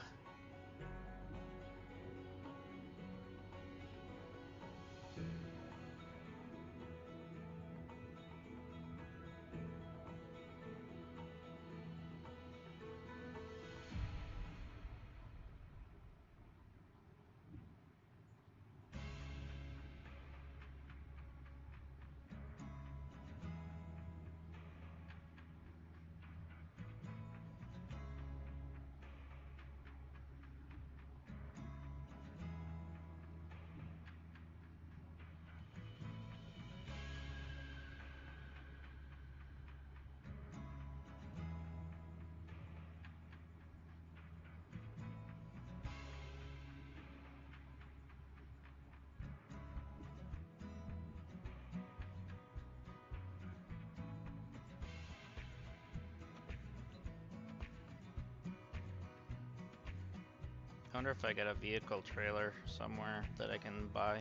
I wonder if I get a vehicle trailer somewhere that I can buy.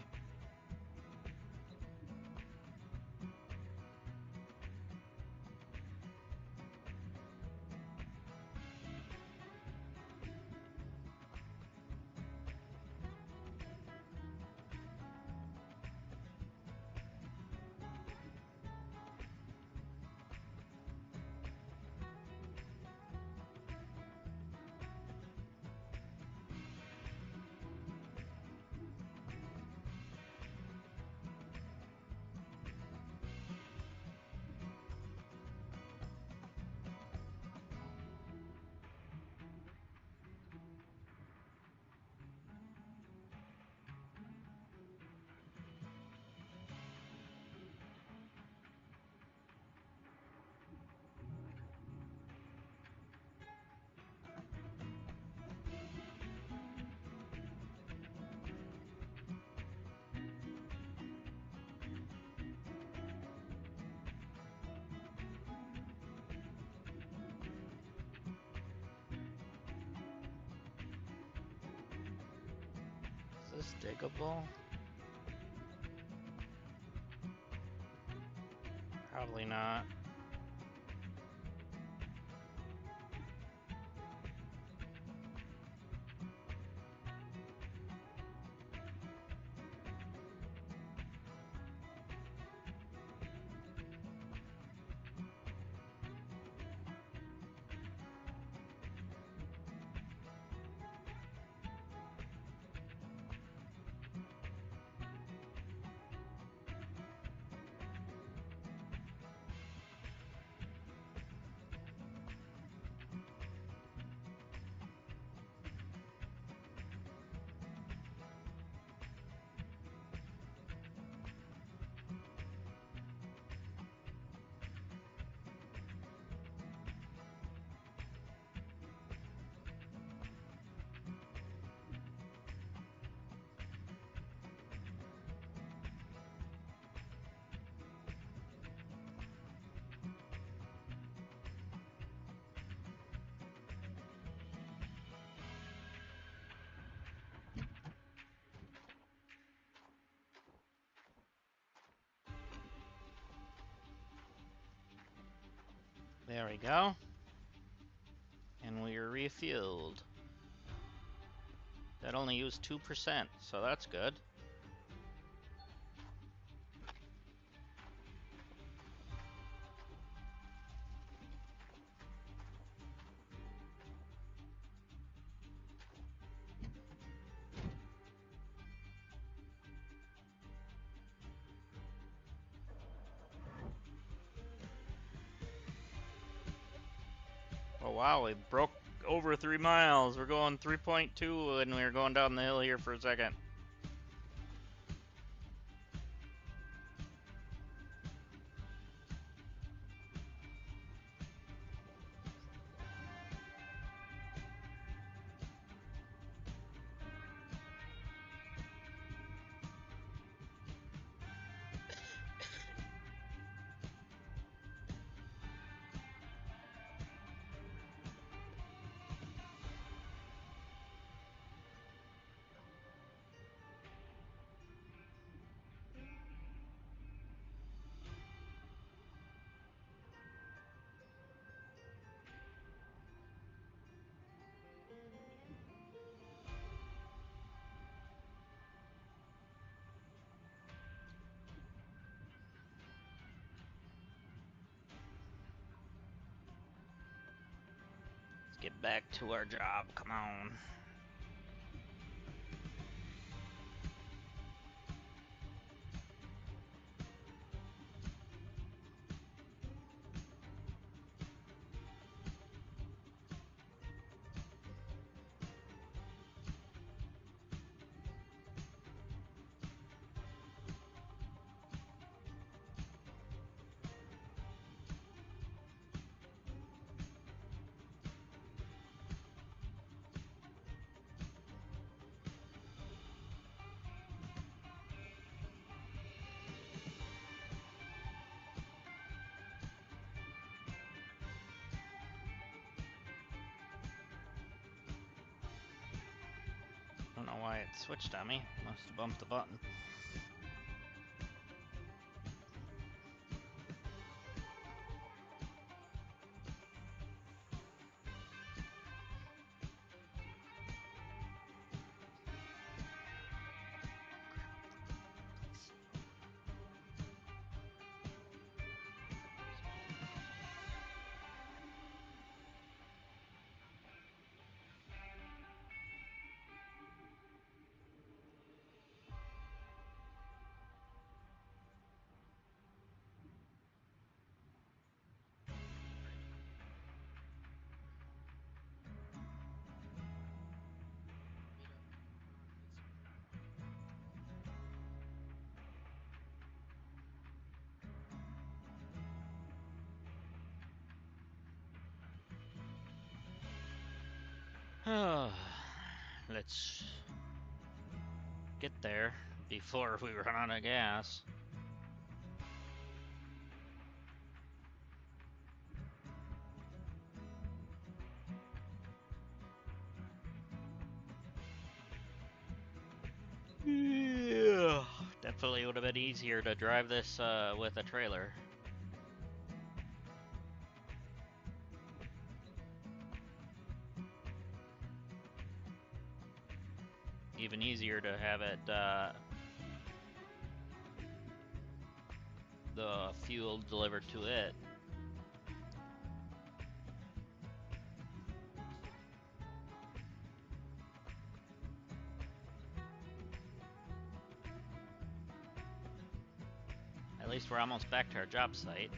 Is this diggable? Probably not. There we go. And we are refueled. That only used 2%, so that's good. Oh wow, we broke over 3 miles. We're going 3.2 and we were going down the hill here for a second. Let's get back to our job. Come on. I don't know why it switched on me. Must have bumped the button. Let's get there before we run out of gas. Yeah, definitely would have been easier to drive this with a trailer. Even easier to have it the fuel delivered to it. At least we're almost back to our job site.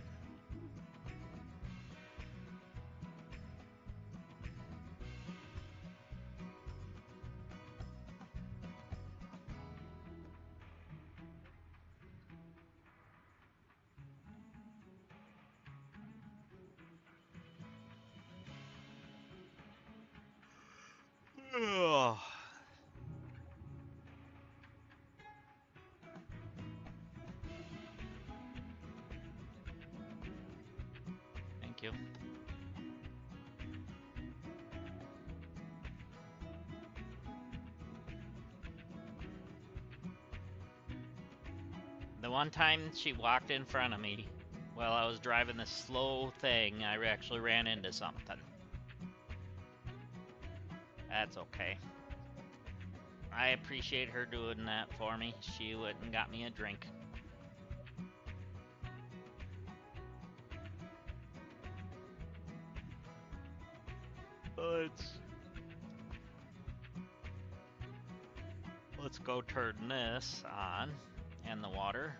Ugh. Thank you. The one time she walked in front of me While I was driving this slow thing, I actually ran into something. That's okay. I appreciate her doing that for me. She went and got me a drink. Let's go turn this on and the water.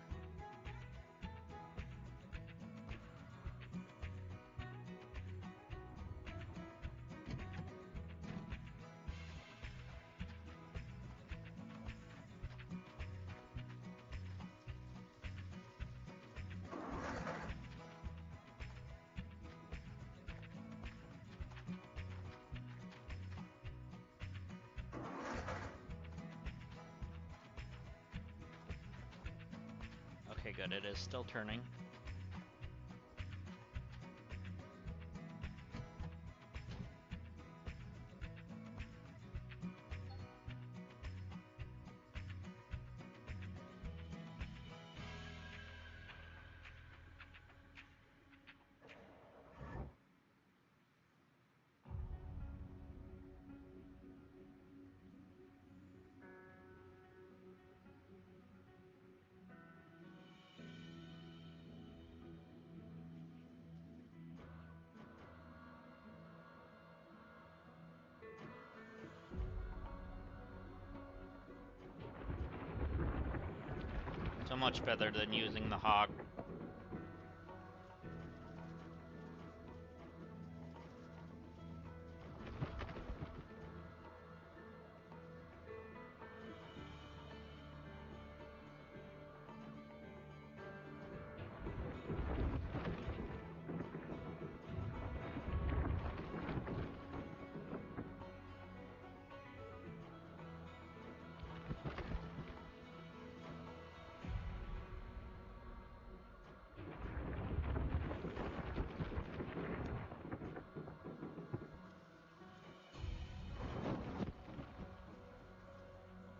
Okay, good. It is still turning. So much better than using the hog.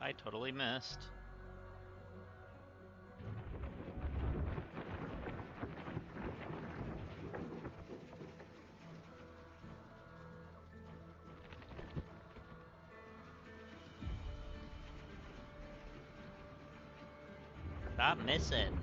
I totally missed. Stop missing.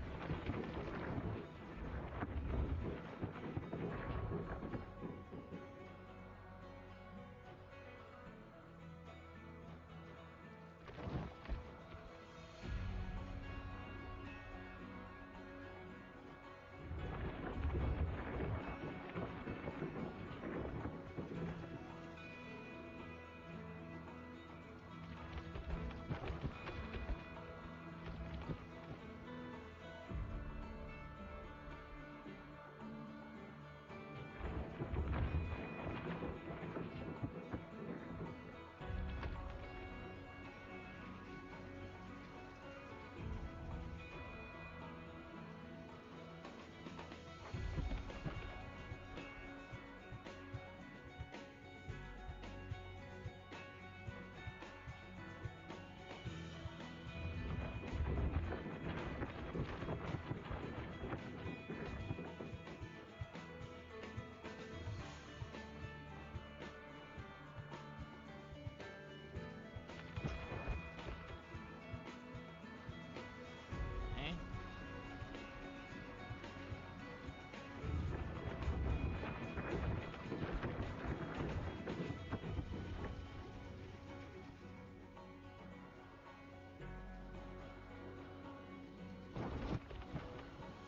Okay.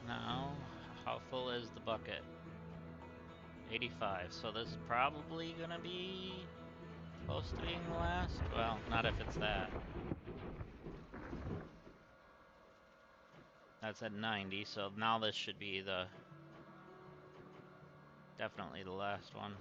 Now, how full is the bucket? 85. So this is probably gonna be close to being the last. Well, not if it's that. That's at 90, so now this should be the definitely the last one.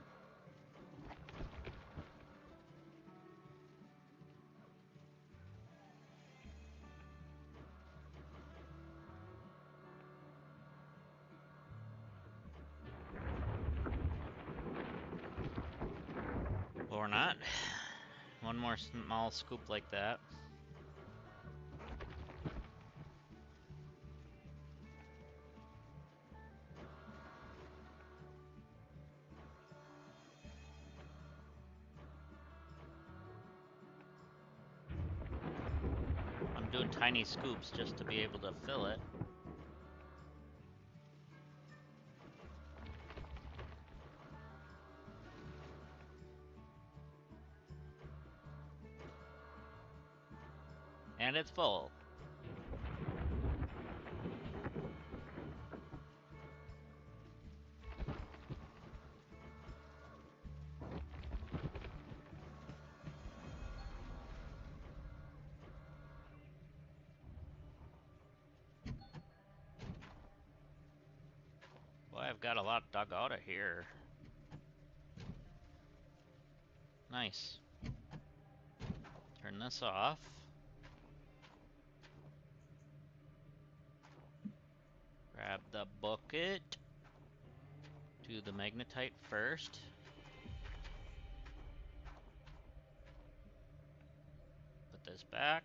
Or not. One more small scoop like that. doing tiny scoops just to be able to fill it. And it's full. Boy, I've got a lot dug out of here. Nice. Turn this off. Grab the bucket. Do the magnetite first. Put this back.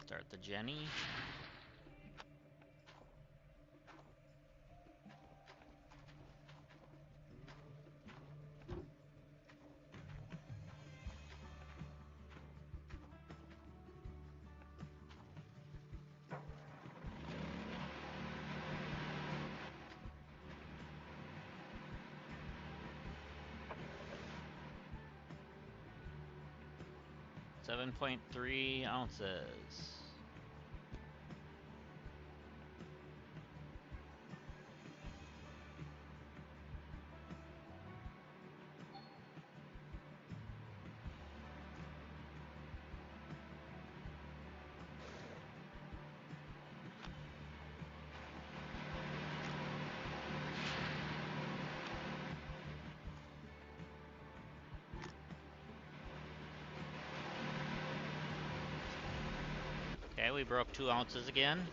Start the Jenny. .3 ounces. Okay, we broke 2 ounces again.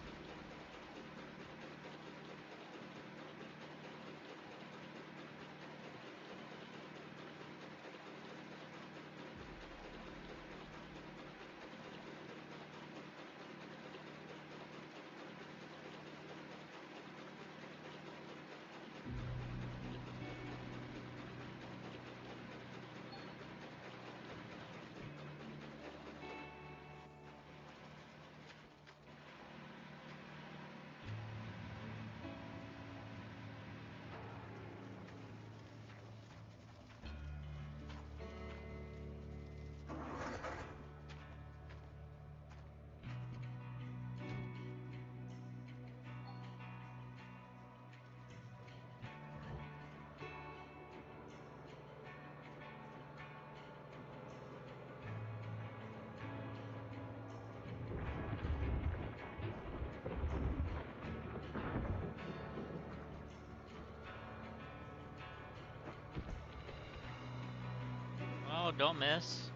Oh, don't miss.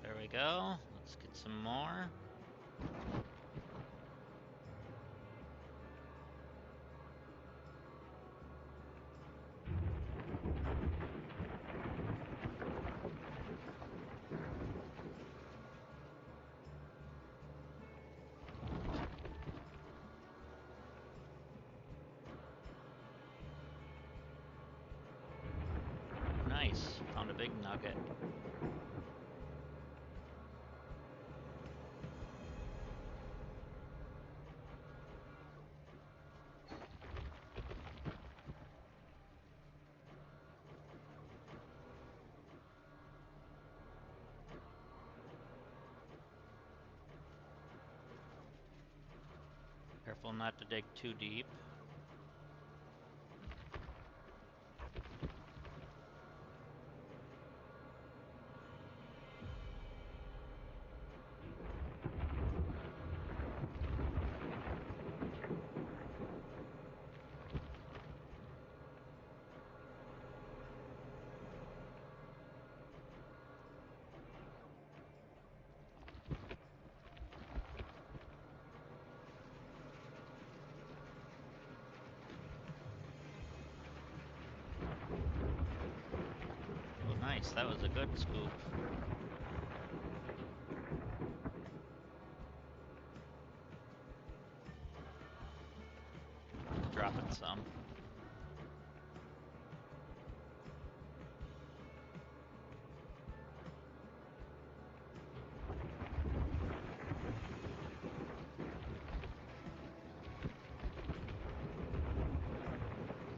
There we go. Let's get some more. Nice. Found a big nugget. Careful not to dig too deep. Oh, nice. That was a good scoop. Dropping some.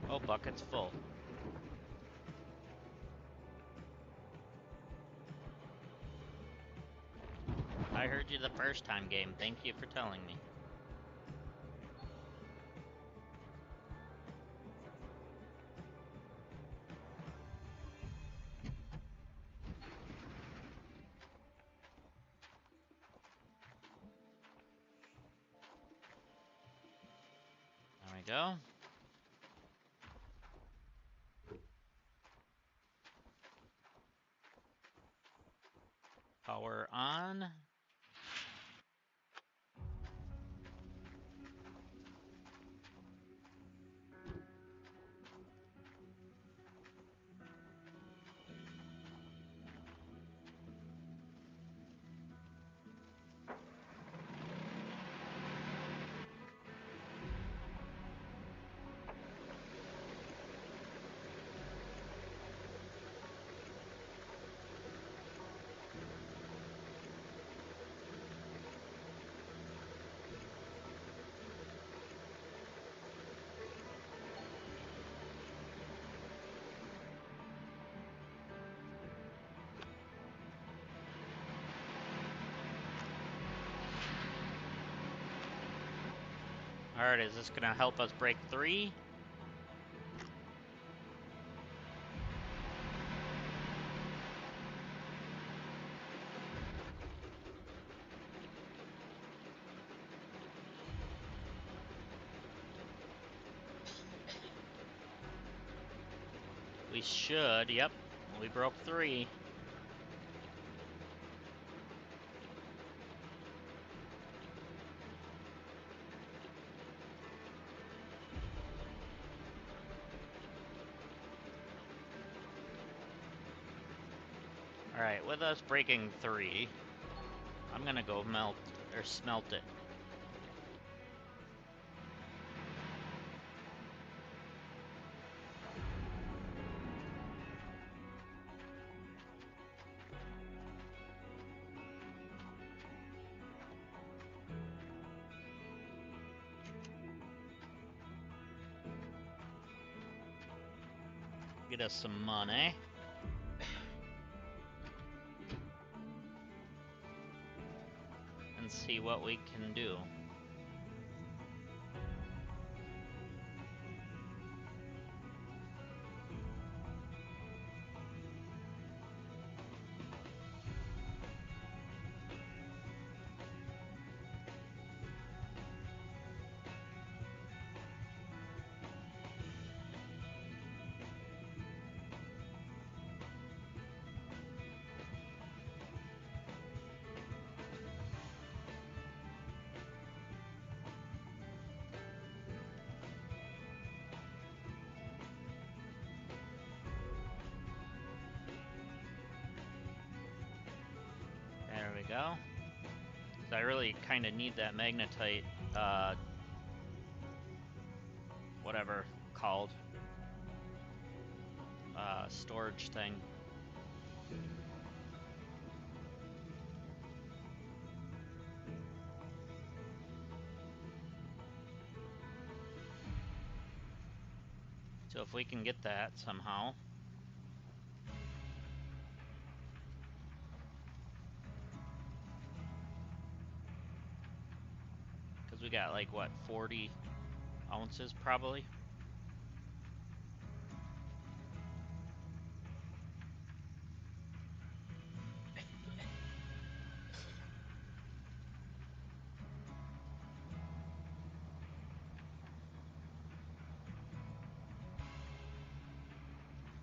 Oh, bucket's full. I heard you the first time, game. Thank you for telling me. There we go. Power on. Alright, is this gonna help us break 3? We should, yep. We broke 3. Alright, with us breaking 3, I'm gonna go melt or smelt it. Get us some money. And see what we can do. There we go. So I really kind of need that magnetite, whatever called, storage thing. So if we can get that somehow. Because we got like what, 40 ounces probably.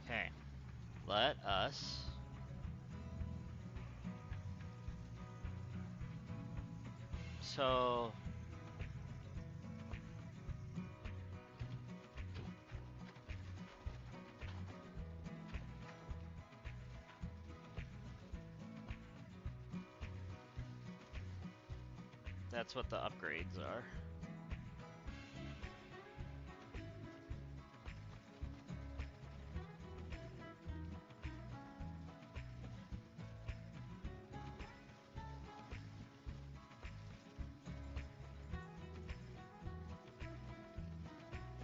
Okay, let us so that's what the upgrades are.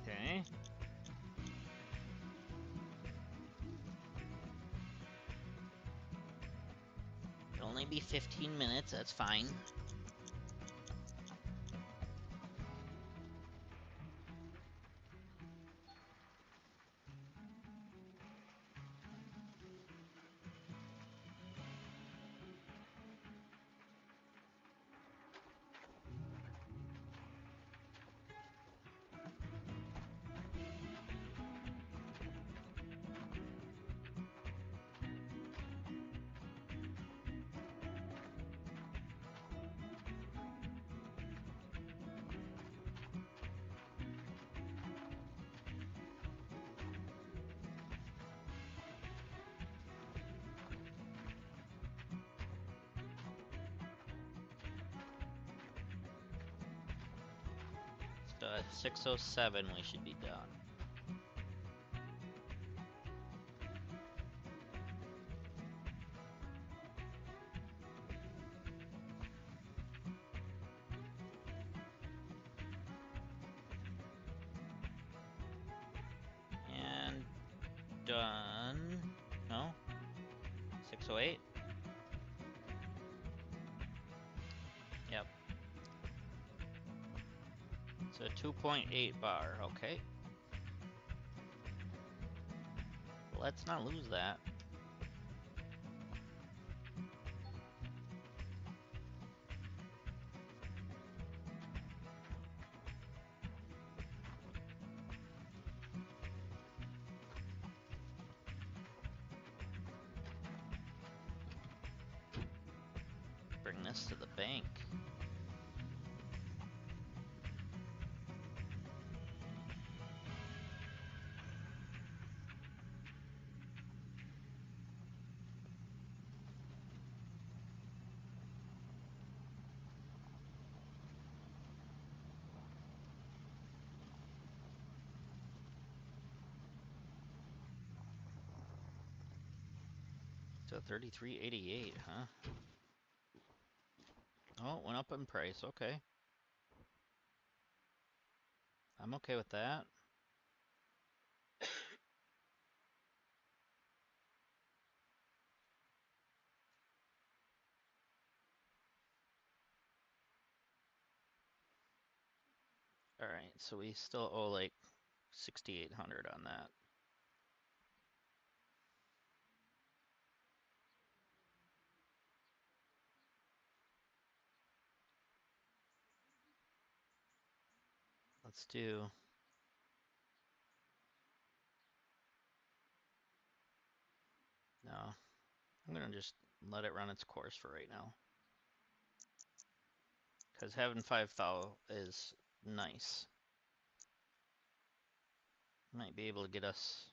Okay. It'll only be 15 minutes, that's fine. So at 6:07 we should be done. And done. No? 6:08? Yep. So 2.8 bar, okay. Let's not lose that. Bring this to the bank. So 33.88, huh? Oh, it went up in price, okay. I'm okay with that. Alright, so we still owe like 6,800 on that. Let's do... No. I'm gonna just let it run its course for right now. Because having 5 thou is nice. Might be able to get us...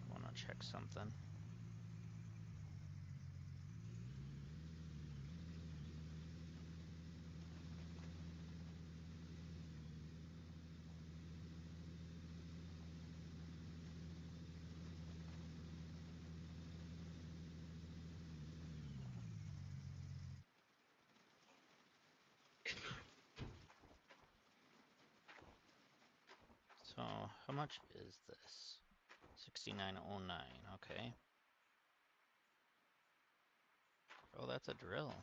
I wanna check something. how much is this? 6909, okay. Oh, that's a drill.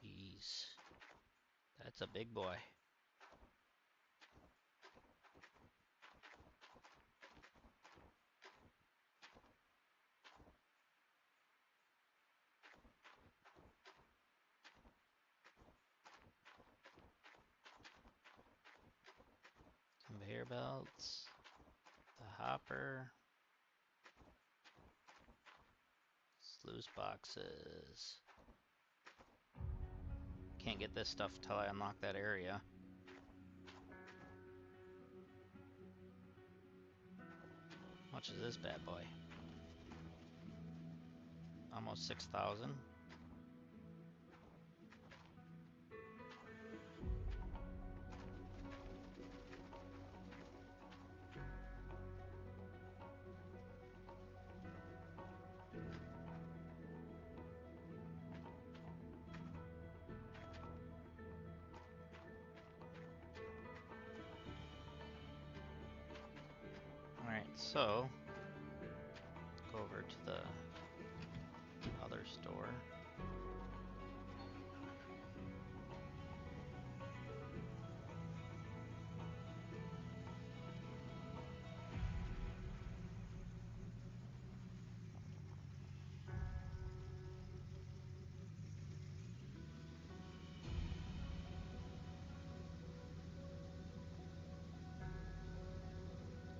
Jeez. That's a big boy. Conveyor belts. The hopper. Sluice boxes. Can't get this stuff till I unlock that area. How much is this bad boy? Almost 6,000. Alright, so go over to the other store.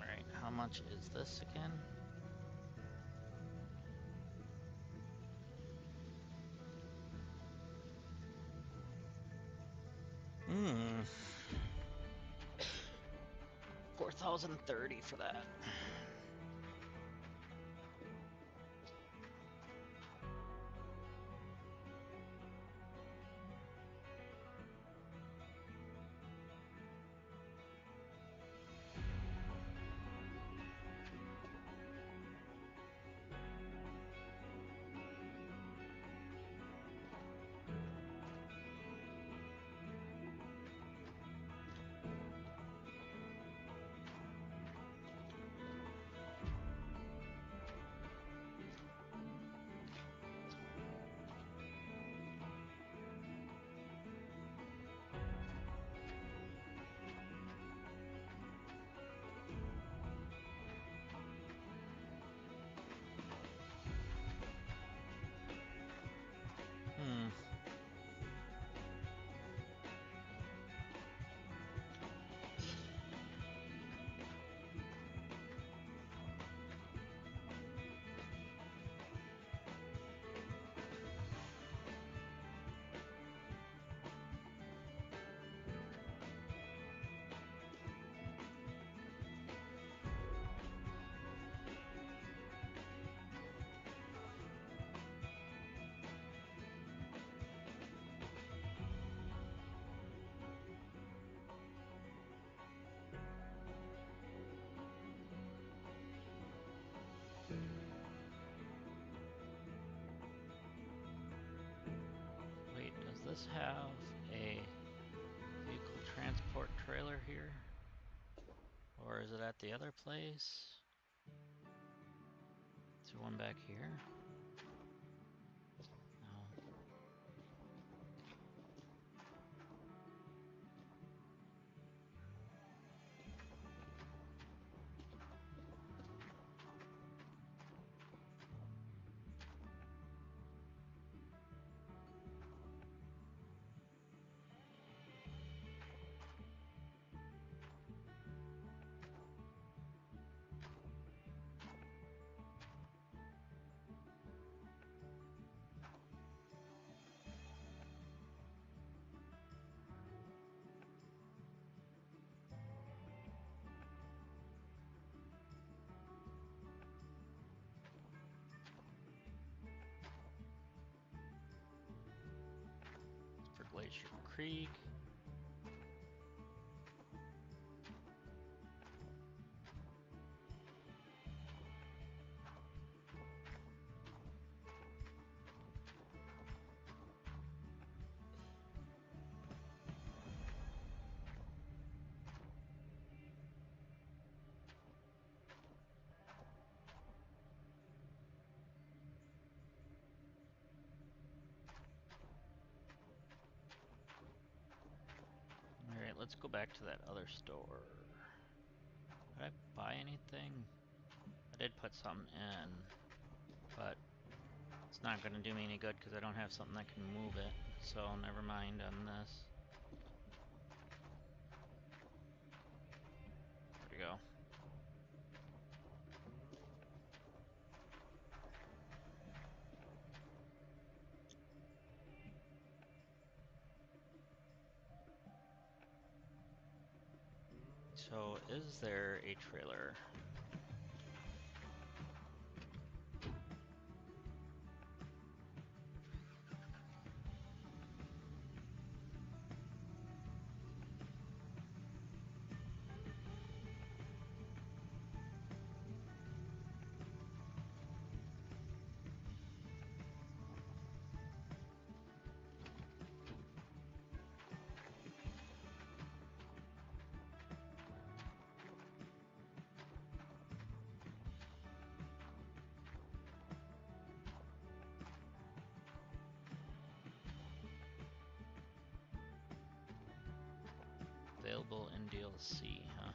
Alright, how much is this again? Hmm. 4,030 for that. Hmm. Wait, does this have a vehicle transport trailer here? Or is it at the other place? Is there one back here? No. Glacier Creek. Alright, let's go back to that other store. Did I buy anything? I did put something in, but it's not going to do me any good because I don't have something that can move it. So never mind on this. There we go. So is there a trailer? Available in DLC, huh?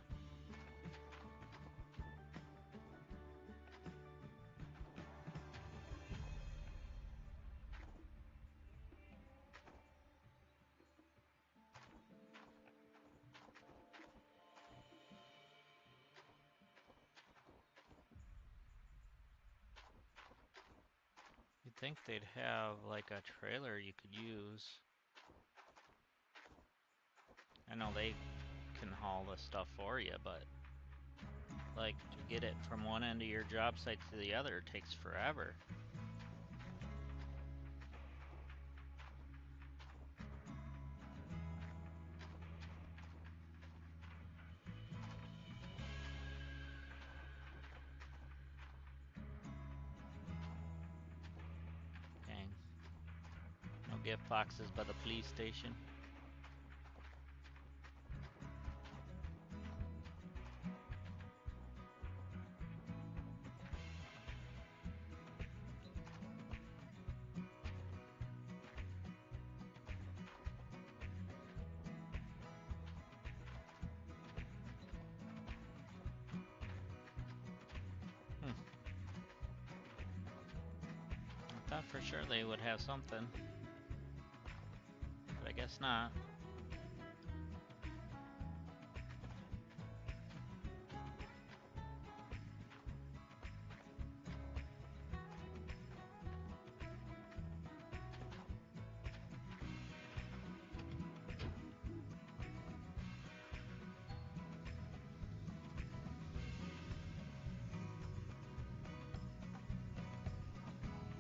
You'd think they'd have like a trailer you could use. I know they can haul the stuff for you, but like to get it from one end of your job site to the other takes forever. Dang. No gift boxes by the police station. I thought for sure they would have something, but I guess not.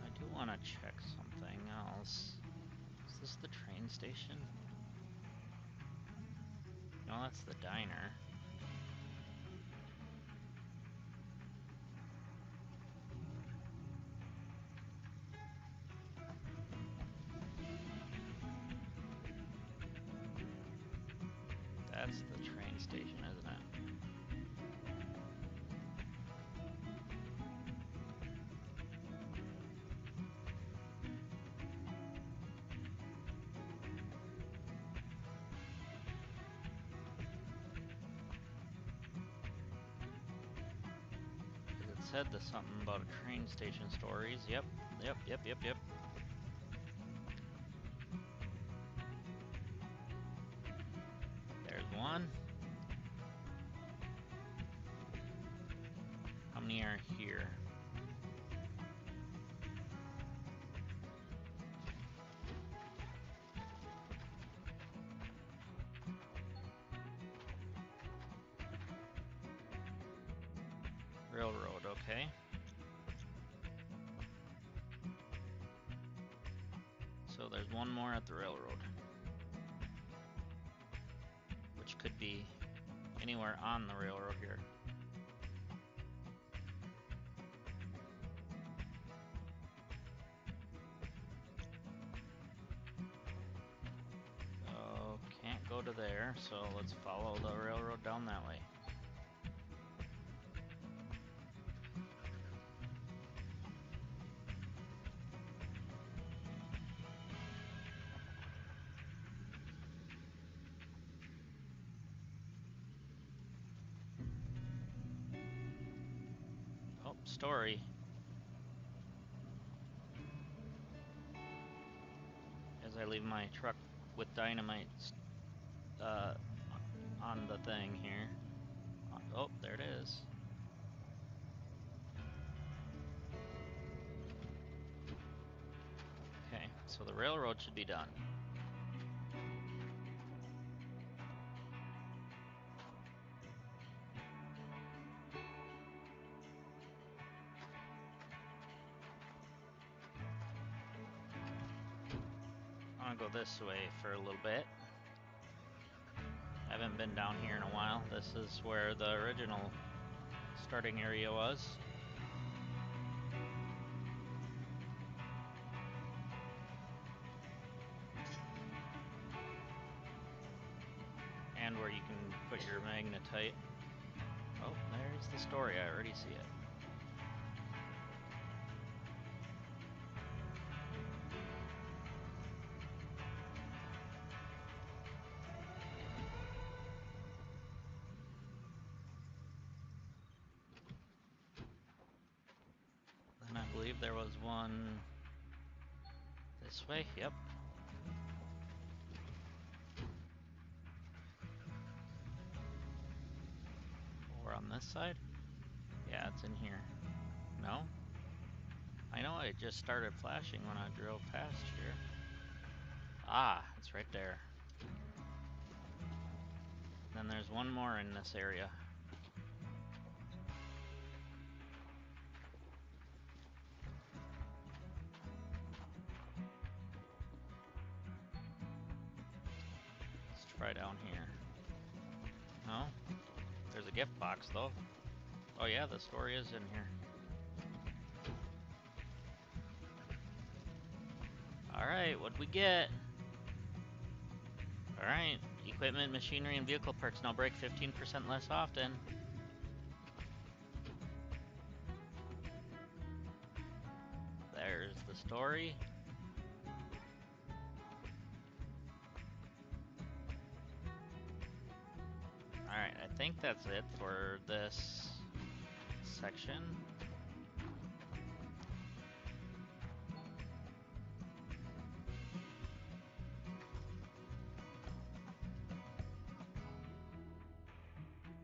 I do want to check something else. Is this the train station? No, that's the diner. That's the train station, isn't it? Because it said there's something about a train station stories. Yep. There's one. How many are here? Railroad, okay. So there's one more at the railroad. which could be anywhere on the railroad here. Oh, can't go to there, so let's follow the railroad down that way. Oh, story. As I leave my truck with dynamite on the thing here. Oh, there it is. Okay, so the railroad should be done. I'm gonna go this way for a little bit. Haven't been down here in a while. This is where the original starting area was. And where you can put your magnetite. Oh, there's the story. I already see it. And I believe there was one this way. Yep. Or on this side. Yeah, it's in here. No? I know it just started flashing when I drove past here. Ah, it's right there. Then there's one more in this area. Let's try down here. No? There's a gift box though. Oh yeah, the story is in here. Alright, what'd we get? Alright, equipment, machinery, and vehicle parts now break 15% less often. There's the story. Alright, I think that's it for this section.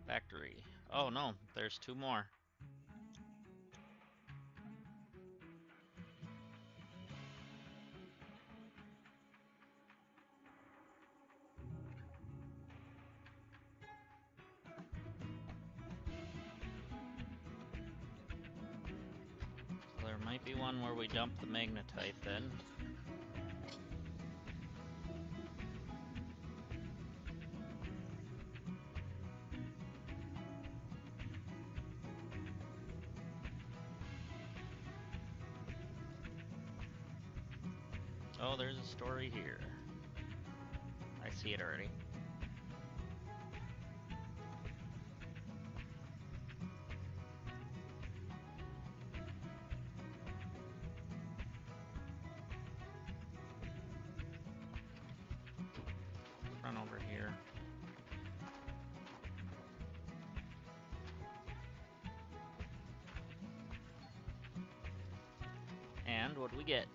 Factory. Oh no, there's two more. So there might be one where we dump the magnetite then. Oh, there's a story here. I see it already. Run over here. And what do we get?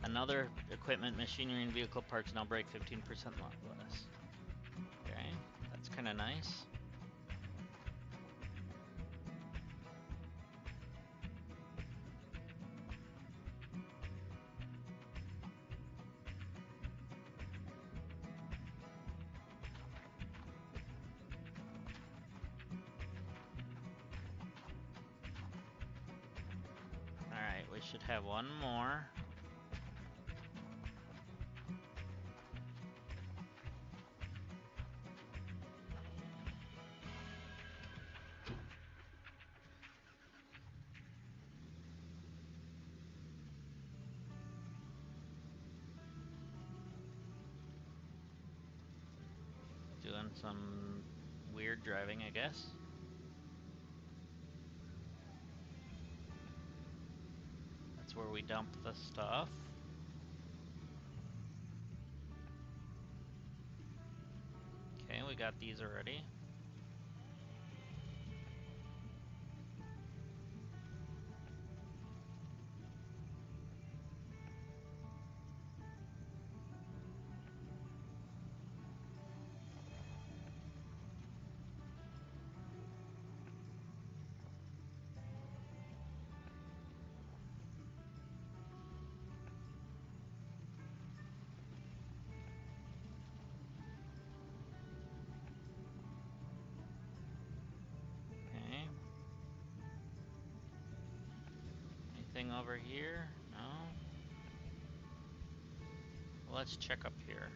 Another equipment, machinery, and vehicle parts now break 15% less. Okay, that's kind of nice. Alright, we should have one more. doing some weird driving, I guess. That's where we dump the stuff. Okay, we got these already. Okay. Anything over here? No? Well, let's check up here.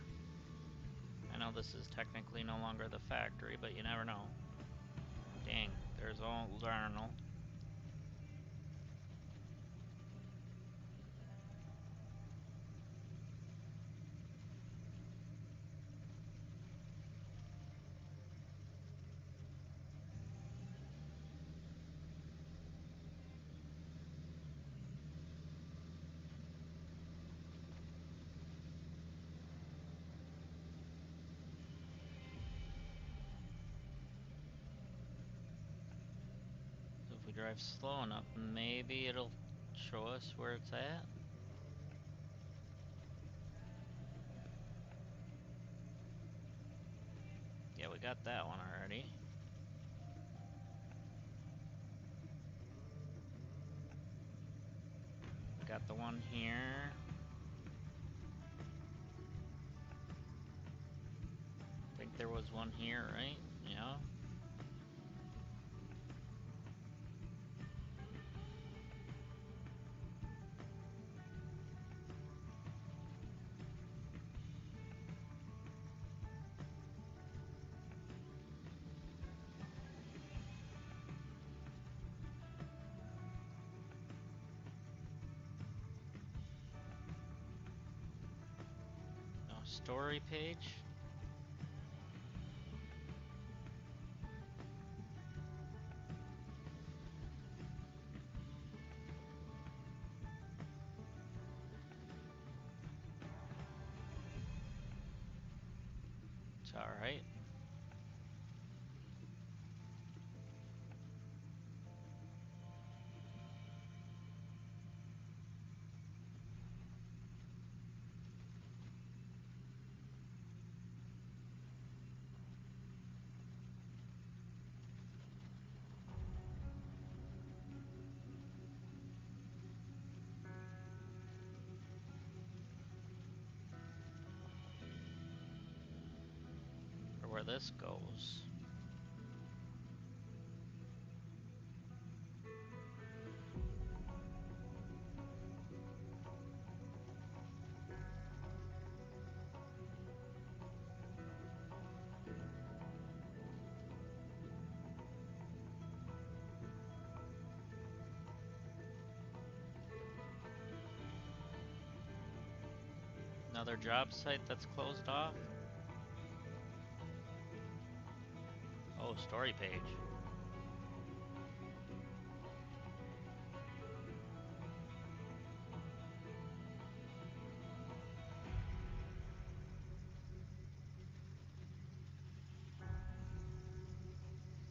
I know this is technically no longer the factory, but you never know. Dang, there's old Arnold. So if we drive slow enough, maybe it'll show us where it's at. Yeah, we got that one already. We got the one here. I think there was one here, right? Yeah. No story page. It's alright. Or where this goes. Another job site that's closed off. Oh, story page.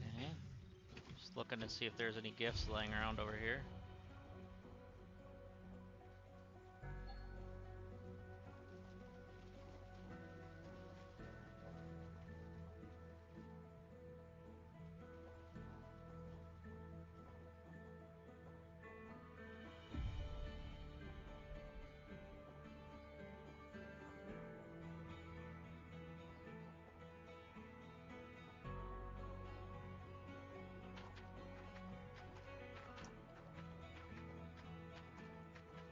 Okay. Just looking to see if there's any gifts laying around over here.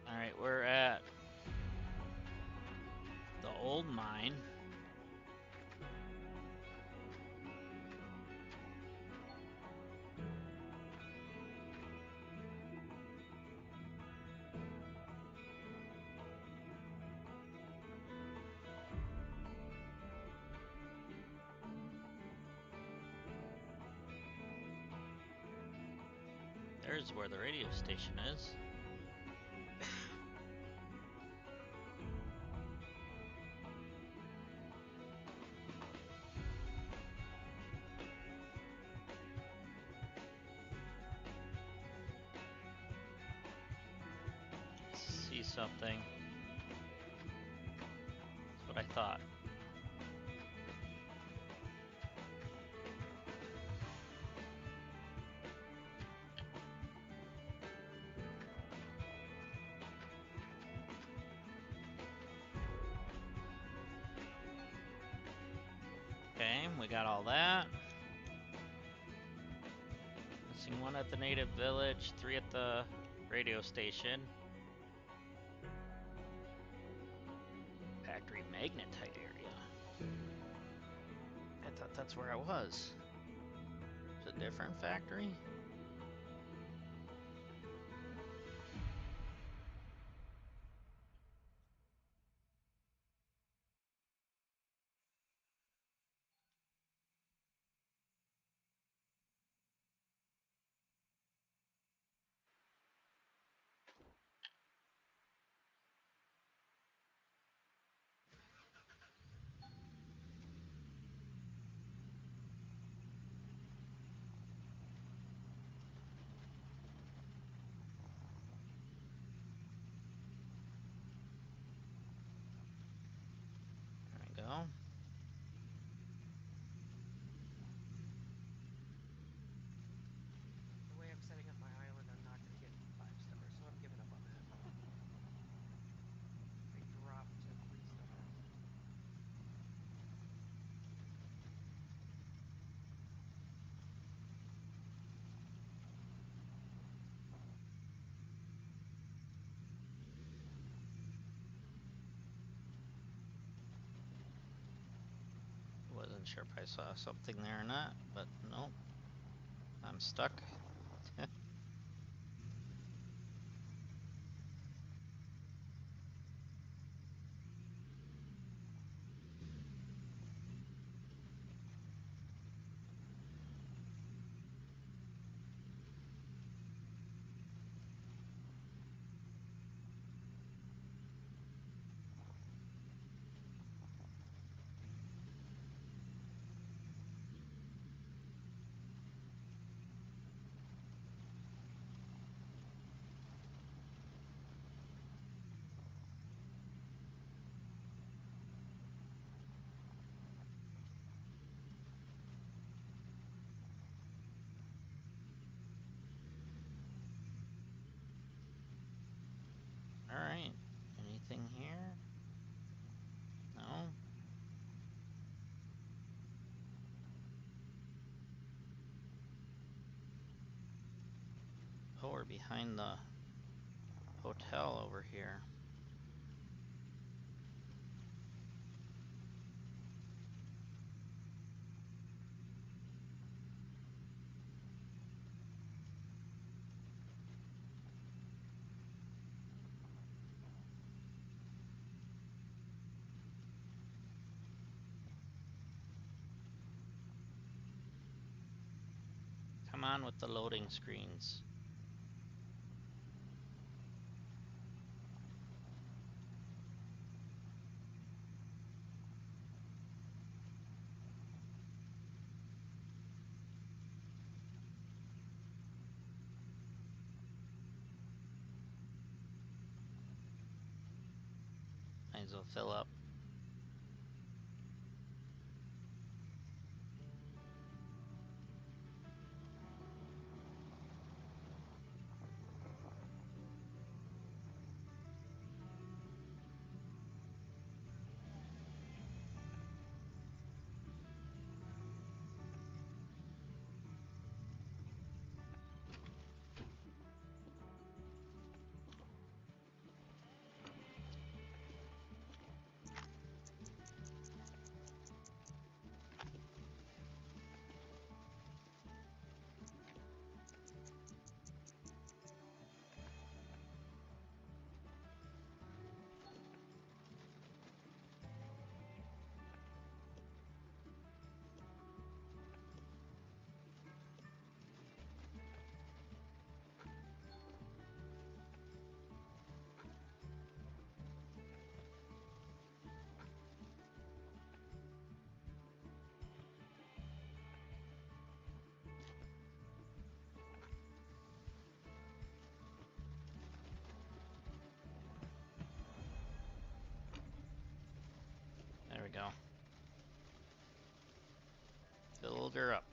Alright, we're at the old mine. There's where the radio station is. See something. That's what I thought. Okay, we got all that. Missing 1 at the native village, 3 at the radio station. Factory magnetite area. I thought that's where I was. Is it a different factory? There we go. The way I'm setting up my island, I'm not gonna get 5 stars, so I'm giving up on that. I dropped to 3 stars. Wasn't sure if I saw something there or not, but nope. I'm stuck. Alright. Anything here? No? Oh, we're behind the hotel over here. Come on with the loading screens. Might as well fill up. Booger up.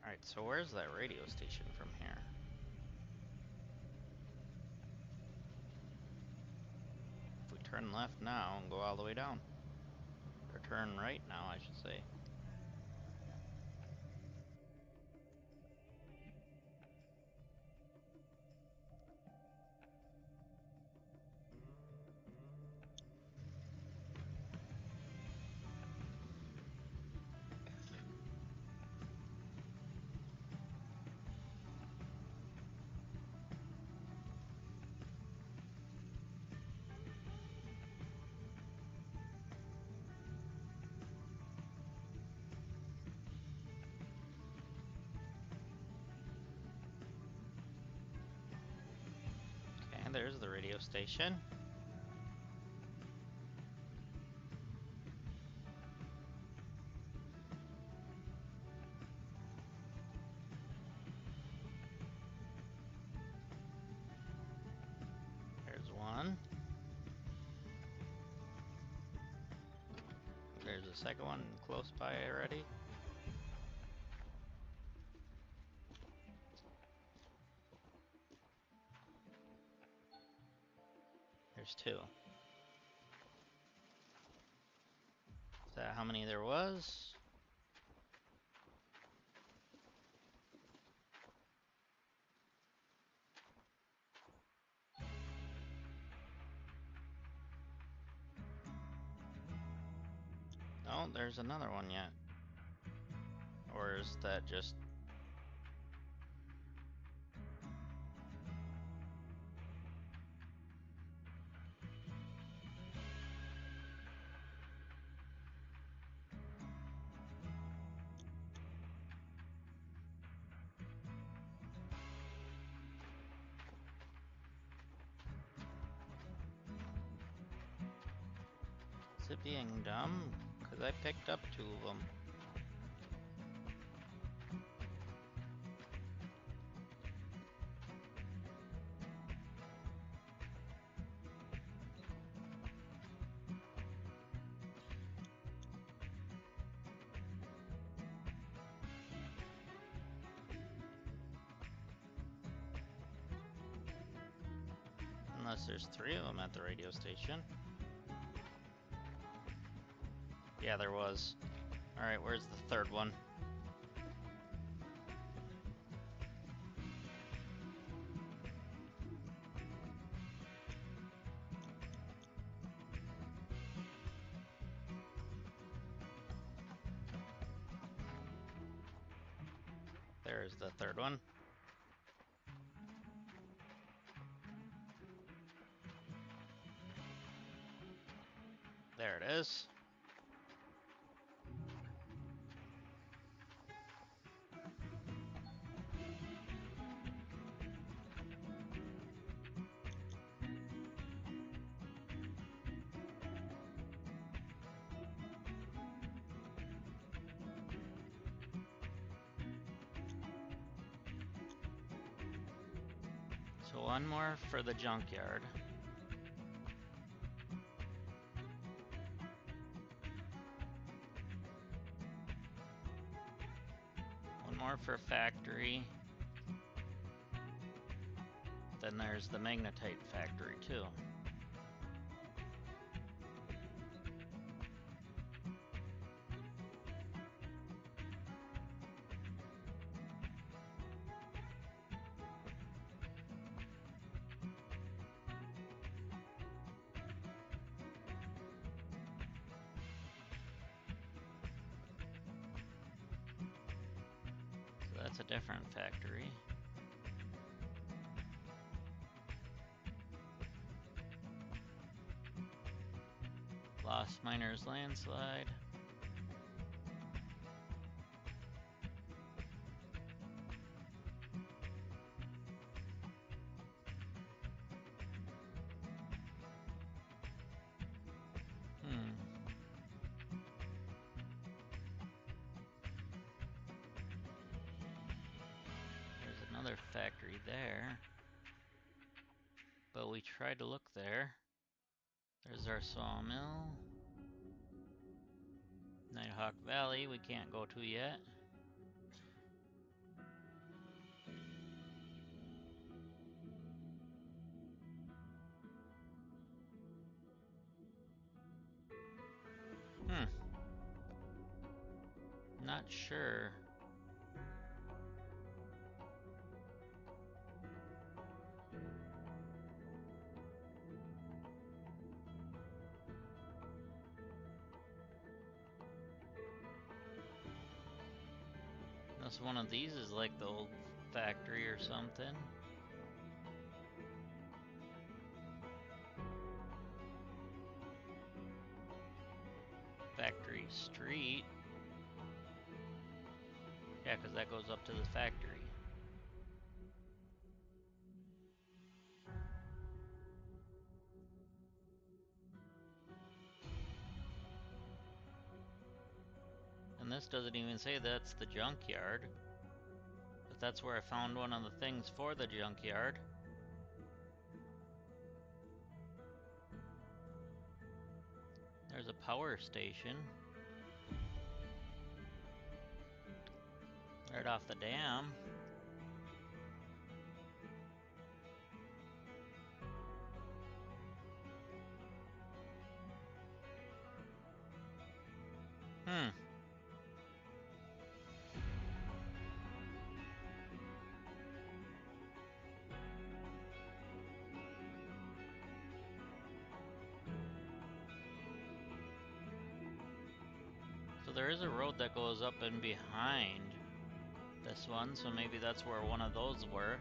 Alright, so where's that radio station from here? If we turn left now and go all the way down. Or turn right now, I should say. Okay, there's the radio station. There's one. There's a second one close by already. There's two. Is that how many there was? Oh, there's another one yet. Or is that just... Is it being dumb? Because I picked up two of them. Unless there's three of them at the radio station. Yeah, there was. Alright, where's the third one? There's the third one. There it is. So one more for the junkyard. One more for factory. Then there's the magnetite factory too. So that's a different factory. Lost Miners Landslide. there. But we tried to look there. There's our sawmill. Nighthawk Valley we can't go to yet. Not sure. Unless one of these is like the old factory or something. Factory Street. Yeah, because that goes up to the factory. And this doesn't even say that's the junkyard. But that's where I found one of the things for the junkyard. There's a power station. Right off the dam. So there is a road that goes up and behind this one, so maybe that's where one of those were.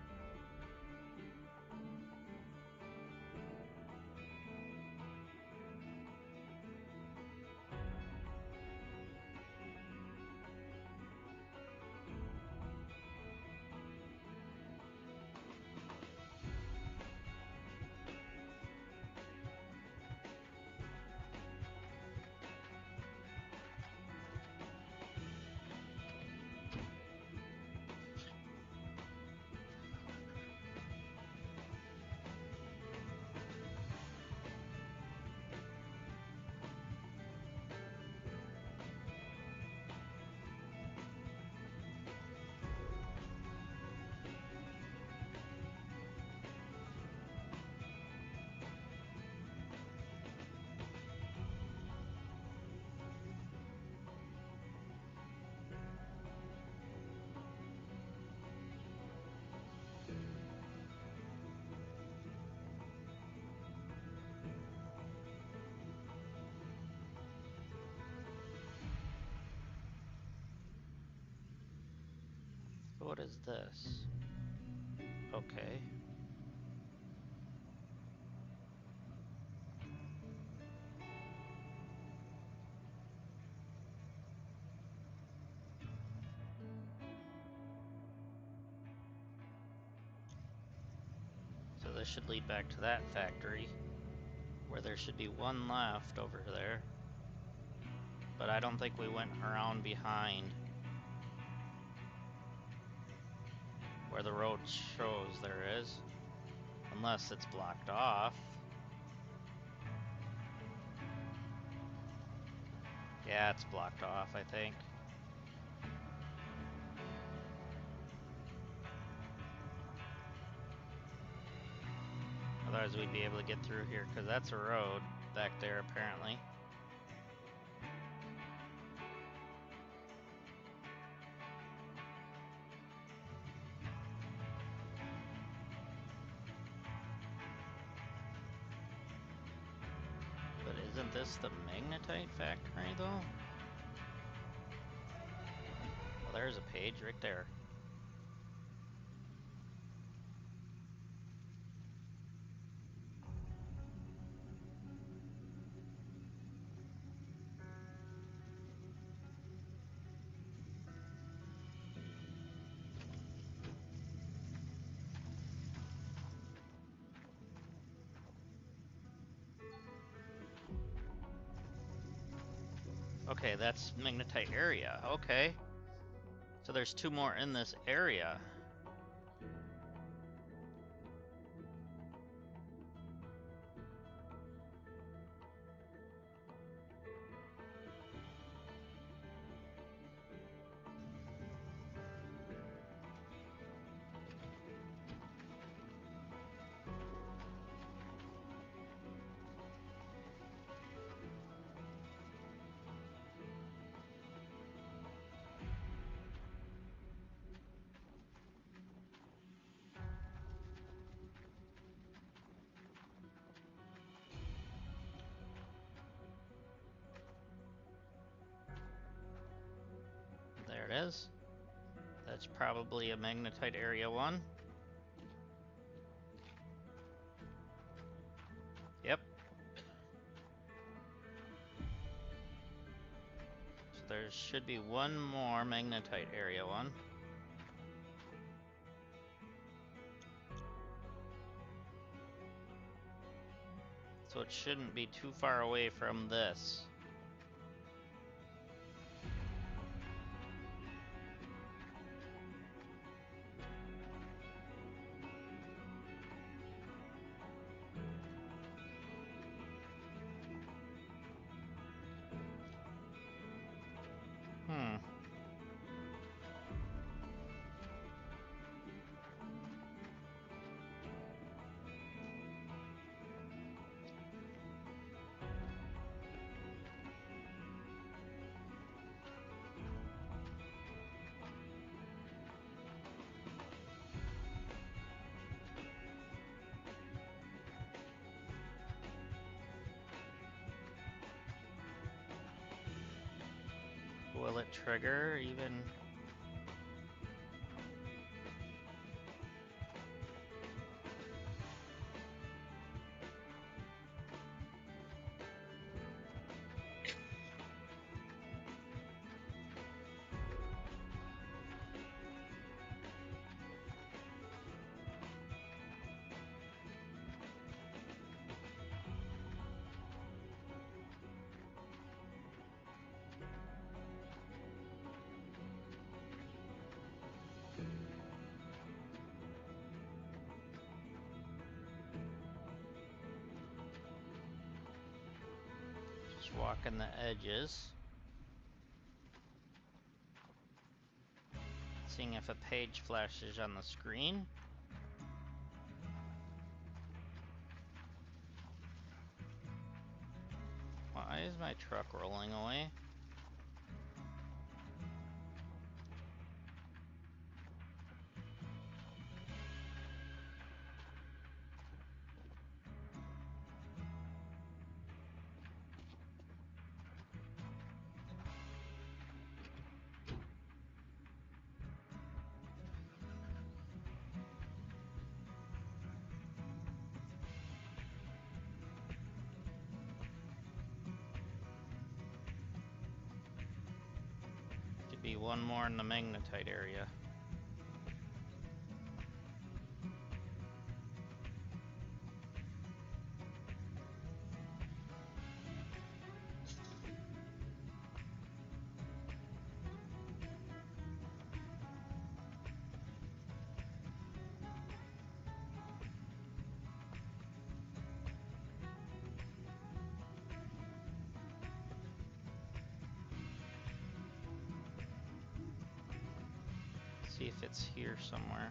So what is this? Okay. So this should lead back to that factory, where there should be one left over there. But I don't think we went around behind where the road shows there is. Unless it's blocked off. Yeah, it's blocked off, I think. Otherwise we'd be able to get through here, because that's a road back there apparently. But isn't this the magnetite factory though? Well, there's a page right there. Okay, that's magnetite area. Okay. So there's two more in this area. it is. That's probably a magnetite area 1. Yep. So there should be one more magnetite area 1. So it shouldn't be too far away from this. Hmm. Will it trigger even? Just walking the edges. Seeing if a page flashes on the screen. Why is my truck rolling away? Could be one more in the magnetite area. See if it's here somewhere.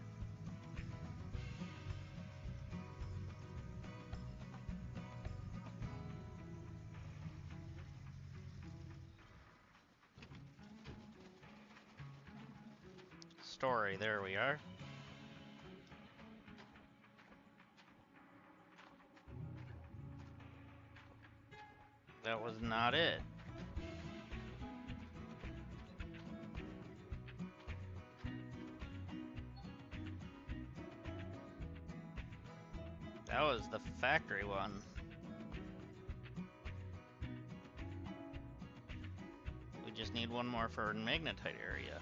Story, there we are. That was not it. That was the factory one. We just need one more for magnetite area.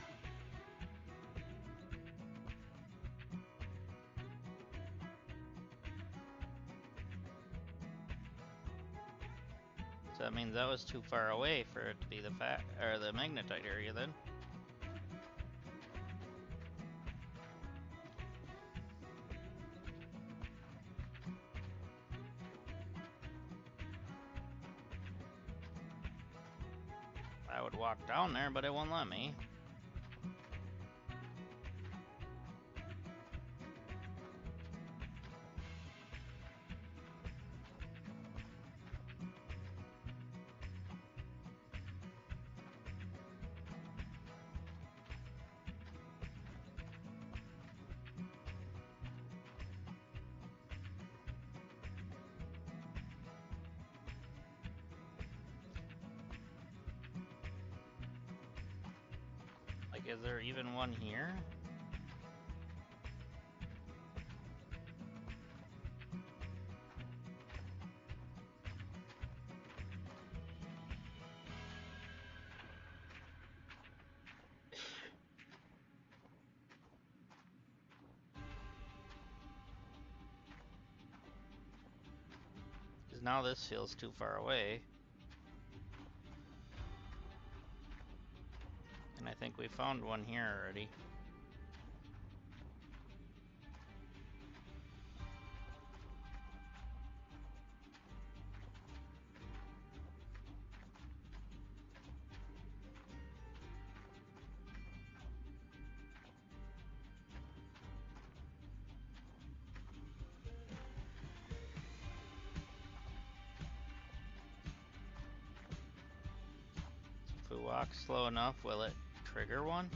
So that means that was too far away for it to be the the magnetite area then. I would walk down there, but it won't let me. is there even one here? Because now this feels too far away. And I think we found one here already. If we walk slow enough, will it trigger one?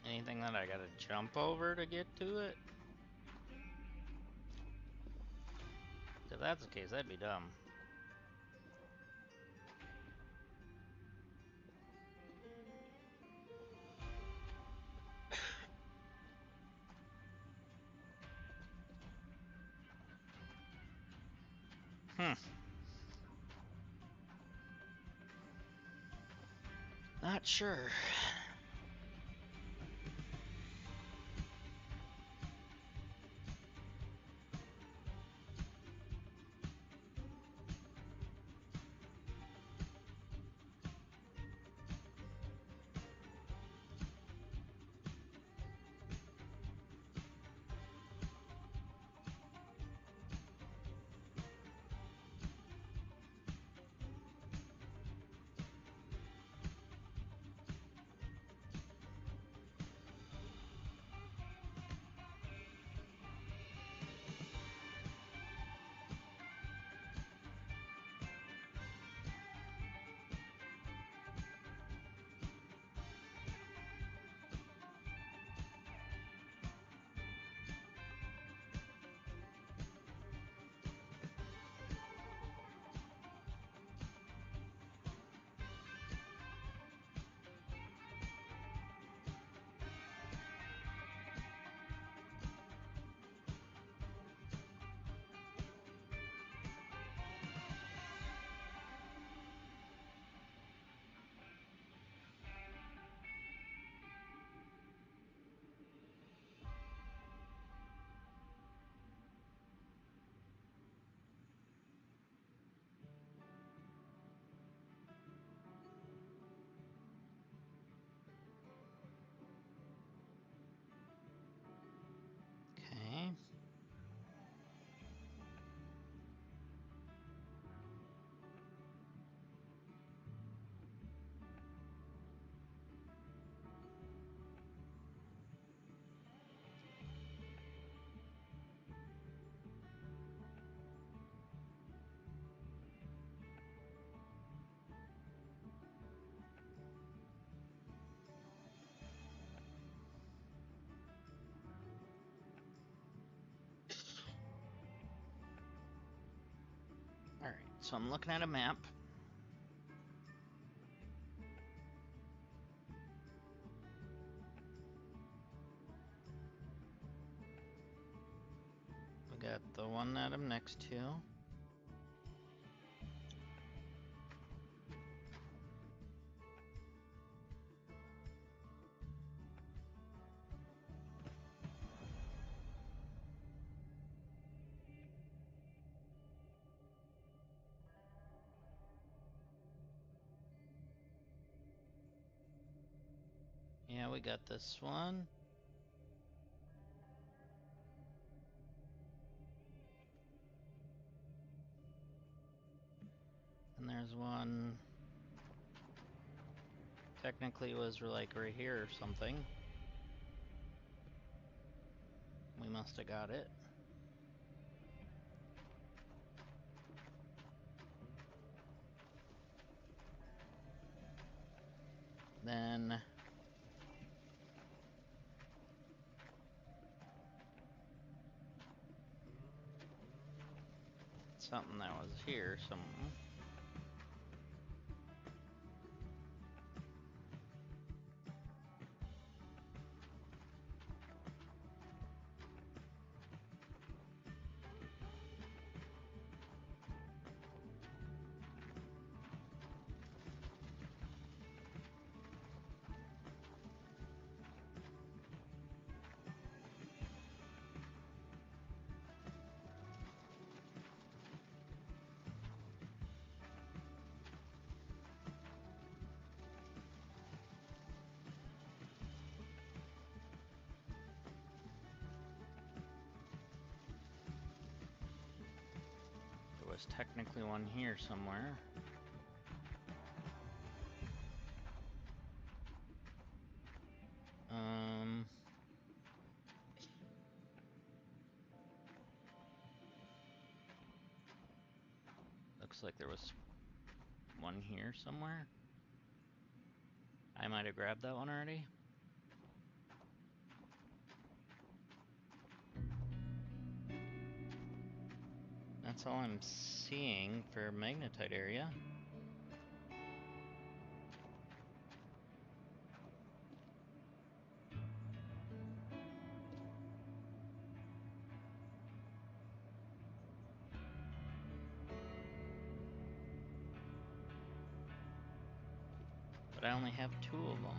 Anything that I gotta jump over to get to it? If that's the case, that'd be dumb. Not sure. Okay. Alright, so I'm looking at a map. We got the one that I'm next to. Yeah, we got this one. And there's one. Technically it was like right here or something. must have got it. Then something that was here, something. There was technically one here somewhere. Looks like there was one here somewhere. I might have grabbed that one already. That's all I'm seeing for magnetite area. But I only have 2 of them.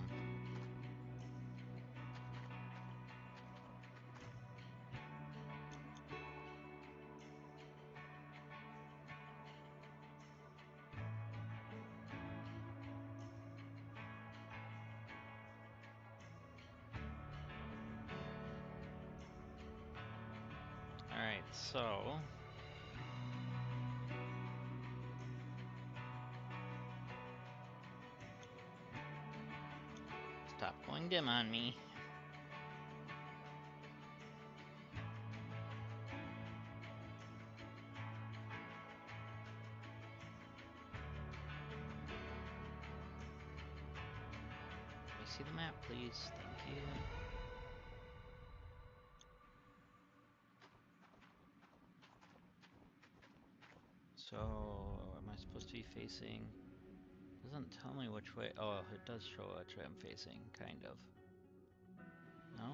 Alright, so stop going dim on me. Let me see the map, please. Thank you. So, am I supposed to be facing? Doesn't tell me which way. Oh, it does show which way I'm facing, kind of. No?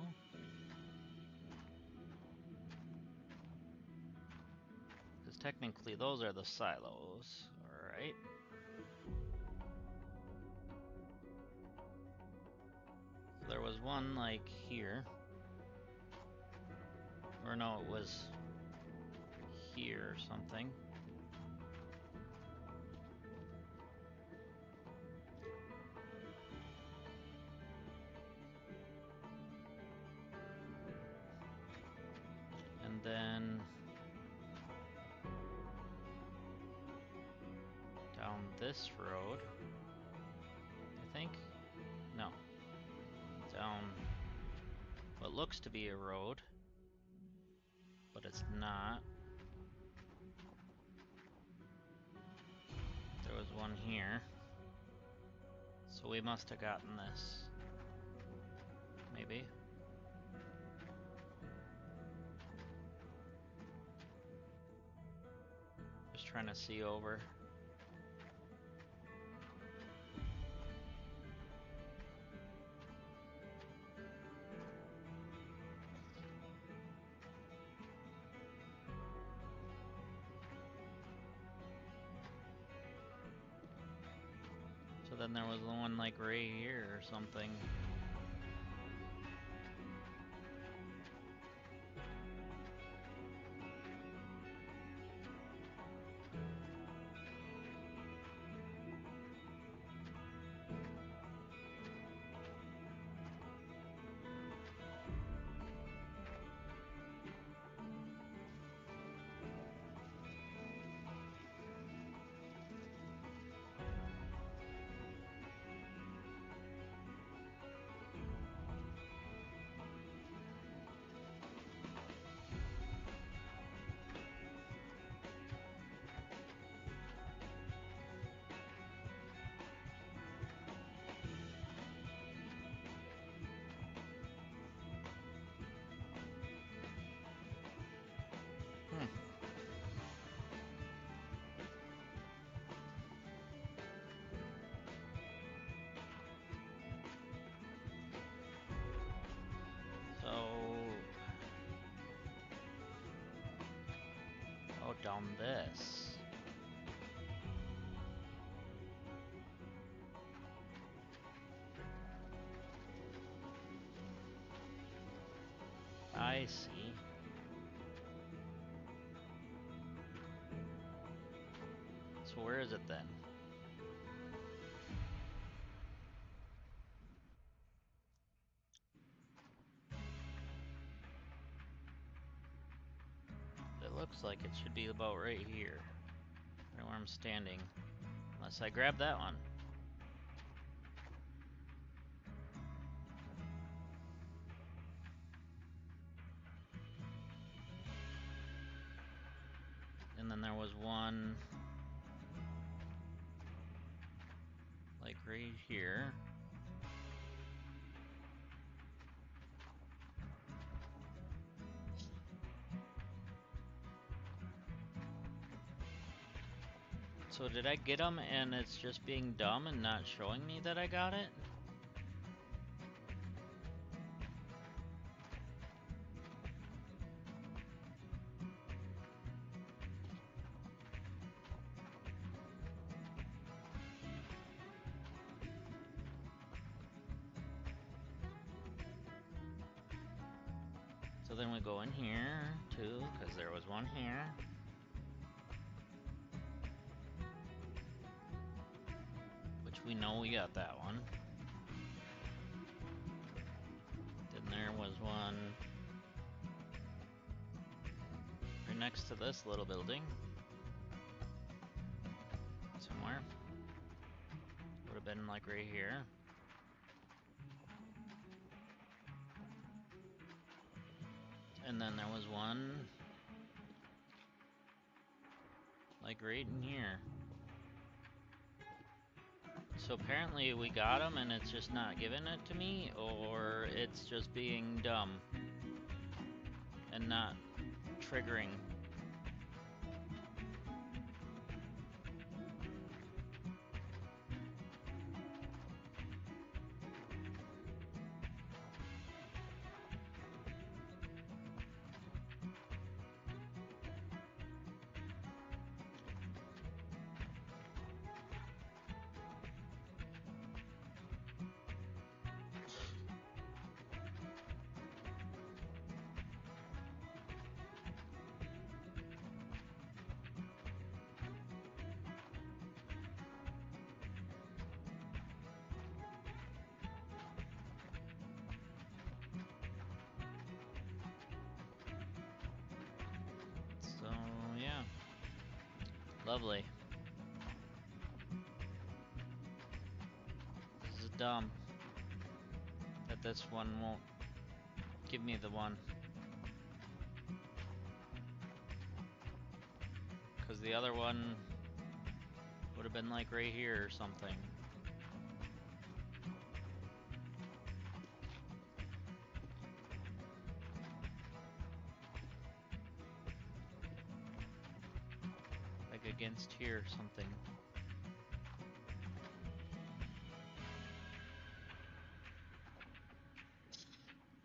Because technically those are the silos, alright? So there was one like here. Or no, it was here or something. And then down this road, I think? No. Down what looks to be a road, but it's not. There was one here. So we must have gotten this. Maybe. Just trying to see over. So then there was one like right here or something. this. I see. So where is it then? It looks like it should be about right here. Right where I'm standing. Unless I grab that one. And then there was one like right here. So did I get them and it's just being dumb and not showing me that I got it? So then we go in here too, because there was one here. Which we know we got that one. Then there was one right next to this little building. Somewhere. Would have been like right here. And then there was one like right in here. So apparently we got them and it's just not giving it to me, or it's just being dumb and not triggering. So yeah, lovely. This is dumb that this one won't give me the one. Because the other one would have been like right here or something. Like against here or something.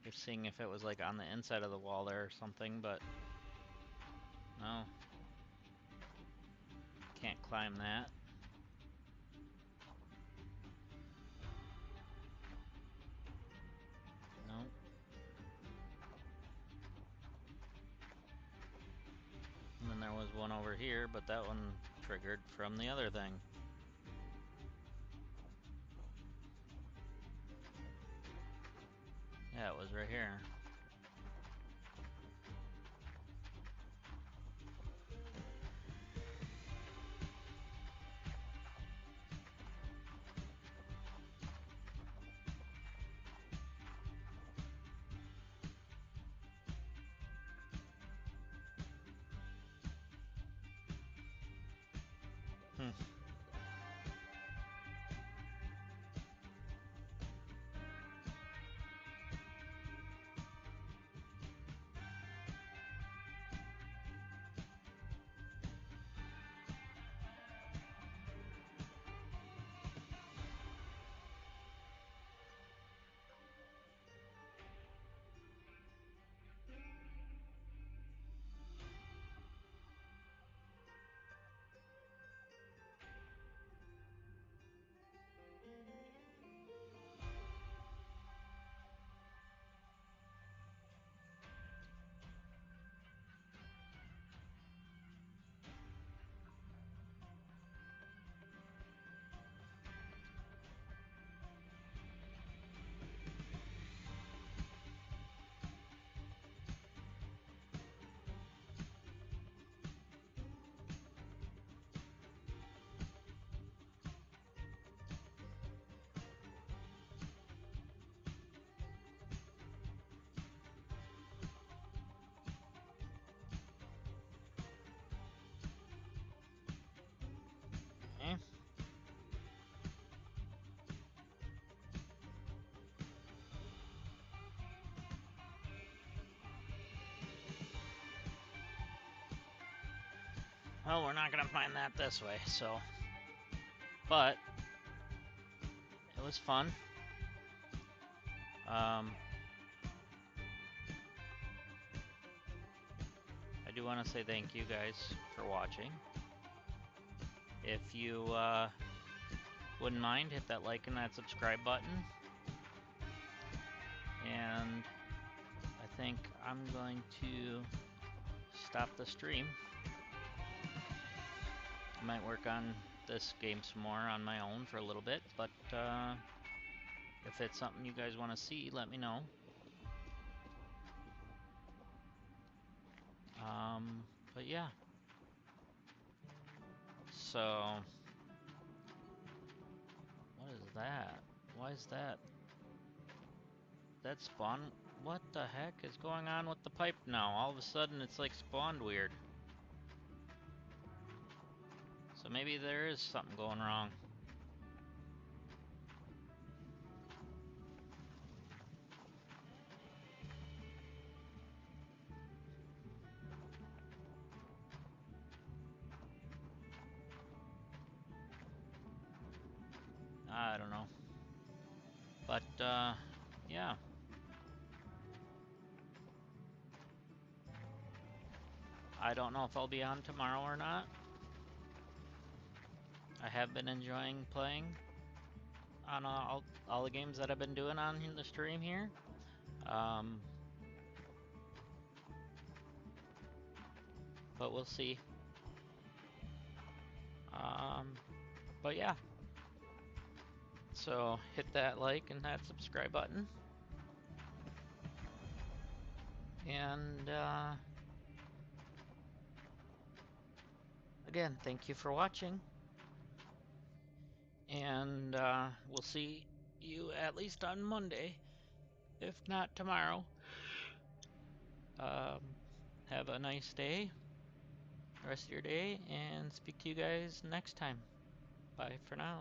Just seeing if it was like on the inside of the wall there or something, but no. Can't climb that. Nope. And then there was one over here, but that one triggered from the other thing. Yeah, it was right here. Hmm. Well, we're not gonna find that this way, so. But it was fun. I do want to say thank you guys for watching. If you wouldn't mind, hit that like and that subscribe button. And I think I'm going to stop the stream. I might work on this game some more on my own for a little bit, but if it's something you guys want to see, let me know. But yeah. So, what is that? Why is that? That spawn? What the heck is going on with the pipe now? All of a sudden it's like spawned weird. So maybe there is something going wrong. I don't know. But, yeah. I don't know if I'll be on tomorrow or not. I have been enjoying playing on all the games that I've been doing on the stream here. But we'll see. But yeah. So hit that like and that subscribe button. And again, thank you for watching. And we'll see you at least on Monday, if not tomorrow. Have a nice day, rest of your day, and speak to you guys next time. Bye for now.